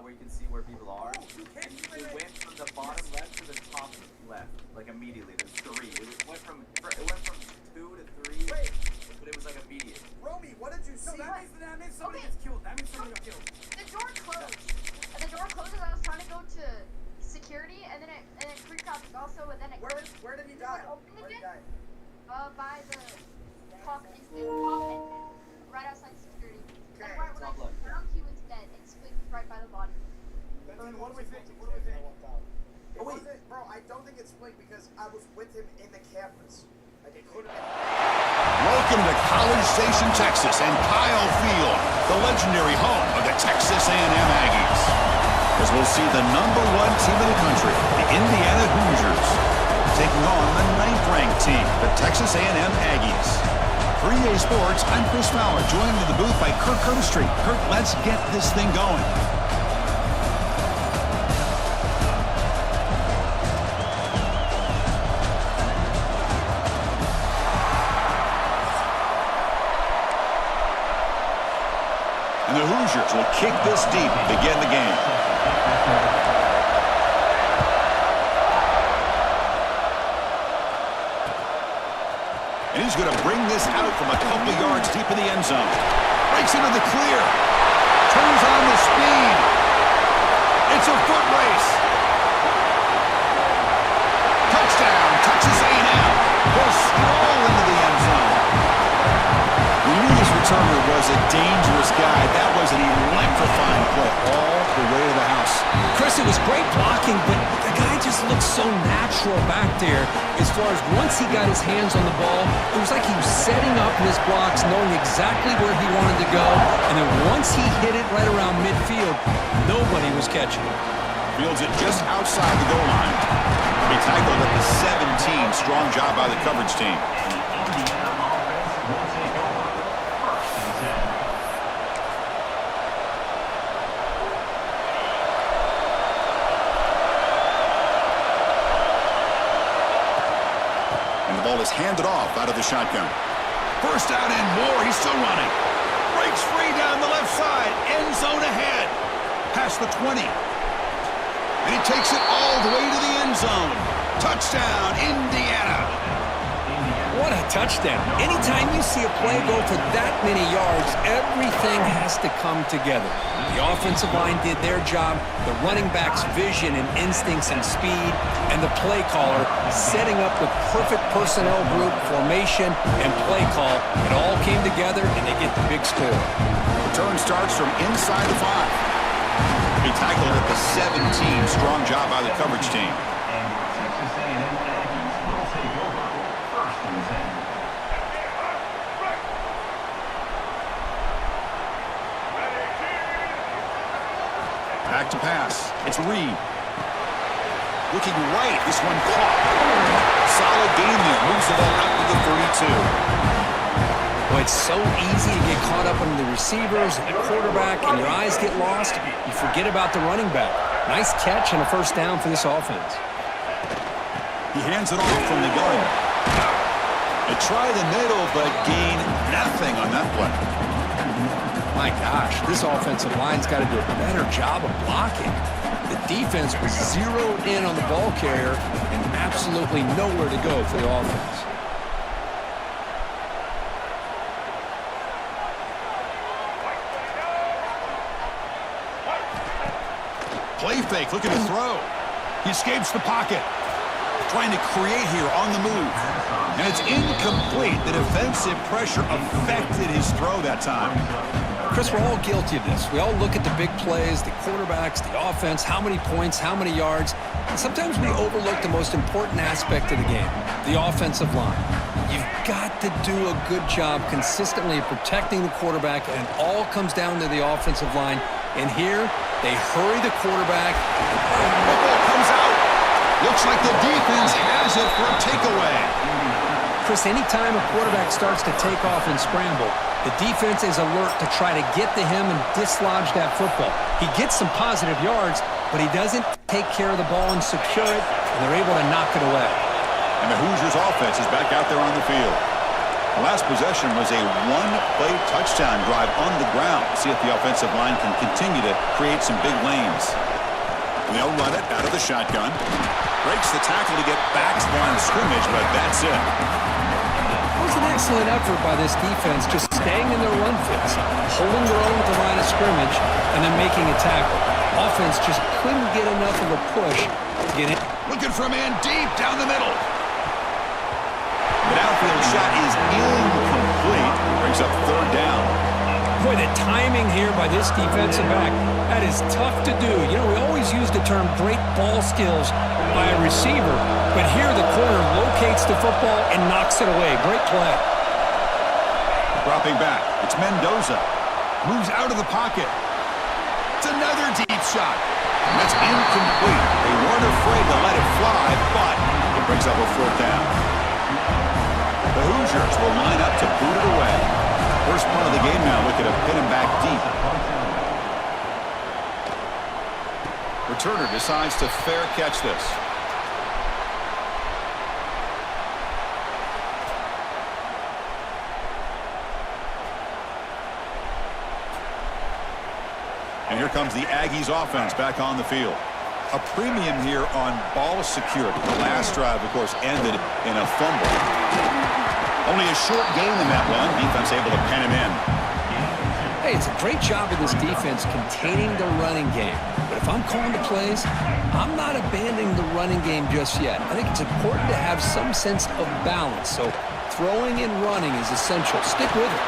Where you can see where people are. And it went from the bottom left to the top left, like immediately. There's three. It went from 2 to 3, but it was like immediate. Romy, what did you see? No, that means somebody gets killed. That means somebody got killed. The door closed. The door closed as I was trying to go to security, and then it creaked out also, and then it closed. Where did he die? Where did he die? By the top entrance, right outside security. Okay. And right when I found he was dead, and Squeak was right by the body. Then what do we think? What do we think? Oh, wait. Bro, I don't think it's Blake because I was with him in the cameras. Like, it could have been. Welcome to College Station, Texas, and Kyle Field, the legendary home of the Texas A&M Aggies. As we'll see the #1 team in the country, the Indiana Hoosiers, taking on the 9th-ranked team, the Texas A&M Aggies. For EA Sports, I'm Chris Fowler, joined in the booth by Kirk Herbstreit. Kirk, let's get this thing going. Hoosiers will kick this deep to begin the game. And he's going to bring this out from a couple yards deep in the end zone. Breaks into the clear. Turns on the speed. It's a foot race. Touchdown. Texas A&M. Goes stroll into the end zone. We knew this returner was a dangerous guy. That was an electrifying play all the way to the house. Chris, it was great blocking, but the guy just looked so natural back there. As far as once he got his hands on the ball, it was like he was setting up his blocks, knowing exactly where he wanted to go. And then once he hit it right around midfield, nobody was catching it. Fields it just outside the goal line. He tackled at the 17. Strong job by the coverage team. Is handed off out of the shotgun. First down and more. He's still running. Breaks free down the left side. End zone ahead. Past the 20. And he takes it all the way to the end zone. Touchdown, Indiana. What a touchdown. Anytime you see a play go for that many yards, everything has to come together. The offensive line did their job, the running back's vision and instincts and speed, and the play caller setting up the perfect personnel group, formation, and play call. It all came together, and they get the big score. Return starts from inside the 5. He tackled at the 17. Strong job by the coverage team. Back to pass. It's Reed. Looking right. This one caught. Solid gain there. Moves the ball out to the 32. Well, it's so easy to get caught up on the receivers and the quarterback, and your eyes get lost. You forget about the running back. Nice catch and a first down for this offense. He hands it off from the gun. They try the middle, but gain nothing on that play. My gosh, this offensive line's got to do a better job of blocking. The defense was zeroed in on the ball carrier and absolutely nowhere to go for the offense. Play fake, looking to throw. He escapes the pocket. Trying to create here on the move. And it's incomplete. The defensive pressure affected his throw that time. Chris, we're all guilty of this. We all look at the big plays, the quarterbacks, the offense, how many points, how many yards. And sometimes we overlook the most important aspect of the game, the offensive line. You've got to do a good job consistently protecting the quarterback, and it all comes down to the offensive line. And here, they hurry the quarterback. The ball comes out. Looks like the defense has it for a takeaway. Chris, anytime a quarterback starts to take off and scramble, the defense is alert to try to get to him and dislodge that football. He gets some positive yards, but he doesn't take care of the ball and secure it, and they're able to knock it away. And the Hoosiers offense is back out there on the field. The last possession was a one-play touchdown drive on the ground. See if the offensive line can continue to create some big lanes. And they'll run it out of the shotgun. Breaks the tackle to get back to the line of scrimmage, but that's it. It was an excellent effort by this defense, just staying in their run fits, holding their own at the line of scrimmage, and then making a tackle. Offense just couldn't get enough of a push to get it. Looking for a man deep down the middle. The downfield shot is incomplete. Brings up third down. Boy, the timing here by this defensive back, that is tough to do. You know, we always use the term great ball skills by a receiver, but here the corner locates the football and knocks it away. Great play. Dropping back, it's Mendoza. Moves out of the pocket. It's another deep shot. And that's incomplete. They weren't afraid to let it fly, but it brings up a fourth down. The Hoosiers will line up to boot it away. First part of the game now, looking to pin him back deep. Returner decides to fair catch this. And here comes the Aggies offense back on the field. A premium here on ball security. The last drive, of course, ended in a fumble. Only a short gain in that one. Defense able to pen him in. Hey, it's a great job of this defense containing the running game. But if I'm calling the plays, I'm not abandoning the running game just yet. I think it's important to have some sense of balance. So throwing and running is essential. Stick with it.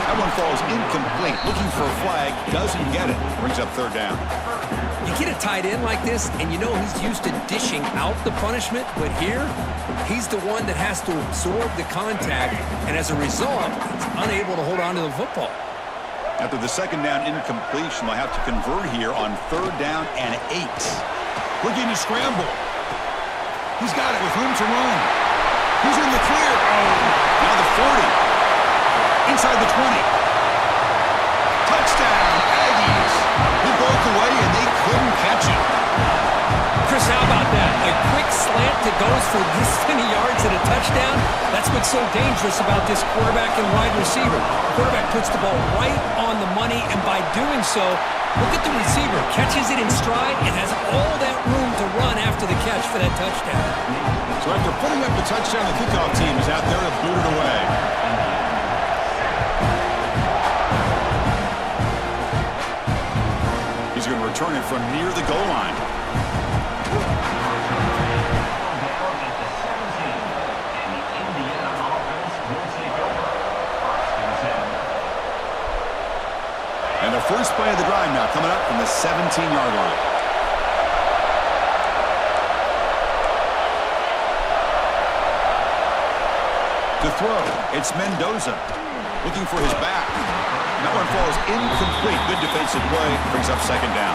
That one falls incomplete. Looking for a flag. Doesn't get it. Brings up third down. You get a tight end like this, and you know he's used to dishing out the punishment, but here, he's the one that has to absorb the contact, and as a result, he's unable to hold on to the football. After the second down incompletion, they'll have to convert here on third down and 8. Looking to scramble. He's got it with room to run. He's in the clear. Now the 40. Inside the 20. Touchdown, Aggies. He broke away and they couldn't catch him. Chris, how about that? A quick slant that goes for this many yards and a touchdown? That's what's so dangerous about this quarterback and wide receiver. The quarterback puts the ball right on the money, and by doing so, look at the receiver. Catches it in stride and has all that room to run after the catch for that touchdown. So after putting up the touchdown, the kickoff team is out there to boot it away. He's going to return it from near the goal line. And the first play of the drive now coming up from the 17-yard line. To throw, it's Mendoza looking for his back. That one falls incomplete. Good defensive play. Brings up second down.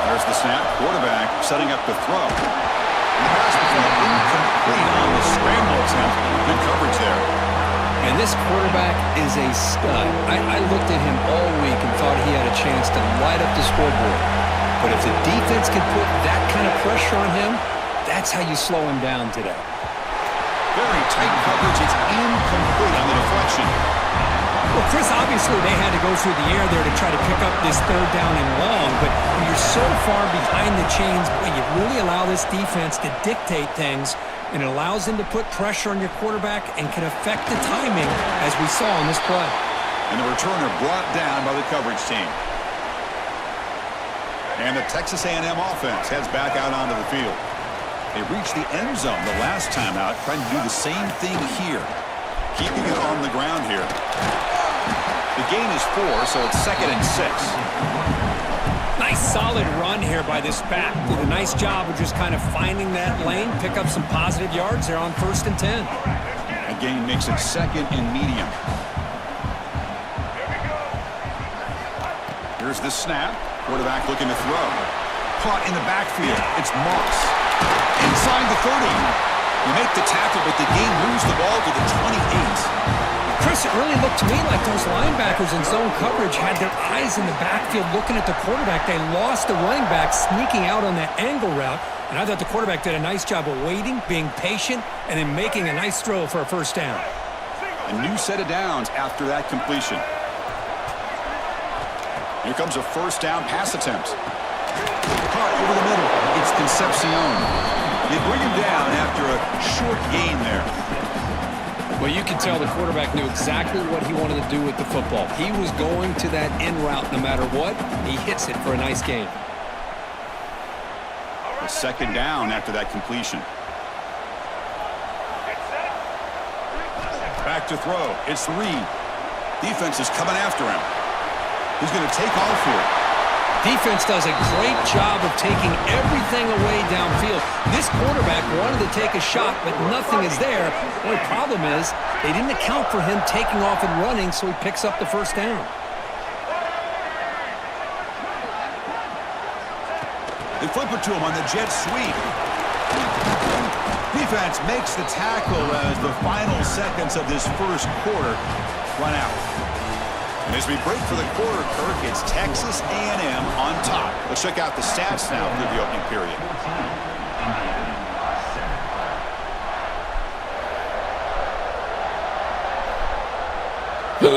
There's the snap. Quarterback setting up the throw. And the pass was incomplete on the scramble attempt. Good coverage there. And this quarterback is a stud. I looked at him all week and thought he had a chance to light up the scoreboard. But if the defense can put that kind of pressure on him, that's how you slow him down today. Very tight coverage. It's incomplete on the deflection. Well, Chris, obviously they had to go through the air there to try to pick up this third down and long, but when you're so far behind the chains, boy, you really allow this defense to dictate things, and it allows them to put pressure on your quarterback and can affect the timing, as we saw on this play. And the returner brought down by the coverage team. And the Texas A&M offense heads back out onto the field. They reached the end zone the last time out, trying to do the same thing here. Keeping it on the ground here. The gain is 4, so it's 2nd and 6. Nice solid run here by this back. Did a nice job of just kind of finding that lane, pick up some positive yards there on 1st and 10. Again, makes it 2nd and medium. Here's the snap. Quarterback looking to throw. Caught in the backfield. It's Moss. Inside the 30. You make the tackle, but the game moves the ball to the 28. Chris, it really looked to me like those linebackers in zone coverage had their eyes in the backfield looking at the quarterback. They lost the running back sneaking out on that angle route, and I thought the quarterback did a nice job of waiting, being patient, and then making a nice throw for a first down. A new set of downs after that completion. Here comes a first down pass attempt. Caught over the middle. It's Concepcion. They bring him down after a short gain there. Well, you can tell the quarterback knew exactly what he wanted to do with the football. He was going to that in route no matter what. He hits it for a nice gain. A second down after that completion. Back to throw. It's Reed. Defense is coming after him. He's going to take off here. Defense does a great job of taking everything away downfield. This quarterback wanted to take a shot, but nothing is there. The only problem is they didn't account for him taking off and running, so he picks up the first down. They flip it to him on the jet sweep. Defense makes the tackle as the final seconds of this first quarter run out. And as we break for the quarter, Kirk, it's Texas A&M on top. Let's check out the stats now through the opening period. Here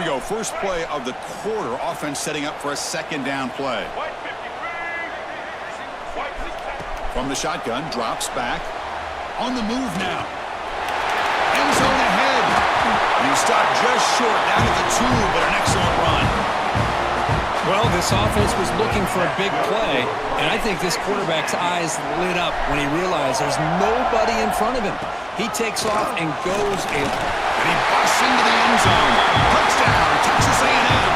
we go. First play of the quarter. Offense setting up for a second down play. From the shotgun, drops back. On the move now. End zone ahead. And he stopped just short down to the 2, but an excellent run. Well, this offense was looking for a big play, and I think this quarterback's eyes lit up when he realized there's nobody in front of him. He takes off and goes in. And he busts into the end zone. Touchdown, Texas A&M.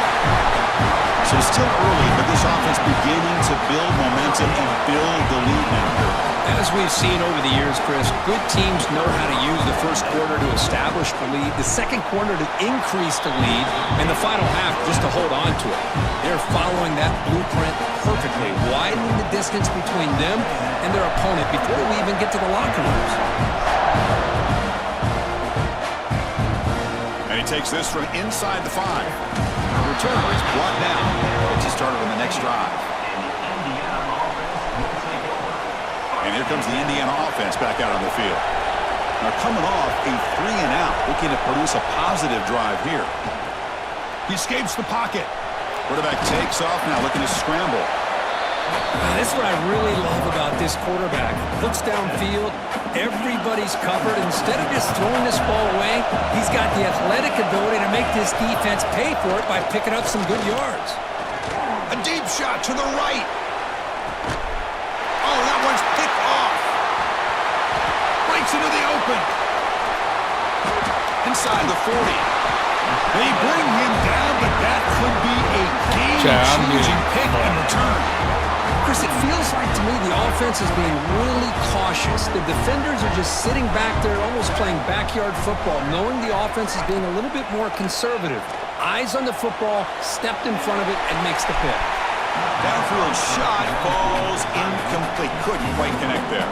So still early, but this offense beginning to build momentum and build the lead now. As we've seen over the years, Chris, good teams know how to use the first quarter to establish the lead, the second quarter to increase the lead, and the final half just to hold on to it. They're following that blueprint perfectly, widening the distance between them and their opponent before we even get to the locker rooms. And he takes this from inside the 5. The returner is brought down. Gets you started on the next drive. And here comes the Indiana offense back out on the field. Now coming off a 3-and-out, looking to produce a positive drive here. He escapes the pocket. Quarterback takes off now, looking to scramble. This is what I really love about this quarterback. Looks downfield, everybody's covered. Instead of just throwing this ball away, he's got the athletic ability to make this defense pay for it by picking up some good yards. A deep shot to the right. Oh, that one's picked off. Breaks into the open. Inside the 40. They bring him down, but that could be a game-changing pick in return. Chris, it feels like to me the offense is being really cautious. The defenders are just sitting back there almost playing backyard football, knowing the offense is being a little bit more conservative. Eyes on the football, stepped in front of it, and makes the pick. Downfield shot falls incomplete. Couldn't quite connect there.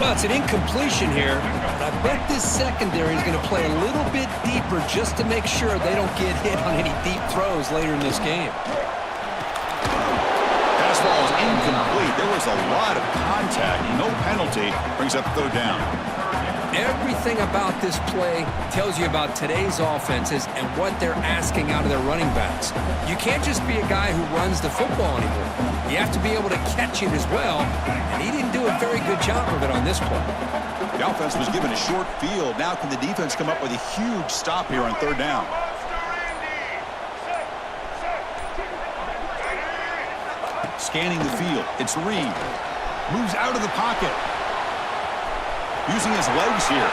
Well, it's an incompletion here, but I bet this secondary is going to play a little bit deeper just to make sure they don't get hit on any deep throws later in this game. Fastball is incomplete. There was a lot of contact. No penalty. Brings up third down. Everything about this play tells you about today's offenses and what they're asking out of their running backs. You can't just be a guy who runs the football anymore. You have to be able to catch it as well, and he didn't do a very good job of it on this play. The offense was given a short field. Now can the defense come up with a huge stop here on third down? Scanning the field. It's Reed. Moves out of the pocket. Using his legs here.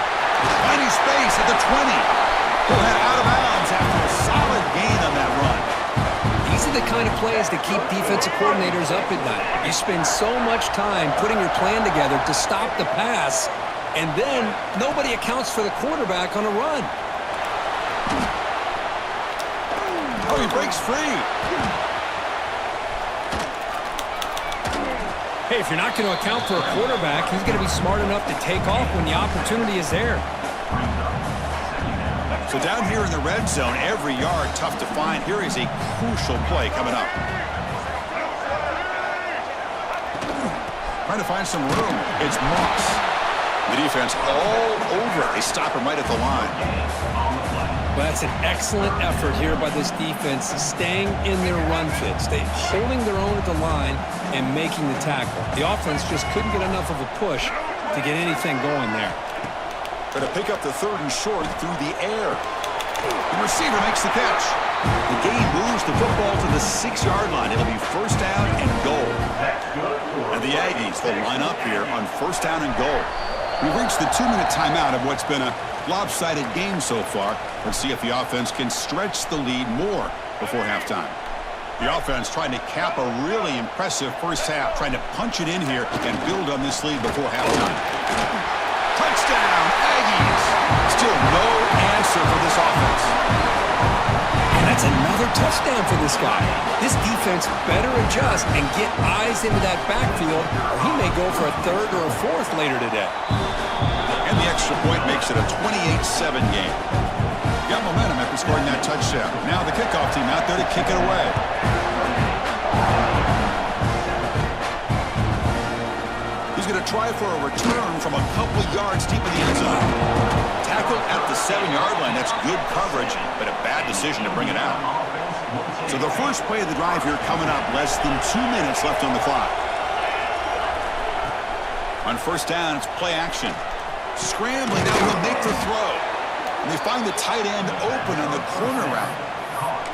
Finding space at the 20. He'll head out of bounds after a solid gain on that run. These are the kind of plays that keep defensive coordinators up at night. You spend so much time putting your plan together to stop the pass, and then nobody accounts for the quarterback on a run. Oh, he breaks free. Hey, if you're not going to account for a quarterback, he's going to be smart enough to take off when the opportunity is there. So down here in the red zone, every yard tough to find. Here is a crucial play coming up. Trying to find some room. It's Moss. The defense all over it. They stop him right at the line. Well, that's an excellent effort here by this defense, staying in their run fits. They holding their own at the line and making the tackle. The offense just couldn't get enough of a push to get anything going there. Try to pick up the third and short through the air. The receiver makes the catch. The game moves the football to the 6-yard line. It'll be first down and goal. And the Aggies, they'll line up here on first down and goal. We've reached the 2-minute timeout of what's been a lopsided game so far. Let's see if the offense can stretch the lead more before halftime. The offense trying to cap a really impressive first half, trying to punch it in here and build on this lead before halftime. Touchdown, Aggies! Still no answer for this offense. And that's another touchdown for this guy. This defense better adjust and get eyes into that backfield, or he may go for a third or a fourth later today. And the extra point makes it a 28-7 game. Got momentum after scoring that touchdown. Now the kickoff team out there to kick it away. He's going to try for a return from a couple yards deep in the end zone. Tackled at the 7-yard line. That's good coverage, but a bad decision to bring it out. So the first play of the drive here coming up, less than 2 minutes left on the clock. On first down, it's play action. Scrambling, now he'll make the throw. And they find the tight end open on the corner route.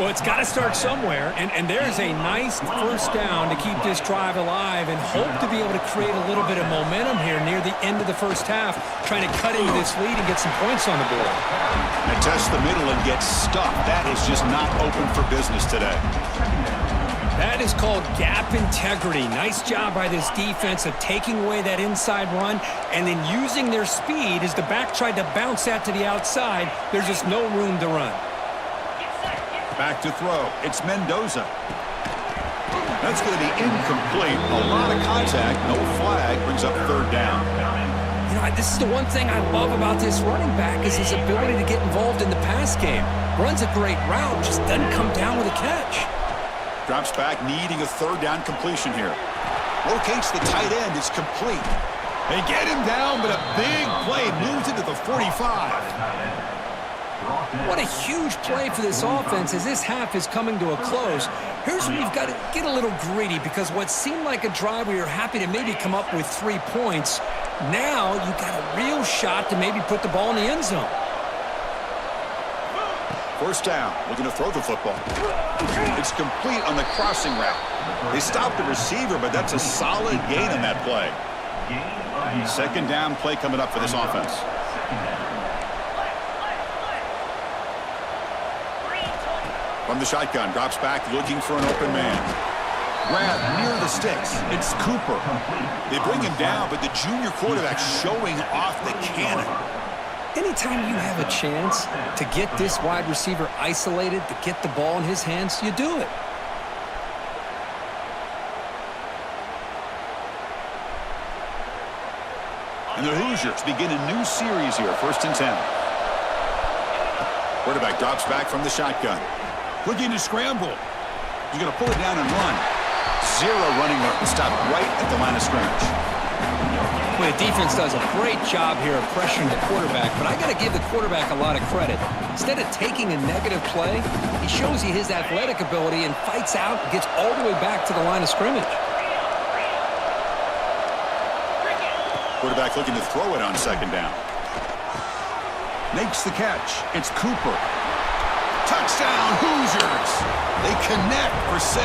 Well, it's got to start somewhere, and there's a nice first down to keep this drive alive and hope to be able to create a little bit of momentum here near the end of the first half, trying to cut into this lead and get some points on the board. And test the middle and get stuffed. That is just not open for business today. That is called gap integrity. Nice job by this defense of taking away that inside run and then using their speed as the back tried to bounce that to the outside. There's just no room to run. Back to throw. It's Mendoza. That's going to be incomplete. A lot of contact. No flag. Brings up third down. You know, this is the one thing I love about this running back is his ability to get involved in the pass game. Runs a great route, just doesn't come down with a catch. Drops back, needing a third down completion here. Locates the tight end. It's complete. They get him down, but a big play moves into the 45. What a huge play for this offense as this half is coming to a close. Here's where you've got to get a little greedy because what seemed like a drive where you're happy to maybe come up with 3 points, now you've got a real shot to maybe put the ball in the end zone. First down, looking to throw the football. It's complete on the crossing route. They stopped the receiver, but that's a solid gain on that play. Second down play coming up for this offense. From the shotgun, drops back, looking for an open man. Grab near the sticks. It's Cooper. They bring him down, but the junior quarterback showing off the cannon. Anytime you have a chance to get this wide receiver isolated, to get the ball in his hands, you do it. And the Hoosiers begin a new series here, 1st and 10. Quarterback drops back from the shotgun. Looking to scramble. He's going to pull it down and run. 0 running room. Stopped right at the line of scrimmage. Well, the defense does a great job here of pressuring the quarterback, but I got to give the quarterback a lot of credit. Instead of taking a negative play, he shows you his athletic ability and fights out and gets all the way back to the line of scrimmage. Quarterback looking to throw it on second down. Makes the catch. It's Cooper. Touchdown, Hoosiers. They connect for 6.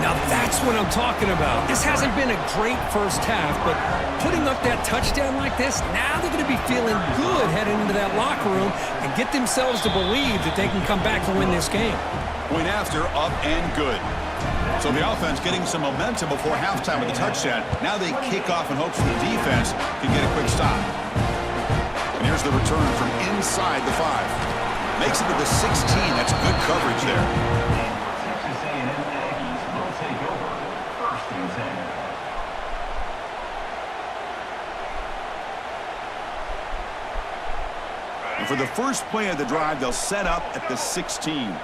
Now that's what I'm talking about. This hasn't been a great first half, but putting up that touchdown like this, now they're going to be feeling good heading into that locker room and get themselves to believe that they can come back to win this game. Point after, up and good. So the offense getting some momentum before halftime with the touchdown. Now they kick off in hopes the defense can get a quick stop. And here's the return from inside the 5. Makes it to the 16. That's good coverage there. Texas A&M Aggies will take over 1st and 10. And for the first play of the drive, they'll set up at the 16.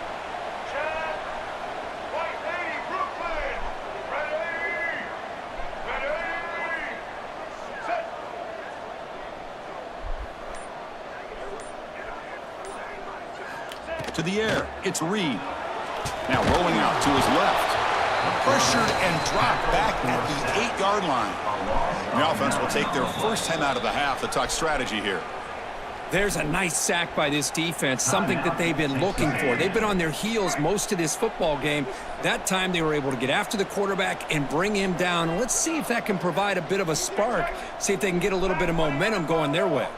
To the air, it's Reed. Now rolling out to his left. Pressured and dropped back at the 8-yard line. The offense will take their first time out of the half to talk strategy here. There's a nice sack by this defense, something that they've been looking for. They've been on their heels most of this football game. That time they were able to get after the quarterback and bring him down. Let's see if that can provide a bit of a spark, see if they can get a little bit of momentum going their way.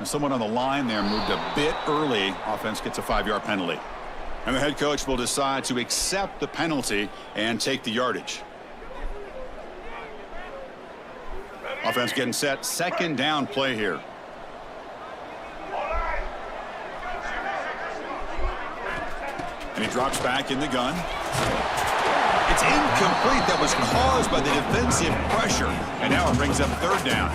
Someone on the line there moved a bit early. Offense gets a 5-yard penalty. And the head coach will decide to accept the penalty and take the yardage. Offense getting set. Second down play here. And he drops back in the gun. It's incomplete. That was caused by the defensive pressure. And now it brings up third down.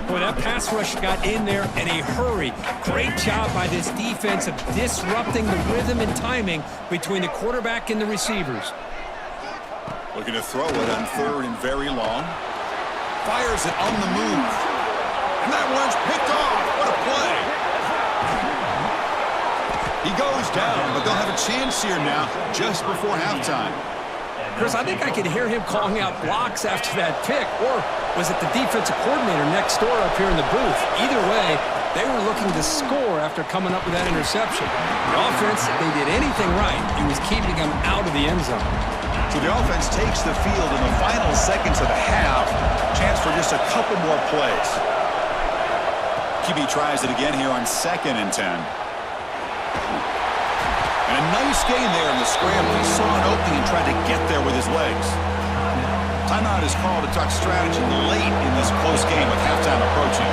Boy, that pass rush got in there in a hurry. Great job by this defense of disrupting the rhythm and timing between the quarterback and the receivers. Looking to throw it on third and very long. Fires it on the move. And that one's picked off. What a play. He goes down, but they'll have a chance here now just before halftime. Chris, I think I could hear him calling out blocks after that pick, or was it the defensive coordinator next door up here in the booth? Either way, they were looking to score after coming up with that interception. The offense, if they did anything right, it was keeping them out of the end zone. So the offense takes the field in the final seconds of the half. Chance for just a couple more plays. QB tries it again here on 2nd and 10. And a nice gain there in the scramble. He saw an opening and tried to get there with his legs. Timeout is called to talk strategy late in this close game with halftime approaching.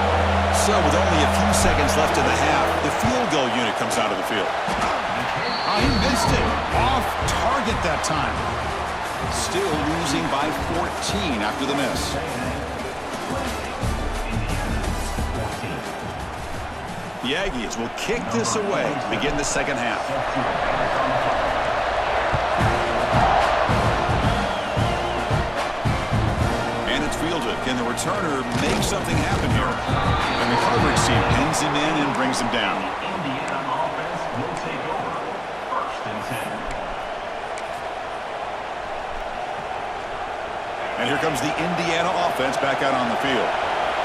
So with only a few seconds left in the half, the field goal unit comes out of the field. Oh, he missed it. Off target that time. Still losing by 14 after the miss. The Aggies will kick this away to begin the second half. And it's fielded. Can the returner make something happen here? And the coverage team pins him in and brings him down. Indiana offense will take over. 1st and 10. And here comes the Indiana offense back out on the field.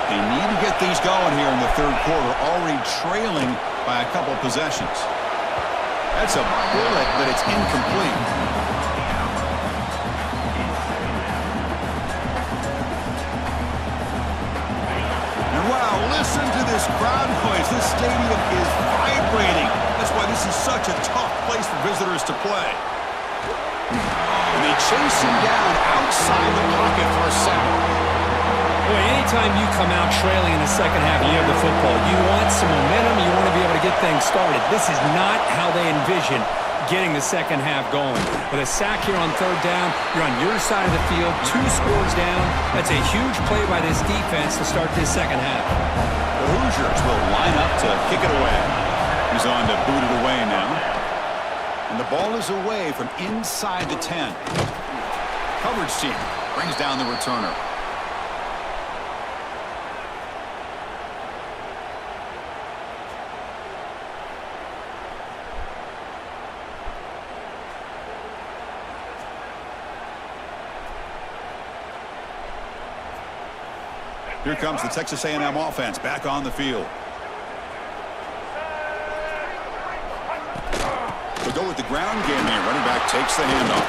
They need to get these going here in the third quarter, already trailing by a couple possessions. That's a bullet, but it's incomplete. And wow, listen to this crowd noise. This stadium is vibrating. That's why this is such a tough place for visitors to play. And they chase him down outside the pocket for a sack. Boy, anytime you come out trailing in the second half and you have the football, you want some momentum, you want to be able to get things started. This is not how they envision getting the second half going. With a sack here on third down, you're on your side of the field, 2 scores down. That's a huge play by this defense to start this second half. The Hoosiers will line up to kick it away. He's on to boot it away now. And the ball is away from inside the 10. Coverage team brings down the returner. Here comes the Texas A&M offense back on the field. They'll go with the ground game here. Running back takes the handoff.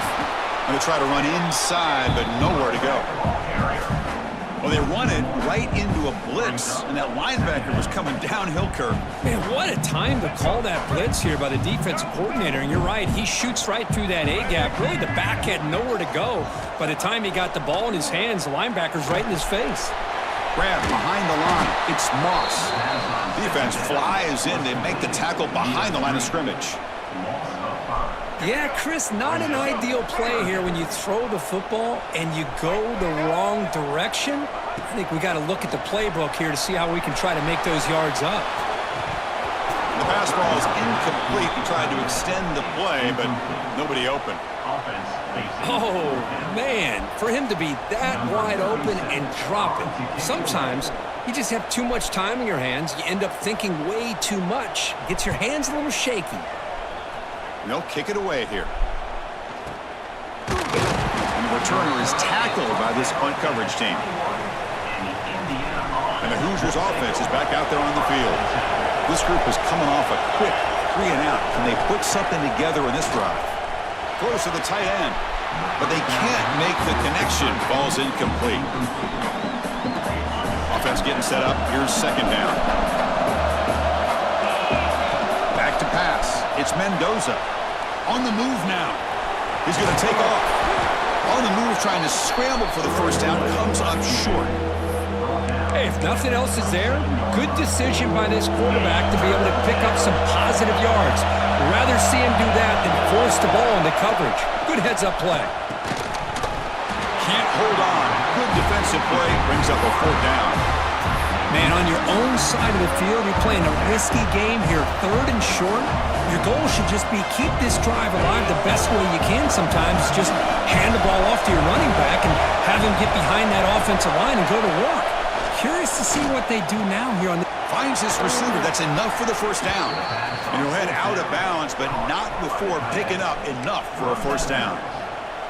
Going to try to run inside, but nowhere to go. Well, they run it right into a blitz, and that linebacker was coming downhill curve. Man, what a time to call that blitz here by the defensive coordinator. And you're right, he shoots right through that A-gap. Really, the back had nowhere to go. By the time he got the ball in his hands, the linebacker's right in his face. Grab behind the line. It's Moss. Defense flies in. They make the tackle behind the line of scrimmage. Yeah, Chris, not an ideal play here when you throw the football and you go the wrong direction. I think we got to look at the playbook here to see how we can try to make those yards up. The pass ball is incomplete. He tried to extend the play, but nobody open. Oh, man, for him to be that wide open and drop it. Sometimes you just have too much time in your hands. You end up thinking way too much. Gets your hands a little shaky. And they'll kick it away here. And the returner is tackled by this punt coverage team. And the Hoosiers offense is back out there on the field. This group is coming off a quick 3-and-out. Can they put something together in this drive? Throws to the tight end, but they can't make the connection. Ball's incomplete. Offense getting set up. Here's second down. Back to pass. It's Mendoza. On the move now. He's going to take off. On the move, trying to scramble for the first down. Comes up short. Hey, if nothing else is there, good decision by this quarterback to be able to pick up some positive yards. Rather see him do that than force the ball into coverage. Good heads-up play. Can't hold on. Good defensive play. Brings up a 4th down. Man, on your own side of the field, you're playing a risky game here, 3rd and short. Your goal should just be keep this drive alive the best way you can sometimes. Just hand the ball off to your running back and have him get behind that offensive line and go to work. Curious to see what they do now here on the... Finds his receiver. That's enough for the 1st down. And he'll head out of bounds, but not before picking up enough for a 1st down.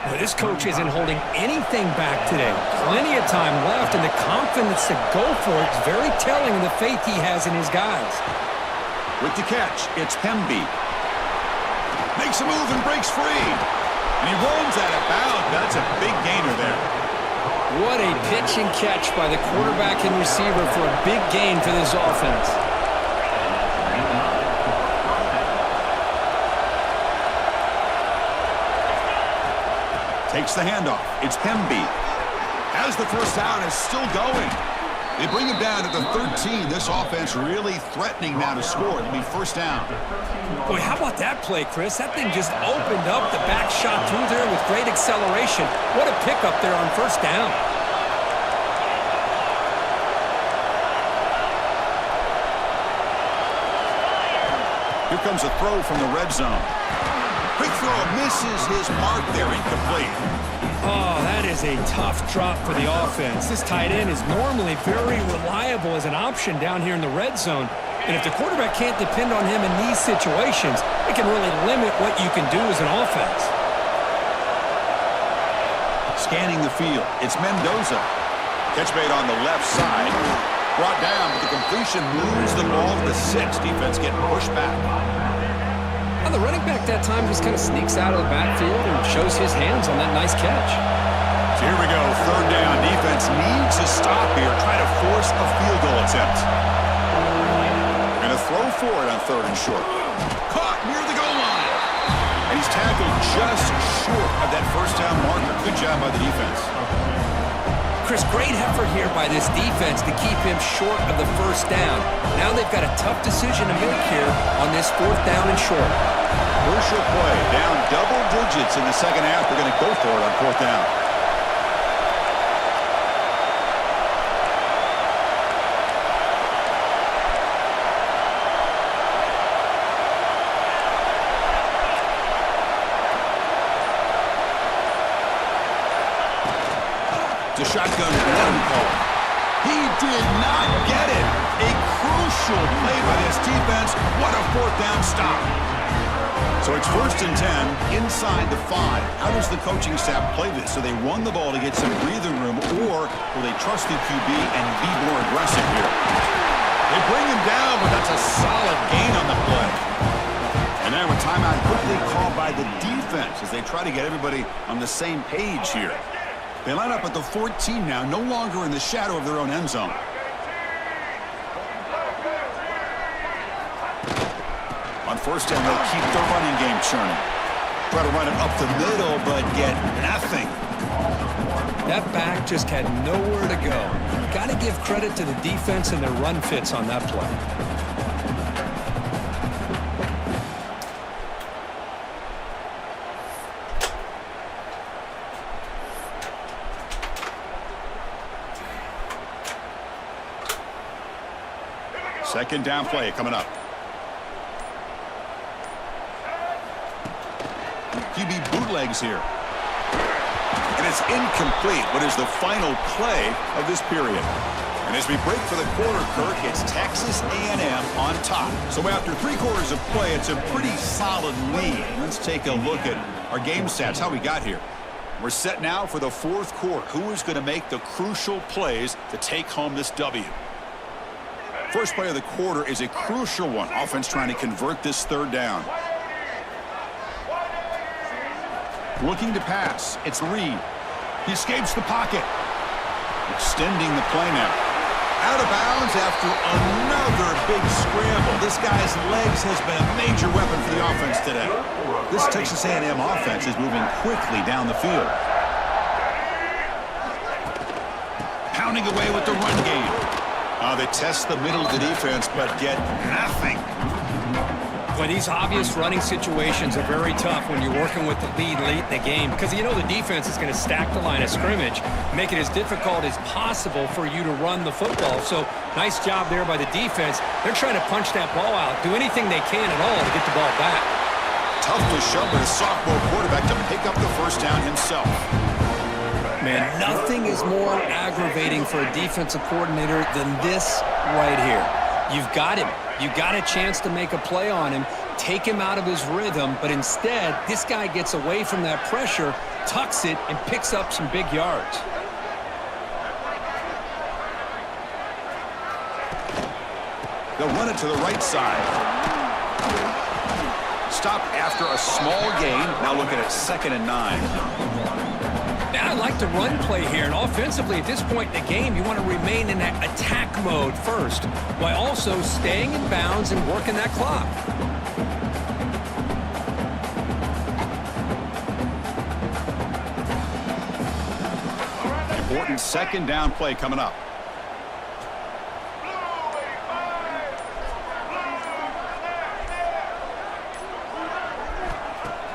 Well, this coach isn't holding anything back today. Plenty of time left, and the confidence to go for it is very telling of the faith he has in his guys. With the catch, it's Pemby. Makes a move and breaks free. And he runs out of bounds. That's a big gainer there. What a pitch and catch by the quarterback and receiver for a big gain for this offense. Takes the handoff. It's Pemby. As the 1st down is still going. They bring him down at the 13. This offense really threatening now to score. It'll be 1st down. Boy, how about that play, Chris? That thing just opened up the back shot through there with great acceleration. What a pickup there on 1st down. Here comes a throw from the red zone. Quick throw, misses his mark there, incomplete. Oh, that is a tough drop for the offense. This tight end is normally very reliable as an option down here in the red zone. And if the quarterback can't depend on him in these situations, it can really limit what you can do as an offense. Scanning the field, it's Mendoza. Catch made on the left side. Brought down, but the completion moves the ball to the 6. Defense getting pushed back. Well, the running back that time just kind of sneaks out of the backfield and shows his hands on that nice catch. So here we go, 3rd down. Defense needs a stop here, trying to force a field goal attempt. They're going to throw for it on 3rd and short. Caught near the goal line. And he's tackled just short of that 1st down marker. Good job by the defense. Chris, great effort here by this defense to keep him short of the 1st down. Now they've got a tough decision to make here on this 4th down and short. Crucial play, down double digits in the 2nd half. They're going to go for it on 4th down. The shotgun run call. He did not get it. A crucial play by this defense. What a 4th down stop. So it's 1st and 10 inside the 5. How does the coaching staff play this? So they run the ball to get some breathing room, or will they trust the QB and be more aggressive here? They bring him down, but that's a solid gain on the play. And now a timeout quickly called by the defense as they try to get everybody on the same page here. They line up at the 14 now, no longer in the shadow of their own end zone. On 1st down, they'll keep the running game churning. Try to run it up the middle, but get nothing. That back just had nowhere to go. Got to give credit to the defense and their run fits on that play. Second down play coming up. QB bootlegs here. And it's incomplete. What is the final play of this period? And as we break for the quarter, Kirk, it's Texas A&M on top. So after 3 quarters of play, it's a pretty solid lead. Let's take a look at our game stats, how we got here. We're set now for the 4th quarter. Who is going to make the crucial plays to take home this W? First play of the quarter is a crucial one. Offense trying to convert this 3rd down. Looking to pass. It's Reed. He escapes the pocket. Extending the play now. Out of bounds after another big scramble. This guy's legs has been a major weapon for the offense today. This Texas A&M offense is moving quickly down the field. Pounding away with the run game. They test the middle of the defense, but get nothing. Well, these obvious running situations are very tough when you're working with the lead late in the game because you know the defense is going to stack the line of scrimmage, make it as difficult as possible for you to run the football. So nice job there by the defense. They're trying to punch that ball out, do anything they can at all to get the ball back. Tough to show, but a sophomore quarterback to pick up the first down himself. Man, nothing is more aggravating for a defensive coordinator than this right here. You've got him. You got a chance to make a play on him, take him out of his rhythm, but instead, this guy gets away from that pressure, tucks it, and picks up some big yards. They'll run it to the right side. Stop after a small gain. Now looking at 2nd and 9. Now, I like the run play here, and offensively at this point in the game, you want to remain in that attack mode first, while also staying in bounds and working that clock. Important 2nd down play coming up.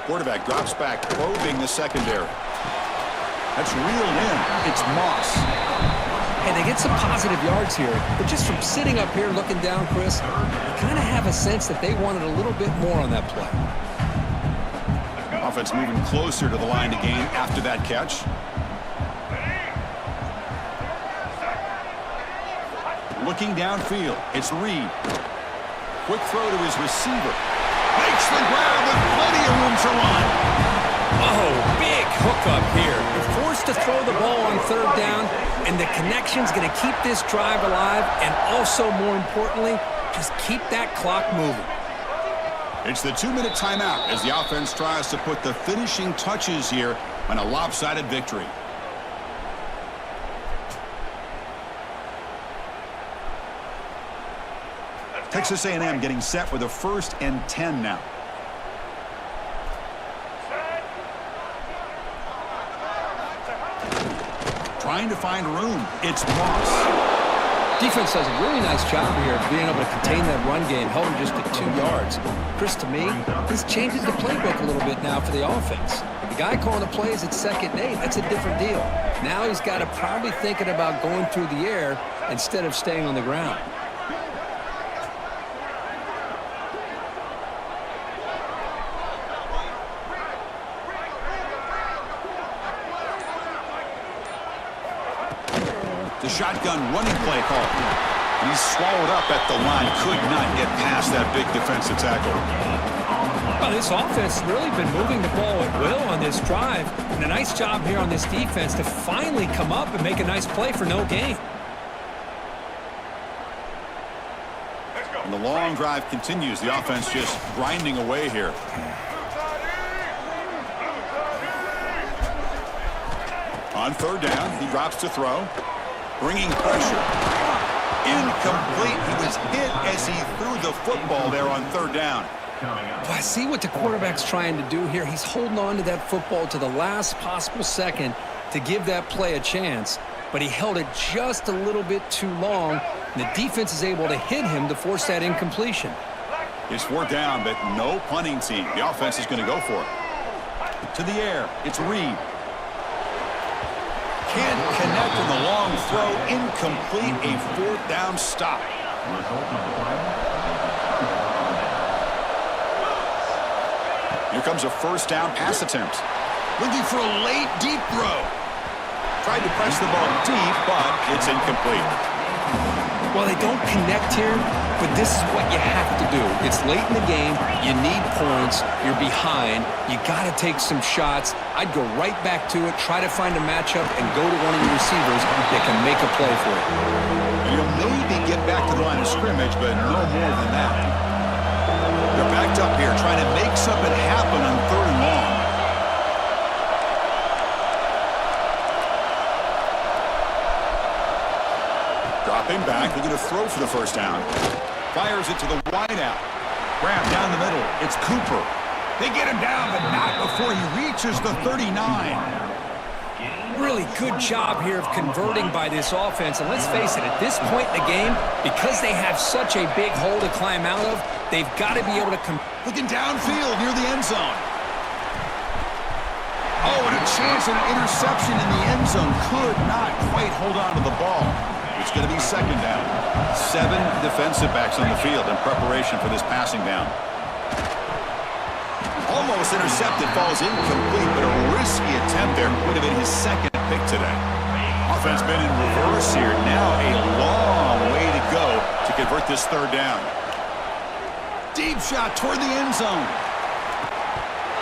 Quarterback drops back, probing the secondary. That's reeled in. It's Moss. Hey, they get some positive yards here, but just from sitting up here looking down, Chris, you kind of have a sense that they wanted a little bit more on that play. Offense moving closer to the line to gain after that catch. Looking downfield, it's Reed. Quick throw to his receiver. Makes the grab with plenty of room to run. Oh, big hookup here. You're forced to throw the ball on 3rd down, and the connection's going to keep this drive alive, and also, more importantly, just keep that clock moving. It's the 2-minute timeout as the offense tries to put the finishing touches here on a lopsided victory. Texas A&M getting set with a 1st and 10 now. Trying to find room. It's Moss. Defense does a really nice job here of being able to contain that run game, held him just at 2 yards. Chris, to me, this changes the playbook a little bit now for the offense. The guy calling the plays at 2nd and 8, that's a different deal. Now he's got to probably thinking about going through the air instead of staying on the ground. The shotgun running play call. He's swallowed up at the line. Could not get past that big defensive tackle. Well, this offense has really been moving the ball at will on this drive. And a nice job here on this defense to finally come up and make a nice play for no gain. And the long drive continues. The offense just grinding away here. On 3rd down, he drops to throw. Bringing pressure. Incomplete. He was hit as he threw the football there on 3rd down. Well, I see what the quarterback's trying to do here. He's holding on to that football to the last possible second to give that play a chance, but he held it just a little bit too long, and the defense is able to hit him to force that incompletion. It's 4th down, but no punting team. The offense is going to go for it. To the air, it's Reed. Can't connect in the long throw. Incomplete. A 4th down stop. Here comes a 1st down pass attempt. Looking for a late deep throw. Tried to press the ball deep, but it's incomplete. Well, they don't connect here, but this is what you have to do. It's late in the game. You need points. You're behind. You got to take some shots. I'd go right back to it, try to find a matchup, and go to one of your receivers that can make a play for you. You'll maybe get back to the line of scrimmage, but no more than that. They're backed up here, trying to make something happen on 3rd and long. Dropping back, they're going to throw for the 1st down. Fires it to the wideout. Grab down the middle. It's Cooper. They get him down, but not before he reaches the 39. Really good job here of converting by this offense. And let's face it, at this point in the game, because they have such a big hole to climb out of, they've got to be able to looking downfield near the end zone. Oh, and a chance at an interception in the end zone. Could not quite hold on to the ball. It's going to be second down. 7 defensive backs on the field in preparation for this passing down. Almost intercepted, falls incomplete, but a risky attempt there would have been his second pick today. Offense been in reverse here. Now a long way to go to convert this third down. Deep shot toward the end zone.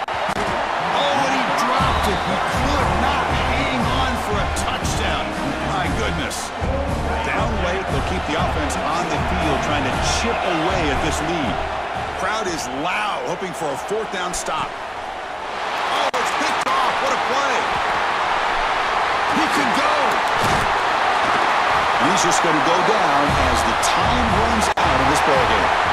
Oh, and he dropped it. He could not hang on for a touchdown. My goodness. Down late, they'll keep the offense on the field, trying to chip away at this lead. Crowd is loud, hoping for a fourth down stop. Oh, it's picked off. What a play. He could go. And he's just going to go down as the time runs out of this ballgame.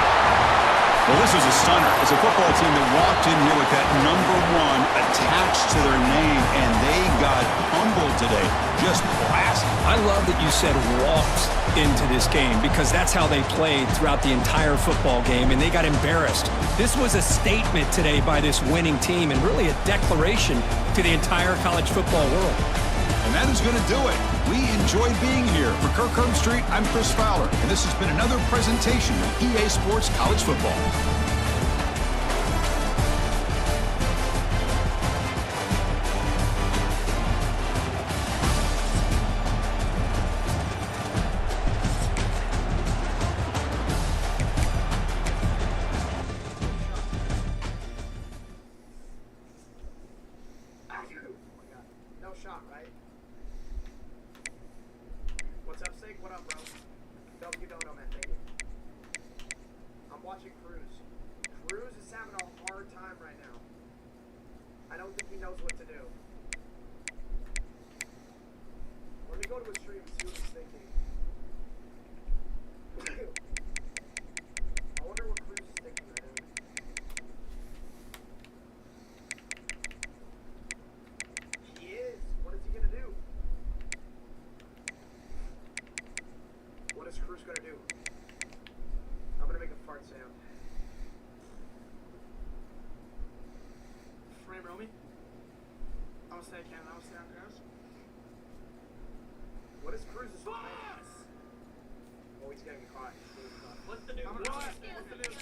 Well, this is a stunner. It's a football team that walked in here with that number 1 attached to their name, and they got humbled today. Just blasted. I love that you said walked into this game, because that's how they played throughout the entire football game, and they got embarrassed. This was a statement today by this winning team, and really a declaration to the entire college football world. And that is going to do it. We enjoyed being here. For Kirk Herbstreit, I'm Chris Fowler, and this has been another presentation of EA Sports College Football. No shot, right? What's up, Sig? What up, bro? You don't know, man. Thank you. I'm watching Cruz. Cruz is having a hard time right now. I don't think he knows what to do. Let me go to his stream and see what he's thinking. I wonder what Cruz is thinking right now. He is. What is he gonna do? What is Cruz gonna do? I'm gonna make a fart sound. Frame Romy? I'll say can. I'll say on Cruz. What is Cruz's plan? Oh, he's getting caught. What's the news? What's the news?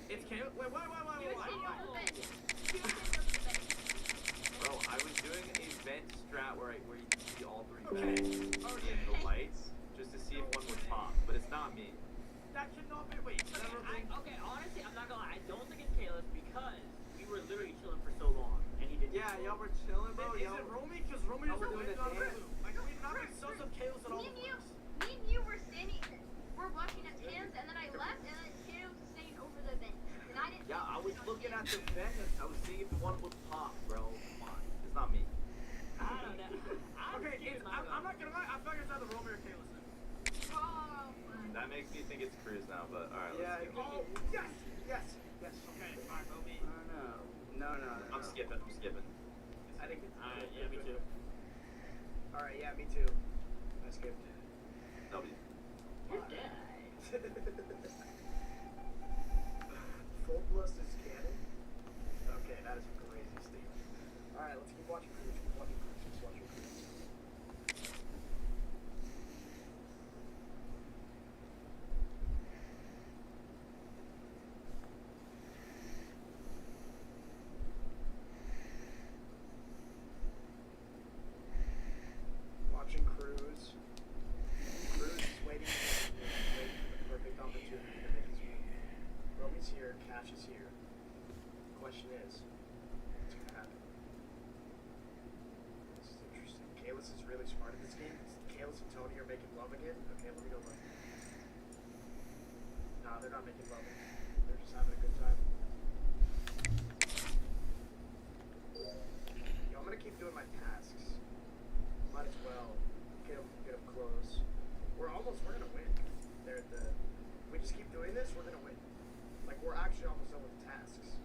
It's Caleb. Wait. Bro, I was doing a vent strat where you can see all 3 vents in the lights just to see if one would pop, but it's not me. That cannot be. Wait. Okay, honestly, I'm not gonna lie. I don't think it's Caleb because we were literally chilling for so long, and he didn't. Yeah, y'all were chilling, bro. Is it Romy? Because Romy was doing the dance. Like, we've not been so of chaos at all. Me and you were standing, we're watching at Tans, and then I left, and then Caleb was staying over the vent. And I didn't. Yeah, I was looking at the vent and I was seeing if one would pop, bro. Come on. It's not me. I don't know. Okay, I'm not gonna lie. I thought it was either Romy or Caleb. That makes me think it's Cruz now, but alright, Yeah. let's go. Oh, yes. Okay, fine, Romy. No. I'm skipping. I think it's. Yeah, me too. Alright, yeah, me too. I skipped. W. You're dead. Full blast is cannon. Okay, that is a crazy statement. Alright, let's keep watching Cruz. Watching Cruz. Cruz is waiting for the perfect opportunity to make his move. Romy's here, Cash is here. The question is, what's gonna happen? This is interesting. Kalis is really smart in this game. Kalis and Tony are making love again. Okay, let me go look. Nah, they're not making love. They're just having a good time. Yo, I'm gonna keep doing my tasks. Might as well get them close. We're gonna win. We just keep doing this, we're gonna win. Like, we're actually almost done with the tasks.